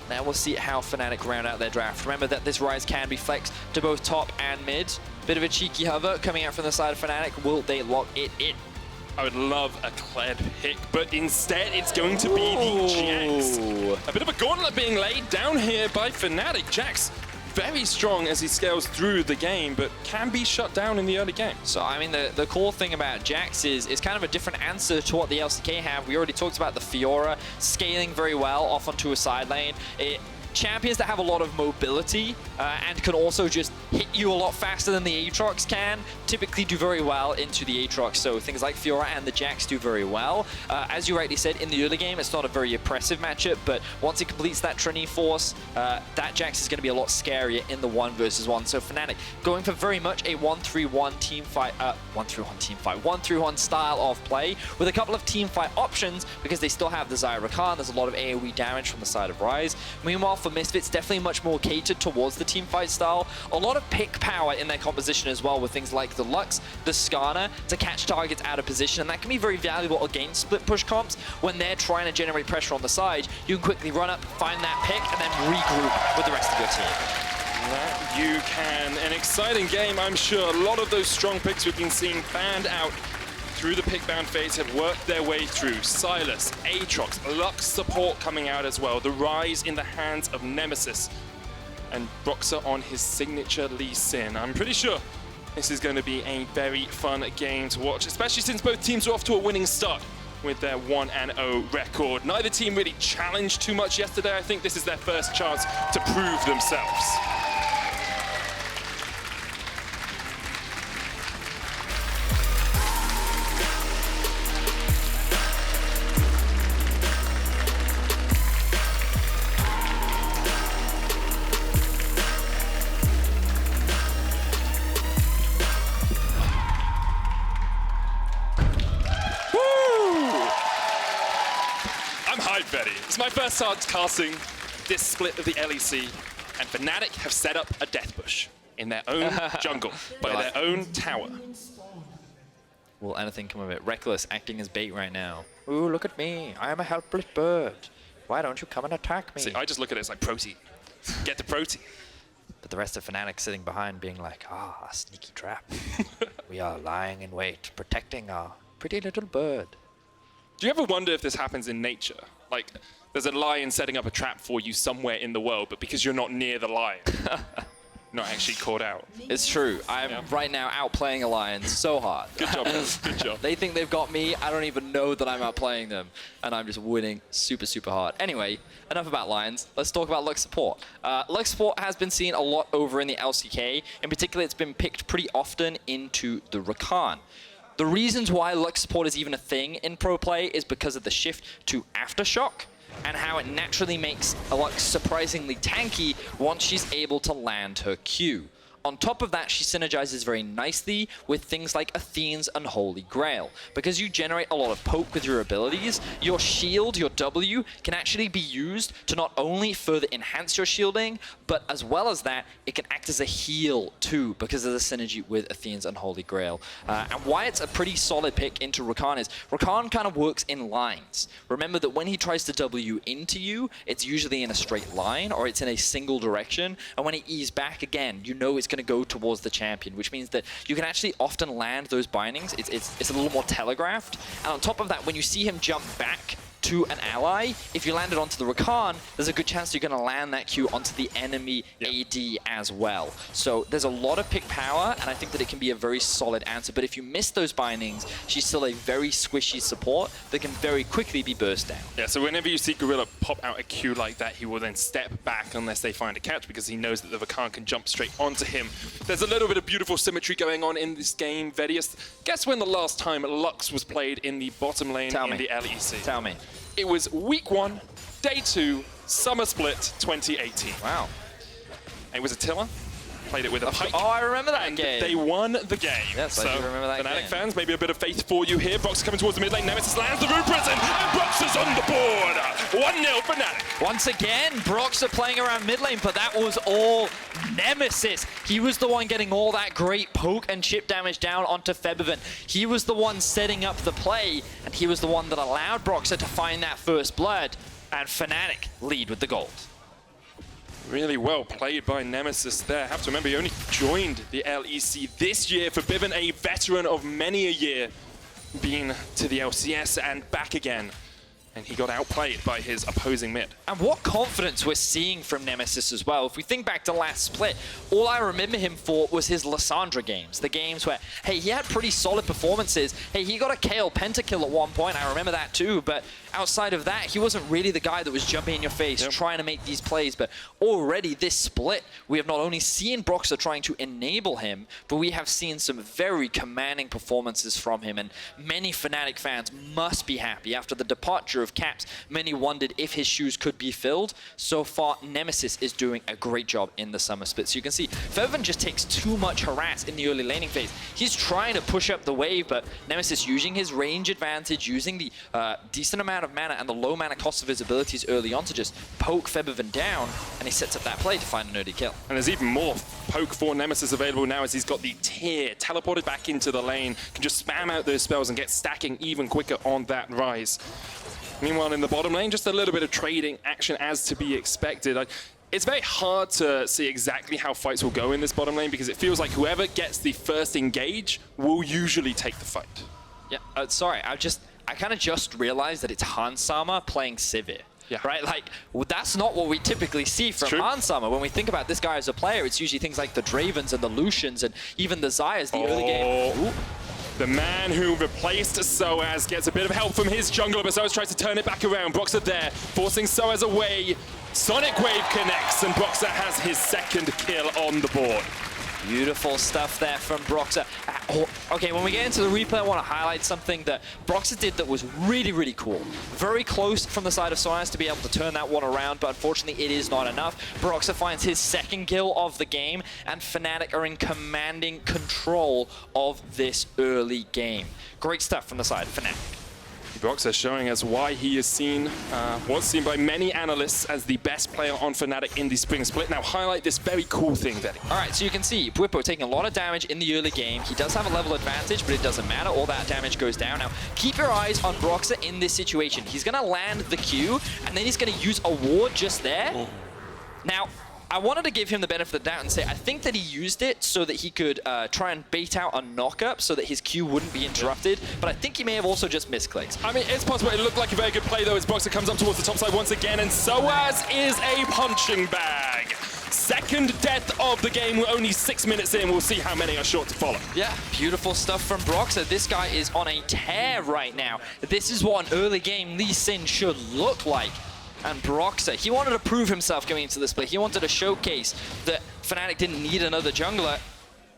Now we'll see how Fnatic round out their draft. Remember that this Ryze can be flexed to both top and mid. Bit of a cheeky hover coming out from the side of Fnatic. Will they lock it in? I would love a Kled pick, but instead it's going to be the Jax. A bit of a gauntlet being laid down here by Fnatic. Jax very strong as he scales through the game, but can be shut down in the early game. So, I mean, the cool thing about Jax is kind of a different answer to what the LCK have. We already talked about the Fiora scaling very well off onto a side lane. champions that have a lot of mobility and can also just hit you a lot faster than the Aatrox can typically do very well into the Aatrox. So things like Fiora and the Jax do very well. As you rightly said, in the early game, it's not a very oppressive matchup, but once it completes that Trinity Force, that Jax is going to be a lot scarier in the 1 versus 1. So Fnatic going for very much a 1-3-1 team fight, 1-3-1 style of play with a couple of team fight options because they still have the Zyra Rakan. There's a lot of AoE damage from the side of Ryze. Meanwhile, for Misfits, definitely much more catered towards the team fight style. A lot of pick power in their composition as well with things like the Lux, the Skarner to catch targets out of position, and that can be very valuable against split push comps when they're trying to generate pressure on the side. You can quickly run up, find that pick, and then regroup with the rest of your team. That you can. An exciting game, I'm sure. A lot of those strong picks we've been seeing fanned out through the pick-bound phase have worked their way through. Sylas, Aatrox, Lux support coming out as well. The Ryze in the hands of Nemesis. And Broxah on his signature Lee Sin. I'm pretty sure this is going to be a very fun game to watch, especially since both teams are off to a winning start with their 1-0 record. Neither team really challenged too much yesterday. I think this is their first chance to prove themselves. It's my first time casting this split of the LEC, and Fnatic have set up a death bush in their own jungle, by their own tower. Will anything come of it? Reckless acting as bait right now. Ooh, look at me. I am a helpless bird. Why don't you come and attack me? See, I just look at it as like protein. Get the protein. But the rest of Fnatic sitting behind being like, a sneaky trap. We are lying in wait, protecting our pretty little bird. Do you ever wonder if this happens in nature? Like, there's a lion setting up a trap for you somewhere in the world, but because you're not near the lion, not actually caught out. It's true. I'm right now outplaying a lion so hard. Good job, good job. They think they've got me. I don't even know that I'm outplaying them, and I'm just winning super, super hard. Anyway, enough about lions. Let's talk about Lux support. Lux support has been seen a lot over in the LCK. In particular, it's been picked pretty often into the Rakan. The reasons why Lux support is even a thing in pro play is because of the shift to Aftershock and how it naturally makes a Lux surprisingly tanky once she's able to land her Q. On top of that, she synergizes very nicely with things like Athene's Unholy Grail. Because you generate a lot of poke with your abilities, your shield, your W, can actually be used to not only further enhance your shielding, but as well as that, it can act as a heal too, because of the synergy with Athene's Unholy Grail. And why it's a pretty solid pick into Rakan is, Rakan kind of works in lines. Remember that when he tries to W into you, it's usually in a straight line, or it's in a single direction, and when he E's back again, you know it's going to go towards the champion, which means that you can actually often land those bindings. It's a little more telegraphed. And on top of that, when you see him jump back to an ally, if you land it onto the Rakan, there's a good chance you're going to land that Q onto the enemy AD as well. So there's a lot of pick power, and I think that it can be a very solid answer. But if you miss those bindings, she's still a very squishy support that can very quickly be burst down. Yeah, so whenever you see Gorilla pop out a Q like that, he will then step back unless they find a catch, because he knows that the Rakan can jump straight onto him. There's a little bit of beautiful symmetry going on in this game. Vedius, guess when the last time Lux was played in the bottom lane in the LEC? Tell me. It was week 1, day 2, summer split 2018. Wow. It was Attila. Played it with a Pike. Oh, I remember that game. They won the game. Yes, so I do remember that Fnatic game. fans, maybe a bit of faith for you here. Brox coming towards the mid lane. Nemesis lands the Root Prison, and Brox is on the board. 1-0 Fnatic. Once again, Broxah playing around mid lane, but that was all Nemesis. He was the one getting all that great poke and chip damage down onto Febiven. He was the one setting up the play, and he was the one that allowed Broxah to find that first blood, and Fnatic lead with the gold. Really well played by Nemesis there. Have to remember, he only joined the LEC this year. For Bivin, a veteran of many a year, been to the LCS and back again. And he got outplayed by his opposing mid. And what confidence we're seeing from Nemesis as well. If we think back to last split, all I remember him for was his Lissandra games. The games where, hey, he had pretty solid performances. Hey, he got a KO pentakill at one point. I remember that too. But outside of that, he wasn't really the guy that was jumping in your face, trying to make these plays. But already this split, we have not only seen Broxah trying to enable him, but we have seen some very commanding performances from him. And many Fnatic fans must be happy. After the departure of Caps, many wondered if his shoes could be filled. So far, Nemesis is doing a great job in the summer split. So you can see, Featherman just takes too much harass in the early laning phase. He's trying to push up the wave, but Nemesis using his range advantage, using the decent amount of mana and the low mana cost of his abilities early on to just poke Featherman down, and he sets up that play to find an early kill. And there's even more poke for Nemesis available now as he's got the Tear teleported back into the lane, can just spam out those spells and get stacking even quicker on that rise. Meanwhile, in the bottom lane, just a little bit of trading action as to be expected. It's very hard to see exactly how fights will go in this bottom lane because it feels like whoever gets the first engage will usually take the fight. Yeah, sorry, I kind of just realized that it's Hansama playing Sivir. Yeah. Right? Like, well, that's not what we typically see from Hansama. When we think about this guy as a player, it's usually things like the Dravens and the Lucians and even the Zyas, the early game. Ooh. The man who replaced Soaz gets a bit of help from his jungler, but Soaz tries to turn it back around. Broxah there, forcing Soaz away. Sonic Wave connects, and Broxah has his second kill on the board. Beautiful stuff there from Broxah. Okay, when we get into the replay, I want to highlight something that Broxah did that was really, really cool. Very close from the side of Soaz to be able to turn that one around, but unfortunately it is not enough. Broxah finds his second kill of the game, and Fnatic are in commanding control of this early game. Great stuff from the side of Fnatic. Broxah showing us why he is seen, was seen by many analysts as the best player on Fnatic in the spring split. Now highlight this very cool thing, Betty. All right, so you can see Bwipo taking a lot of damage in the early game. He does have a level advantage, but it doesn't matter. All that damage goes down. Now, keep your eyes on Broxah in this situation. He's going to land the Q, and then he's going to use a ward just there. Oh. Now, I wanted to give him the benefit of the doubt and say I think that he used it so that he could try and bait out a knock-up so that his Q wouldn't be interrupted, but I think he may have also just misclicked. I mean, it's possible. It looked like a very good play, though, as Broxah comes up towards the top side once again, and Soaz is a punching bag. Second death of the game. We're only 6 minutes in. We'll see how many are short to follow. Yeah, beautiful stuff from Broxah. This guy is on a tear right now. This is what an early game Lee Sin should look like. And Broxah, he wanted to prove himself going into this play. He wanted to showcase that Fnatic didn't need another jungler.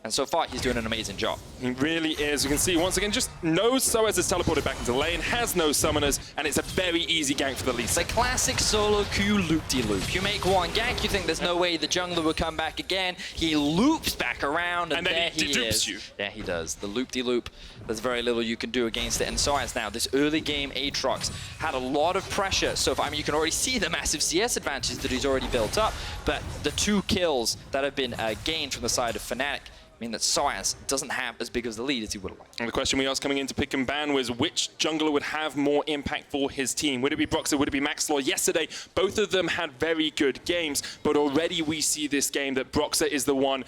And so far, he's doing an amazing job. He really is. You can see, once again, just knows Soaz is teleported back into the lane, has no summoners, and it's a very easy gank for the Lee Sin. It's a classic solo Q loop-de-loop. You make one gank, you think there's no way the jungler will come back again. He loops back around, and there he is. You. Yeah, he does. The loop-de-loop, there's very little you can do against it. And Soaz now, this early game Aatrox had a lot of pressure. So, I mean, you can already see the massive CS advantage that he's already built up. But the 2 kills that have been gained from the side of Fnatic mean that Soaz doesn't have as big of the lead as he would have liked. And the question we asked coming into Pick and Ban was which jungler would have more impact for his team? Would it be Broxah? Would it be Maxlor? Yesterday, both of them had very good games, but already we see this game that Broxah is the one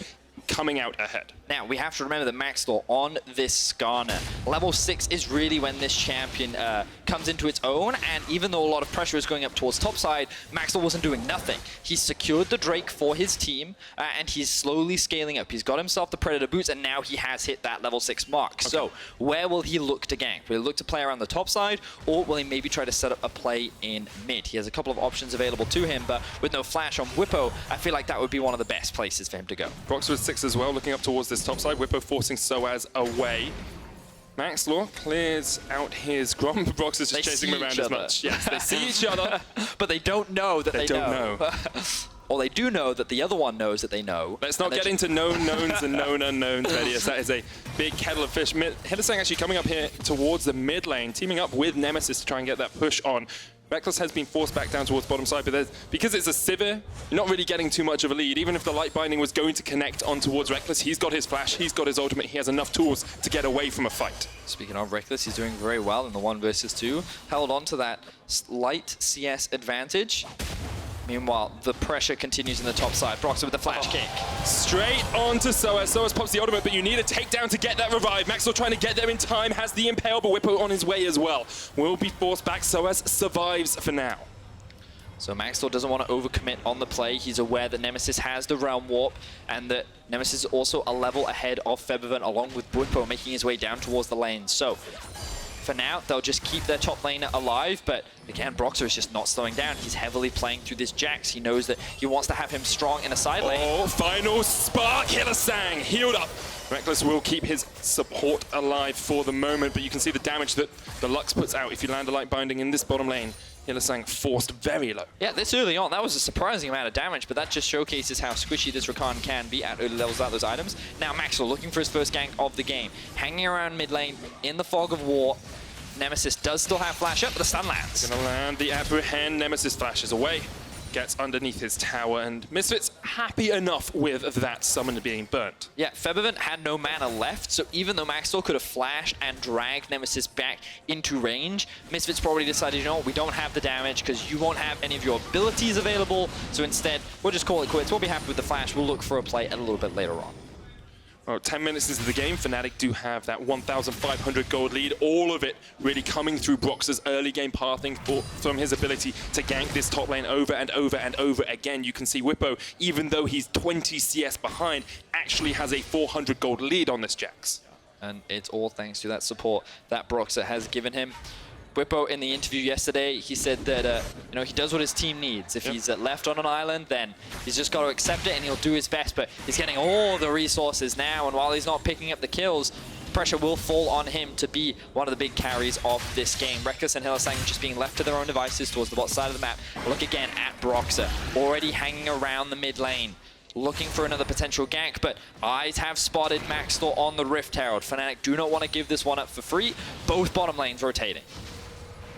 coming out ahead. Now, we have to remember that Maxlor on this Skarner, level 6 is really when this champion comes into its own, and even though a lot of pressure is going up towards topside, Maxlor wasn't doing nothing. He secured the Drake for his team, and he's slowly scaling up. He's got himself the Predator boots, and now he has hit that level 6 mark. Okay. So, where will he look to gank? Will he look to play around the top side, or will he maybe try to set up a play in mid? He has a couple of options available to him, but with no flash on Bwipo, I feel like that would be one of the best places for him to go. Broxah with 6 as well, looking up towards this top side. Bwipo forcing Soaz away. Maxlor clears out his Grom. Broxah's just chasing him around as much. Yes, they see each other. But they don't know that they don't know. Or they do know that the other one knows that they know. Let's not get into known knowns and known unknowns, Medius. That is a big kettle of fish. Hylissang actually coming up here towards the mid lane, teaming up with Nemesis to try and get that push on. Rekkles has been forced back down towards bottom side, but because it's a Sivir, you're not really getting too much of a lead. Even if the Light Binding was going to connect on towards Rekkles, he's got his flash, he's got his ultimate, he has enough tools to get away from a fight. Speaking of Rekkles, he's doing very well in the 1 versus 2. Held on to that slight CS advantage. Meanwhile, the pressure continues in the top side. Broxer with the flash kick. Straight on to Soaz. Soaz pops the ultimate, but you need a takedown to get that revive. Maxwell trying to get there in time, has the impale, but Whippo on his way as well. Will be forced back. Soaz survives for now. So Maxwell doesn't want to overcommit on the play. He's aware that Nemesis has the Realm Warp and that Nemesis is also a level ahead of Feathervent along with Whippo making his way down towards the lane. So for now, they'll just keep their top laner alive, but again, Broxer is just not slowing down. He's heavily playing through this Jax. He knows that he wants to have him strong in a side lane. Oh, final spark! Hylissang healed up. Reckless will keep his support alive for the moment, but you can see the damage that the Lux puts out if you land a light binding in this bottom lane. Hylissang forced very low. Yeah, this early on, that was a surprising amount of damage, but that just showcases how squishy this Rakan can be at early levels without those items. Now Maxwell looking for his first gank of the game. Hanging around mid lane in the fog of war. Nemesis does still have flash up, but the stun lands. Gonna land the apprehend. Nemesis flashes away. Gets underneath his tower, and Misfits happy enough with that summon being burnt. Yeah, Feathervent had no mana left, so even though Maxwell could have flashed and dragged Nemesis back into range, Misfits probably decided, you know what, we don't have the damage because you won't have any of your abilities available, so instead, we'll just call it quits. We'll be happy with the flash. We'll look for a play a little bit later on. Well, 10 minutes into the game, Fnatic do have that 1,500 gold lead. All of it really coming through Brox's early game pathing from his ability to gank this top lane over and over and over again. You can see Whippo, even though he's 20 CS behind, actually has a 400 gold lead on this Jax. And it's all thanks to that support that Broxer has given him. Whippo, in the interview yesterday, he said that you know, he does what his team needs. If he's left on an island, then he's just got to accept it and he'll do his best. But he's getting all the resources now, and while he's not picking up the kills, pressure will fall on him to be one of the big carries of this game. Reckless and Hylissang just being left to their own devices towards the bot side of the map. Look again at Broxer, already hanging around the mid lane, looking for another potential gank, but eyes have spotted Maxwell on the Rift Herald. Fnatic do not want to give this one up for free. Both bottom lanes rotating.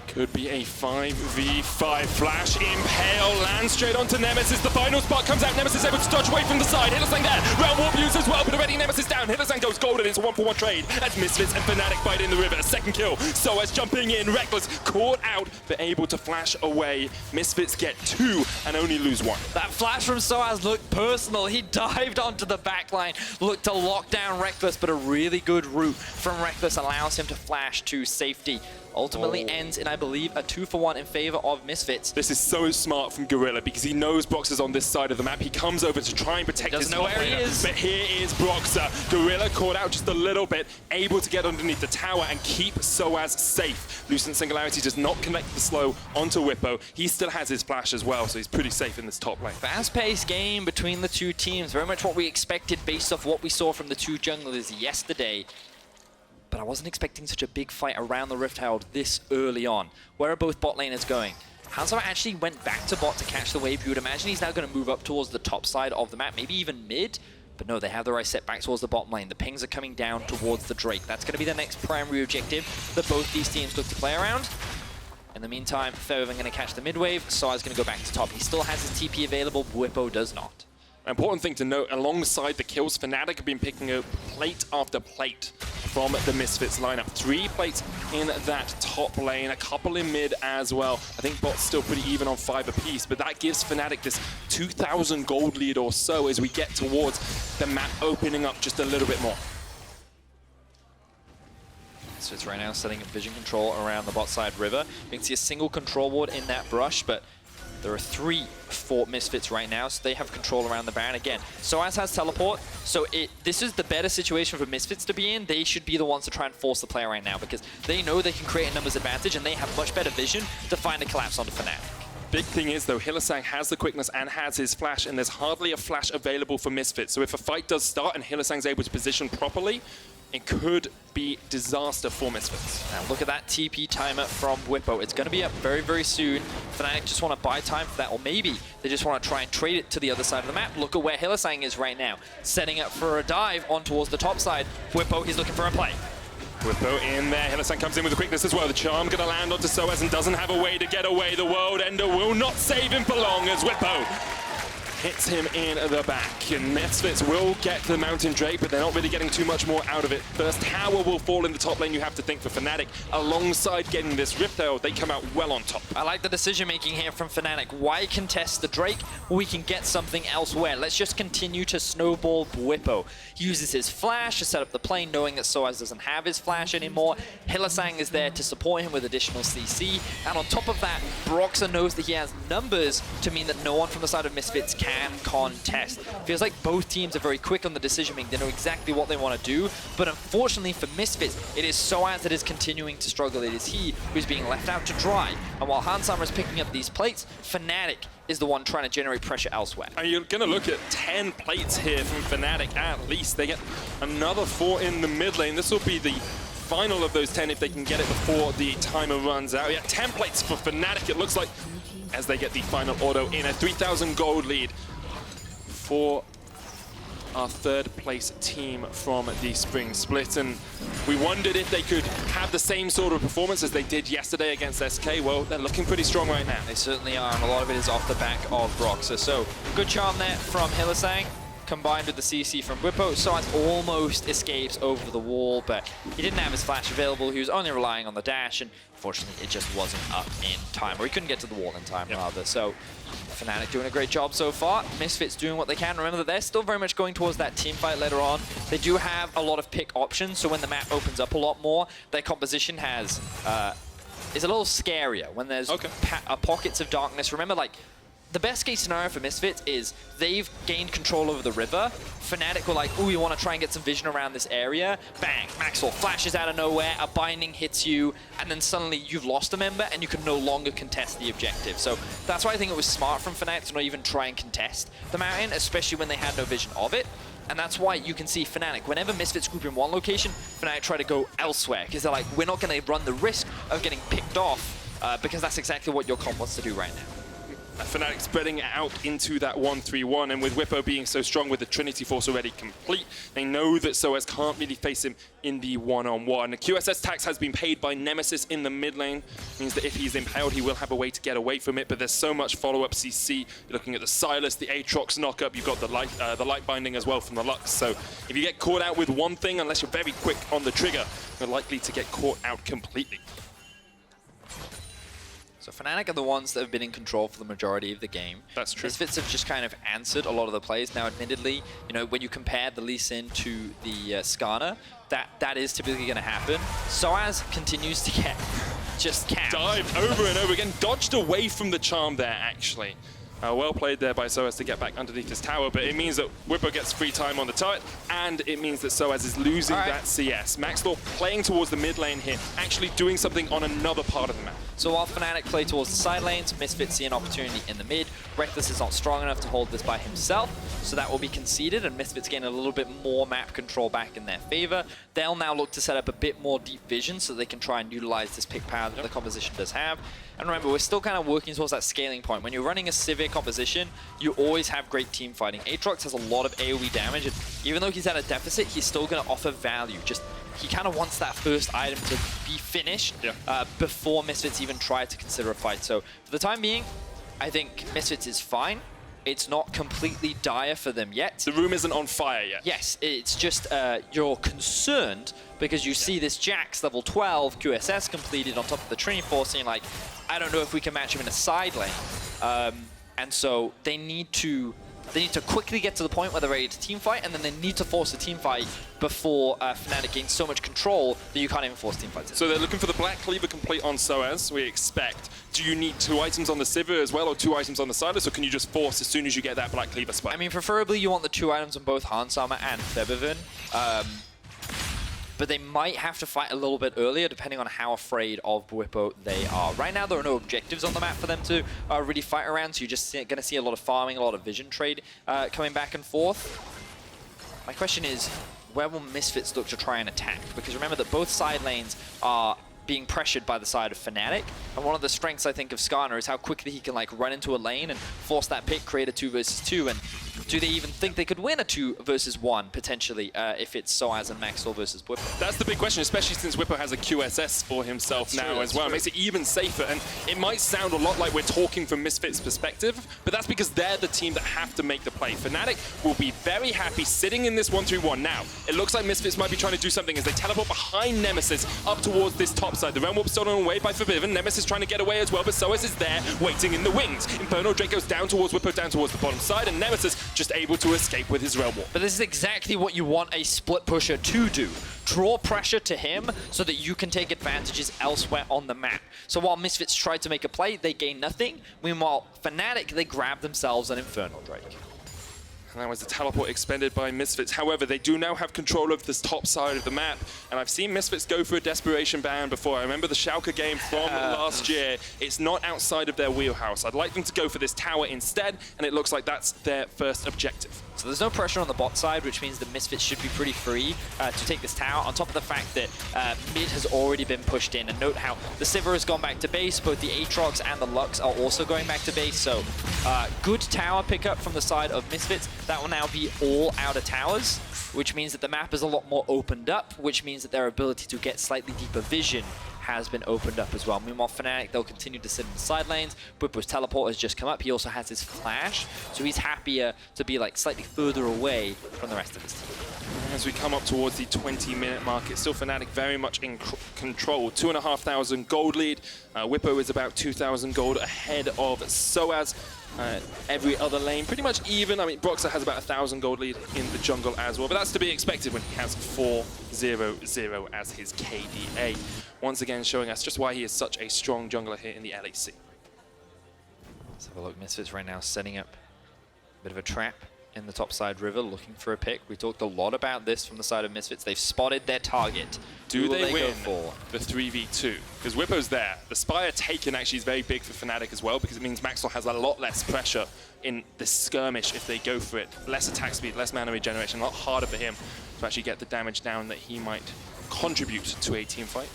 Could be a 5v5 flash. Impale lands straight onto Nemesis. The final spot comes out. Nemesis able to dodge away from the side. Hylissang there. Realm Warp used as well, but already Nemesis down. Hylissang goes golden. It's a 1-for-1 trade as Misfits and Fnatic bite in the river. Second kill. Soaz jumping in. Reckless caught out, but able to flash away. Misfits get 2 and only lose 1. That flash from Soaz looked personal. He dived onto the backline, looked to lock down Reckless, but a really good route from Reckless allows him to flash to safety. Ultimately ends in, I believe, a 2-for-1 in favor of Misfits. This is so smart from Gorilla because he knows Broxer's on this side of the map. He comes over to try and protect his top laner. But here is Broxer. Gorilla caught out just a little bit, able to get underneath the tower and keep Soaz safe. Lucent Singularity does not connect the slow onto Whippo. He still has his flash as well, so he's pretty safe in this top lane. Fast-paced game between the two teams. Very much what we expected based off what we saw from the two junglers yesterday. But I wasn't expecting such a big fight around the Rift Herald this early on. Where are both bot laners going? Hanzo actually went back to bot to catch the wave. You would imagine he's now going to move up towards the top side of the map, maybe even mid. But no, they have the right set back towards the bottom lane. The pings are coming down towards the Drake. That's going to be the next primary objective that both these teams look to play around. In the meantime, Feathervent going to catch the mid wave. Soaz going to go back to top. He still has his TP available. Whippo does not. Important thing to note, alongside the kills, Fnatic have been picking up plate after plate from the Misfits lineup. 3 plates in that top lane, a couple in mid as well. I think bot's still pretty even on 5 apiece, but that gives Fnatic this 2,000 gold lead or so as we get towards the map opening up just a little bit more. So it's right now setting up vision control around the bot side river. You can see a single control ward in that brush, but there are 3 for Misfits right now, so they have control around the Baron again. Soaz has teleport, so this is the better situation for Misfits to be in. They should be the ones to try and force the play right now because they know they can create a numbers advantage and they have much better vision to find a collapse onto Fnatic. Big thing is, though, Hylissang has the quickness and has his flash, and there's hardly a flash available for Misfits. So if a fight does start and Hylissang's able to position properly, it could be disaster for Misfits. Now look at that TP timer from Whippo. It's going to be up very, very soon. Fnatic just want to buy time for that, or maybe they just want to try and trade it to the other side of the map. Look at where Hylissang is right now, setting up for a dive on towards the top side. Whippo, he's looking for a play. Whippo in there. Hylissang comes in with the quickness as well. The charm going to land onto Soaz and doesn't have a way to get away. The World Ender will not save him for long as Whippo hits him in the back. And Misfits will get the Mountain Drake, but they're not really getting too much more out of it. First tower will fall in the top lane, you have to think, for Fnatic. Alongside getting this Rift Tail, they come out well on top. I like the decision making here from Fnatic. Why contest the Drake? We can get something elsewhere. Let's just continue to snowball Bwipo. He uses his flash to set up the plane, knowing that Soaz doesn't have his flash anymore. Hylissang is there to support him with additional CC. And on top of that, Broxah knows that he has numbers to mean that no one from the side of Misfits can contest. Feels like both teams are very quick on the decision making. They know exactly what they want to do. But unfortunately for Misfits, it is Soaz that is continuing to struggle. It is he who's being left out to dry. And while Hansammer is picking up these plates, Fnatic is the one trying to generate pressure elsewhere. And you're going to look at 10 plates here from Fnatic at least. They get another 4 in the mid lane. This will be the final of those 10 if they can get it before the timer runs out. Yeah, 10 plates for Fnatic, it looks like, as they get the final auto in. A 3,000 gold lead for our third place team from the spring split. And we wondered if they could have the same sort of performance as they did yesterday against SK. Well, they're looking pretty strong right now. They certainly are, and a lot of it is off the back of Broxah. So good charm there from Hylissang, combined with the CC from Bwipo. Soaz almost escapes over the wall, but he didn't have his flash available. He was only relying on the dash, and unfortunately it just wasn't up in time, or he couldn't get to the wall in time, rather. So Fnatic doing a great job so far. Misfits doing what they can. Remember that they're still very much going towards that team fight later on. They do have a lot of pick options, so when the map opens up a lot more, their composition has is a little scarier when there's pockets of darkness. Remember, like, the best case scenario for Misfits is they've gained control over the river. Fnatic were like, ooh, we want to try and get some vision around this area. Bang, Maxwell flashes out of nowhere, a binding hits you, and then suddenly you've lost a member and you can no longer contest the objective. So that's why I think it was smart from Fnatic to not even try and contest the mountain, especially when they had no vision of it. And that's why you can see Fnatic, whenever Misfits group in one location, Fnatic try to go elsewhere, because they're like, we're not going to run the risk of getting picked off, because that's exactly what your comp wants to do right now. Fnatic spreading out into that 1-3-1, and with Bwipo being so strong with the Trinity Force already complete, they know that Soaz can't really face him in the one-on-one. QSS tax has been paid by Nemesis in the mid lane, means that if he's impaled, he will have a way to get away from it, but there's so much follow-up CC. You're looking at the Silas, the Aatrox knock-up, you've got the light binding as well from the Lux, so if you get caught out with one thing, unless you're very quick on the trigger, you're likely to get caught out completely. So Fnatic are the ones that have been in control for the majority of the game. That's true. Misfits have just kind of answered a lot of the plays. Now, admittedly, you know, when you compare the Lee Sin to the Skarner, that is typically going to happen. Soaz continues to get just capped. Dived over and over again, dodged away from the charm there, actually. Well played there by Soaz to get back underneath his tower, but it means that Bwipo gets free time on the turret, and it means that Soaz is losing that CS. Maxwell playing towards the mid lane here, actually doing something on another part of the map. So while Fnatic play towards the side lanes, Misfits see an opportunity in the mid. Reckless is not strong enough to hold this by himself, so that will be conceded, and Misfits gain a little bit more map control back in their favor. They'll now look to set up a bit more deep vision so they can try and utilize this pick power that the composition does have. And remember, we're still kind of working towards that scaling point. When you're running a severe composition, you always have great team fighting. Aatrox has a lot of AoE damage, and even though he's at a deficit, he's still going to offer value. Just, he kind of wants that first item to be finished before Misfits even try to consider a fight. So for the time being, I think Misfits is fine. It's not completely dire for them yet. The room isn't on fire yet. Yes, it's just you're concerned because you see this Jax level 12 QSS completed on top of the Trinity Force, and you're like, I don't know if we can match him in a side lane. And so they need to quickly get to the point where they're ready to team fight, and then they need to force a team fight before Fnatic gains so much control that you can't even force team fights. So they're looking for the Black Cleaver complete on Soaz, we expect. Do you need 2 items on the Sivir as well, or 2 items on the Silas, or can you just force as soon as you get that Black Cleaver spike? I mean, preferably you want the 2 items on both Hansammer and Febiven. But they might have to fight a little bit earlier, depending on how afraid of Bwipo they are. Right now, there are no objectives on the map for them to really fight around, so you're just going to see a lot of farming, a lot of vision trade coming back and forth. My question is, where will Misfits look to try and attack? Because remember that both side lanes are being pressured by the side of Fnatic, and one of the strengths, I think, of Skarner is how quickly he can like run into a lane and force that pick, create a 2 versus 2, and do they even think they could win a 2 versus 1 potentially if it's Soaz and Maxwell versus Whippo? That's the big question, especially since Whippo has a QSS for himself now as well. It makes it even safer, and it might sound a lot like we're talking from Misfits' perspective, but that's because they're the team that have to make the play. Fnatic will be very happy sitting in this 1-3-1 now. It looks like Misfits might be trying to do something as they teleport behind Nemesis up towards this top side. The Realm Warp stolen away by Forbidden. Nemesis trying to get away as well, but Soaz is there waiting in the wings. Inferno Drake goes down towards Whippo, down towards the bottom side, and Nemesis just able to escape with his Realm Warp. But this is exactly what you want a split pusher to do. Draw pressure to him so that you can take advantages elsewhere on the map. So while Misfits tried to make a play, they gain nothing. Meanwhile, Fnatic, they grab themselves an Infernal Drake. And that was the teleport expended by Misfits. However, they do now have control of this top side of the map. And I've seen Misfits go for a desperation ban before. I remember the Schalke game from last year. It's not outside of their wheelhouse. I'd like them to go for this tower instead, and it looks like that's their first objective. So there's no pressure on the bot side, which means the Misfits should be pretty free to take this tower, on top of the fact that mid has already been pushed in. And note how the Sivir has gone back to base, both the Aatrox and the Lux are also going back to base, so good tower pickup from the side of Misfits. That will now be all outer towers, which means that the map is a lot more opened up, which means that their ability to get slightly deeper vision has been opened up as well. Meanwhile, Fnatic, they'll continue to sit in the side lanes. Whippo's teleport has just come up. He also has his flash, so he's happier to be like slightly further away from the rest of his team. As we come up towards the 20-minute mark, it's still Fnatic very much in control. 2,500 gold lead. Whippo is about 2,000 gold ahead of Soaz. Every other lane pretty much even. I mean, Broxah has about 1,000 gold lead in the jungle as well, but that's to be expected when he has 4-0-0 as his KDA. Once again showing us just why he is such a strong jungler here in the LEC. Let's have a look. Misfits right now setting up a bit of a trap in the top side river, looking for a pick. We talked a lot about this from the side of Misfits. They've spotted their target. Do they go win for the 3v2? Because Whippo's there. The Spire taken actually is very big for Fnatic as well, because it means Maxwell has a lot less pressure in the skirmish if they go for it. Less attack speed, less mana regeneration, a lot harder for him to actually get the damage down that he might contribute to a team fight.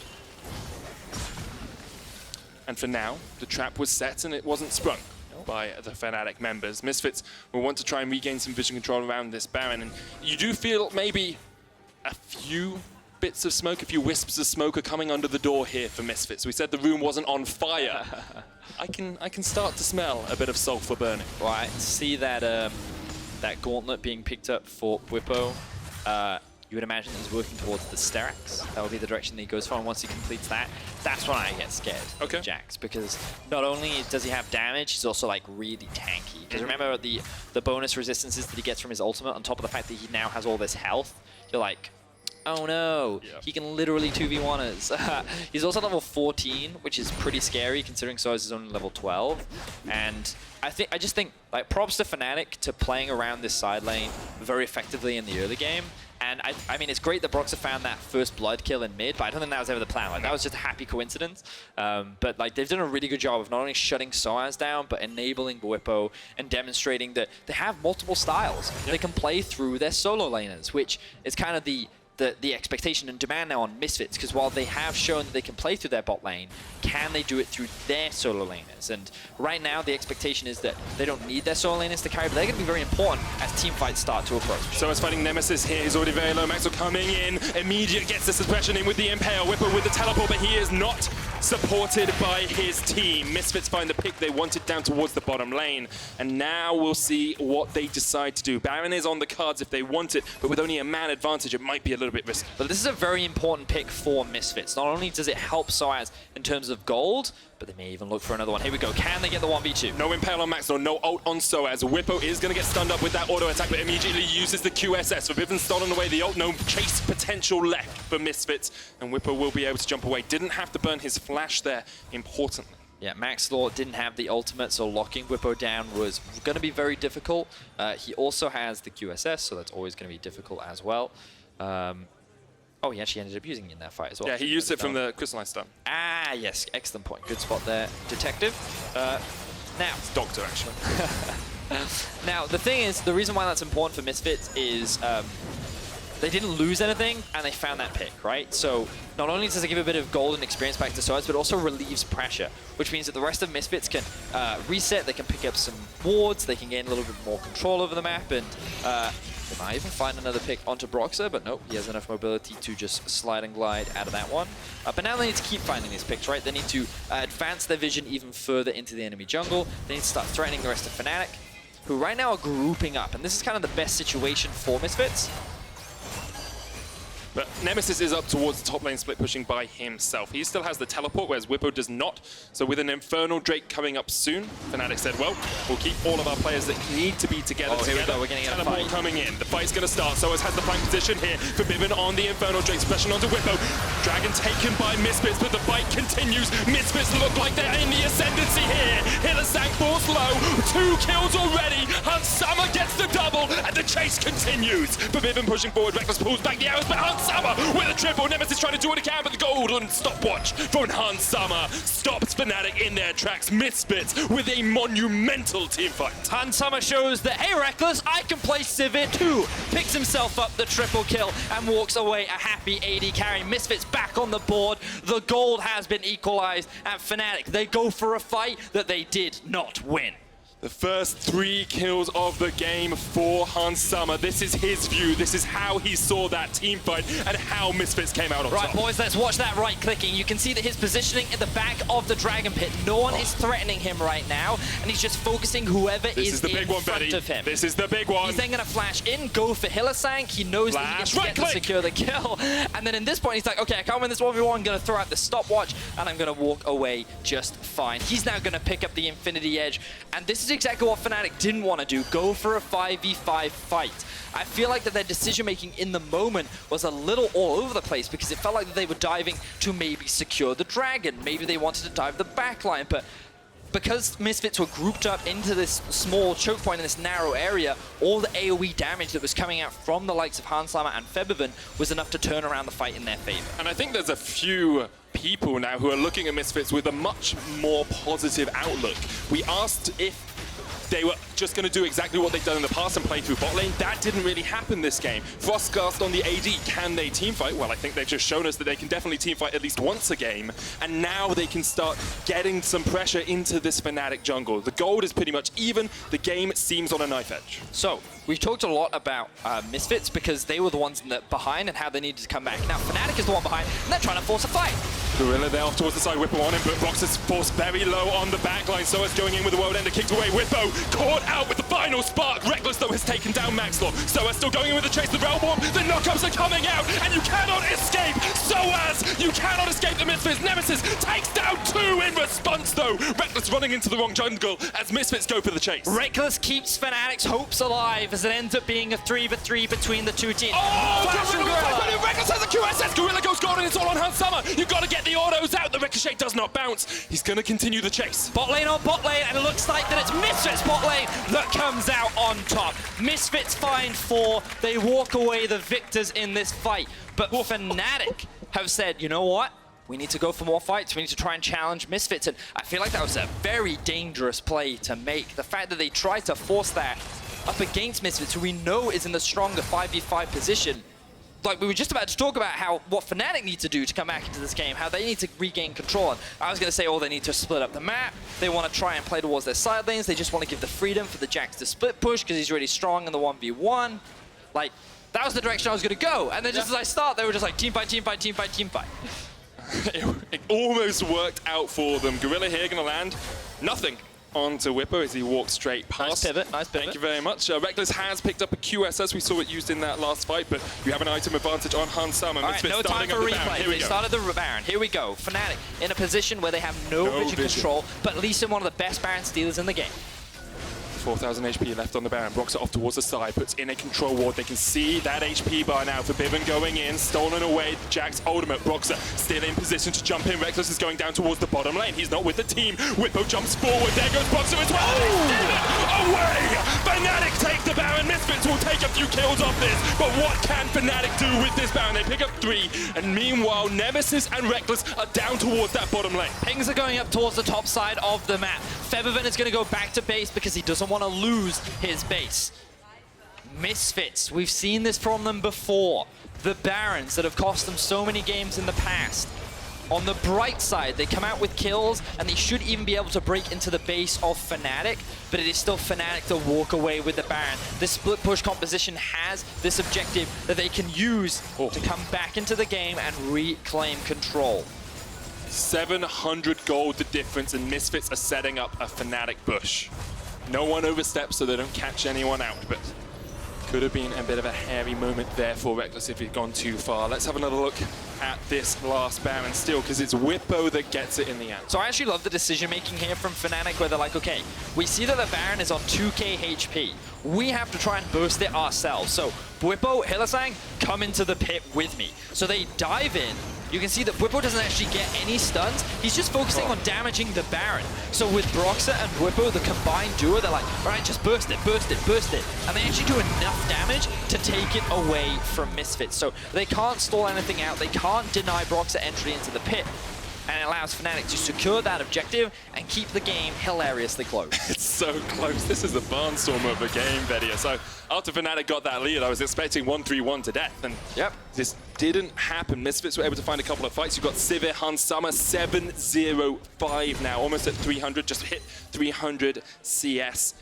And for now, the trap was set and it wasn't sprung by the Fnatic members. Misfits will want to try and regain some vision control around this Baron, and you do feel maybe a few bits of smoke, a few wisps of smoke are coming under the door here for Misfits. We said the room wasn't on fire. I can start to smell a bit of sulfur burning. Well, I see that that gauntlet being picked up for Whippo. You would imagine he's working towards the Steraks. That would be the direction that he goes for, and once he completes that, that's when I get scared of Jax, because not only does he have damage, he's also like really tanky. Because remember the bonus resistances that he gets from his ultimate, on top of the fact that he now has all this health, you're like, oh no, he can literally 2v1 us. He's also level 14, which is pretty scary considering Soaz is only level 12. And I just think like props to Fnatic to playing around this side lane very effectively in the early game. And I mean, it's great that Broxah found that first blood kill in mid, but I don't think that was ever the plan. Like, that was just a happy coincidence. But like, they've done a really good job of not only shutting Soaz down, but enabling Whippo and demonstrating that they have multiple styles. They can play through their solo laners, which is kind of the expectation and demand now on Misfits, because while they have shown that they can play through their bot lane, can they do it through their solo laners? And right now, the expectation is that they don't need their solo laners to carry, but they're going to be very important as team fights start to approach. So as fighting Nemesis here, he's already very low. Maxwell coming in, immediate gets the suppression in with the Impale. Whippo with the teleport, but he is not supported by his team. Misfits find the pick they wanted down towards the bottom lane, and now we'll see what they decide to do. Baron is on the cards if they want it, but with only a man advantage, it might be a little bit risky. But this is a very important pick for Misfits. Not only does it help Soaz in terms of gold, but they may even look for another one. Here we go. Can they get the 1v2? No Impale on Maxwell, no ult on Soaz. Whippo is going to get stunned up with that auto attack, but immediately uses the QSS. Forbidden stolen away the ult, no chase potential left for Misfits, and Whippo will be able to jump away. Didn't have to burn his flash there, importantly. Yeah, Maxwell didn't have the ultimate, so locking Whippo down was going to be very difficult. He also has the QSS, so that's always going to be difficult as well. Oh, he actually ended up using it in that fight as well. Yeah, he used it from the crystallized stun. Ah, yes, excellent point. Good spot there, Detective. Now, it's Doctor, actually. Now, the thing is, the reason why that's important for Misfits is they didn't lose anything, and they found that pick, right? So not only does it give a bit of gold and experience back to Soaz, but also relieves pressure, which means that the rest of Misfits can reset, they can pick up some wards, they can gain a little bit more control over the map, and they might even find another pick onto Broxer, but nope, he has enough mobility to just slide and glide out of that one. But now they need to keep finding these picks, right? They need to advance their vision even further into the enemy jungle. They need to start threatening the rest of Fnatic, who right now are grouping up, and this is kind of the best situation for Misfits. But Nemesis is up towards the top lane split, pushing by himself. He still has the teleport, whereas Whippo does not. So with an Infernal Drake coming up soon, Fnatic said, well, we'll keep all of our players that need to be together. Here we go, we're getting a teleport fight. coming in. The fight's going to start. Soaz has the flank position here. Forbidden on the Infernal Drake, splashing onto Whippo. Dragon taken by Misfits, but the fight continues. Misfits look like they're in the ascendancy here. Hylissang falls low. 2 kills already. Hansama gets the double, and the chase continues. Forbidden pushing forward. Reckless pulls back the arrows, but Hansama with a triple. Nemesis trying to do what he can, but the golden stopwatch from Hansama stops Fnatic in their tracks. Misfits with a monumental teamfight. Hansama shows that, hey Reckless, I can play Sivir too. Picks himself up the triple kill and walks away a happy AD carry. Misfits back on the board. The gold has been equalized, and Fnatic, they go for a fight that they did not win. The first 3 kills of the game for Hansama. This is his view. This is how he saw that team fight and how Misfits came out on top. Right, boys, let's watch that right clicking. You can see that his positioning in the back of the Dragon Pit. No one is threatening him right now, and he's just focusing whoever is in front of him. This is the big one. He's then going to flash in, go for Hylissang. He knows that he gets to get to secure the kill. And then in this point, he's like, okay, I can't win this 1v1. I'm going to throw out the stopwatch, and I'm going to walk away just fine. He's now going to pick up the Infinity Edge, and this is exactly what Fnatic didn't want to do, go for a 5v5 fight. I feel like that their decision-making in the moment was a little all over the place because it felt like that they were diving to maybe secure the dragon. Maybe they wanted to dive the backline, but because Misfits were grouped up into this small choke point in this narrow area, all the AoE damage that was coming out from the likes of Hansama and Febiven was enough to turn around the fight in their favor. And I think there's a few people now who are looking at Misfits with a much more positive outlook. We asked if they were just going to do exactly what they've done in the past and play through bot lane. That didn't really happen this game. Frostcast on the AD, can they teamfight? Well, I think they've just shown us that they can definitely teamfight at least once a game, and now they can start getting some pressure into this Fnatic jungle. The gold is pretty much even. The game seems on a knife edge. So, we talked a lot about Misfits because they were the ones behind and how they needed to come back. Now, Fnatic is the one behind, and they're trying to force a fight. Gorilla there off towards the side, Whippo on him, but Brox is forced very low on the backline. So it's going in with the world ender, kicked away. Whippo caught out with the final spark. Reckless, though, has taken down Maxlaw. So it's still going in with the chase, the Realm Warp. The knockups are coming out, and you cannot escape. Soaz, you cannot escape the Misfits. Nemesis takes down 2 in response, though. Reckless running into the wrong jungle as Misfits go for the chase. Reckless keeps Fnatic's hopes alive as it ends up being a 3v3 between the two teams. Oh, Reckless has a QSS. Gorilla goes golden. It's all on Hansama. You've got to get the autos out. The ricochet does not bounce. He's going to continue the chase. Bot lane on bot lane, and it looks like that it's Misfits bot lane that comes out on top. Misfits find 4. They walk away the victors in this fight. But Fnatic have said, you know what? We need to go for more fights. We need to try and challenge Misfits. And I feel like that was a very dangerous play to make. The fact that they tried to force that up against Misfits, who we know is in the stronger 5v5 position. Like, we were just about to talk about what Fnatic need to do to come back into this game, how they need to regain control. And I was going to say, oh, they need to split up the map. They want to try and play towards their side lanes. They just want to give the freedom for the Jax to split push because he's really strong in the 1v1. Like, that was the direction I was going to go. And then just as I start, they were just like, team fight, team fight, team fight, team fight. It almost worked out for them. Gorilla here going to land nothing onto Whippo as he walks straight past. Nice pivot, nice pivot. Thank you very much. Reckless has picked up a QSS. We saw it used in that last fight, but you have an item advantage on Hansama. All right, no time for replay. They started the Baron. Here we go. Fnatic in a position where they have no vision control, but at least in one of the best Baron stealers in the game. 4,000 HP left on the Baron. Broxer off towards the side, puts in a control ward. They can see that HP bar now. Forbidden going in, stolen away. Jack's ultimate. Broxer still in position to jump in. Reckless is going down towards the bottom lane. He's not with the team. Whippo jumps forward. There goes Broxer as well. Oh! Away! Fnatic take the Baron. Misfits will take a few kills off this. But what can Fnatic do with this Baron? They pick up 3. And meanwhile, Nemesis and Reckless are down towards that bottom lane. Pings are going up towards the top side of the map. Febiven is going to go back to base because he doesn't want to lose his base. Misfits, we've seen this from them before. The Barons that have cost them so many games in the past. On the bright side, they come out with kills, and they should even be able to break into the base of Fnatic, but it is still Fnatic to walk away with the Baron. This split push composition has this objective that they can use to come back into the game and reclaim control. 700 gold the difference, and Misfits are setting up a Fnatic bush. No one oversteps so they don't catch anyone out, but could have been a bit of a hairy moment there for Reckless if he'd gone too far. Let's have another look at this last Baron still, because it's Whippo that gets it in the end. So I actually love the decision making here from Fnatic, where they're like, okay, we see that the Baron is on 2k HP. We have to try and burst it ourselves. So Whippo, Hylissang, come into the pit with me. So they dive in. You can see that Whippo doesn't actually get any stuns. He's just focusing on damaging the Baron. So with Broxah and Whippo, the combined duo, they're like, all right, just burst it, burst it, burst it. And they actually do enough damage to take it away from Misfits. So they can't stall anything out. They can't deny Broxah entry into the pit. And it allows Fnatic to secure that objective and keep the game hilariously close. It's so close. This is the barnstormer of the game, Vedia. So after Fnatic got that lead, I was expecting 1-3-1 to death. And this didn't happen. Misfits were able to find a couple of fights. You've got Sivir, Hans Summer, 7-0-5 now. Almost at 300, just hit 300 CS.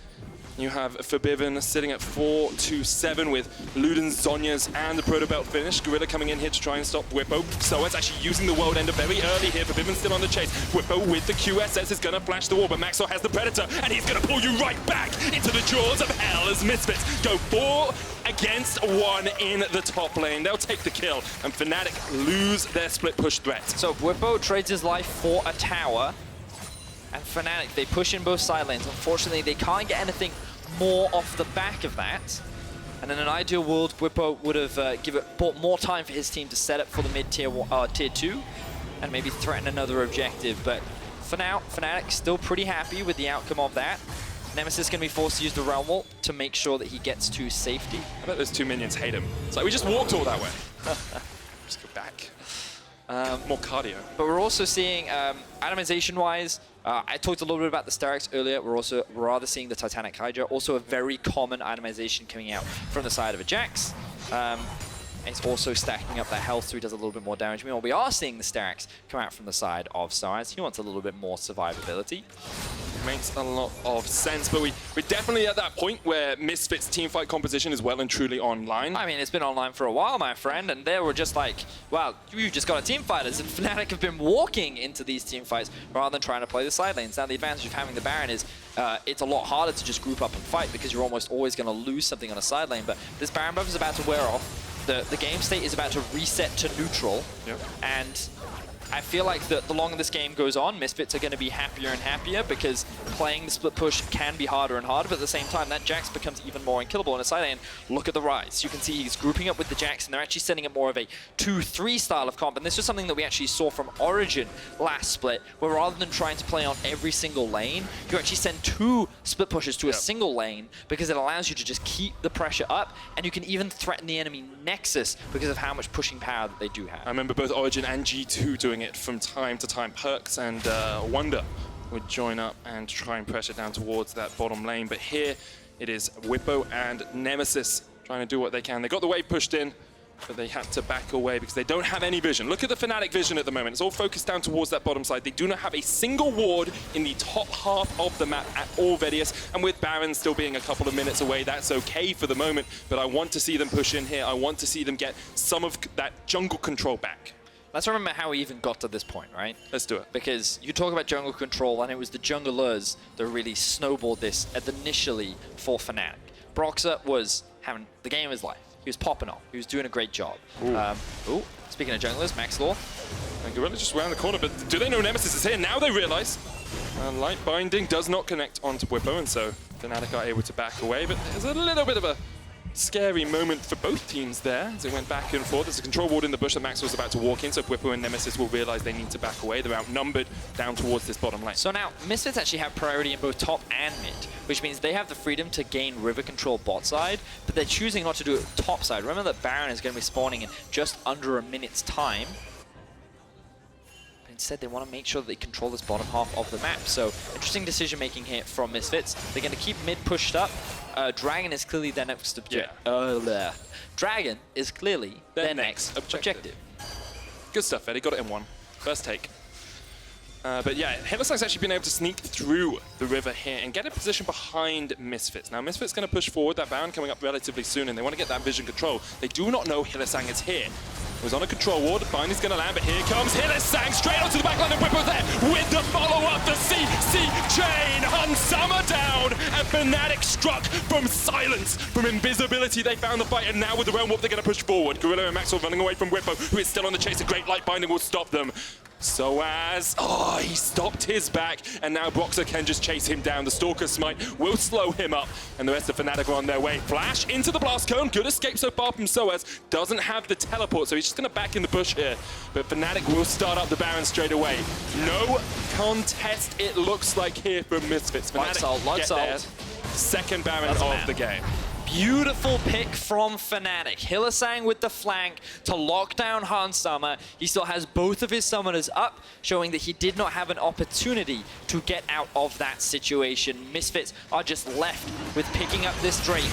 You have Forbidden sitting at 4-2-7 with Luden, Zhonya's, and the Proto Belt finish. Gorilla coming in here to try and stop Whippo. So it's actually using the World Ender very early here. Forbidden still on the chase. Whippo with the QSS is going to flash the wall, but Maxwell has the Predator, and he's going to pull you right back into the jaws of hell as Misfits go 4 against 1 in the top lane. They'll take the kill, and Fnatic lose their split push threat. So Whippo trades his life for a tower. And Fnatic, they push in both side lanes. Unfortunately, they can't get anything more off the back of that. And in an ideal world, Whippo would have bought more time for his team to set up for the mid-tier tier 2 and maybe threaten another objective. But for now, Fnatic still pretty happy with the outcome of that. Nemesis going to be forced to use the Realm Wall to make sure that he gets to safety. I bet those two minions hate him. It's like, we just walked all that way. Just go back. More cardio. But we're also seeing, atomization-wise, I talked a little bit about the Sterak's earlier. We're also rather seeing the Titanic Hydra, also a very common itemization coming out from the side of a Jax. And he's also stacking up that health, so he does a little bit more damage. Meanwhile, we are seeing the Sterak's come out from the side of Stars. He wants a little bit more survivability. Makes a lot of sense, but we're definitely at that point where Misfits teamfight composition is well and truly online. I mean, it's been online for a while, my friend, and they were just like, well, you just got a team fighters, and Fnatic have been walking into these team fights rather than trying to play the side lanes. Now, the advantage of having the Baron is it's a lot harder to just group up and fight because you're almost always going to lose something on a side lane, but this Baron buff is about to wear off. The game state is about to reset to neutral, and I feel like the longer this game goes on, Misfits are going to be happier and happier because playing the split push can be harder and harder, but at the same time, that Jax becomes even more unkillable on a side lane. Look at the Rise. You can see he's grouping up with the Jax, and they're actually setting up more of a 2-3 style of comp, and this was something that we actually saw from Origen last split, where rather than trying to play on every single lane, you actually send 2 split pushes to a single lane because it allows you to just keep the pressure up, and you can even threaten the enemy Nexus because of how much pushing power that they do have. I remember both Origen and G2 doing it from time to time. Perks and Wonder would join up and try and pressure down towards that bottom lane. But here it is Whippo and Nemesis trying to do what they can. They got the wave pushed in, but they had to back away because they don't have any vision. Look at the Fnatic vision at the moment. It's all focused down towards that bottom side. They do not have a single ward in the top half of the map at all, Vedius. And with Baron still being a couple of minutes away, that's okay for the moment. But I want to see them push in here. I want to see them get some of that jungle control back. Let's remember how we even got to this point, right? Let's do it. Because you talk about jungle control, and it was the junglers that really snowballed this initially for Fnatic. Broxah was having the game of his life. He was popping off. He was doing a great job. Speaking of junglers, Max Law. And Gorilla just around the corner, but do they know Nemesis is here? Now they realize. Light Binding does not connect onto Whippo, and so Fnatic are able to back away, but there's a little bit of a scary moment for both teams there as it went back and forth. There's a control ward in the bush that Maxwell's about to walk in, so Whippo and Nemesis will realize they need to back away. They're outnumbered down towards this bottom lane. So now, Misfits actually have priority in both top and mid, which means they have the freedom to gain river control bot side, but they're choosing not to do it top side. Remember that Baron is going to be spawning in just under a minute's time. instead they want to make sure that they control this bottom half of the map. So interesting decision making here from Misfits. They're going to keep mid pushed up. Dragon is clearly their next objective. Dragon is clearly their next objective. Good stuff, Eddie. Got it in one. First take. But yeah, Hylissang's actually been able to sneak through the river here and get a position behind Misfits. Now, Misfits going to push forward, that Baron coming up relatively soon, and they want to get that vision control. They do not know Hylissang is here. It was on a control ward, Binding's going to land, but here comes Hylissang straight onto the backline of Whippo there with the follow-up, the CC chain, Hunsummer down, and Fnatic struck from silence, from invisibility. They found the fight, and now with the Realm Warp, they're going to push forward. Gorilla and Maxwell running away from Whippo, who is still on the chase. A great light Binding will stop them. So as, he stopped his back, and now Broxer can just chase him down. The Stalker Smite will slow him up, and the rest of Fnatic are on their way. Flash into the Blast Cone, good escape so far from Soaz. Doesn't have the teleport, so he's just gonna back in the bush here. But Fnatic will start up the Baron straight away. No contest, it looks like here from Misfits. Fnatic get their second Baron of the game. Beautiful pick from Fnatic. Hylissang with the flank to lock down Hunsummer. He still has both of his summoners up, showing that he did not have an opportunity to get out of that situation. Misfits are just left with picking up this Drake.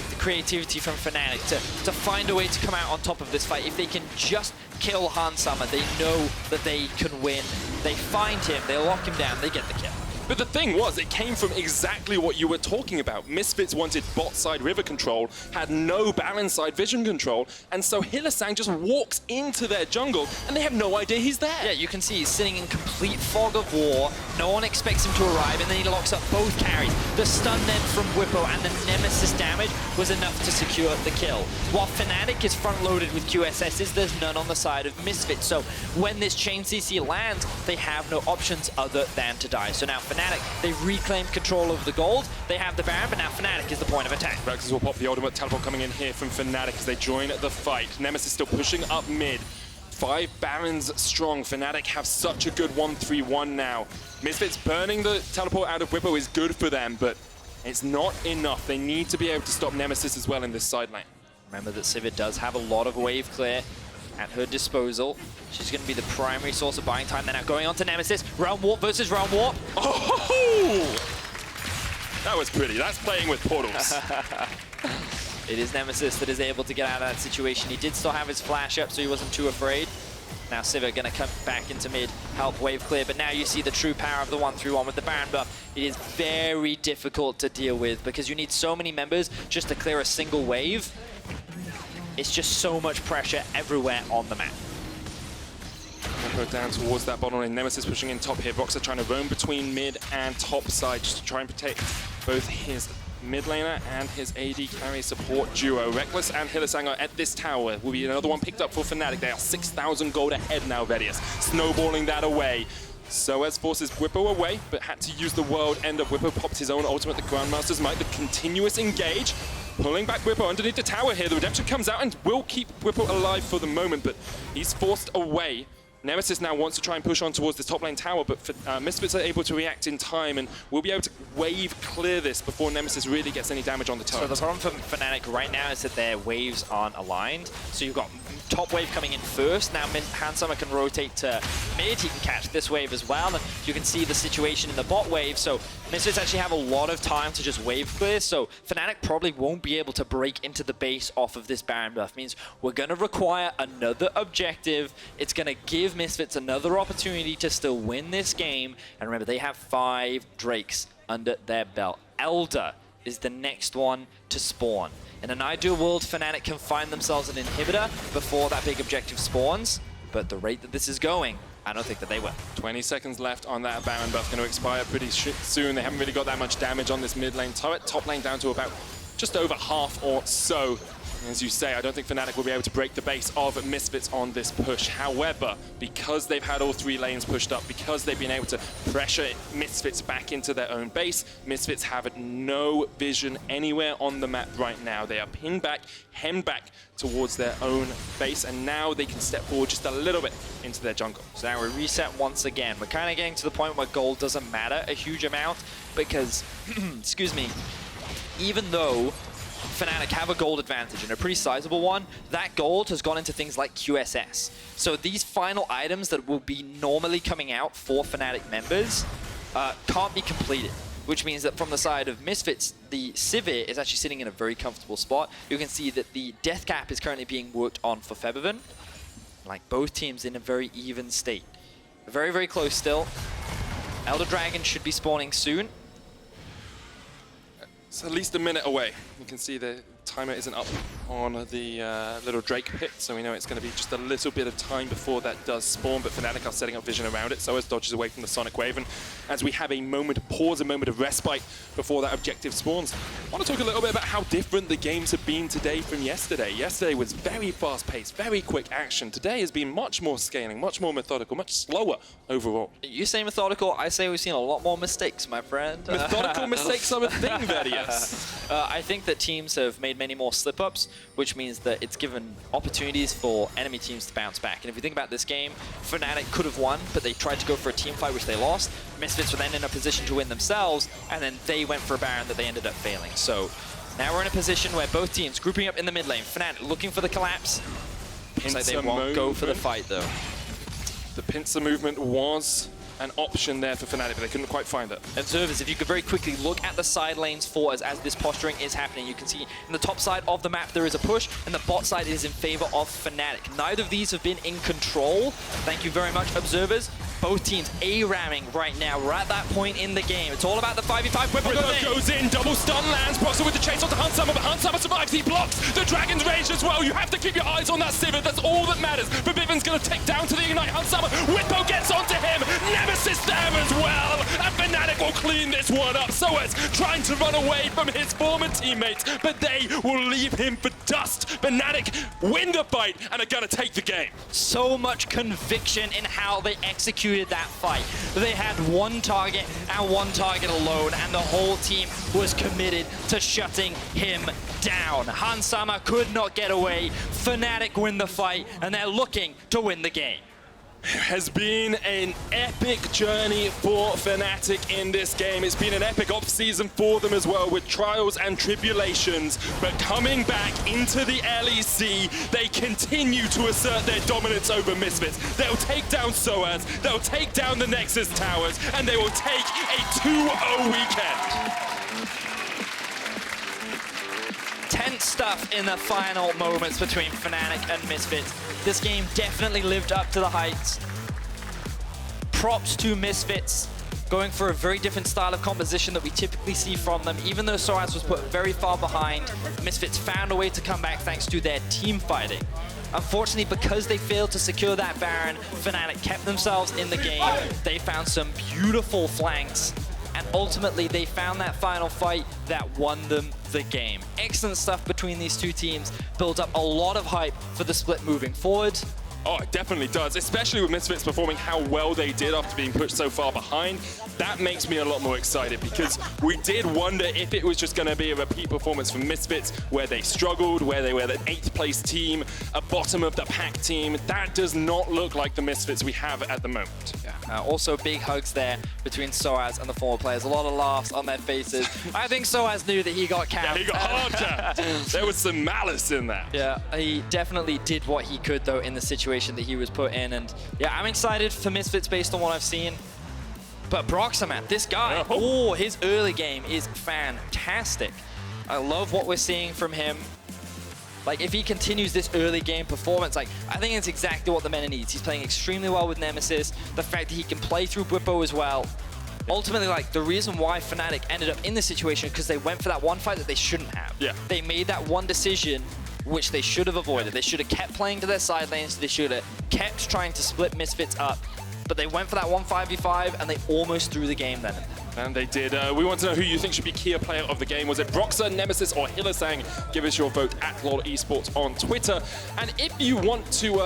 The creativity from Fnatic to find a way to come out on top of this fight. If they can just kill Hunsummer, they know that they can win. They find him, they lock him down, they get the kill. But the thing was, it came from exactly what you were talking about. Misfits wanted bot side river control, had no Baron side vision control, and so Hylissang just walks into their jungle, and they have no idea he's there. Yeah, you can see he's sitting in complete fog of war. No one expects him to arrive, and then he locks up both carries. The stun then from Whippo and the Nemesis damage was enough to secure the kill. While Fnatic is front-loaded with QSSs, there's none on the side of Misfits. So when this chain CC lands, they have no options other than to die. So now Fnatic, they reclaimed control of the gold. They have the Baron, but now Fnatic is the point of attack. Vexus will pop the ultimate teleport coming in here from Fnatic as they join the fight. Nemesis still pushing up mid. 5 Barons strong. Fnatic have such a good 1-3-1 now. Misfits burning the teleport out of Whippo is good for them, but it's not enough. They need to be able to stop Nemesis as well in this side lane. Remember that Sivir does have a lot of wave clear at her disposal. She's going to be the primary source of buying time. They're now going on to Nemesis. Realm Warp versus Realm Warp. Oh! That was pretty. That's playing with portals. It is Nemesis that is able to get out of that situation. He did still have his flash up, so he wasn't too afraid. Now Sivir going to come back into mid, help wave clear, but now you see the true power of the 1-3-1 with the Baron buff. It is very difficult to deal with because you need so many members just to clear a single wave. It's just so much pressure everywhere on the map. Go down towards that bottom lane. Nemesis pushing in top here. Boxer trying to roam between mid and top side just to try and protect both his mid laner and his AD carry support duo. Reckless and Hylissang are at this tower. Will be another one picked up for Fnatic. They are 6,000 gold ahead now, Vedius. Snowballing that away. Soaz forces Whippo away, but had to use the world end of Whippo. Popped his own ultimate, the Grandmaster's Might. The continuous engage. Pulling back Whippo underneath the tower here. The Redemption comes out and will keep Whippo alive for the moment, but he's forced away. Nemesis now wants to try and push on towards the top lane tower, but Misfits are able to react in time and will be able to wave clear this before Nemesis really gets any damage on the turret. So the problem for Fnatic right now is that their waves aren't aligned. So you've got top wave coming in first. Now Hunsummer can rotate to mid. He can catch this wave as well. And you can see the situation in the bot wave. So Misfits actually have a lot of time to just wave clear. So Fnatic probably won't be able to break into the base off of this Baron buff. Means we're going to require another objective. It's going to give Misfits another opportunity to still win this game. And remember, they have 5 Drakes under their belt. Elder is the next one to spawn. In an ideal world, Fnatic can find themselves an inhibitor before that big objective spawns, but the rate that this is going, I don't think that they will. 20 seconds left on that Baron buff, going to expire pretty soon. They haven't really got that much damage on this mid lane turret. Top lane down to about just over half or so. As you say, I don't think Fnatic will be able to break the base of Misfits on this push. However, because they've had all 3 lanes pushed up, because they've been able to pressure Misfits back into their own base, Misfits have no vision anywhere on the map right now. They are pinned back, hemmed back towards their own base, and now they can step forward just a little bit into their jungle. So now we reset once again. We're kind of getting to the point where gold doesn't matter a huge amount because, excuse me, even though Fnatic have a gold advantage, and a pretty sizable one. That gold has gone into things like QSS. So these final items that will be normally coming out for Fnatic members can't be completed, which means that from the side of Misfits, the Sivir is actually sitting in a very comfortable spot. You can see that the death cap is currently being worked on for Febiven. Like, both teams in a very even state. Very, very close still. Elder Dragon should be spawning soon. It's at least a minute away. You can see the timer isn't up on the little Drake pit, so we know it's going to be just a little bit of time before that does spawn, but Fnatic are setting up vision around it, so as dodges away from the Sonic Wave, and as we have a moment of pause, a moment of respite before that objective spawns. I want to talk a little bit about how different the games have been today from yesterday. Yesterday was very fast-paced, very quick action. Today has been much more scaling, much more methodical, much slower overall. You say methodical, I say we've seen a lot more mistakes, my friend. Methodical mistakes are a thing, Vedius. I think that teams have made many more slip-ups, which means that it's given opportunities for enemy teams to bounce back. And if you think about this game, Fnatic could have won, but they tried to go for a team fight, which they lost. Misfits were then in a position to win themselves, and then they went for a Baron that they ended up failing. So now we're in a position where both teams grouping up in the mid lane. Fnatic looking for the collapse. Looks like they won't go for the fight, though. The pincer movement was an option there for Fnatic, but they couldn't quite find it. Observers, if you could very quickly look at the side lanes for us as this posturing is happening, you can see in the top side of the map there is a push, and the bot side is in favor of Fnatic. Neither of these have been in control. Thank you very much, observers. Both teams A-ramming right now. We're at that point in the game. It's all about the 5v5. Whipper goes in, double stun lands, Proxer with the chase onto Hunsummer, but Hunsummer survives, he blocks the Dragon's Rage as well. You have to keep your eyes on that Sivir, that's all that matters. But Viven's gonna take down to the Ignite, Hunsummer, Whippo gets onto him, Nemesis there as well, and Fnatic will clean this one up. Soaz trying to run away from his former teammates, but they will leave him for dust. Fnatic win the fight and are gonna take the game. So much conviction in how they executed that fight. They had one target and one target alone, and the whole team was committed to shutting him down. Hansama could not get away. Fnatic win the fight, and they're looking to win the game. Has been an epic journey for Fnatic in this game. It's been an epic off-season for them as well, with trials and tribulations. But coming back into the LEC, they continue to assert their dominance over Misfits. They'll take down Soaz, they'll take down the Nexus Towers, and they will take a 2-0 weekend. Tense stuff in the final moments between Fnatic and Misfits. This game definitely lived up to the heights. Props to Misfits, going for a very different style of composition that we typically see from them. Even though Soaz was put very far behind, Misfits found a way to come back thanks to their team fighting. Unfortunately, because they failed to secure that Baron, Fnatic kept themselves in the game. They found some beautiful flanks, and ultimately they found that final fight that won them the game. Excellent stuff between these two teams, built up a lot of hype for the split moving forward. Oh, it definitely does, especially with Misfits performing how well they did after being pushed so far behind. That makes me a lot more excited, because we did wonder if it was just going to be a repeat performance from Misfits, where they struggled, where they were the 8th place team, a bottom of the pack team. That does not look like the Misfits we have at the moment. Yeah. Also big hugs there between Soaz and the former players. A lot of laughs on their faces. I think Soaz knew that he got capped. Yeah, he got hard capped. There was some malice in that. Yeah, he definitely did what he could, though, in the situation that he was put in. And yeah, I'm excited for Misfits based on what I've seen. But Broxaman, this guy, oh, his early game is fantastic. I love what we're seeing from him. Like, if he continues this early game performance, like, I think it's exactly what the meta needs. He's playing extremely well with Nemesis. The fact that he can play through Whippo as well. Ultimately, like, the reason why Fnatic ended up in this situation is because they went for that one fight that they shouldn't have. Yeah. They made that one decision which they should have avoided. They should have kept playing to their side lanes. They should have kept trying to split Misfits up. But they went for that 1-5v5, and they almost threw the game then. And they did. We want to know who you think should be key player of the game. Was it Broxer, Nemesis, or Hillisang? Give us your vote at LOL Esports on Twitter. And if you want to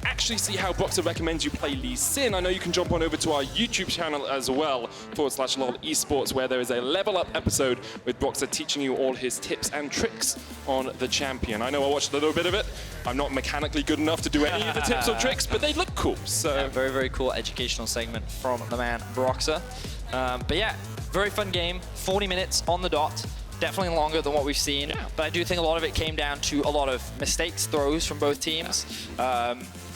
actually see how Broxer recommends you play Lee Sin, I know you can jump on over to our YouTube channel as well, /LOL Esports, where there is a level up episode with Broxer teaching you all his tips and tricks on the champion. I know I watched a little bit of it. I'm not mechanically good enough to do any of the tips or tricks, but they look cool. So yeah, very, very cool educational segment from the man Broxer. But yeah, very fun game, 40 minutes on the dot. definitely longer than what we've seen. Yeah. But I do think a lot of it came down to a lot of mistakes, throws from both teams.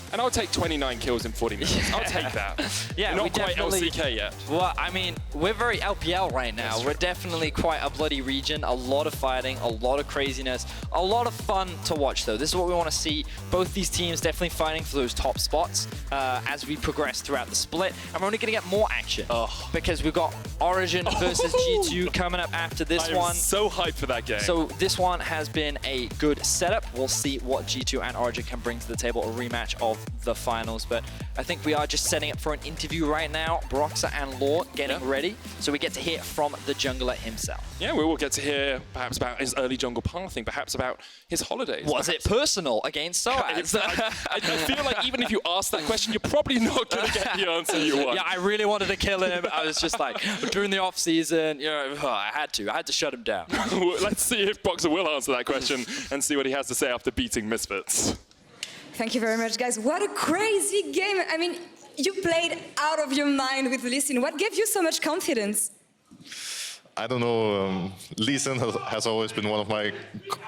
And I'll take 29 kills in 40 minutes. I'll take that. Yeah, We're we not quite definitely, LCK yet. Well, I mean, we're very LPL right now. We're definitely quite a bloody region. A lot of fighting, a lot of craziness, a lot of fun to watch, though. This is what we want to see. Both these teams definitely fighting for those top spots as we progress throughout the split. And we're only going to get more action because we've got Origen versus G2 coming up after this one. I'm so hyped for that game. So this one has been a good setup. We'll see what G2 and Origen can bring to the table, a rematch of the finals. But I think we are just setting up for an interview right now. Broxah and Law getting ready, so we get to hear from the jungler himself. Yeah, we will get to hear perhaps about his early jungle pathing, perhaps about his holidays. Was it personal against Soaz? I feel like even if you ask that question, you're probably not going to get the answer you want. Yeah, I really wanted to kill him. I was just like, during the off season, you know, I had to shut him down. Let's see if Broxah will answer that question and see what he has to say after beating Misfits. Thank you very much, guys. What a crazy game. I mean, you played out of your mind with Lee Sin. What gave you so much confidence? I don't know. Lee Sin has always been one of my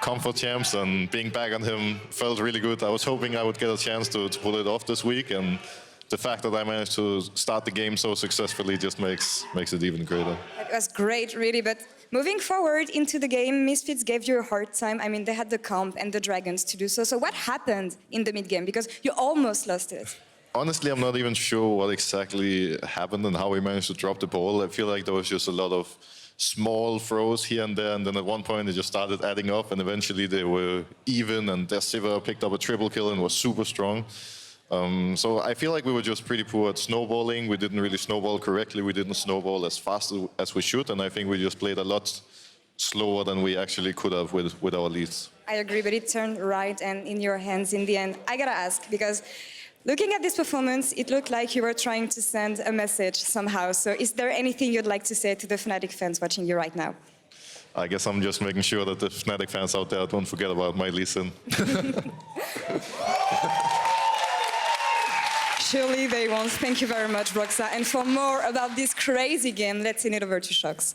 comfort champs, and being back on him felt really good. I was hoping I would get a chance to pull it off this week, and the fact that I managed to start the game so successfully just makes it even greater. It was great, really, but moving forward into the game, Misfits gave you a hard time. I mean, they had the comp and the dragons to do so. So what happened in the mid-game? Because you almost lost it. Honestly, I'm not even sure what exactly happened and how we managed to drop the ball. I feel like there was just a lot of small throws here and there, and then at one point they just started adding up, and eventually they were even, and their Sivir picked up a triple kill and was super strong. So I feel like we were just pretty poor at snowballing. We didn't really snowball correctly. We didn't snowball as fast as we should, and I think we just played a lot slower than we actually could have with our leads. I agree, but it turned right and in your hands in the end. I gotta ask, because looking at this performance, it looked like you were trying to send a message somehow. So is there anything you'd like to say to the Fnatic fans watching you right now? I guess I'm just making sure that the Fnatic fans out there don't forget about my Lee Sin. Surely they won't. Thank you very much, Broxah. And for more about this crazy game, let's send it over to Shox.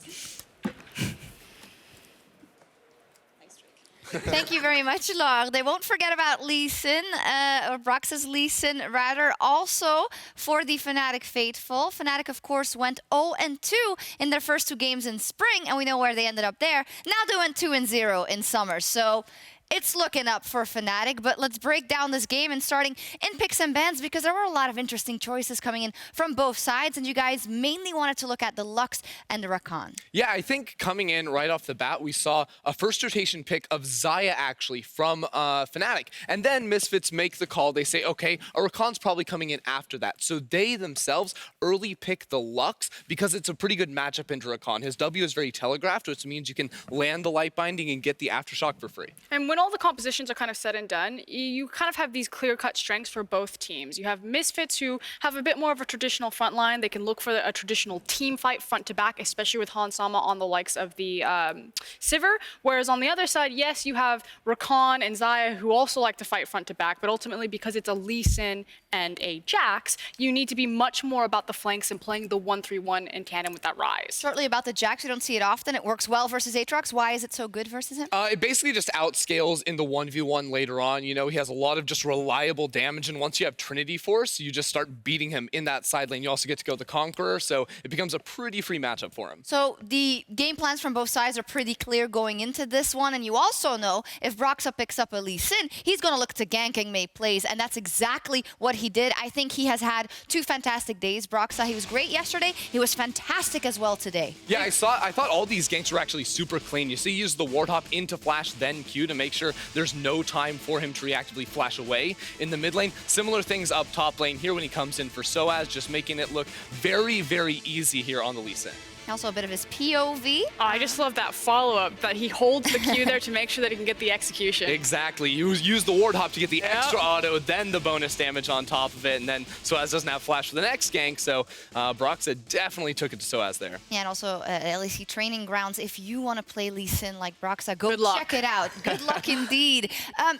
Thank you very much, Laure. They won't forget about Lee Sin, or Broxah's Lee Sin, rather. Also, for the Fnatic faithful, Fnatic, of course, went 0-2 in their first 2 games in spring, and we know where they ended up there. Now they went 2-0 in summer. So it's looking up for Fnatic, but let's break down this game and starting in picks and bans, because there were a lot of interesting choices coming in from both sides, and you guys mainly wanted to look at the Lux and the Rakan. Yeah, I think coming in right off the bat, we saw a first rotation pick of Xayah actually from Fnatic, and then Misfits make the call. They say, okay, a Rakan's probably coming in after that. So they themselves early pick the Lux because it's a pretty good matchup into Rakan. His W is very telegraphed, which means you can land the light binding and get the aftershock for free. And when all the compositions are kind of said and done, you kind of have these clear-cut strengths for both teams. You have Misfits who have a bit more of a traditional front line. They can look for a traditional team fight front to back, especially with Hans Sama on the likes of the Sivir. Whereas on the other side, yes, you have Rakan and Xayah who also like to fight front to back, but ultimately because it's a Lee Sin and a Jax, you need to be much more about the flanks and playing the 1-3-1 in tandem with that Rise. Shortly about the Jax, we don't see it often. It works well versus Aatrox. Why is it so good versus him? It basically just outscales in the 1v1 later on. You know, he has a lot of just reliable damage, and once you have Trinity Force, you just start beating him in that side lane. You also get to go the Conqueror, so it becomes a pretty free matchup for him. So the game plans from both sides are pretty clear going into this one, and you also know if Broxah picks up a Lee Sin, he's going to look to gank and make plays, and that's exactly what he did. I think he has had 2 fantastic days. Broxah, he was great yesterday. He was fantastic as well today. Yeah, I thought all these ganks were actually super clean. You see, he used the Ward Hop into flash, then Q to make sure there's no time for him to reactively flash away in the mid lane. Similar things up top lane here when he comes in for Soaz, just making it look very, very easy here on the Lee Sin. Also a bit of his POV. Oh, I just love that follow-up, that he holds the Q there to make sure that he can get the execution. Exactly. You use the Ward Hop to get the extra auto, then the bonus damage on top of it, and then Soaz doesn't have flash for the next gank, so Broxah definitely took it to Soaz there. Yeah, and also LEC training grounds. If you want to play Lee Sin like Broxah, go check it out. Good luck indeed.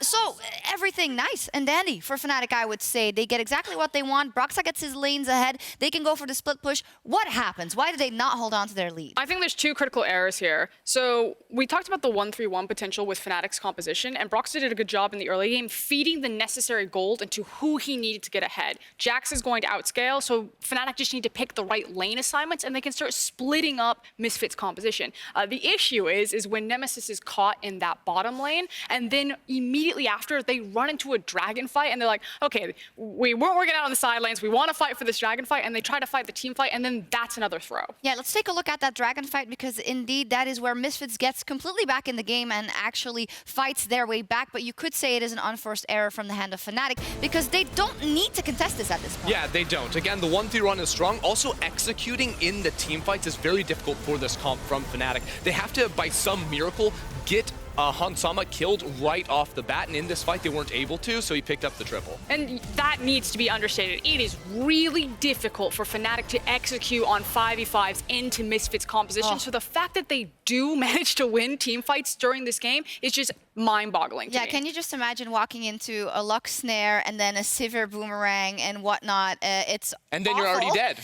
So everything nice and dandy for Fnatic, I would say. They get exactly what they want. Broxah gets his lanes ahead. They can go for the split push. What happens? Why did they not hold on to their lead. I think there's two critical errors here. So we talked about the 1-3-1 potential with Fnatic's composition, and Broxah did a good job in the early game feeding the necessary gold into who he needed to get ahead. Jax is going to outscale, so Fnatic just need to pick the right lane assignments, and they can start splitting up Misfits' composition. The issue is when Nemesis is caught in that bottom lane, and then immediately after, they run into a dragon fight, and they're like, okay, we weren't working out on the side lanes, we want to fight for this dragon fight, and they try to fight the team fight, and then that's another throw. Yeah, let's take a look at that dragon fight, because indeed that is where Misfits gets completely back in the game and actually fights their way back, but you could say it is an unforced error from the hand of Fnatic, because they don't need to contest this at this point. Yeah, they don't. Again, the 1-3 is strong. Also, executing in the team fights is very difficult for this comp from Fnatic. They have to, by some miracle, get Hansama killed right off the bat, and in this fight they weren't able to, so he picked up the triple. And that needs to be understated. It is really difficult for Fnatic to execute on 5v5s into Misfits composition, so the fact that they do manage to win team fights during this game is just mind-boggling to me. Can you just imagine walking into a Luck Snare and then a Sivir Boomerang and whatnot? It's And then awful. you're already dead.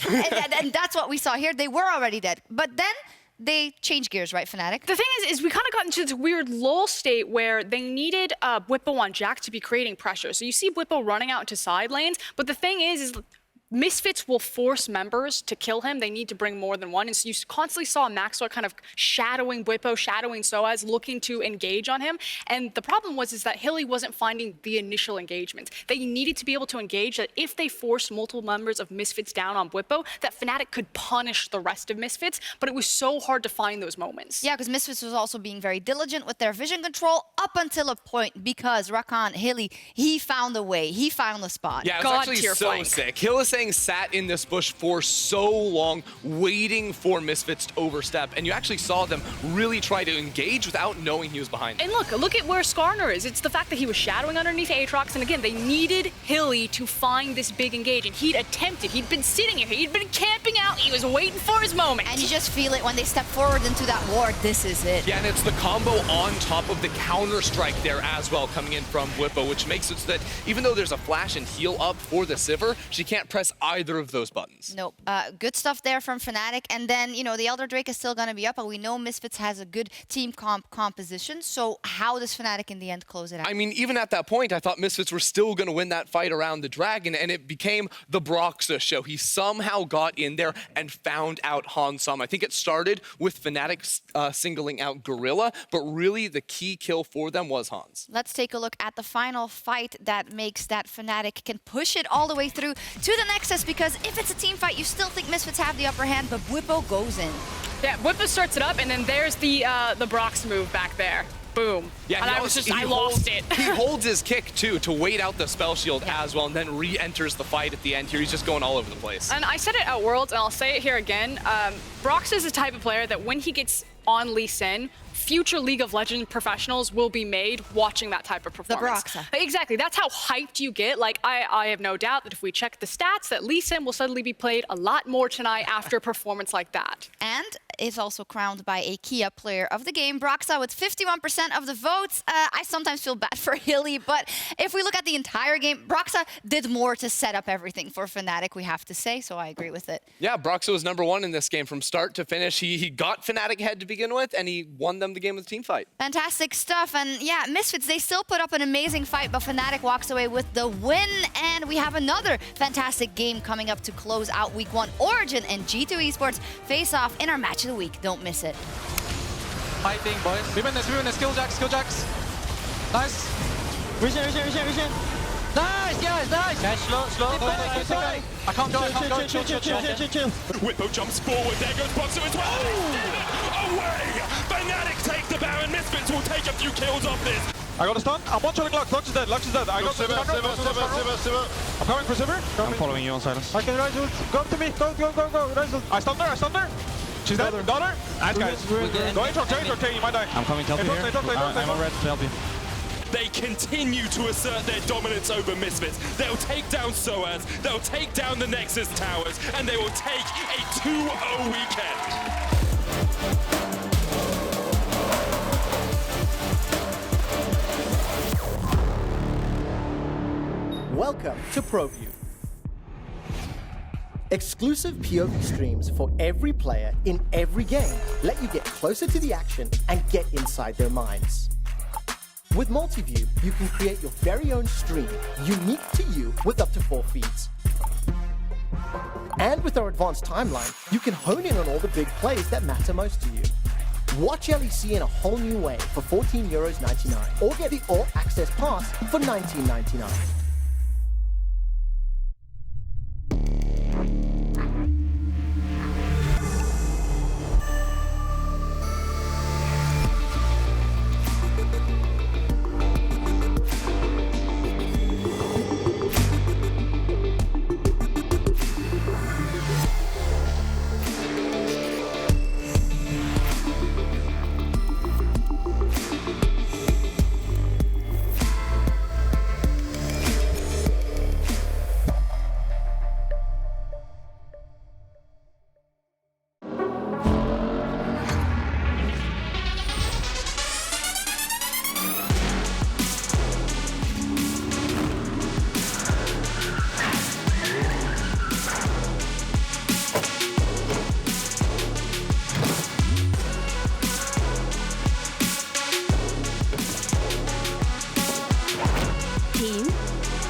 and that's what we saw here. They were already dead. But then they changed gears, right, Fnatic? The thing is we kind of got into this weird lull state where they needed Bwipo on Jack to be creating pressure. So you see Bwipo running out into side lanes, but the thing is Misfits will force members to kill him. They need to bring more than one. And so you constantly saw Maxwell kind of shadowing Bwipo, shadowing Soaz, looking to engage on him. And the problem was that Hilly wasn't finding the initial engagement. They needed to be able to engage that if they forced multiple members of Misfits down on Bwipo, that Fnatic could punish the rest of Misfits. But it was so hard to find those moments. Yeah, because Misfits was also being very diligent with their vision control up until a point, because Rakan, Hilly, he found a way. He found the spot. Yeah, it was actually so sick. Hill is saying sat in this bush for so long, waiting for Misfits to overstep, and you actually saw them really try to engage without knowing he was behind them. And look at where Skarner is. It's the fact that he was shadowing underneath Aatrox, and again, they needed Hilly to find this big engage, and he'd attempted. He'd been sitting here. He'd been camping out. He was waiting for his moment. And you just feel it when they step forward into that ward. This is it. Yeah, and it's the combo on top of the counter-strike there as well coming in from Bwipo, which makes it so that even though there's a flash and heal up for the Sivir, she can't press either of those buttons. Nope. Good stuff there from Fnatic. And then, you know, the Elder Drake is still going to be up, but we know Misfits has a good team composition. So how does Fnatic in the end close it out? I mean, even at that point, I thought Misfits were still going to win that fight around the Dragon, and it became the Broxah show. He somehow got in there and found out Hansam. I think it started with Fnatic singling out Gorilla, but really the key kill for them was Hans. Let's take a look at the final fight that makes that Fnatic can push it all the way through to the Nexus, because if it's a team fight, you still think Misfits have the upper hand, but Bwipo goes in. Yeah, Bwipo starts it up, and then there's the Brox move back there. Boom. Yeah, and I lost it. He holds his kick, too, to wait out the spell shield as well, and then re-enters the fight at the end here. He's just going all over the place. And I said it at Worlds, and I'll say it here again. Brox is the type of player that when he gets on Lee Sin, future League of Legends professionals will be made watching that type of performance. The Broxah. Exactly. That's how hyped you get. Like, I have no doubt that if we check the stats, that Lee Sin will suddenly be played a lot more tonight after a performance like that. And is also crowned by a Kia player of the game, Broxah, with 51% of the votes. I sometimes feel bad for Hilly, but if we look at the entire game, Broxah did more to set up everything for Fnatic, we have to say, so I agree with it. Yeah, Broxah was #1 in this game from start to finish. He got Fnatic ahead to begin with, and he won them the game with the team fight. Fantastic stuff, and yeah, Misfits, they still put up an amazing fight, but Fnatic walks away with the win, and we have another fantastic game coming up to close out week 1. Origen and G2 Esports face off in our match of the week. Don't miss it. Fighting, boys. Revenus, skill jacks. Nice. Vision. Nice, guys, nice. Guys, slow. I can't go. Chill. Bwipo jumps forward. There goes Broxah as well. Away! Fnatic take the Baron. Misfits will take a few kills off this. I got a stun. I'm one-shotting Lux. Lux is dead. I got Sivir. I'm coming for Sivir. I'm following you on silence. I can rise ult. Go up to me. Go. Rise ult. I stunned her. She's dead. Got her. Nice, guys. Go Aatrox. You might die. I'm coming to help you here. I'm on red to help you. They continue to assert their dominance over Misfits. They'll take down Soaz, they'll take down the Nexus towers, and they will take a 2-0 weekend. Welcome to ProView. Exclusive POV streams for every player in every game let you get closer to the action and get inside their minds. With Multiview, you can create your very own stream, unique to you, with up to 4 feeds. And with our advanced timeline, you can hone in on all the big plays that matter most to you. Watch LEC in a whole new way for €14.99, or get the All Access Pass for $19.99.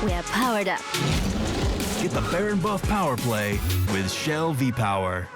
We are powered up. Get the Baron Buff Power Play with Shell V-Power.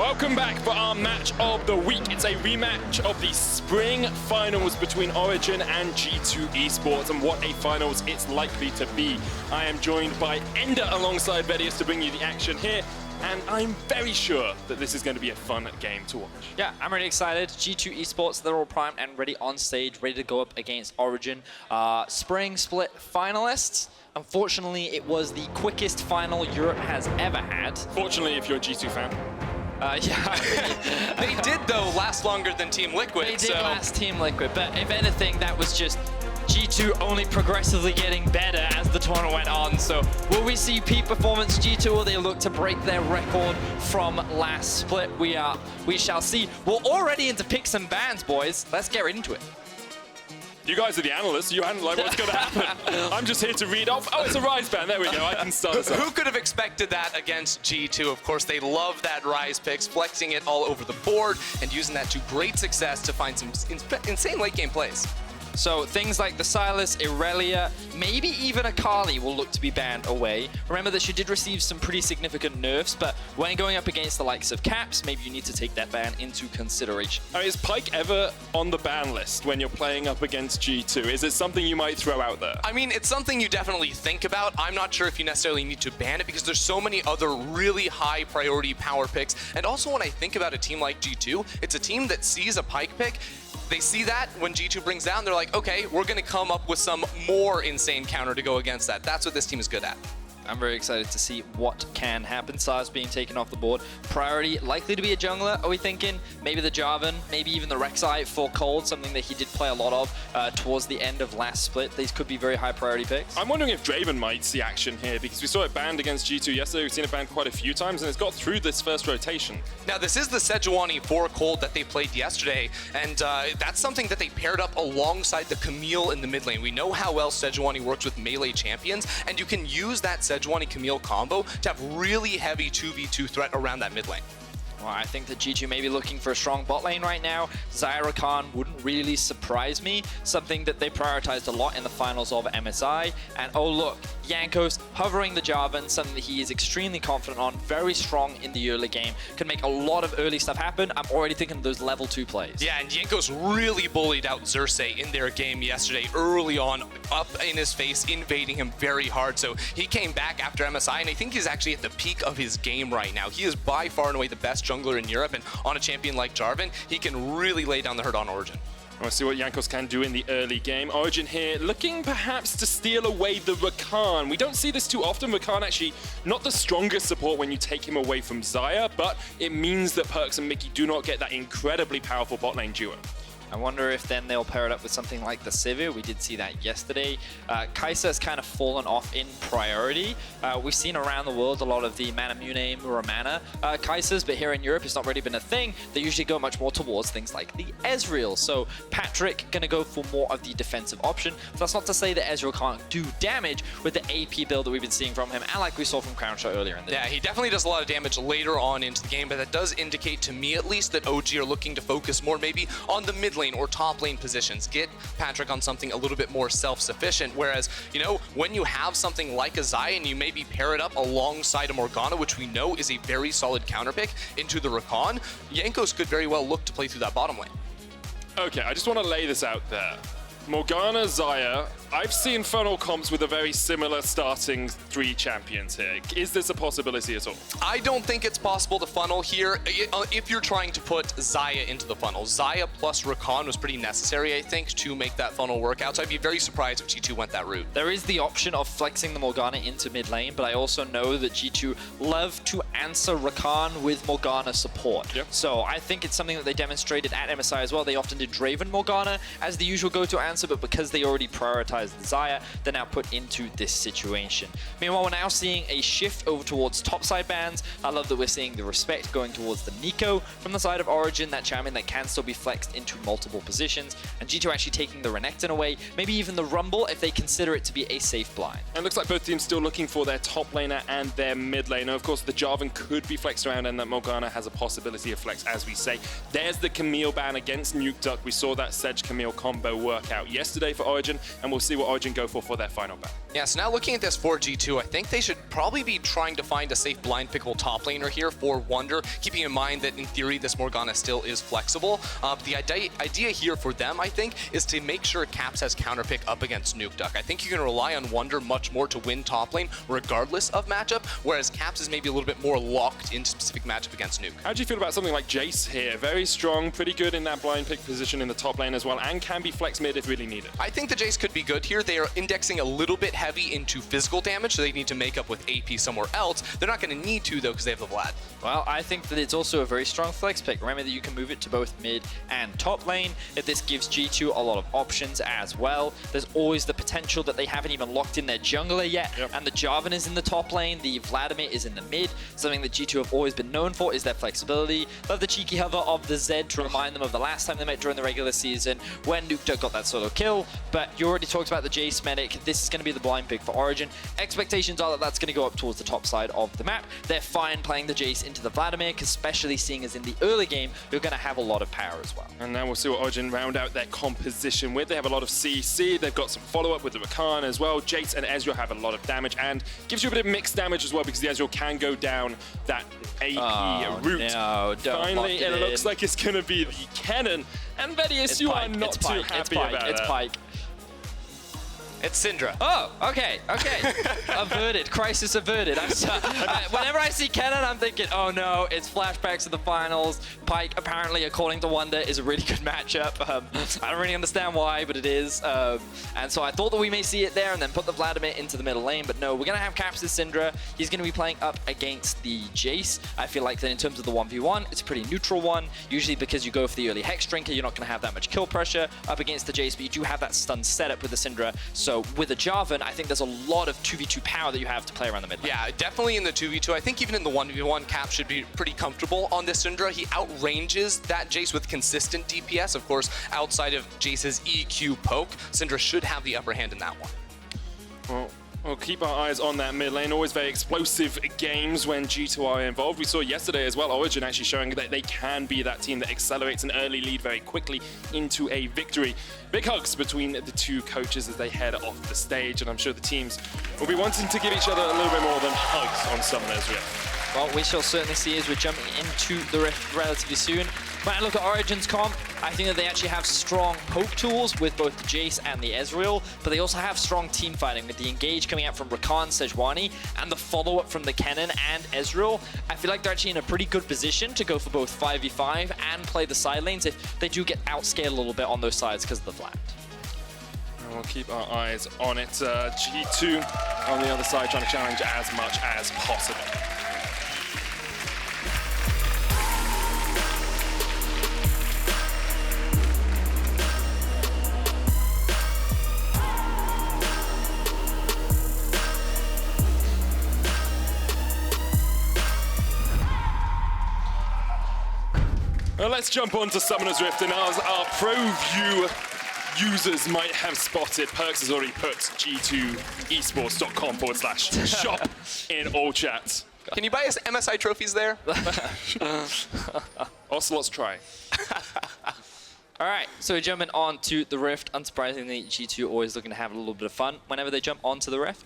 Welcome back for our match of the week. It's a rematch of the spring finals between Origen and G2 Esports, and what a finals it's likely to be. I am joined by Ender alongside Vedius to bring you the action here, and I'm very sure that this is going to be a fun game to watch. Yeah, I'm really excited. G2 Esports, they're all primed and ready on stage, ready to go up against Origen. Spring split finalists. Unfortunately, it was the quickest final Europe has ever had. Fortunately, if you're a G2 fan. Yeah. They did, though, last longer than Team Liquid. They did last Team Liquid, but if anything, that was just G2 only progressively getting better as the tournament went on. So will we see peak performance G2, or they look to break their record from last split? We shall see. We're already into picks and bans, boys. Let's get right into it. You guys are the analysts. You handle like what's going to happen. I'm just here to read off. Oh, it's a Rise ban. There we go. I can start us off. Who could have expected that against G2? Of course, they love that Rise picks, flexing it all over the board and using that to great success to find some insane late game plays. So things like the Sylas, Irelia, maybe even Akali will look to be banned away. Remember that she did receive some pretty significant nerfs, but when going up against the likes of Caps, maybe you need to take that ban into consideration. Is Pyke ever on the ban list when you're playing up against G2? Is it something you might throw out there? I mean, it's something you definitely think about. I'm not sure if you necessarily need to ban it because there's so many other really high priority power picks. And also when I think about a team like G2, it's a team that sees a Pyke pick. They see that when G2 brings down, they're like, okay, we're going to come up with some more insane counter to go against that. That's what this team is good at. I'm very excited to see what can happen. Sars being taken off the board. Priority likely to be a jungler, are we thinking? Maybe the Jarvan, maybe even the Rek'Sai for Cold, something that he did play a lot of towards the end of last split. These could be very high priority picks. I'm wondering if Draven might see action here, because we saw it banned against G2 yesterday. We've seen it banned quite a few times, and it's got through this first rotation. Now, this is the Sejuani for Cold that they played yesterday, and that's something that they paired up alongside the Camille in the mid lane. We know how well Sejuani works with melee champions, and you can use that Sejuani-Camille combo to have really heavy 2v2 threat around that mid lane. Well, I think that G2 may be looking for a strong bot lane right now. Xayah Rakan wouldn't really surprise me. Something that they prioritized a lot in the finals of MSI. And oh look, Jankos hovering the Jarvan, something that he is extremely confident on, very strong in the early game, can make a lot of early stuff happen. I'm already thinking of those level 2 plays. Yeah, and Jankos really bullied out Xerxes in their game yesterday, early on, up in his face, invading him very hard. So he came back after MSI, and I think he's actually at the peak of his game right now. He is by far and away the best jungler in Europe, and on a champion like Jarvan, he can really lay down the hurt on Origen. We'll see what Jankos can do in the early game. Origen here looking perhaps to steal away the Rakan. We don't see this too often. Rakan actually not the strongest support when you take him away from Xayah, but it means that Perkz and Mickey do not get that incredibly powerful bot lane duo. I wonder if then they'll pair it up with something like the Sivir. We did see that yesterday. Kai'Sa has kind of fallen off in priority. We've seen around the world a lot of the Manamune, Muramana Kai'Sas, but here in Europe it's not really been a thing. They usually go much more towards things like the Ezreal. So Patrick gonna go for more of the defensive option. But that's not to say that Ezreal can't do damage with the AP build that we've been seeing from him, and like we saw from Crownshot earlier in the day. Yeah, he definitely does a lot of damage later on into the game, but that does indicate to me at least that OG are looking to focus more maybe on the mid lane or top lane positions. Get Patrick on something a little bit more self-sufficient, whereas, you know, when you have something like a Xayah and you maybe pair it up alongside a Morgana, which we know is a very solid counter pick into the Rakan, Jankos could very well look to play through that bottom lane. Okay, I just want to lay this out there. Morgana, Xayah, I've seen funnel comps with a very similar starting 3 champions here. Is this a possibility at all? I don't think it's possible to funnel here if you're trying to put Xayah into the funnel. Xayah plus Rakan was pretty necessary, I think, to make that funnel work out. So I'd be very surprised if G2 went that route. There is the option of flexing the Morgana into mid lane, but I also know that G2 love to answer Rakan with Morgana support. Yep. So I think it's something that they demonstrated at MSI as well. They often did Draven Morgana as the usual go-to answer, but because they already prioritized Xayah, they're now put into this situation. Meanwhile, we're now seeing a shift over towards topside bans. I love that we're seeing the respect going towards the Nico from the side of Origen, that champion that can still be flexed into multiple positions, and G2 actually taking the Renekton away, maybe even the Rumble if they consider it to be a safe blind. And it looks like both teams still looking for their top laner and their mid laner. Of course, the Jarvan could be flexed around, and that Morgana has a possibility of flex, as we say. There's the Camille ban against Nuke Duck. We saw that Sedge Camille combo work out yesterday for Origen, and we'll see what Origen go for their final battle. Yeah, so now looking at this for G2, I think they should probably be trying to find a safe blind pickable top laner here for Wunder, keeping in mind that in theory this Morgana still is flexible. But the idea here for them, I think, is to make sure Caps has counterpick up against Nuke Duck. I think you can rely on Wunder much more to win top lane regardless of matchup, whereas Caps is maybe a little bit more locked into specific matchup against Nuke. How do you feel about something like Jace here? Very strong, pretty good in that blind pick position in the top lane as well, and can be flex mid if really needed. I think the Jace could be good here. They are indexing a little bit heavy into physical damage, so they need to make up with AP somewhere else. They're not going to need to, though, because they have the Vlad. Well, I think that it's also a very strong flex pick. Remember that you can move it to both mid and top lane. If this gives G2 a lot of options as well. There's always the potential that they haven't even locked in their jungler yet, and the Jarvan is in the top lane, the Vladimir is in the mid. Something that G2 have always been known for is their flexibility. Love the cheeky hover of the Zed to remind them of the last time they met during the regular season when Nuke Duck got that solo kill. But you already talked about the Jace medic. This is going to be the blind pick for Origen. Expectations are that that's going to go up towards the top side of the map. They're fine playing the Jace into the Vladimir, especially seeing as in the early game, you're going to have a lot of power as well. And now we'll see what Origen round out their composition with. They have a lot of CC, they've got some follow-up with the Rakan as well. Jace and Ezreal have a lot of damage, and gives you a bit of mixed damage as well, because the Ezreal can go down that AP route. No, don't Finally, it looks like it's going to be the Kennen, and Vedius, you are not too happy about that. It's Pike. It's Syndra. Oh, okay. Averted. Crisis averted. Whenever I see Kennen, I'm thinking, oh no, it's flashbacks to the finals. Pike, apparently, according to Wunder, is a really good matchup. I don't really understand why, but it is. And so I thought that we may see it there and then put the Vladimir into the middle lane. But no, we're going to have Caps as Syndra. He's going to be playing up against the Jace. I feel like that in terms of the 1v1, it's a pretty neutral one. Usually because you go for the early Hex Drinker, you're not going to have that much kill pressure up against the Jace, but you do have that stun setup with the Syndra. So with a Jarvan, I think there's a lot of 2v2 power that you have to play around the mid lane. Yeah, definitely in the 2v2. I think even in the 1v1, Cap should be pretty comfortable on this Syndra. He outranges that Jace with consistent DPS. Of course, outside of Jace's EQ poke, Syndra should have the upper hand in that one. Well, we'll keep our eyes on that mid lane. Always very explosive games when G2 are involved. We saw yesterday as well, Origen actually showing that they can be that team that accelerates an early lead very quickly into a victory. Big hugs between the two coaches as they head off the stage, and I'm sure the teams will be wanting to give each other a little bit more than hugs on Summoner's Rift. Well, we shall certainly see as we're jumping into the Rift relatively soon. When I look at Origen's comp, I think that they actually have strong poke tools with both the Jace and the Ezreal, but they also have strong team fighting with the engage coming out from Rakan, Sejuani, and the follow-up from the Kennen and Ezreal. I feel like they're actually in a pretty good position to go for both 5v5 and play the side lanes if they do get outscaled a little bit on those sides because of the Vlad. And we'll keep our eyes on it. G2 on the other side trying to challenge as much as possible. Well, let's jump on to Summoner's Rift, and as our ProView users might have spotted, Perks has already put g2esports.com/shop in all chats. Can you buy us MSI trophies there? Ocelot's try. All right, so we're jumping on to the Rift. Unsurprisingly, G2 always looking to have a little bit of fun whenever they jump onto the Rift.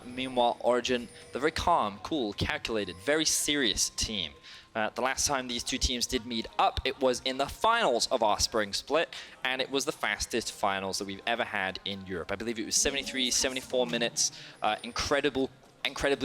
Meanwhile, Origen, the very calm, cool, calculated, very serious team. The last time these two teams did meet up, it was in the finals of our spring split, and it was the fastest finals that we've ever had in Europe. I believe it was 73, 74 minutes, incredibly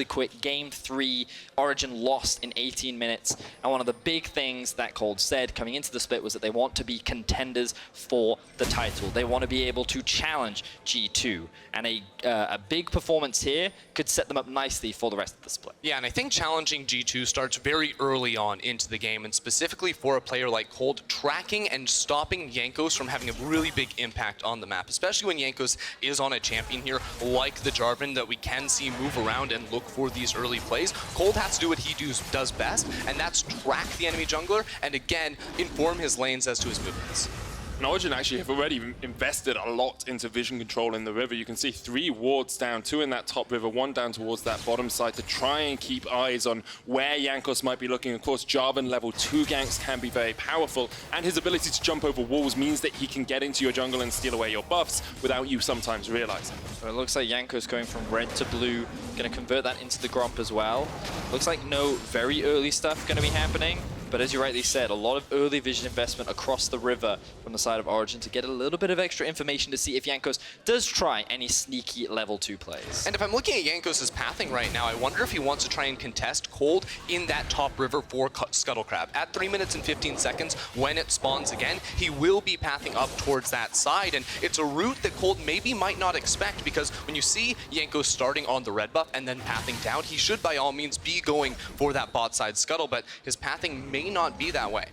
quick. Game 3, Origen lost in 18 minutes. And one of the big things that Cold said coming into the split was that they want to be contenders for the title. They want to be able to challenge G2. And a big performance here could set them up nicely for the rest of the split. Yeah, and I think challenging G2 starts very early on into the game, and specifically for a player like Cold, tracking and stopping Jankos from having a really big impact on the map, especially when Jankos is on a champion here, like the Jarvan that we can see move around and look for these early plays. Cold has to do what he does best, and that's track the enemy jungler and again inform his lanes as to his movements. And Origen actually have already invested a lot into vision control in the river. You can see 3 wards down, 2 in that top river, 1 down towards that bottom side to try and keep eyes on where Jankos might be looking. Of course, Jarvan level 2 ganks can be very powerful, and his ability to jump over walls means that he can get into your jungle and steal away your buffs without you sometimes realizing. So it looks like Jankos going from red to blue, going to convert that into the Gromp as well. Looks like no very early stuff going to be happening. But as you rightly said, a lot of early vision investment across the river from the side of Origen to get a little bit of extra information to see if Jankos does try any sneaky level 2 plays. And if I'm looking at Jankos' pathing right now, I wonder if he wants to try and contest Cold in that top river for Scuttle Crab. At 3 minutes and 15 seconds, when it spawns again, he will be pathing up towards that side. And it's a route that Cold maybe might not expect, because when you see Jankos starting on the red buff and then pathing down, he should by all means be going for that bot side scuttle, but his pathing may not be that way.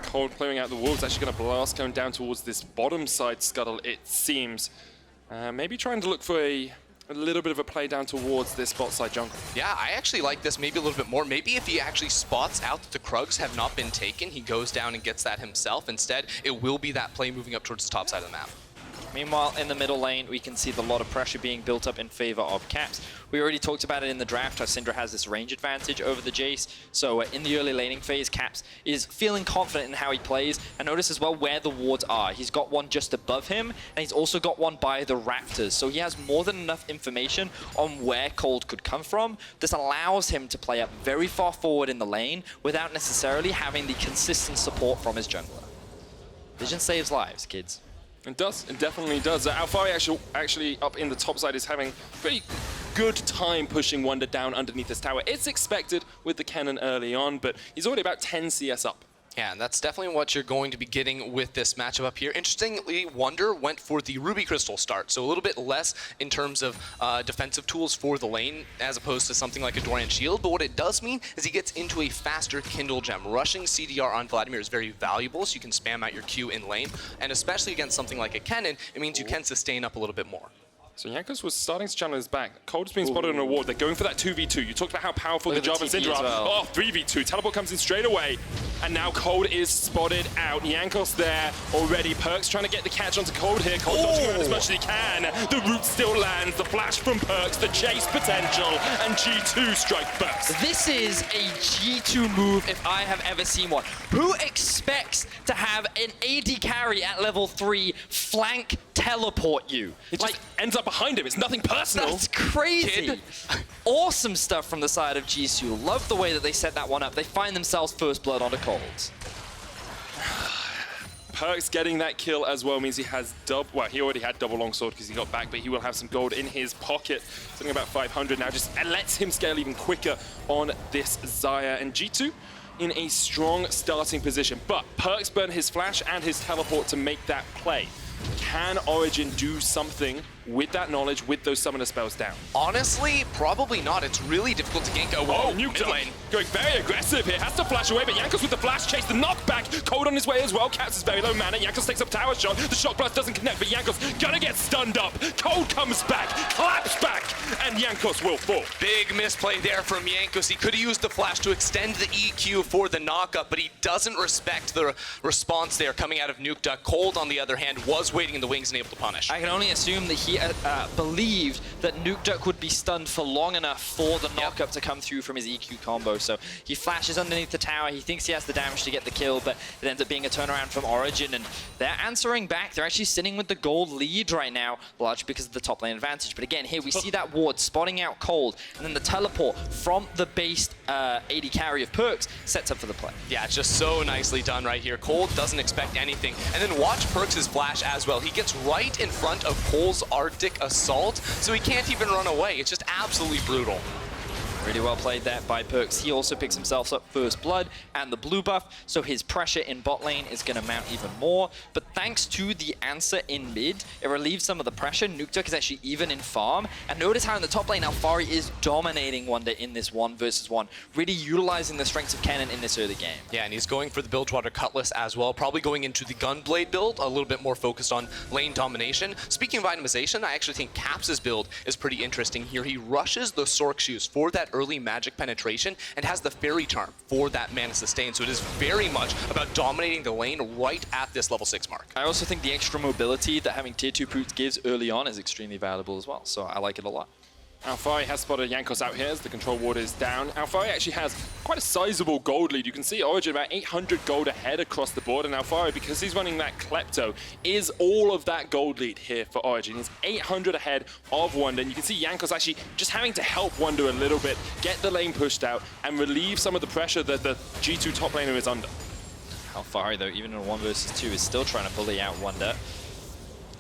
Cold clearing out the wolves, actually going to blast going down towards this bottom side scuttle, it seems. Maybe trying to look for a little bit of a play down towards this bot side jungle. Yeah, I actually like this maybe a little bit more. Maybe if he actually spots out that the Krugs have not been taken, he goes down and gets that himself. Instead, it will be that play moving up towards the top side of the map. Meanwhile, in the middle lane, we can see a lot of pressure being built up in favor of Caps. We already talked about it in the draft, how Syndra has this range advantage over the Jace. So in the early laning phase, Caps is feeling confident in how he plays. And notice as well where the wards are. He's got one just above him, and he's also got one by the Raptors. So he has more than enough information on where Cold could come from. This allows him to play up very far forward in the lane without necessarily having the consistent support from his jungler. Vision saves lives, kids. It does, it definitely does. Alfari actually up in the top side is having very good time pushing Wonder down underneath this tower. It's expected with the cannon early on, but he's already about 10 CS up. Yeah, and that's definitely what you're going to be getting with this matchup up here. Interestingly, Wonder went for the Ruby Crystal start, so a little bit less in terms of defensive tools for the lane as opposed to something like a Dorian Shield, but what it does mean is he gets into a faster Kindle Gem. Rushing CDR on Vladimir is very valuable, so you can spam out your Q in lane, and especially against something like a Kennen, it means you can sustain up a little bit more. So Jankos was starting to channel his back. Cold's been spotted on a ward. They're going for that 2v2. You talked about how powerful the Jarvan Syndra are. Oh, 3v2. Teleport comes in straight away. And now Cold is spotted out. Jankos there already. Perks trying to get the catch onto Cold here. Cold dodging around as much as he can. The root still lands. The flash from Perks. The chase potential. And G2 strike first. This is a G2 move if I have ever seen one. Who expects to have an AD carry at level 3 flank teleport you? It just ends up behind him. It's nothing personal. That's crazy. Awesome stuff from the side of Jisoo. Love the way that they set that one up. They find themselves first blood onto Cold. Perks getting that kill as well means he has well, he already had double longsword because he got back, but he will have some gold in his pocket. Something about 500 now, just lets him scale even quicker on this Xayah. And G2 in a strong starting position, but Perks burned his flash and his teleport to make that play. Can Origen do something with that knowledge, with those summoner spells down? Honestly, probably not. It's really difficult to gank. Oh, Nuke going very aggressive here. Has to flash away, but Jankos with the flash chase, the knockback. Cold on his way as well. Caps is very low mana. Jankos takes up tower shot. The shock blast doesn't connect, but Jankos gonna get stunned up. Cold comes back, claps back, and Jankos will fall. Big misplay there from Jankos. He could have used the flash to extend the EQ for the knockup, but he doesn't respect the response there coming out of Nuke Duck. Cold, on the other hand, was waiting in the wings and able to punish. I can only assume that he believed that Nuke Duck would be stunned for long enough for the knockup to come through from his EQ combo. So he flashes underneath the tower. He thinks he has the damage to get the kill, but it ends up being a turnaround from Origen, and they're answering back. They're actually sitting with the gold lead right now, largely because of the top lane advantage. But again, here we see that ward spotting out Cold, and then the teleport from the base AD carry of Perks sets up for the play. Yeah, it's just so nicely done right here. Cold doesn't expect anything. And then watch Perks' flash as well. He gets right in front of Cole's Arctic Assault, so he can't even run away. It's just absolutely brutal. Really well played there by Perks. He also picks himself up first blood and the blue buff, so his pressure in bot lane is going to mount even more. But thanks to the answer in mid, it relieves some of the pressure. Nuke Duck is actually even in farm. And notice how in the top lane, Alfari is dominating Wonder in this 1v1, really utilizing the strengths of Kennen in this early game. Yeah, and he's going for the Bilgewater Cutlass as well, probably going into the Gunblade build, a little bit more focused on lane domination. Speaking of itemization, I actually think Caps' build is pretty interesting here. He rushes the Sork Shoes for that early magic penetration and has the fairy charm for that mana sustain. So it is very much about dominating the lane right at this level 6 mark. I also think the extra mobility that having tier 2 Poots gives early on is extremely valuable as well, so I like it a lot. Alphari has spotted Jankos out here as the control ward is down. Alphari actually has quite a sizable gold lead. You can see Origen about 800 gold ahead across the board, and Alphari, because he's running that Klepto, is all of that gold lead here for Origen. He's 800 ahead of Wonder, and you can see Jankos actually just having to help Wonder a little bit, get the lane pushed out, and relieve some of the pressure that the G2 top laner is under. Alphari, though, even in a 1 versus 2, is still trying to bully out Wonder.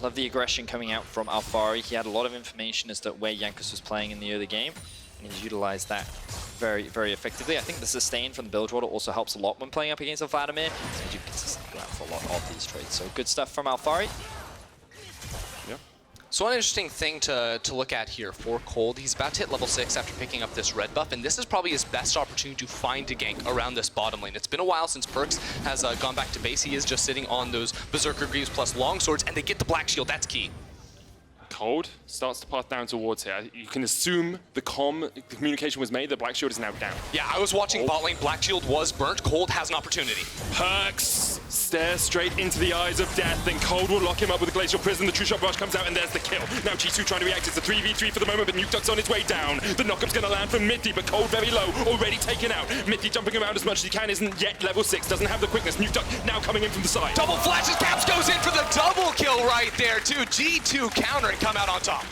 Love the aggression coming out from Alphari. He had a lot of information as to where Jankos was playing in the early game, and he's utilized that very, very effectively. I think the sustain from the build order also helps a lot when playing up against a Vladimir, so you consistently go out for a lot of these trades. So good stuff from Alphari. So one interesting thing to look at here for Cold, he's about to hit level 6 after picking up this red buff, and this is probably his best opportunity to find a gank around this bottom lane. It's been a while since Perks has gone back to base. He is just sitting on those Berserker Greaves plus longswords, and they get the Black Shield. That's key. Cold starts to path down towards here. You can assume the communication was made, the Black Shield is now down. Yeah, I was watching bot lane, Black Shield was burnt, Cold has an opportunity. Perks stares straight into the eyes of death, then Cold will lock him up with a Glacial Prison. The True Shot Rush comes out, and there's the kill. Now G2 trying to react. It's a 3v3 for the moment, but Nuke Duck's on its way down. The knockup's going to land from Mithy, but Cold very low, already taken out. Mithy jumping around as much as he can, isn't yet level 6, doesn't have the quickness. Nuke Duck now coming in from the side. Double flashes, Caps goes in for the double kill right there too. G2 counter and come out on top.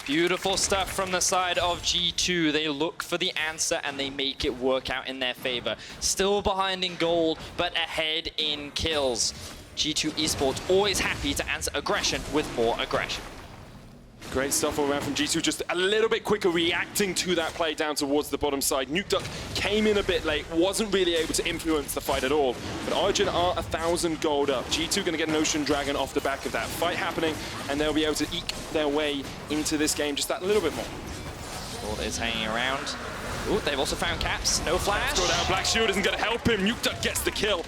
Beautiful stuff from the side of G2. They look for the answer and they make it work out in their favor. Still behind in gold, but ahead in kills. G2 Esports always happy to answer aggression with more aggression. Great stuff all around from G2, just a little bit quicker reacting to that play down towards the bottom side. Nuke Duck came in a bit late, wasn't really able to influence the fight at all. But Origen are 1,000 gold up. G2 going to get an Ocean Dragon off the back of that fight happening, and they'll be able to eke their way into this game just that little bit more. Gold is hanging around. Ooh, they've also found Caps, no flash. Black Shield isn't going to help him. Nuke Duck gets the kill.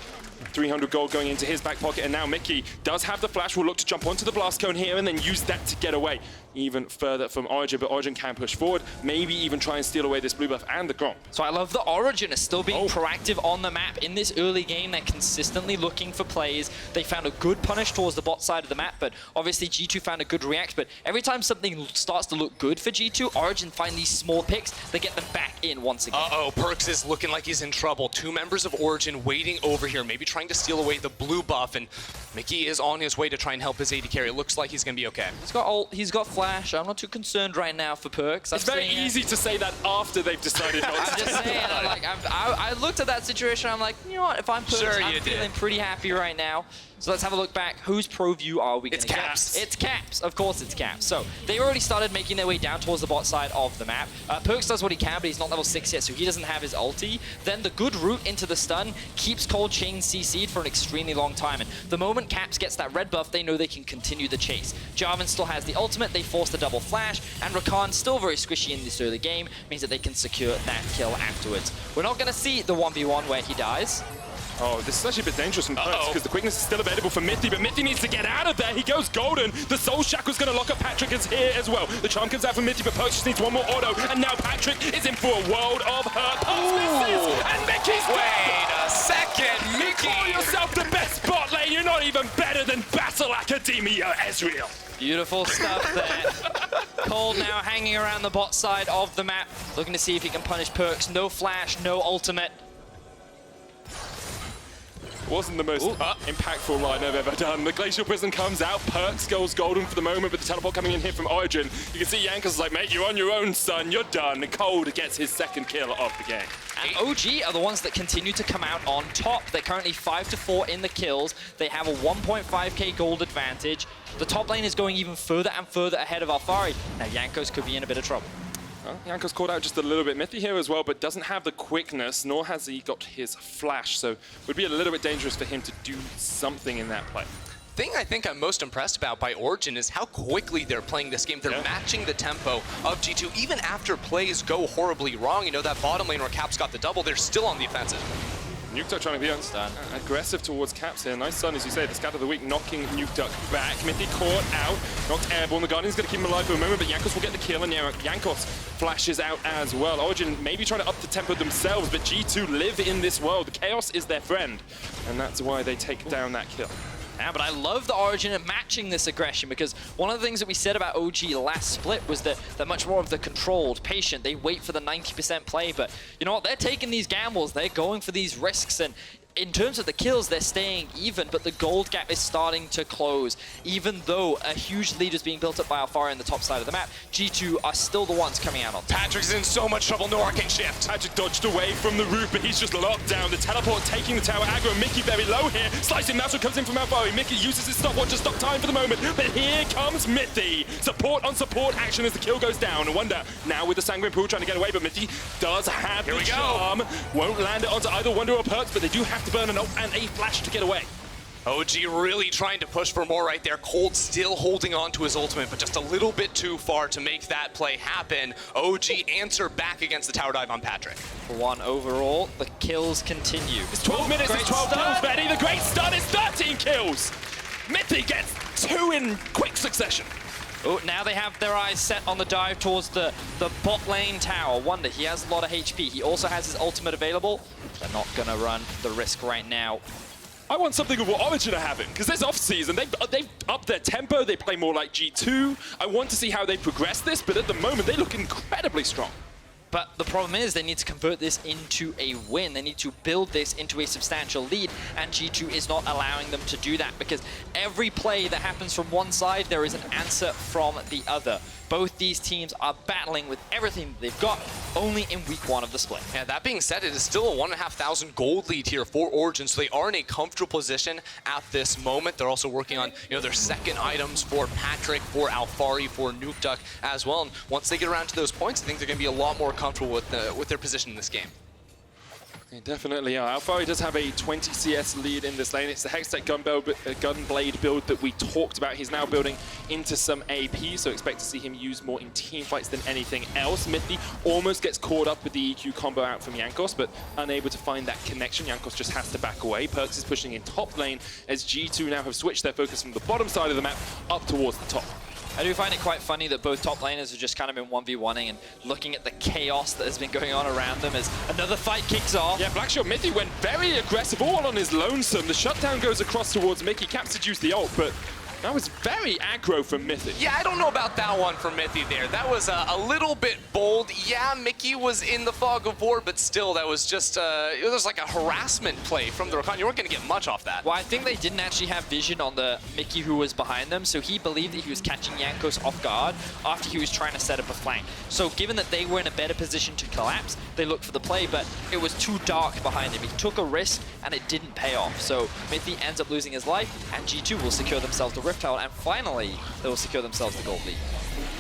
300 gold going into his back pocket, and now Mickey does have the flash, will look to jump onto the blast cone here and then use that to get away even further from Origen, but Origen can push forward, maybe even try and steal away this blue buff and the Gromp. So I love that Origen is still being proactive on the map. In this early game, they're consistently looking for plays. They found a good punish towards the bot side of the map, but obviously G2 found a good react, but every time something starts to look good for G2, Origen find these small picks, they get them back in once again. Uh-oh, Perks is looking like he's in trouble. 2 members of Origen waiting over here, maybe trying to steal away the blue buff, and Mickey is on his way to try and help his AD carry. It looks like he's going to be okay. He's got ult, he's got flash. I'm not too concerned right now for Perks. It's very easy to say that after they've decided not to. I'm just saying, I looked at that situation, I'm like, you know what, if I'm Perks, I'm feeling pretty happy right now. So let's have a look back. Whose pro view are we going to get? Caps. It's Caps. Of course it's Caps. So they already started making their way down towards the bot side of the map. Perks does what he can, but he's not level 6 yet, so he doesn't have his ulti. Then the good route into the stun keeps Cold Chain CC'd for an extremely long time. And the moment Caps gets that red buff, they know they can continue the chase. Jarvan still has the ultimate. They force the double flash. And Rakan, still very squishy in this early game, means that they can secure that kill afterwards. We're not going to see the 1v1 where he dies. Oh, this is actually a bit dangerous from Perks because the quickness is still available for Mithy, but Mithy needs to get out of there. He goes golden. The Soul Shackle's going to lock up Patrick is here as well. The charm comes out from Mithy, but Perks just needs one more auto, and now Patrick is in for a world of hurt. Misses, and Mickey's Wait a second, Mickey! You call yourself the best bot lane. You're not even better than Battle Academia, Ezreal. Beautiful stuff there. Cold now hanging around the bot side of the map, looking to see if he can punish Perks. No flash, no ultimate. Wasn't the most impactful line I've ever done. The Glacial Prison comes out, Perks goes golden for the moment, but the teleport coming in here from Origen. You can see Jankos is like, mate, you're on your own, son, you're done. And Cold gets his second kill of the game. And OG are the ones that continue to come out on top. They're currently 5-4 in the kills. They have a 1.5k gold advantage. The top lane is going even further and further ahead of Alphari. Now Jankos could be in a bit of trouble. Well, Jankos called out just a little bit Mithy here as well, but doesn't have the quickness, nor has he got his flash, so it would be a little bit dangerous for him to do something in that play. Thing I think I'm most impressed about by Origen is how quickly they're playing this game. They're matching the tempo of G2, even after plays go horribly wrong. You know, that bottom lane where Caps got the double, they're still on the offensive. Nukeduck trying to be aggressive towards Caps here. Nice stun, as you say, the scat of the week, knocking Nukeduck back. Mithy caught out, knocked airborne. The Guardian's going to keep him alive for a moment, but Jankos will get the kill, and Jankos flashes out as well. Origen maybe trying to up the tempo themselves, but G2 live in this world. Chaos is their friend, and that's why they take down that kill. Yeah, but I love the Origen of matching this aggression, because one of the things that we said about OG last split was that they're much more of the controlled, patient. They wait for the 90% play, but you know what? They're taking these gambles. They're going for these risks, and in terms of the kills, they're staying even, but the gold gap is starting to close. Even though a huge lead is being built up by Alfari on the top side of the map, G2 are still the ones coming out on top. Patrick's in so much trouble, no arcane shift. Patrick dodged away from the roof, but he's just locked down. The teleport taking the tower aggro. Mickey very low here. Slicing Master comes in from Alfari. Mickey uses his stopwatch to stop time for the moment, but here comes Mithy. Support on support action as the kill goes down. Wonder now with the Sanguine Pool trying to get away, but Mithy does have the charm. Won't land it onto either Wonder or Perks, but they do have to burn an ult and a flash to get away. OG really trying to push for more right there. Cold still holding on to his ultimate, but just a little bit too far to make that play happen. OG answer back against the tower dive on Patrick. For one overall, the kills continue. It's 12 minutes, it's 12 kills, Betty. The great stun is 13 kills. Mithy gets 2 in quick succession. Oh, now they have their eyes set on the dive towards the bot lane tower. Wonder, he has a lot of HP. He also has his ultimate available. They're not going to run the risk right now. I want something of what Origen are having, because there's off-season. They've upped their tempo. They play more like G2. I want to see how they progress this, but at the moment, they look incredibly strong. But the problem is they need to convert this into a win. They need to build this into a substantial lead, and G2 is not allowing them to do that, because every play that happens from one side, there is an answer from the other. Both these teams are battling with everything they've got only in week 1 of the split. Yeah, that being said, it is still a 1,500 gold lead here for Origen, so they are in a comfortable position at this moment. They're also working on their second items for Patrick, for Alfari, for Nukeduck as well. And once they get around to those points, I think they're going to be a lot more comfortable with their position in this game. They definitely are. Alfari does have a 20 CS lead in this lane. It's the Hextech Gunblade build that we talked about. He's now building into some AP, so expect to see him use more in team fights than anything else. Mithy almost gets caught up with the EQ combo out from Jankos, but unable to find that connection. Jankos just has to back away. Perks is pushing in top lane as G2 now have switched their focus from the bottom side of the map up towards the top. I do find it quite funny that both top laners have just kind of been 1v1ing and looking at the chaos that has been going on around them as another fight kicks off. Yeah, Blackshot Mithy went very aggressive, all on his lonesome. The shutdown goes across towards Mickey. Caps seduced the ult, but that was very aggro from Mithy. Yeah, I don't know about that one from Mithy there. That was a little bit bold. Yeah, Mickey was in the fog of war, but still, that was just, it was like a harassment play from the Rakan. You weren't going to get much off that. Well, I think they didn't actually have vision on the Mickey who was behind them, so he believed that he was catching Jankos off guard after he was trying to set up a flank. So given that they were in a better position to collapse, they looked for the play, but it was too dark behind him. He took a risk, and it didn't pay off. So Mithy ends up losing his life, and G2 will secure themselves the Rift Tower, and finally, they will secure themselves the gold lead.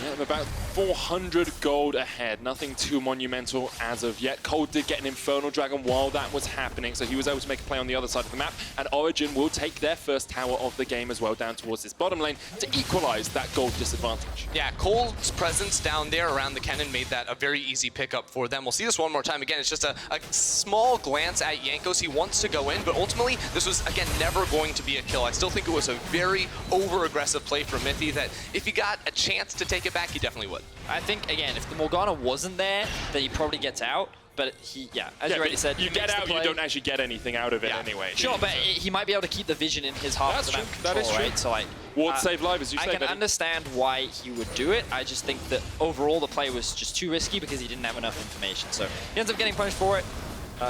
Yeah, I'm about 400 gold ahead. Nothing too monumental as of yet. Cold did get an Infernal Dragon while that was happening, so he was able to make a play on the other side of the map. And Origen will take their first tower of the game as well down towards this bottom lane to equalize that gold disadvantage. Yeah, Cold's presence down there around the cannon made that a very easy pickup for them. We'll see this one more time. Again, it's just a small glance at Jankos. He wants to go in, but ultimately, this was, again, never going to be a kill. I still think it was a very over-aggressive play for Mithy that if he got a chance to take it back, he definitely would. I think, again, if the Morgana wasn't there, then he probably gets out. But he, as you already said, you get out, you don't actually get anything out of it anyway. Sure, but he might be able to keep the vision in his half of the map control, that is true. right? So like, Ward save live, as you say. I can understand why he would do it. I just think that overall the play was just too risky because he didn't have enough information. So he ends up getting punished for it.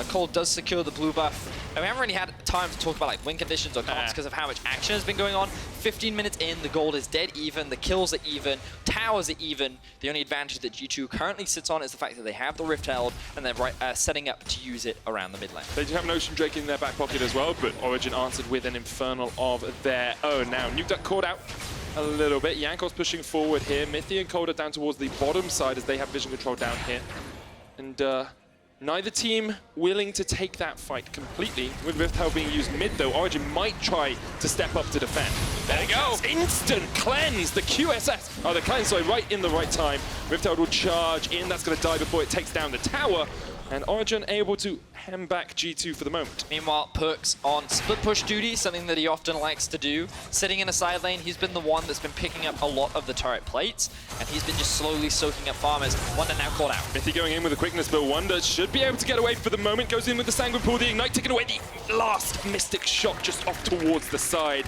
Cold does secure the blue buff. And we haven't really had time to talk about like win conditions or comps because of how much action has been going on. 15 minutes in, the gold is dead even, the kills are even, towers are even. The only advantage that G2 currently sits on is the fact that they have the Rift held and they're setting up to use it around the mid lane. They do have an Ocean Drake in their back pocket as well, but Origen answered with an Infernal of their own. Now, Nukeduck caught out a little bit. Jankos pushing forward here. Mithy and Cold are down towards the bottom side as they have vision control down here. And neither team willing to take that fight completely. With Rift Held being used mid though, Origen might try to step up to defend. There you go. Instant cleanse, the QSS. Oh, the cleanse, sorry, right in the right time. Rift Held will charge in, that's gonna die before it takes down the tower. And Origen able to hem back G2 for the moment. Meanwhile, Perks on split push duty, something that he often likes to do. Sitting in a side lane, he's been the one that's been picking up a lot of the turret plates, and he's been just slowly soaking up farmers. Wonder now called out. Mithy going in with a quickness, but Wonder should be able to get away for the moment. Goes in with the Sanguine Pool, the Ignite taking away the last Mystic shot just off towards the side.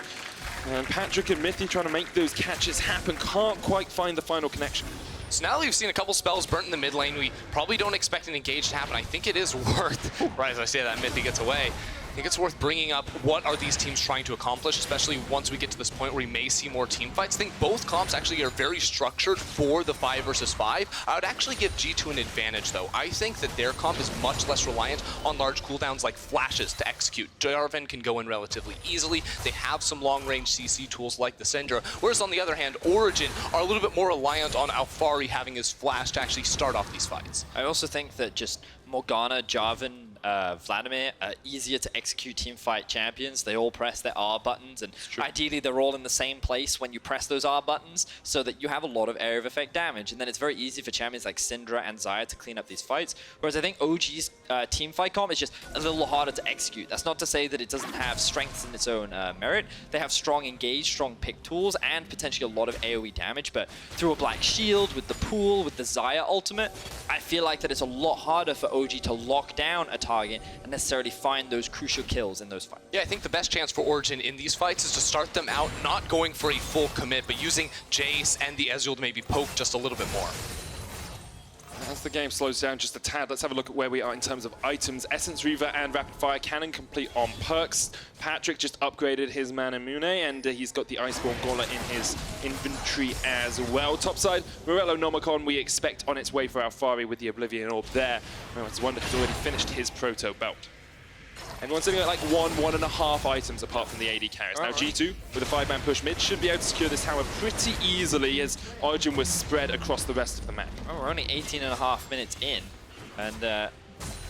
And Patrick and Mithy trying to make those catches happen. Can't quite find the final connection. So now that we've seen a couple spells burnt in the mid lane, we probably don't expect an engage to happen. I think it is worth, right as I say that, Mithy gets away. I think it's worth bringing up what are these teams trying to accomplish, especially once we get to this point where we may see more team fights. I think both comps actually are very structured for the 5 versus 5. I would actually give G2 an advantage though. I think that their comp is much less reliant on large cooldowns like flashes to execute. Jarvan can go in relatively easily. They have some long-range CC tools like the Syndra, whereas on the other hand, Origen are a little bit more reliant on Alfari having his flash to actually start off these fights. I also think that just Morgana, Jarvan, Vladimir are easier to execute teamfight champions. They all press their R buttons, and ideally they're all in the same place when you press those R buttons so that you have a lot of area of effect damage. And then it's very easy for champions like Syndra and Xayah to clean up these fights. Whereas I think OG's teamfight comp is just a little harder to execute. That's not to say that it doesn't have strengths in its own merit. They have strong engage, strong pick tools, and potentially a lot of AoE damage. But through a Black Shield, with the pool, with the Xayah ultimate, I feel like that it's a lot harder for OG to lock down a target and necessarily find those crucial kills in those fights. Yeah, I think the best chance for Origen in these fights is to start them out not going for a full commit, but using Jace and the Ezreal to maybe poke just a little bit more. As the game slows down just a tad, let's have a look at where we are in terms of items. Essence Reaver and Rapid Fire Cannon complete on Perks. Patrick just upgraded his Mana Mune, and he's got the Iceborne Gauntlet in his inventory as well. Topside, Morello Nomicon we expect on its way for Alfari with the Oblivion Orb there. Whereas Wonder has already finished his Proto Belt. Everyone's sitting at like 1.5 items apart from the AD carries. Now G2, with a 5-man push mid, should be able to secure this tower pretty easily as Origen was spread across the rest of the map. Oh, we're only 18.5 minutes in, and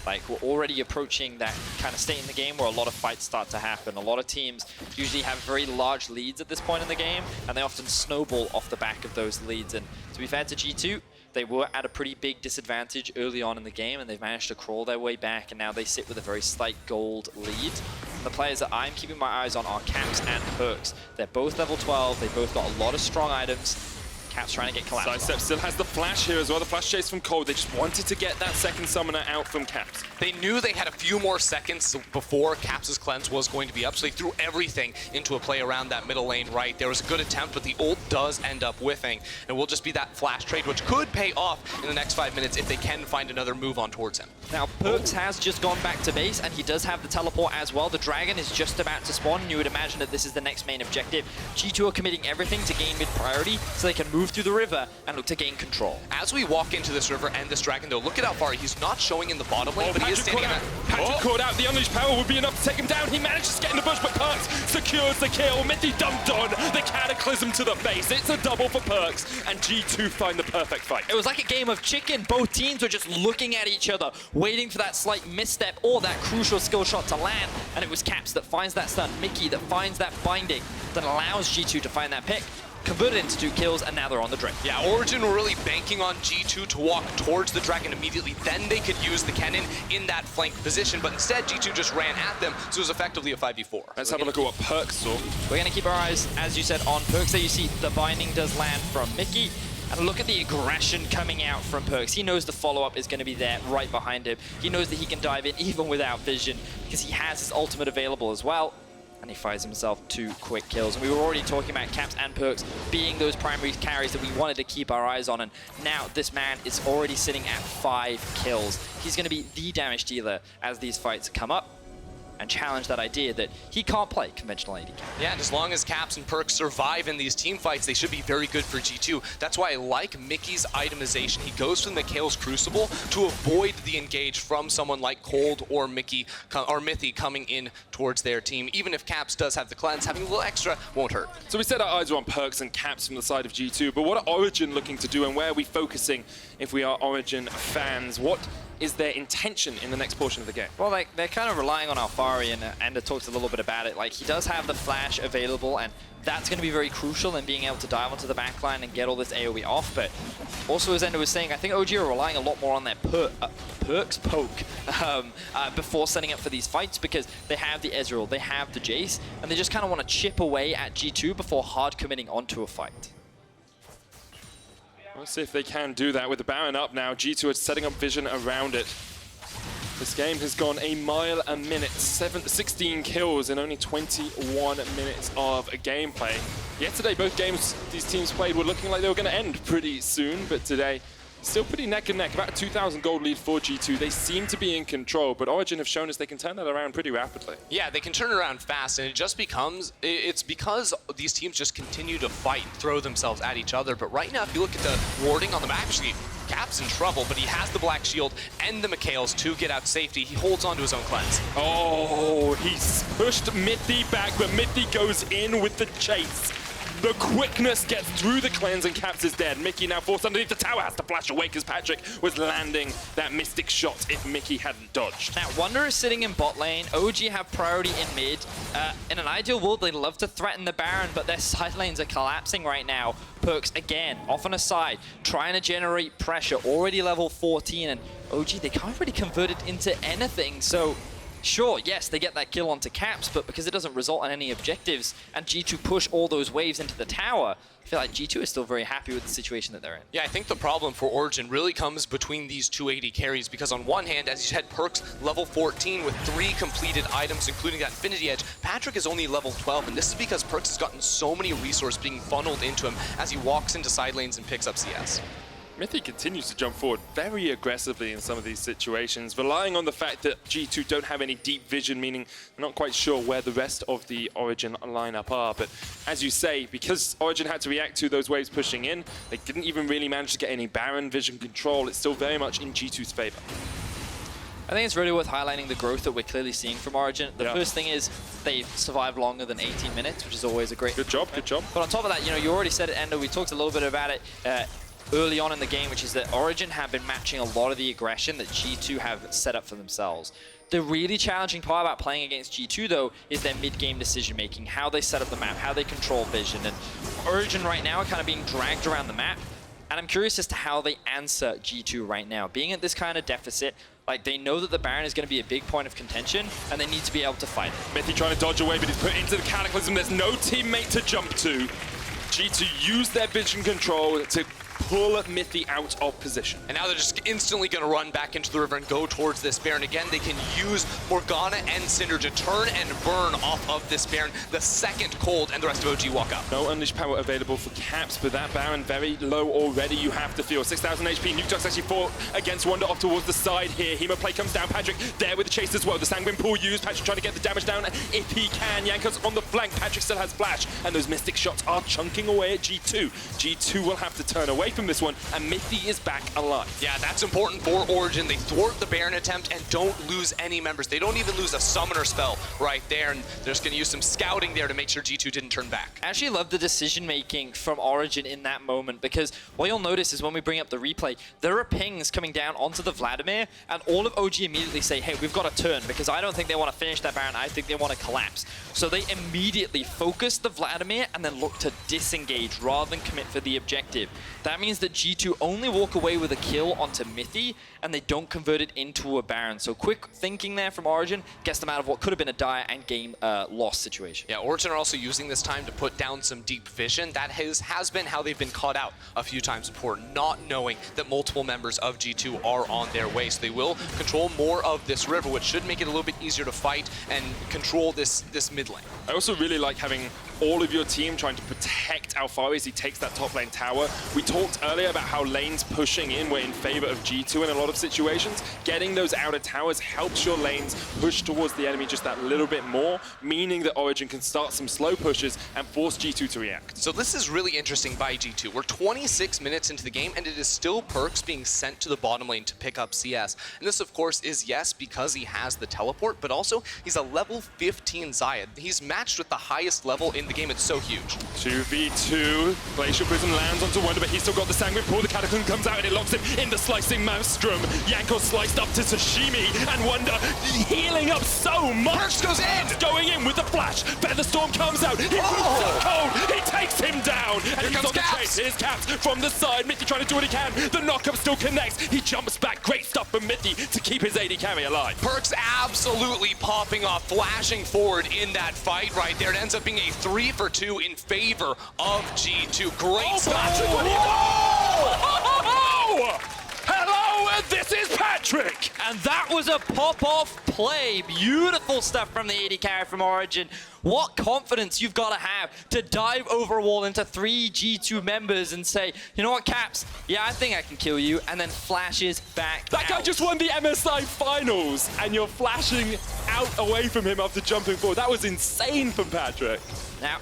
like we're already approaching that kind of state in the game where a lot of fights start to happen. A lot of teams usually have very large leads at this point in the game, and they often snowball off the back of those leads. And to be fair to G2, they were at a pretty big disadvantage early on in the game, and they've managed to crawl their way back, and now they sit with a very slight gold lead. And the players that I'm keeping my eyes on are Caps and Perks. They're both level 12, they both got a lot of strong items. Caps trying to get collapsed. Sidestep still has the flash here as well, the flash chase from Cold. They just wanted to get that second summoner out from Caps. They knew they had a few more seconds before Caps' cleanse was going to be up, so they threw everything into a play around that middle lane right. There was a good attempt, but the ult does end up whiffing. And it will just be that flash trade, which could pay off in the next 5 minutes if they can find another move on towards him. Now, Perks has just gone back to base, and he does have the teleport as well. The dragon is just about to spawn, and you would imagine that this is the next main objective. G2 are committing everything to gain mid priority so they can move through the river and look to gain control. As we walk into this river and this dragon, though, look at how far he's not showing in the bottom lane, but he is standing in that. Patrick caught out. The Unleashed Power would be enough to take him down. He manages to get in the bush, but Perks secures the kill. Mithy dumped on the Cataclysm to the base. It's a double for Perks, and G2 find the perfect fight. It was like a game of chicken. Both teams were just looking at each other, waiting for that slight misstep or that crucial skill shot to land, and it was Caps that finds that stun, Mickey that finds that binding, that allows G2 to find that pick, converted into 2 kills, and now they're on the drink. Yeah, Origen were really banking on G2 to walk towards the dragon immediately. Then they could use the cannon in that flank position, but instead G2 just ran at them, so it was effectively a 5v4. Let's have a look at what Perks saw. We're going to keep our eyes, as you said, on Perks. There you see the binding does land from Mickey. And look at the aggression coming out from Perks. He knows the follow-up is going to be there right behind him. He knows that he can dive in even without vision because he has his ultimate available as well. And he finds himself 2 quick kills. And we were already talking about Caps and Perks being those primary carries that we wanted to keep our eyes on. And now this man is already sitting at 5 kills. He's going to be the damage dealer as these fights come up and challenge that idea that he can't play conventional AD. Yeah, and as long as Caps and Perks survive in these team fights, they should be very good for G2. That's why I like Mickey's itemization. He goes for the Mikhail's Crucible to avoid the engage from someone like Cold or Mithy coming in towards their team. Even if Caps does have the cleanse, having a little extra won't hurt. So we said our eyes are on Perks and Caps from the side of G2, but what are Origen looking to do, and where are we focusing if we are Origen fans? What is their intention in the next portion of the game? Well, they're kind of relying on Alfari Ahri, and Ender talked a little bit about it. Like, he does have the flash available, and that's going to be very crucial in being able to dive onto the backline and get all this AoE off. But also, as Ender was saying, I think OG are relying a lot more on their perks poke before setting up for these fights, because they have the Ezreal, they have the Jace, and they just kind of want to chip away at G2 before hard committing onto a fight. Let's see if they can do that with the Baron up now. G2 are setting up vision around it. This game has gone a mile a minute, 16 kills in only 21 minutes of gameplay. Yesterday, both games these teams played were looking like they were going to end pretty soon, but today, still pretty neck and neck. About a 2,000 gold lead for G2. They seem to be in control, but Origen have shown us they can turn that around pretty rapidly. Yeah, they can turn it around fast, and it's because these teams just continue to fight and throw themselves at each other. But right now, if you look at the warding on the map, actually, Cap's in trouble, but he has the Black Shield and the Mikhails to get out safety. He holds on to his own cleanse. Oh, he's pushed Mithy back, but Mithy goes in with the chase. The quickness gets through the cleanse and Caps is dead. Mickey now forced underneath the tower, has to flash away because Patrick was landing that Mystic shot if Mickey hadn't dodged. Now, Wonder is sitting in bot lane. OG have priority in mid. In an ideal world, they'd love to threaten the Baron, but their side lanes are collapsing right now. Perks, again, off on a side, trying to generate pressure. Already level 14, and OG, they can't really convert it into anything, so... Sure, yes, they get that kill onto Caps, but because it doesn't result in any objectives, and G2 push all those waves into the tower, I feel like G2 is still very happy with the situation that they're in. Yeah, I think the problem for Origen really comes between these 280 carries, because on one hand, as you said, Perks level 14 with 3 completed items, including that Infinity Edge. Patrick is only level 12, and this is because Perks has gotten so many resources being funneled into him as he walks into side lanes and picks up CS. Mithy continues to jump forward very aggressively in some of these situations, relying on the fact that G2 don't have any deep vision, meaning they're not quite sure where the rest of the Origen lineup are. But as you say, because Origen had to react to those waves pushing in, they didn't even really manage to get any Baron vision control. It's still very much in G2's favor. I think it's really worth highlighting the growth that we're clearly seeing from Origen. The first thing is they've survived longer than 18 minutes, which is always a great... Good job, good job. But on top of that, you know, you already said it, Endo, we talked a little bit about it early on in the game, which is that Origen have been matching a lot of the aggression that G2 have set up for themselves. The really challenging part about playing against G2, though, is their mid-game decision-making, how they set up the map, how they control vision. And Origen right now are kind of being dragged around the map, and I'm curious as to how they answer G2 right now. Being at this kind of deficit, like, they know that the Baron is going to be a big point of contention, and they need to be able to fight it. Mithy trying to dodge away, but he's put into the Cataclysm. There's no teammate to jump to. G2 use their vision control to pull Mithy out of position. And now they're just instantly going to run back into the river and go towards this Baron. Again, they can use Morgana and Cinder to turn and burn off of this Baron the second Cold and the rest of OG walk up. No Unleashed power available for Caps, but that Baron very low already, you have to feel. 6,000 HP, Nuketox actually fought against Wonder off towards the side here. Hemoplay comes down, Patrick there with the chase as well. The Sanguine Pool used, Patrick trying to get the damage down if he can. Yanko's on the flank, Patrick still has Flash, and those Mystic shots are chunking away at G2. G2 will have to turn away from this one, and Mithy is back alive. Yeah, that's important for Origen. They thwart the Baron attempt and don't lose any members. They don't even lose a summoner spell right there, and they're just going to use some scouting there to make sure G2 didn't turn back. I actually love the decision-making from Origen in that moment, because what you'll notice is when we bring up the replay, there are pings coming down onto the Vladimir, and all of OG immediately say, hey, we've got to turn, because I don't think they want to finish that Baron. I think they want to collapse. So they immediately focus the Vladimir and then look to disengage rather than commit for the objective. That means that G2 only walk away with a kill onto Mithy, and they don't convert it into a Baron. So quick thinking there from Origen gets them out of what could have been a dire and game loss situation. Yeah, Origen are also using this time to put down some deep vision. That has been how they've been caught out a few times before, not knowing that multiple members of G2 are on their way. So they will control more of this river, which should make it a little bit easier to fight and control this mid lane. I also really like having all of your team trying to protect Alfari as he takes that top lane tower. We talked earlier about how lanes pushing in were in favor of G2 in a lot of situations. Getting those outer towers helps your lanes push towards the enemy just that little bit more, meaning that Origen can start some slow pushes and force G2 to react. So this is really interesting by G2. We're 26 minutes into the game, and it is still Perks being sent to the bottom lane to pick up CS. And this, of course, is, yes, because he has the teleport, but also he's a level 15 Zayed. He's matched with the highest level in the game. It's so huge. 2v2. Glacial Prism lands onto Wonder, but he's still got the Sanguine Pool. The Cataclysm comes out and it locks him in the Slicing Maelstrom. Yanko sliced up to Sashimi, and Wonder healing up so much. Perks goes in! Going in with the flash. Featherstorm comes out. He moves so cold. He takes him down. And he's on the chase. Here's Caps from the side. Mithy trying to do what he can. The knockup still connects. He jumps back. Great stuff from Mithy to keep his AD carry alive. Perks absolutely popping off, flashing forward in that fight right there. It ends up being a 3 for 2 in favor of G2. Great stuff. Patrick, what are you doing? Hello, and this is Patrick. And that was a pop-off play. Beautiful stuff from the AD carry from Origen. What confidence you've got to have to dive over a wall into 3 G2 members and say, you know what, Caps? Yeah, I think I can kill you, and then flashes back That guy out. just won the MSI finals, and you're flashing out away from him after jumping forward. That was insane from Patrick. Now,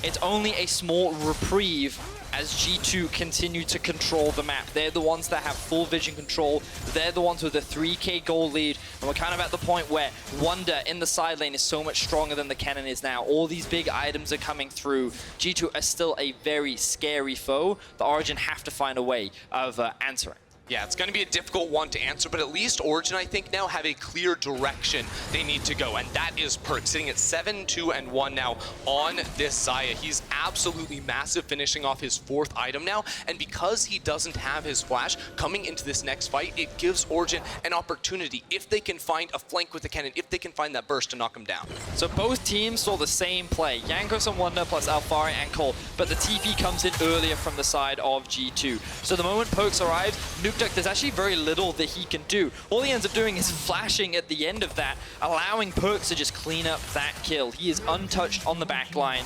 it's only a small reprieve as G2 continue to control the map. They're the ones that have full vision control. They're the ones with a 3K goal lead. And we're kind of at the point where Wonder in the side lane is so much stronger than the cannon is now. All these big items are coming through. G2 are still a very scary foe. The Origen have to find a way of answering. Yeah, it's going to be a difficult one to answer, but at least Origen, I think, now have a clear direction they need to go, and that is Perk, sitting at 7-2-1 now on this Xayah. He's absolutely massive, finishing off his 4th item now, and because he doesn't have his flash, coming into this next fight, it gives Origen an opportunity, if they can find a flank with the cannon, if they can find that burst to knock him down. So both teams saw the same play, Jankos and Wonder plus Alfari and Cole, but the TP comes in earlier from the side of G2. So the moment Pokes arrives, there's actually very little that he can do. All he ends up doing is flashing at the end of that, allowing Perks to just clean up that kill. He is untouched on the back line.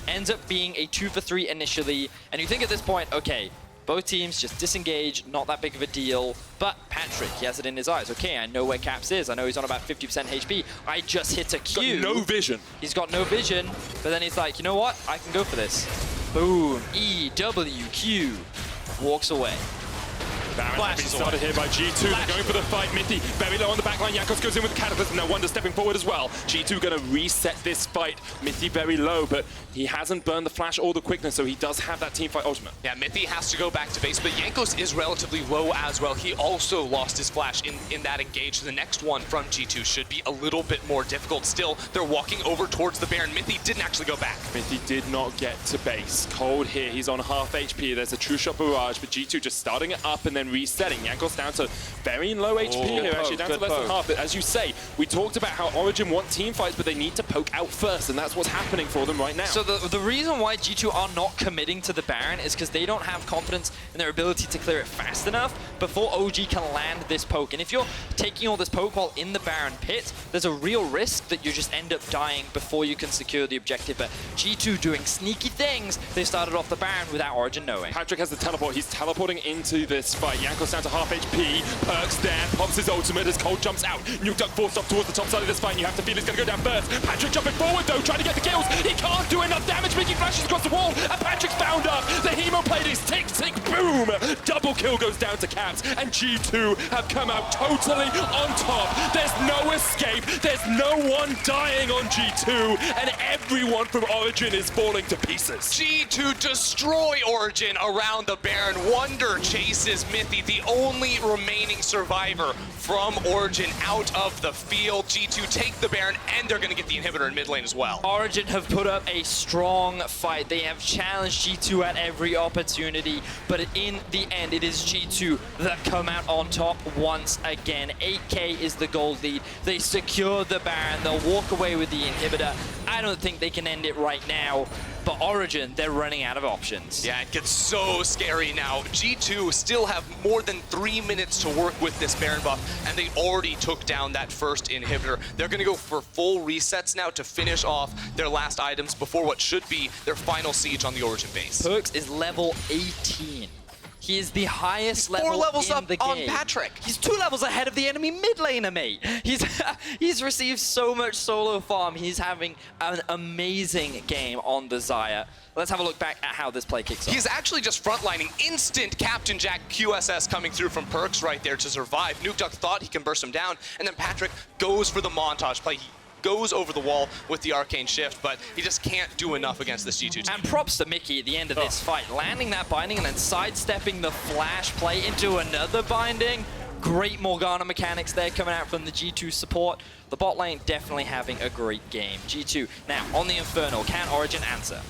Ends up being a 2 for 3 initially. And you think at this point, okay, both teams just disengage, not that big of a deal. But Patrick, he has it in his eyes. Okay, I know where Caps is. I know he's on about 50% HP. I just hit a Q. Got no vision. He's got no vision, but then he's like, you know what? I can go for this. Boom, EWQ, walks away. Baron being started here by G2. They're going for the fight. Mithy very low on the backline. Jankos goes in with the Cataclysm. Now Wonder stepping forward as well. G2 going to reset this fight. Mithy very low, but he hasn't burned the flash or the quickness, so he does have that team fight ultimate. Yeah, Mithy has to go back to base, but Jankos is relatively low as well. He also lost his flash in that engage. The next one from G2 should be a little bit more difficult. Still, they're walking over towards the Baron. Mithy didn't actually go back. Mithy did not get to base. Cold here. He's on half HP. There's a true shot barrage, but G2 just starting it up and then resetting. Jankos down to very low HP here, actually down to less than half. But as you say, we talked about how Origen want team fights, but they need to poke out first, and that's what's happening for them right now. So the reason why G2 are not committing to the Baron is because they don't have confidence in their ability to clear it fast enough before OG can land this poke. And if you're taking all this poke while in the Baron pit, there's a real risk that you just end up dying before you can secure the objective. But G2 doing sneaky things, they started off the Baron without Origen knowing. Patrick has the teleport. He's teleporting into this fight. Jankos down to half HP. Perks there, pops his ultimate as Cole jumps out. Nuke Duck forced up towards the top side of this fight, and you have to feel he's going to go down first. Patrick jumping forward though, trying to get the kills. He can't do enough damage. Mickey flashes across the wall, and Patrick's bound up. The Hemo plate is tick, tick, boom. Double kill goes down to Caps, and G2 have come out totally on top. There's no escape. There's no one dying on G2, and everyone from Origen is falling to pieces. G2 destroy Origen around the Baron. Wonder chases Mithy, the only remaining survivor from Origen out of the field. G2 take the Baron, and they're going to get the inhibitor in mid lane as well. Origen have put up a strong fight. They have challenged G2 at every opportunity, but in the end, it is G2 that come out on top once again. 8K is the gold lead. They secure the Baron. They'll walk away with the inhibitor. I don't think they can end it right now, but Origen, they're running out of options. Yeah, it gets so scary now. G2 still have more than 3 minutes to work with this Baron buff, and they already took down that first inhibitor. They're going to go for full resets now to finish off their last items before what should be their final siege on the Origen base. Perks is level 18. He is the highest level 4 levels in up the game. on Patrick. He's 2 levels ahead of the enemy mid laner, mate. He's received so much solo farm. He's having an amazing game on the Xayah. Let's have a look back at how this play kicks off. He's actually just frontlining instant Captain Jack QSS coming through from Perks right there to survive. Nuke Duck thought he can burst him down, and then Patrick goes for the montage play. He goes over the wall with the arcane shift, but he just can't do enough against this G2 team. And props to Mickey at the end of this fight, landing that binding and then sidestepping the flash play into another binding. Great Morgana mechanics there coming out from the G2 support. The bot lane definitely having a great game. G2 now on the Inferno. Can Origen answer?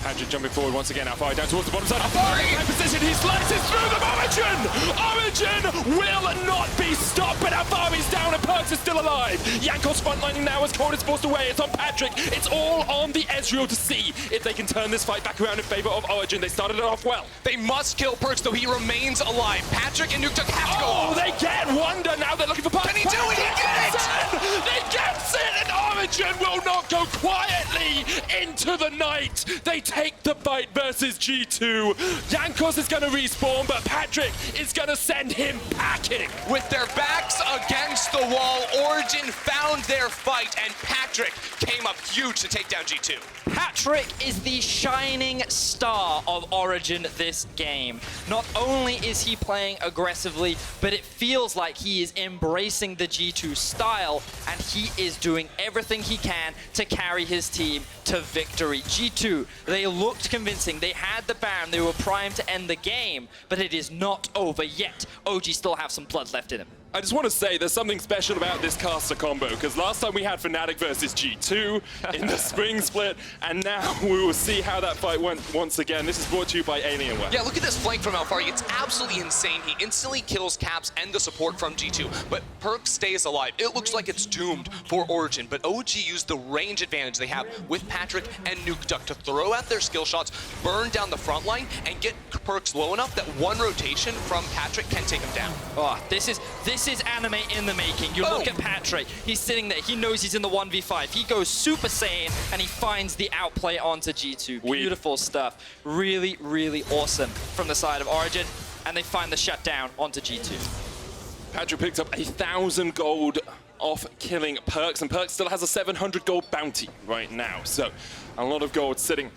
Patrick jumping forward once again. Alfari down towards the bottom side. Alfari in position. He slices through them. Origen! Origen will not be stopped, but Alfari's down and Perks is still alive. Jankos frontlining now as Cold is forced away. It's on Patrick. It's all on the Ezreal to see if they can turn this fight back around in favor of Origen. They started it off well. They must kill Perks, though he remains alive. Patrick and Nuktuk have to go off. They get Wonder. Now they're looking for Perks. Can he do it? He gets it! They gets it, and Origen will not go quietly into the night. They take the fight versus G2. Jankos is going to respawn, but Patrick is going to send him packing. With their backs against the wall, Origen found their fight, and Patrick came up huge to take down G2. Patrick is the shining star of Origen this game. Not only is he playing aggressively, but it feels like he is embracing the G2 style, and he is doing everything he can to carry his team to victory. G2, they looked convincing. They had the Baron. They were primed to end the game, but it is not over yet. OG still have some blood left in him. I just want to say there's something special about this caster combo, because last time we had Fnatic versus G2 in the spring split, and now we will see how that fight went once again. This is brought to you by Alienware. Yeah, look at this flank from Alfari. It's absolutely insane. He instantly kills Caps and the support from G2, but Perk stays alive. It looks like it's doomed for Origen, but OG used the range advantage they have with Patrick and Nuktuk to throw out their skill shots, burn down the front line, and get Perks low enough that one rotation from Patrick can take him down. Oh, this is anime in the making. You look at Patrick, he's sitting there, he knows he's in the 1v5. He goes Super Saiyan and he finds the outplay onto G2. Beautiful stuff. Really, really awesome from the side of Origen, and they find the shutdown onto G2. Patrick picked up 1,000 gold off killing Perks, and Perks still has a 700 gold bounty right now. So a lot of gold sitting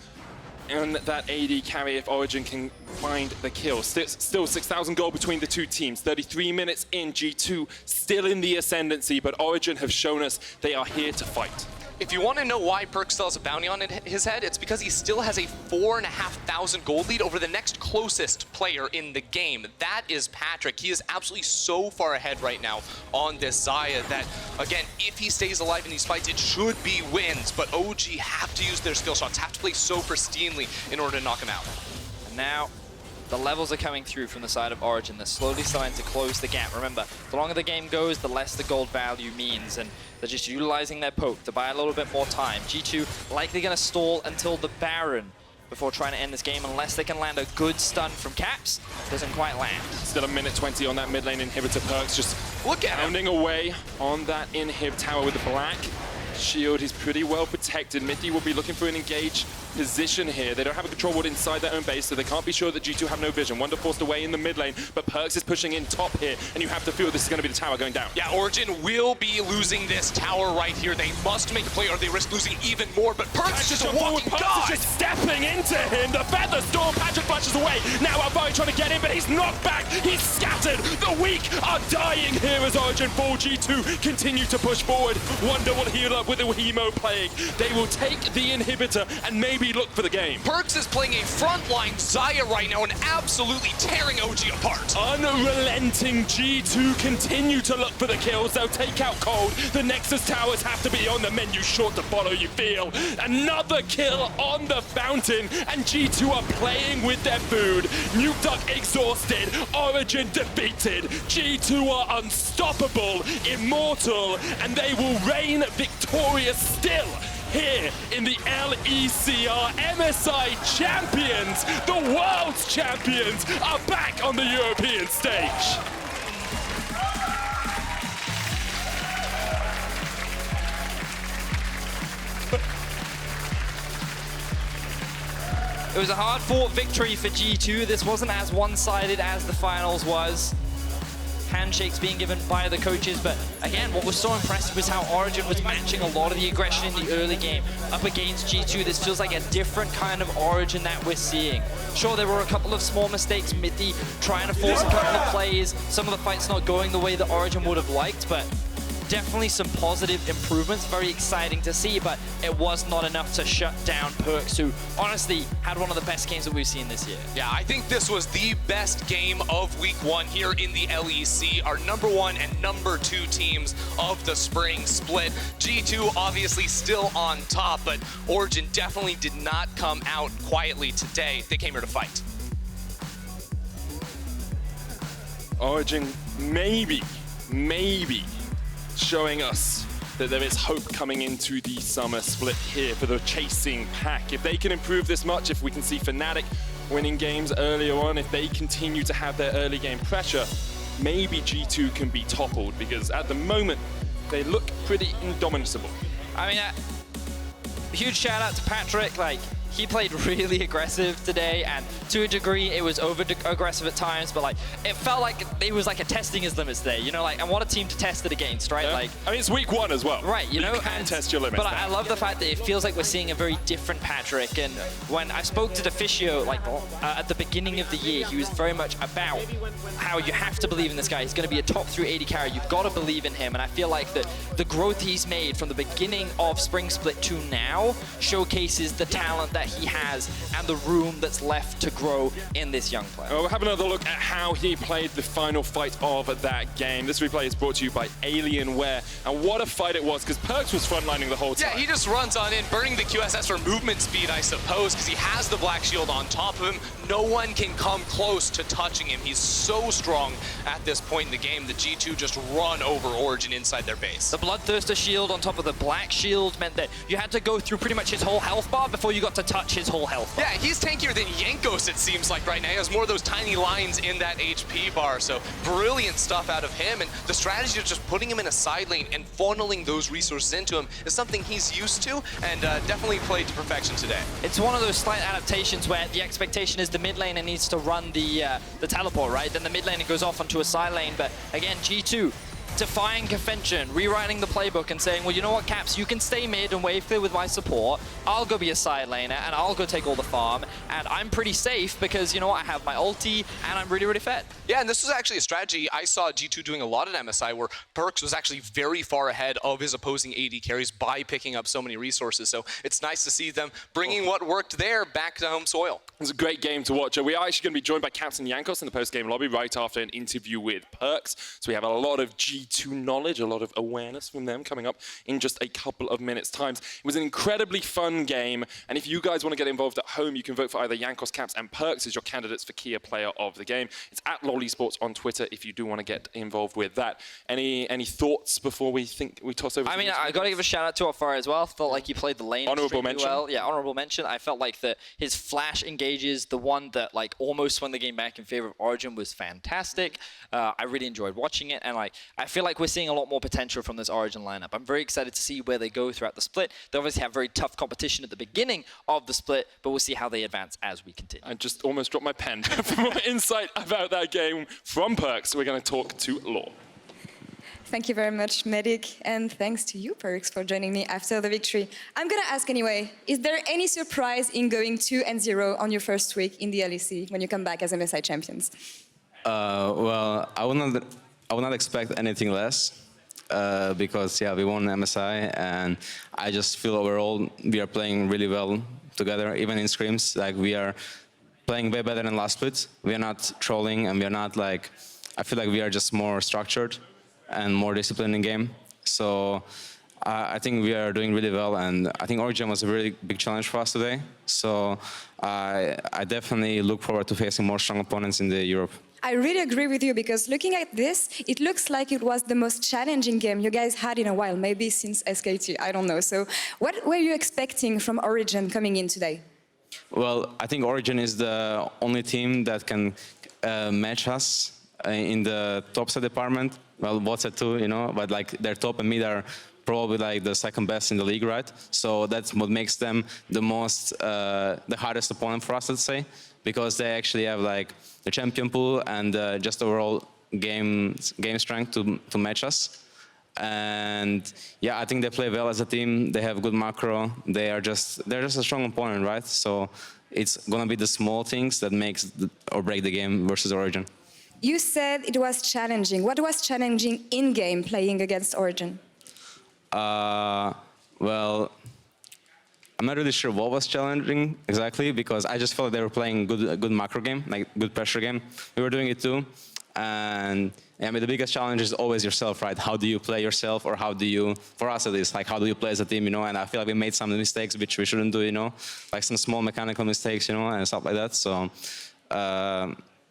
in that AD carry if Origen can find the kill. Still 6,000 gold between the two teams. 33 minutes in, G2 still in the ascendancy, but Origen have shown us they are here to fight. If you want to know why Perk still has a bounty on his head, it's because he still has a 4,500 gold lead over the next closest player in the game. That is Patrick. He is absolutely so far ahead right now on this Xayah that, again, if he stays alive in these fights, it should be wins. But OG have to use their skill shots, have to play so pristinely in order to knock him out. And now, the levels are coming through from the side of Origen. They're slowly starting to close the gap. Remember, the longer the game goes, the less the gold value means, and they're just utilizing their poke to buy a little bit more time. G2 likely going to stall until the Baron before trying to end this game, unless they can land a good stun from Caps. Doesn't quite land. Still a minute 20 on that mid lane inhibitor. Perks just pounding away on that inhib tower with the black shield. He's pretty well protected. Mithy will be looking for an engaged position here. They don't have a control ward inside their own base, so they can't be sure that G2 have no vision. Wonder forced away in the mid lane, but Perks is pushing in top here, and you have to feel this is going to be the tower going down. Yeah, Origen will be losing this tower right here. They must make a play or they risk losing even more, but Perks is just a walking god! Perks is just stepping into him. The Feather Storm, Patrick flashes away. Now Alfari trying to get in, but he's knocked back. He's scattered. The weak are dying here as Origen 4 G2 continue to push forward. Wonder will heal up with the Hemo Plague. They will take the inhibitor and maybe look for the game. Perks is playing a frontline Xayah right now and absolutely tearing OG apart. Unrelenting G2 continue to look for the kills. They'll take out Cold. The Nexus towers have to be on the menu, short to follow, you feel. Another kill on the fountain, and G2 are playing with their food. Nuktuk exhausted, Origen defeated. G2 are unstoppable, immortal, and they will reign victorious still here in the LECR. MSI champions, the world's champions, are back on the European stage. It was a hard-fought victory for G2. This wasn't as one-sided as the finals was. Handshakes being given by the coaches, but again, what was so impressive was how Origen was matching a lot of the aggression in the early game up against G2. This feels like a different kind of Origen that we're seeing. Sure, there were a couple of small mistakes, Mithy trying to force a couple of plays, some of the fights not going the way that Origen would have liked, but definitely some positive improvements, very exciting to see, but it was not enough to shut down Perks, who honestly had one of the best games that we've seen this year. Yeah, I think this was the best game of week 1 here in the LEC. Our #1 and #2 teams of the spring split. G2 obviously still on top, but Origen definitely did not come out quietly today. They came here to fight. Origen maybe showing us that there is hope coming into the summer split here for the chasing pack. If they can improve this much, if we can see Fnatic winning games earlier on, if they continue to have their early game pressure, maybe G2 can be toppled, because at the moment, they look pretty indomitable. I mean, huge shout out to Patrick. Like, he played really aggressive today, and to a degree, it was over-aggressive at times, but like, it felt like it was like a testing his limits today, you know, like, and what a team to test it against, right? Yeah. Like, I mean, it's week 1 as well. Right, you know, you can test your limits. But I love the fact that it feels like we're seeing a very different Patrick, and when I spoke to Deficio, like, at the beginning of the year, he was very much about how you have to believe in this guy. He's going to be a top 3 AD carry. You've got to believe in him, and I feel like that the growth he's made from the beginning of Spring Split to now showcases the talent that he has and the room that's left to grow in this young player. We'll have another look at how he played the final fight of that game. This replay is brought to you by Alienware, and what a fight it was, because Perks was frontlining the whole time. Yeah, he just runs on in, burning the QSS for movement speed, I suppose, because he has the Black Shield on top of him. No one can come close to touching him. He's so strong at this point in the game. The G2 just run over Origen inside their base. The Bloodthirster shield on top of the Black Shield meant that you had to go through pretty much his whole health bar before you got to touch his whole health bar. Yeah, he's tankier than Jankos, it seems like right now. He has more of those tiny lines in that HP bar, so brilliant stuff out of him. And the strategy of just putting him in a side lane and funneling those resources into him is something he's used to, and definitely played to perfection today. It's one of those slight adaptations where the expectation is the mid laner needs to run the teleport, right? Then the mid laner goes off onto a side lane, but again, G2 defying convention, rewriting the playbook and saying, well, you know what, Caps, you can stay mid and wave clear with my support. I'll go be a side laner and I'll go take all the farm, and I'm pretty safe because, you know what, I have my ulti and I'm really, really fed. Yeah, and this was actually a strategy I saw G2 doing a lot at MSI, where Perks was actually very far ahead of his opposing AD carries by picking up so many resources. So it's nice to see them bringing what worked there back to home soil. It was a great game to watch. We are actually going to be joined by Caps and Jankos in the post-game lobby right after an interview with Perks. So we have a lot of G2 knowledge, a lot of awareness from them coming up in just a couple of minutes' time. It was an incredibly fun game, and if you guys want to get involved at home, you can vote for either Jankos, Caps, and Perks as your candidates for Kia Player of the Game. It's at Esports on Twitter if you do want to get involved with that. Any thoughts before we toss over? I mean, I got to give a shout out to Afar as well. Felt like he played the lane honorable mention. Well. Yeah, honorable mention. I felt like his flash engages, the one that like almost won the game back in favor of Origen, was fantastic. I really enjoyed watching it, and like I feel like we're seeing a lot more potential from this Origen lineup. I'm very excited to see where they go throughout the split. They obviously have very tough competition at the beginning of the split, but we'll see how they advance as we continue. I just almost dropped my pen. For more insight about that game from Perks, we're going to talk to Law. Thank you very much, Medic, and thanks to you, Perks, for joining me after the victory. I'm going to ask anyway, is there any surprise in going 2-0 on your first week in the LEC when you come back as MSI champions? Well, I would not expect anything less. Because we won MSI, and I just feel overall we are playing really well together, even in scrims. Like, we are playing way better than last split. We are not trolling, and we are not like, I feel like we are just more structured and more disciplined in game. So I think we are doing really well, and I think Origen was a really big challenge for us today. So I definitely look forward to facing more strong opponents in the Europe. I really agree with you, because looking at this, it looks like it was the most challenging game you guys had in a while, maybe since SKT, I don't know. So what were you expecting from Origen coming in today? Well, I think Origen is the only team that can match us in the top side department. Well, bot side too, you know, but like their top and mid are probably like the second best in the league, right? So that's what makes them the most, the hardest opponent for us, let's say, because they actually have like the champion pool and just overall game strength to match us. And yeah, I think they play well as a team. They have good macro. They're just a strong opponent, right? So it's gonna be the small things that makes or break the game versus Origen. You said it was challenging. What was challenging in-game playing against Origen? Well, I'm not really sure what was challenging exactly because I just felt they were playing a good macro game, like good pressure game. We were doing it too. And I mean, the biggest challenge is always yourself, right? How do you play yourself, or how do you, for us at least, like how do you play as a team, you know? And I feel like we made some mistakes which we shouldn't do, you know, like some small mechanical mistakes, you know, and stuff like that. So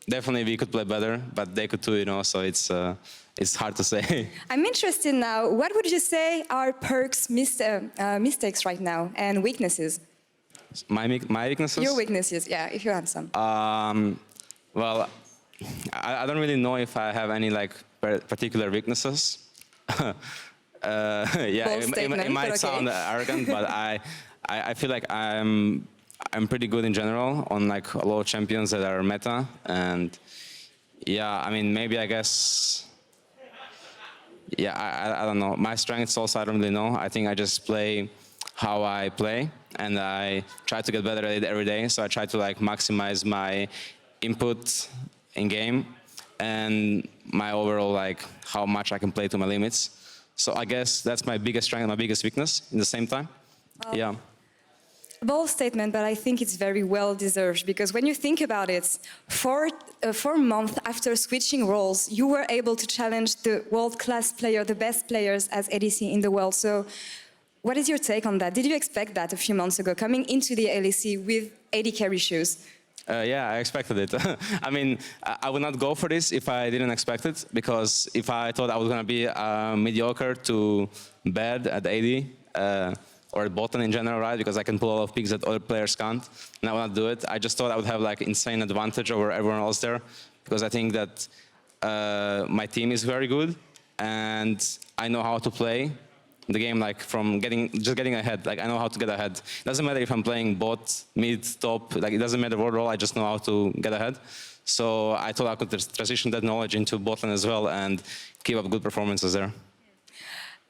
definitely we could play better, but they could too, you know. So it's hard to say. I'm interested now. What would you say are Perk's mistakes right now and weaknesses? My weaknesses? Your weaknesses, yeah, if you have some. Well, I don't really know if I have any like particular weaknesses. Yeah, it might sound arrogant, but I feel like I'm pretty good in general on like a lot of champions that are meta, and yeah, I mean maybe I guess. Yeah, I don't know. My strengths also I don't really know. I think I just play how I play, and I try to get better at it every day. So I try to like maximize my input in game and my overall like how much I can play to my limits. So I guess that's my biggest strength and my biggest weakness in the same time. Yeah. Bold statement, but I think it's very well deserved because when you think about it, 4 months after switching roles, you were able to challenge the world-class player, the best players as LEC in the world. So what is your take on that? Did you expect that a few months ago, coming into the LEC with AD carry shoes? Yeah, I expected it. I mean, I would not go for this if I didn't expect it, because if I thought I was going to be mediocre to bad at AD, or at bottom in general, right? Because I can pull a lot of picks that other players can't, and I will not do it. I just thought I would have like insane advantage over everyone else there, because I think that my team is very good, and I know how to play the game, like from just getting ahead. Like I know how to get ahead. It doesn't matter if I'm playing bot, mid, top. Like it doesn't matter what role. I just know how to get ahead. So I thought I could transition that knowledge into bot lane as well and keep up good performances there.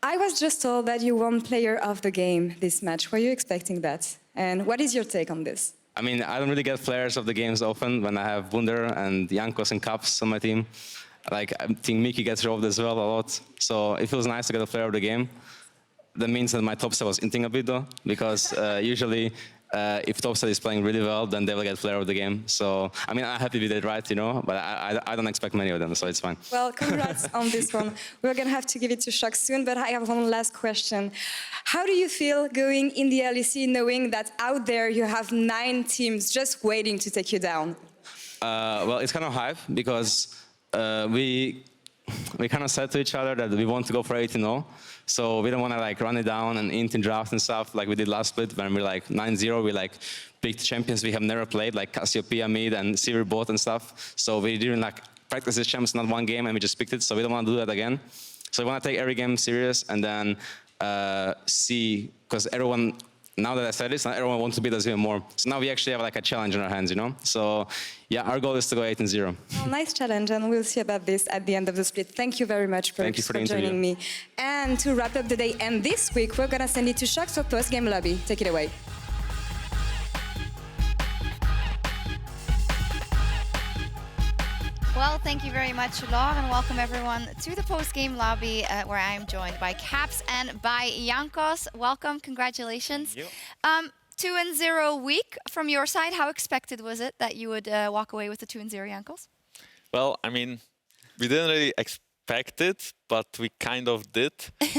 I was just told that you won player of the game this match. Were you expecting that? And what is your take on this? I mean, I don't really get players of the games often when I have Wunder and Jankos and Caps on my team. Like I think Mickey gets robbed as well a lot. So it feels nice to get a player of the game. That means that my top set was inting a bit though, because usually if top set is playing really well, then they will get player of the game. So, I mean, I'm happy with it, right, you know, but I don't expect many of them, so it's fine. Well, congrats on this one. We're going to have to give it to Schalke soon, but I have one last question. How do you feel going in the LEC knowing that out there you have 9 teams just waiting to take you down? Well, it's kind of hype because we kind of said to each other that we want to go for 8-0. So we don't want to like run it down and int in draft and stuff like we did last split when we're like 9-0. We like picked champions we have never played, like Cassiopeia mid and Sivir bot and stuff. So we didn't like practice this champs not one game and we just picked it. So we don't want to do that again. So we want to take every game serious and then see, because everyone, now that I said this, everyone wants to beat us even more. So now we actually have like a challenge in our hands, you know? So yeah, our goal is to go 8-0. Well, nice challenge, and we'll see about this at the end of the split. Thank you very much for joining me. And to wrap up the day and this week, we're gonna send it to Schalke for post-game lobby. Take it away. Well, thank you very much, Laure, and welcome everyone to the post-game lobby where I'm joined by Caps and by Jankos. Welcome, congratulations. Thank you. 2-0 week from your side. How expected was it that you would walk away with the 2-0, Jankos? Well, I mean, we didn't really expect it, but we kind of did.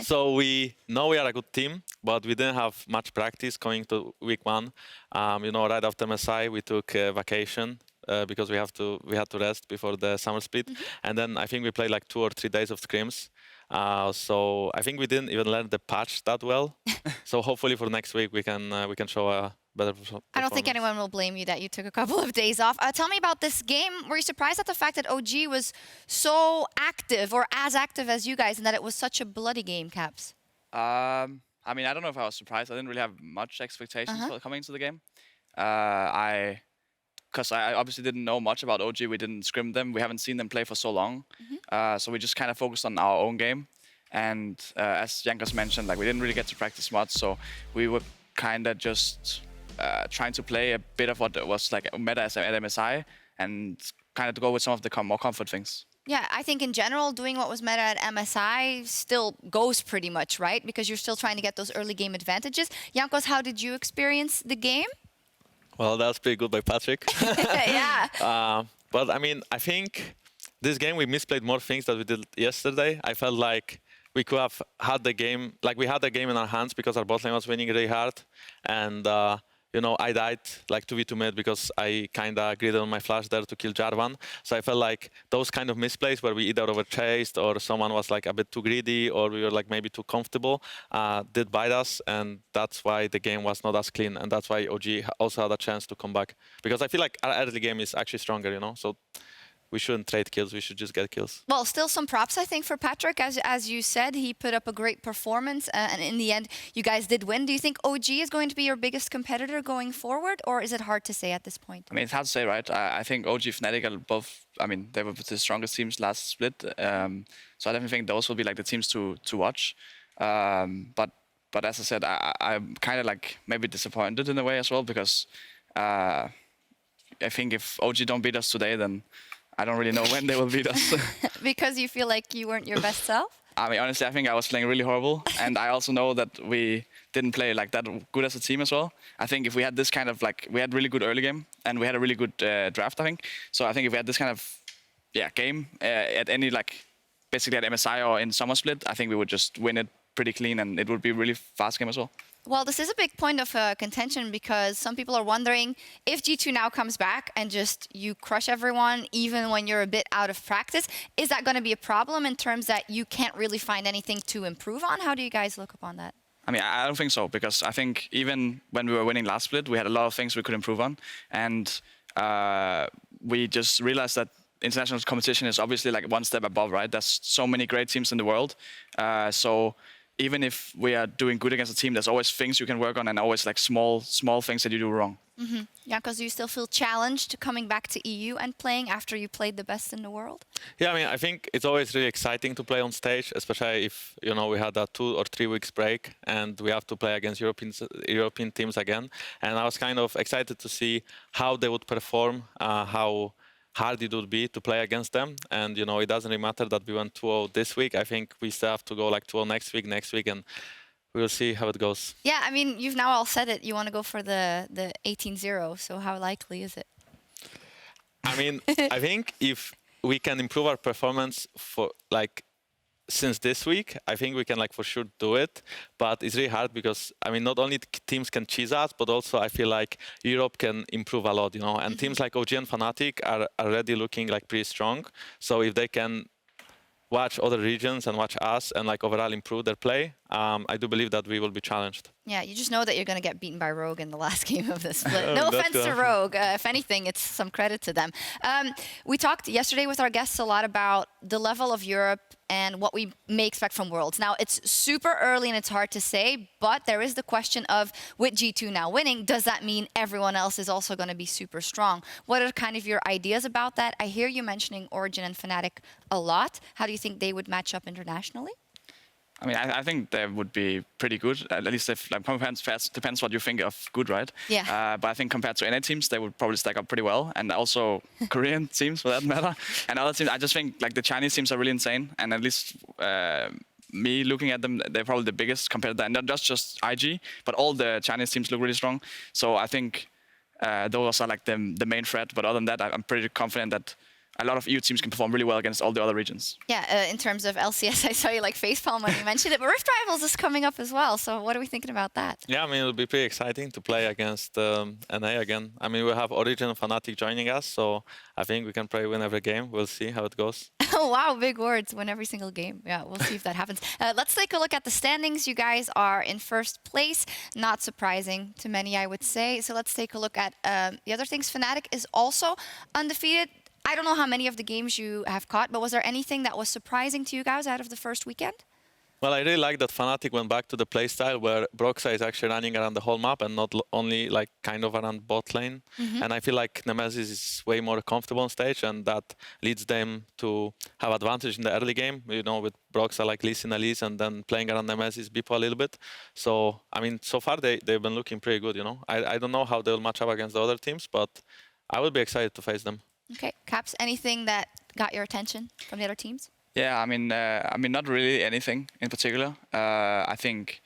So we know we are a good team, but we didn't have much practice going to week 1. You know, right after MSI, we took vacation. Because we had to rest before the summer split, and then I think we played like 2 or 3 days of scrims. So I think we didn't even learn the patch that well. So hopefully for next week we can show a better performance. I don't think anyone will blame you that you took a couple of days off. Tell me about this game. Were you surprised at the fact that OG was so active, or as active as you guys, and that it was such a bloody game, Caps? I mean, I don't know if I was surprised. I didn't really have much expectations for coming into the game. Because I obviously didn't know much about OG. We didn't scrim them. We haven't seen them play for so long. So we just kind of focused on our own game. And as Jankos mentioned, like we didn't really get to practice much. So we were kind of just trying to play a bit of what was like meta at MSI and kind of to go with some of the more comfort things. Yeah, I think in general, doing what was meta at MSI still goes pretty much, right? Because you're still trying to get those early game advantages. Jankos, how did you experience the game? Well, that's pretty good by Patrick. Yeah. But I mean, I think this game we misplayed more things than we did yesterday. I felt like we could have had the game, like we had the game in our hands because our bot lane was winning really hard. And, you know, I died like 2v2 mid because I kind of greeded on my flash there to kill Jarvan. So I felt like those kind of misplays where we either overchased or someone was like a bit too greedy or we were like maybe too comfortable did bite us. And that's why the game was not as clean. And that's why OG also had a chance to come back. Because I feel like our early game is actually stronger, you know? So we shouldn't trade kills, we should just get kills. Well, still some props, I think, for Patrick. As you said, he put up a great performance, and in the end, you guys did win. Do you think OG is going to be your biggest competitor going forward, or is it hard to say at this point? I mean, it's hard to say, right? I think OG, Fnatic are both, I mean, they were the strongest teams last split. So I definitely think those will be like the teams to watch. But as I said, I'm kind of like maybe disappointed in a way as well, because I think if OG don't beat us today, then I don't really know when they will beat us. Because you feel like you weren't your best self? I mean, honestly, I think I was playing really horrible. And I also know that we didn't play like that good as a team as well. I think if we had this kind of like, we had really good early game and we had a really good draft, I think. So I think if we had this kind of game at any like, basically at MSI or in Summer Split, I think we would just win it pretty clean and it would be a really fast game as well. Well, this is a big point of contention because some people are wondering if G2 now comes back and just you crush everyone even when you're a bit out of practice, is that going to be a problem in terms that you can't really find anything to improve on? How do you guys look upon that? I mean, I don't think so, because I think even when we were winning last split, we had a lot of things we could improve on. And we just realized that international competition is obviously like one step above, right? There's so many great teams in the world. So even if we are doing good against a team, there's always things you can work on and always like small things that you do wrong. Jankos, do you still feel challenged coming back to EU and playing after you played the best in the world? Yeah, I mean, I think it's always really exciting to play on stage, especially if, you know, we had a 2 or 3 weeks break and we have to play against European teams again. And I was kind of excited to see how they would perform, how hard it would be to play against them. And, you know, it doesn't really matter that we went 2-0 this week. I think we still have to go like 2-0 next week, and we'll see how it goes. Yeah, I mean, you've now all said it. You want to go for the 18-0, so how likely is it? I mean, I think if we can improve our performance for like since this week, I think we can like for sure do it. But it's really hard because, I mean, not only teams can cheese us, but also I feel like Europe can improve a lot, you know. And teams like OG and Fnatic are already looking like pretty strong. So if they can watch other regions and watch us and like overall improve their play, I do believe that we will be challenged. Yeah, you just know that you're going to get beaten by Rogue in the last game of the split. No offense to Rogue. If anything, it's some credit to them. We talked yesterday with our guests a lot about the level of Europe and what we may expect from Worlds. Now, it's super early and it's hard to say, but there is the question of, with G2 now winning, does that mean everyone else is also going to be super strong? What are kind of your ideas about that? I hear you mentioning Origen and Fnatic a lot. How do you think they would match up internationally? I mean, I think they would be pretty good. At least if like depends what you think of good, right? Yeah. But I think compared to NA teams, they would probably stack up pretty well, and also Korean teams for that matter. And other teams, I just think like the Chinese teams are really insane. And at least me looking at them, they're probably the biggest compared to that. And not just IG, but all the Chinese teams look really strong. So I think those are like the main threat. But other than that, I'm pretty confident that a lot of EU teams can perform really well against all the other regions. Yeah, in terms of LCS, I saw you like facepalm when you mentioned it, but Rift Rivals is coming up as well. So what are we thinking about that? Yeah, I mean, it'll be pretty exciting to play against NA again. I mean, we'll have Origen and Fnatic joining us, so I think we can probably win every game. We'll see how it goes. Oh, wow, big words. Win every single game. Yeah, we'll see if that happens. Let's take a look at the standings. You guys are in first place. Not surprising to many, I would say. So let's take a look at the other things. Fnatic is also undefeated. I don't know how many of the games you have caught, but was there anything that was surprising to you guys out of the first weekend? Well, I really like that Fnatic went back to the playstyle where Broxa is actually running around the whole map and not only like kind of around bot lane. And I feel like Nemesis is way more comfortable on stage, and that leads them to have advantage in the early game, you know, with Broxa like Lee Sin Elise and then playing around Nemesis Bipo a little bit. So, I mean, so far they've been looking pretty good, you know. I don't know how they'll match up against the other teams, but I would be excited to face them. Okay, Caps, anything that got your attention from the other teams? Yeah, I mean, not really anything in particular. I think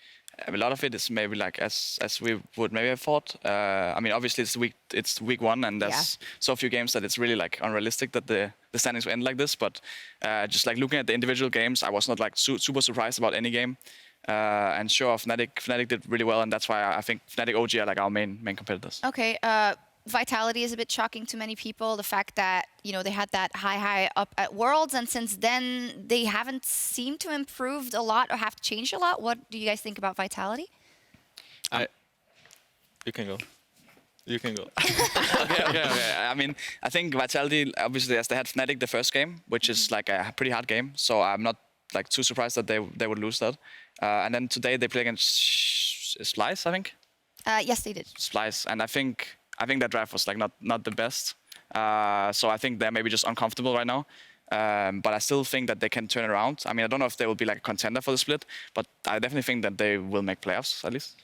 a lot of it is maybe like as we would maybe have thought. I mean, obviously it's week 1, and there's so few games that it's really like unrealistic that the standings will end like this. But just like looking at the individual games, I was not like super surprised about any game. And sure, Fnatic did really well, and that's why I think Fnatic OG are like our main competitors. Okay. Vitality is a bit shocking to many people. The fact that, you know, they had that high up at Worlds, and since then they haven't seemed to improved a lot or have changed a lot. What do you guys think about Vitality? You can go. You can go. Okay. I mean, I think Vitality, obviously, as they had Fnatic the first game, which is like a pretty hard game, so I'm not like too surprised that they would lose that. And then today they play against Splyce, I think. Yes, they did. Splyce, and I think that draft was like not the best. So I think they're maybe just uncomfortable right now. But I still think that they can turn it around. I mean, I don't know if they will be like a contender for the split, but I definitely think that they will make playoffs at least.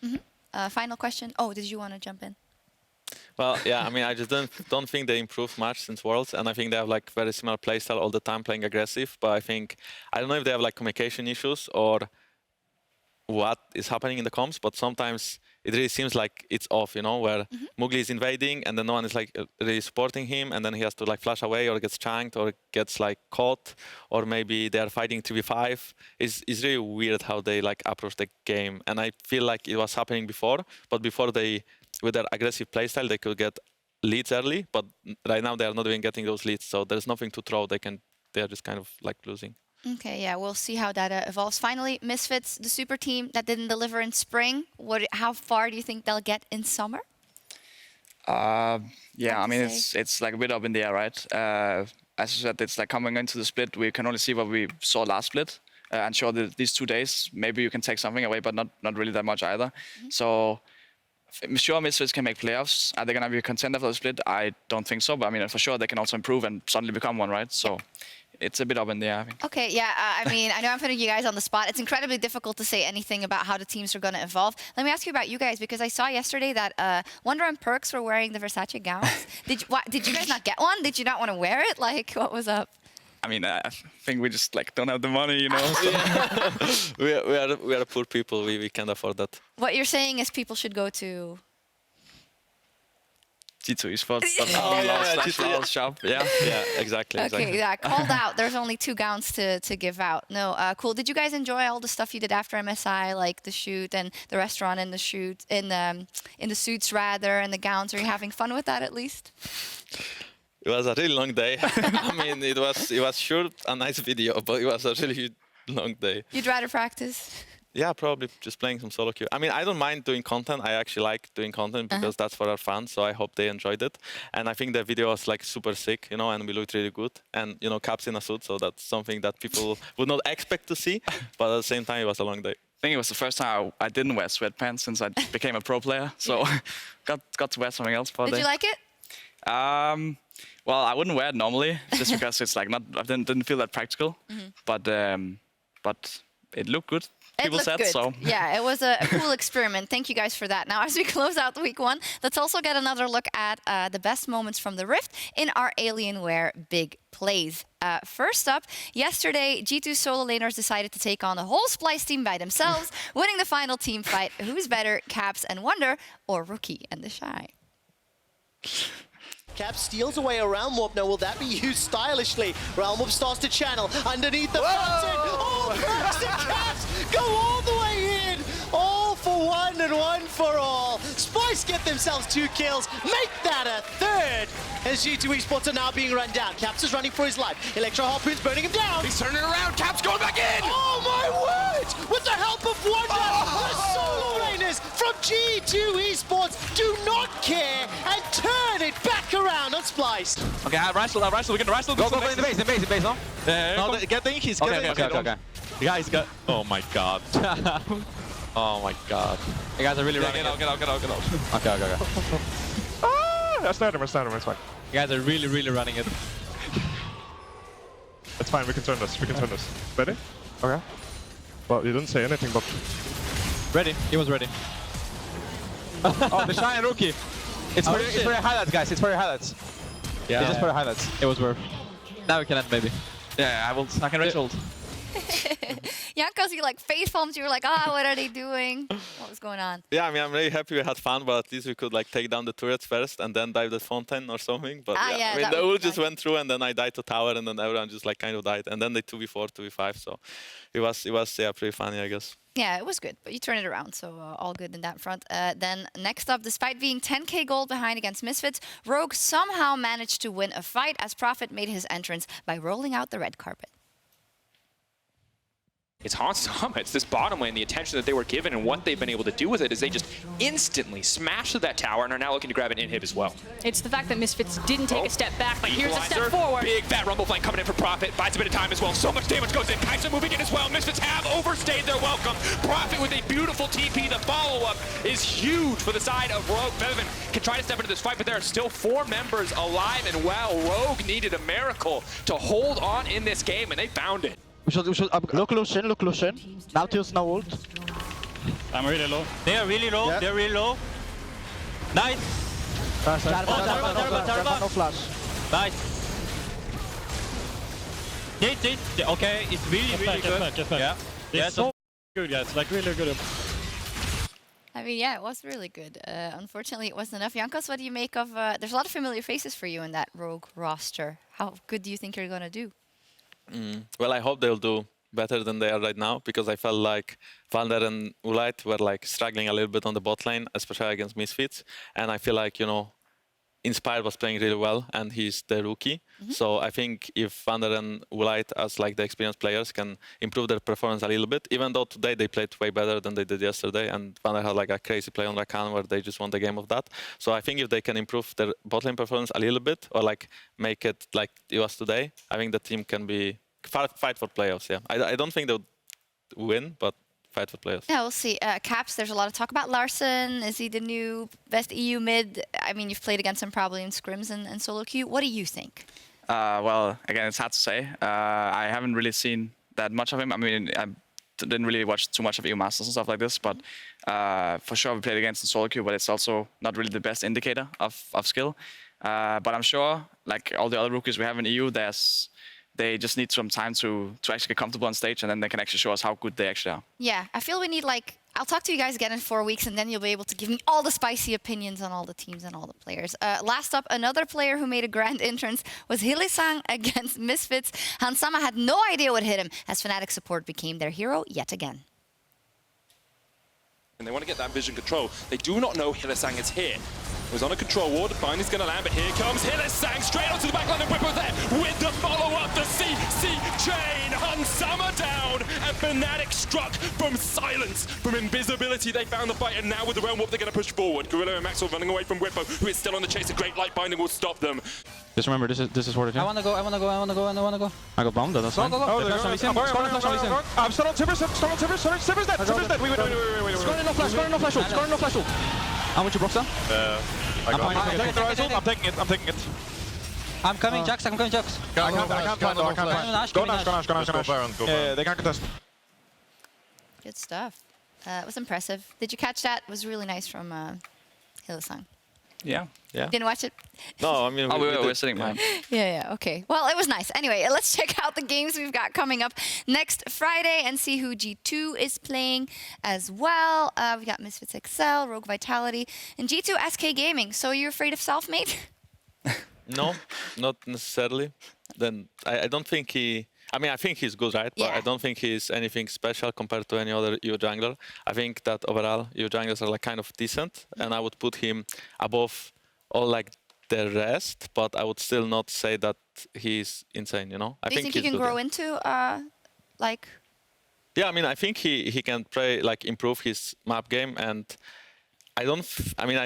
Final question. Oh, did you want to jump in? Well, yeah, I mean, I just don't think they improved much since Worlds, and I think they have like very similar playstyle all the time, playing aggressive. But I don't know if they have like communication issues or what is happening in the comms, but sometimes it really seems like it's off, you know, where Mowgli is invading and then no one is like really supporting him, and then he has to like flash away or gets chunked or gets like caught, or maybe they are fighting 2v5. It's really weird how they like approach the game, and I feel like it was happening before, but before they, with their aggressive playstyle, they could get leads early, but right now they are not even getting those leads, so there's nothing to throw. They're just kind of like losing. Okay, yeah, we'll see how that evolves. Finally, Misfits, the super team that didn't deliver in spring. How far do you think they'll get in summer? Yeah, I mean, it's like a bit up in the air, right? As I said, it's like coming into the split, we can only see what we saw last split. And sure, these 2 days, maybe you can take something away, but not really that much either. So, I'm sure Misfits can make playoffs. Are they going to be a contender for the split? I don't think so, but I mean, for sure, they can also improve and suddenly become one, right? So. It's a bit up in the air, I think. Okay, yeah, I mean, I know I'm putting you guys on the spot. It's incredibly difficult to say anything about how the teams are going to evolve. Let me ask you about you guys, because I saw yesterday that Wonder and Perks were wearing the Versace gowns. Did you guys not get one? Did you not want to wear it? Like, what was up? I mean, I think we just like don't have the money, you know. we are poor people. We can't afford that. What you're saying is people should go to G2 Esports shop. Yeah, exactly. Okay, yeah, called out. There's only 2 gowns to give out. No, cool. Did you guys enjoy all the stuff you did after MSI, like the shoot and the restaurant and the shoot, in the suits rather, and the gowns? Are you having fun with that at least? It was a really long day. I mean, it was sure a nice video, but it was a really long day. You'd rather practice? Yeah, probably just playing some solo queue. I mean, I don't mind doing content. I actually like doing content because that's for our fans. So I hope they enjoyed it. And I think the video was like super sick, you know, and we looked really good. And, you know, Caps in a suit. So that's something that people would not expect to see. But at the same time, it was a long day. I think it was the first time I didn't wear sweatpants since I became a pro player. So got to wear something else for a day. Did you like it? Well, I wouldn't wear it normally just because it's like I didn't feel that practical. But it looked good. People said good. So. Yeah, it was a cool experiment. Thank you guys for that. Now, as we close out week 1, let's also get another look at the best moments from the Rift in our Alienware big plays. First up, yesterday, G2 solo laners decided to take on the whole Splyce team by themselves, winning the final team fight. Who's better, Caps and Wonder, or Rookie and the Shy? Cap steals away a Realm Warp. Now, will that be used stylishly? Realm Warp starts to channel underneath the fountain. Oh, Perks and Caps go all the way in. All for one and one for all. Splyce get themselves 2 kills. Make that a 3rd. As G2 Esports are now being run down. Caps is running for his life. Electro Harpoon's burning him down. He's turning around. Caps going back in. Oh, my word. With the help of Wonder, the solo laners from G2 Esports do not care and turn it back around on Splyce. Okay, Rysel, we can Rysel. Go in the base, no? No, getting, he's getting. Okay. The guy's got. Oh my god. Oh my god. You guys are really running. Get out. Okay. I snared him, it's fine. You guys are really running it. It's fine, we can turn this. Ready? Okay. Well, you didn't say anything, but... Ready, he was ready. Oh, the Shy and Rookie. It's for your highlights, guys, it's for your highlights. Yeah. Just for the highlights. It was worth. Now we can end, maybe. Yeah, I can reach ult. Jankos, you like face palms. You were like, ah, what are they doing? What was going on? Yeah, I mean, I'm really happy we had fun, but at least we could like take down the turrets first and then dive the fountain or something. But yeah, I mean, the ult just went through and then I died to tower and then everyone just like kind of died. And then they 2v4, 2v5. So it was yeah, pretty funny, I guess. Yeah, it was good, but you turned it around, so all good in that front. Then next up, despite being 10k gold behind against Misfits, Rogue somehow managed to win a fight as Prophet made his entrance by rolling out the red carpet. It's Hansama, it's this bottom lane, the attention that they were given and what they've been able to do with it is they just instantly smashed that tower and are now looking to grab an inhib as well. It's the fact that Misfits didn't take a step back, like here's a step forward. Big fat rumble flank coming in for Prophet, buys a bit of time as well. So much damage goes in, Kai'Sa moving in as well. Misfits have overstayed their welcome. Prophet with a beautiful TP, the follow-up is huge for the side of Rogue. Bevan can try to step into this fight, but there are still 4 members alive and well, Rogue needed a miracle to hold on in this game and they found it. We should look Lucian. Now Teals, now ult. I'm really low. They are really low. Yeah. They're really low. Nice. Jarvan, no flash. Nice. Okay, it's really good. Get back. Yeah. So good, guys. Like really good. I mean, yeah, it was really good. Unfortunately, it wasn't enough. Jankos, what do you make of... there's a lot of familiar faces for you in that Rogue roster. How good do you think you're going to do? Well, I hope they'll do better than they are right now because I felt like Vander and Ulight were like struggling a little bit on the bot lane, especially against Misfits. And I feel like, you know, Inspired was playing really well and he's the rookie. So I think if Vander and Ulight as like the experienced players can improve their performance a little bit, even though today they played way better than they did yesterday and Vander had like a crazy play on Rakan where they just won the game of that. So I think if they can improve their bot lane performance a little bit or like make it like it was today, I think the team can be fight for playoffs, yeah. I don't think they'll win, but fight for playoffs. Yeah, we'll see. Caps, there's a lot of talk about Larsson. Is he the new best EU mid? I mean, you've played against him probably in scrims and solo queue. What do you think? Well, again, it's hard to say. I haven't really seen that much of him. I mean, I didn't really watch too much of EU Masters and stuff like this, but for sure we played against in solo queue, but it's also not really the best indicator of skill. But I'm sure, like all the other rookies we have in EU, they just need some time to actually get comfortable on stage, and then they can actually show us how good they actually are. Yeah, I feel we need like... I'll talk to you guys again in 4 weeks, and then you'll be able to give me all the spicy opinions on all the teams and all the players. Last up, another player who made a grand entrance was Hylissang against Misfits. Hansama had no idea what hit him, as Fnatic support became their hero yet again. And they want to get that vision control. They do not know Hylissang is here. It was on a control ward, finally going to land, but here comes Hylissang straight onto the back line of Whippo there with the follow-up, the CC chain, Hansama down, and Fnatic struck from silence, from invisibility. They found the fight, and now with the realm warp, they're going to push forward. Gorilla and Maxwell running away from Whippo, who is still on the chase. A great light binding will stop them. Just remember, this is for the team. I wanna go. I got bombed, that's fine. Go. I'm still on Timbers dead. Wait. Scoring no flash ult. How much you Brox down? I'm taking it. I'm coming, Jax. I can't plan though. Go Nash. They can't contest. Good stuff. It was impressive. Did you catch that? It was really nice from Hylissang. Yeah. Didn't watch it? No, I mean... we were sitting behind. Yeah, okay. Well, it was nice. Anyway, let's check out the games we've got coming up next Friday and see who G2 is playing as well. We got Misfits Excel, Rogue Vitality, and G2 SK Gaming. So you're afraid of Selfmade? No, not necessarily. Then I don't think he... I mean, I think he's good, right? But I don't think he's anything special compared to any other EU jungler. I think that overall, EU junglers are like kind of decent, and I would put him above all like the rest, but I would still not say that he's insane, you know? Do you think he can grow into, like... Yeah, I mean, I think he can play, like, improve his map game, and I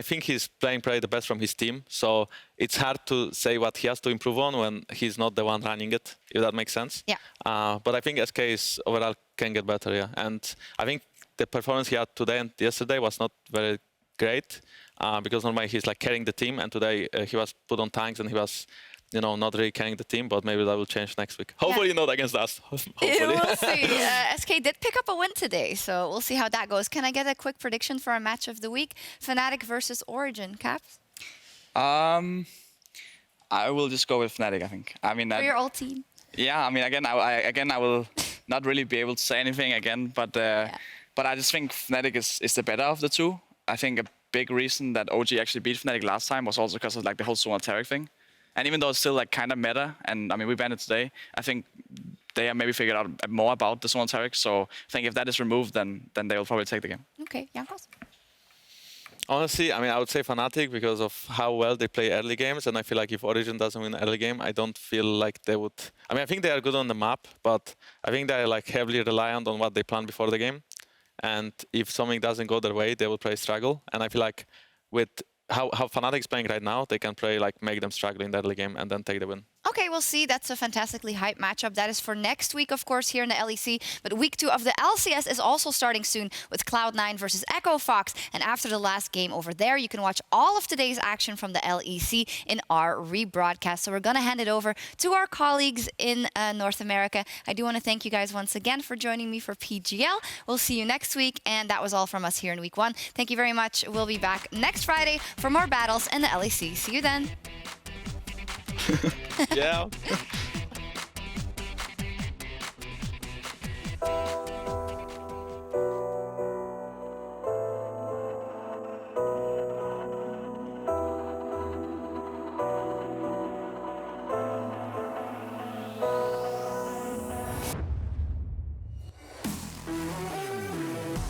think he's playing probably the best from his team, so it's hard to say what he has to improve on when he's not the one running it, if that makes sense. Yeah. But I think SK is overall can get better, yeah. And I think the performance he had today and yesterday was not very great, because normally he's like carrying the team, and today he was put on tanks and he was, you know, not really carrying the team, but maybe that will change next week. Hopefully not against us. Hopefully. We'll see. SK did pick up a win today, so we'll see how that goes. Can I get a quick prediction for our match of the week? Fnatic versus Origen, Caps? I will just go with Fnatic, I think. I mean, For your old team. Yeah, I mean, I will not really be able to say anything again, but I just think Fnatic is the better of the two. I think a big reason that OG actually beat Fnatic last time was also because of like the whole Zoneteric thing. And even though it's still like kind of meta, and I mean we banned it today, I think they have maybe figured out more about the Zoneteric. So I think if that is removed, then they will probably take the game. Okay, Jankos? Honestly, I mean, I would say Fnatic because of how well they play early games, and I feel like if Origen doesn't win early game, I don't feel like they would. I mean, I think they are good on the map, but I think they are like heavily reliant on what they plan before the game. And if something doesn't go their way, they will probably struggle. And I feel like with how Fnatic is playing right now, they can play like make them struggle in the early game and then take the win. Okay, we'll see. That's a fantastically hype matchup. That is for next week, of course, here in the LEC. But week 2 of the LCS is also starting soon with Cloud9 versus Echo Fox. And after the last game over there, you can watch all of today's action from the LEC in our rebroadcast. So we're going to hand it over to our colleagues in North America. I do want to thank you guys once again for joining me for PGL. We'll see you next week. And that was all from us here in week 1. Thank you very much. We'll be back next Friday for more battles in the LEC. See you then. Yeah.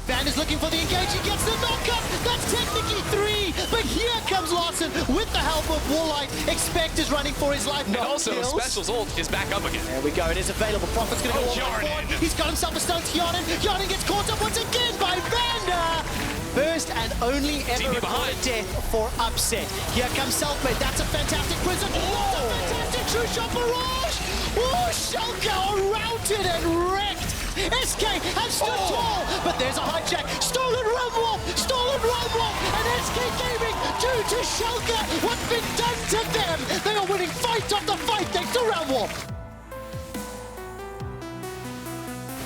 Van is looking for the engage, he gets the knockup, that's technically 3, but here comes Larsson with the help of Warlight. Expect is running for his life. And No also, kills. Special's ult is back up again. There we go, it is available. Prophet's gonna go all the way forward. He's got himself a stun to Yarden. Yarden gets caught up once again by Vander. First and only ever recorded death for Upset. Here comes Selfmade, that's a fantastic prison. That's a fantastic true shot barrage. Oh, Schalke are routed and wrecked. SK has stood tall, but there's a hijack. Stolen Rumwolf, and SK Gaming, due to Schalke, what's been done to them? They are winning fight after fight thanks to Rumwolf.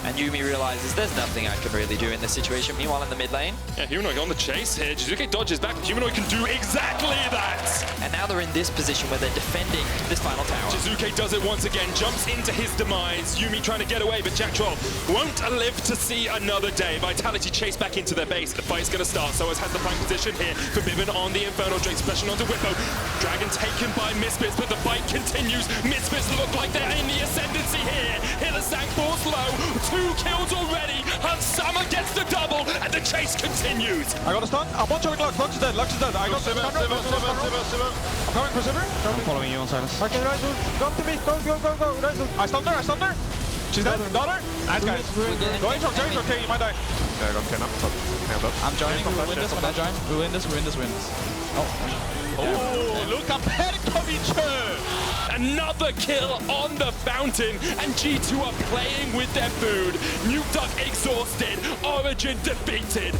And Yuumi realizes there's nothing I can really do in this situation. Meanwhile, in the mid lane. Yeah, Humanoid on the chase here. Jizuke dodges back. Humanoid can do exactly that. And now they're in this position where they're defending this final tower. Jizuke does it once again, jumps into his demise. Yuumi trying to get away, but Jack Troll won't live to see another day. Vitality chase back into their base. The fight's going to start. Soaz has the prime position here. Forbidden on the Infernal Drake, splashing onto Whippo. Dragon taken by Misfits, but the fight continues. Misfits look like they're in the ascendancy here. Hillisang falls low. 2 kills already. Hansama gets the double, and the chase continues. I got a stun. I'm watching Lux. Lux is dead. Lux is dead. I got Simmer. I'm coming for Simmer. I'm following you on silence. Okay, Ryzel, come to me. Go. Ryzel. I stunned her. She's dead. Got her. Nice, guys. Go intro. Okay, you might die. Yeah, I got 10 up. I'm joining. We win this when I join. We win this. Oh, look up at Kovic. Another kill on the fountain, and G2 are playing with their food. Nuke Duck exhausted, Origen defeated.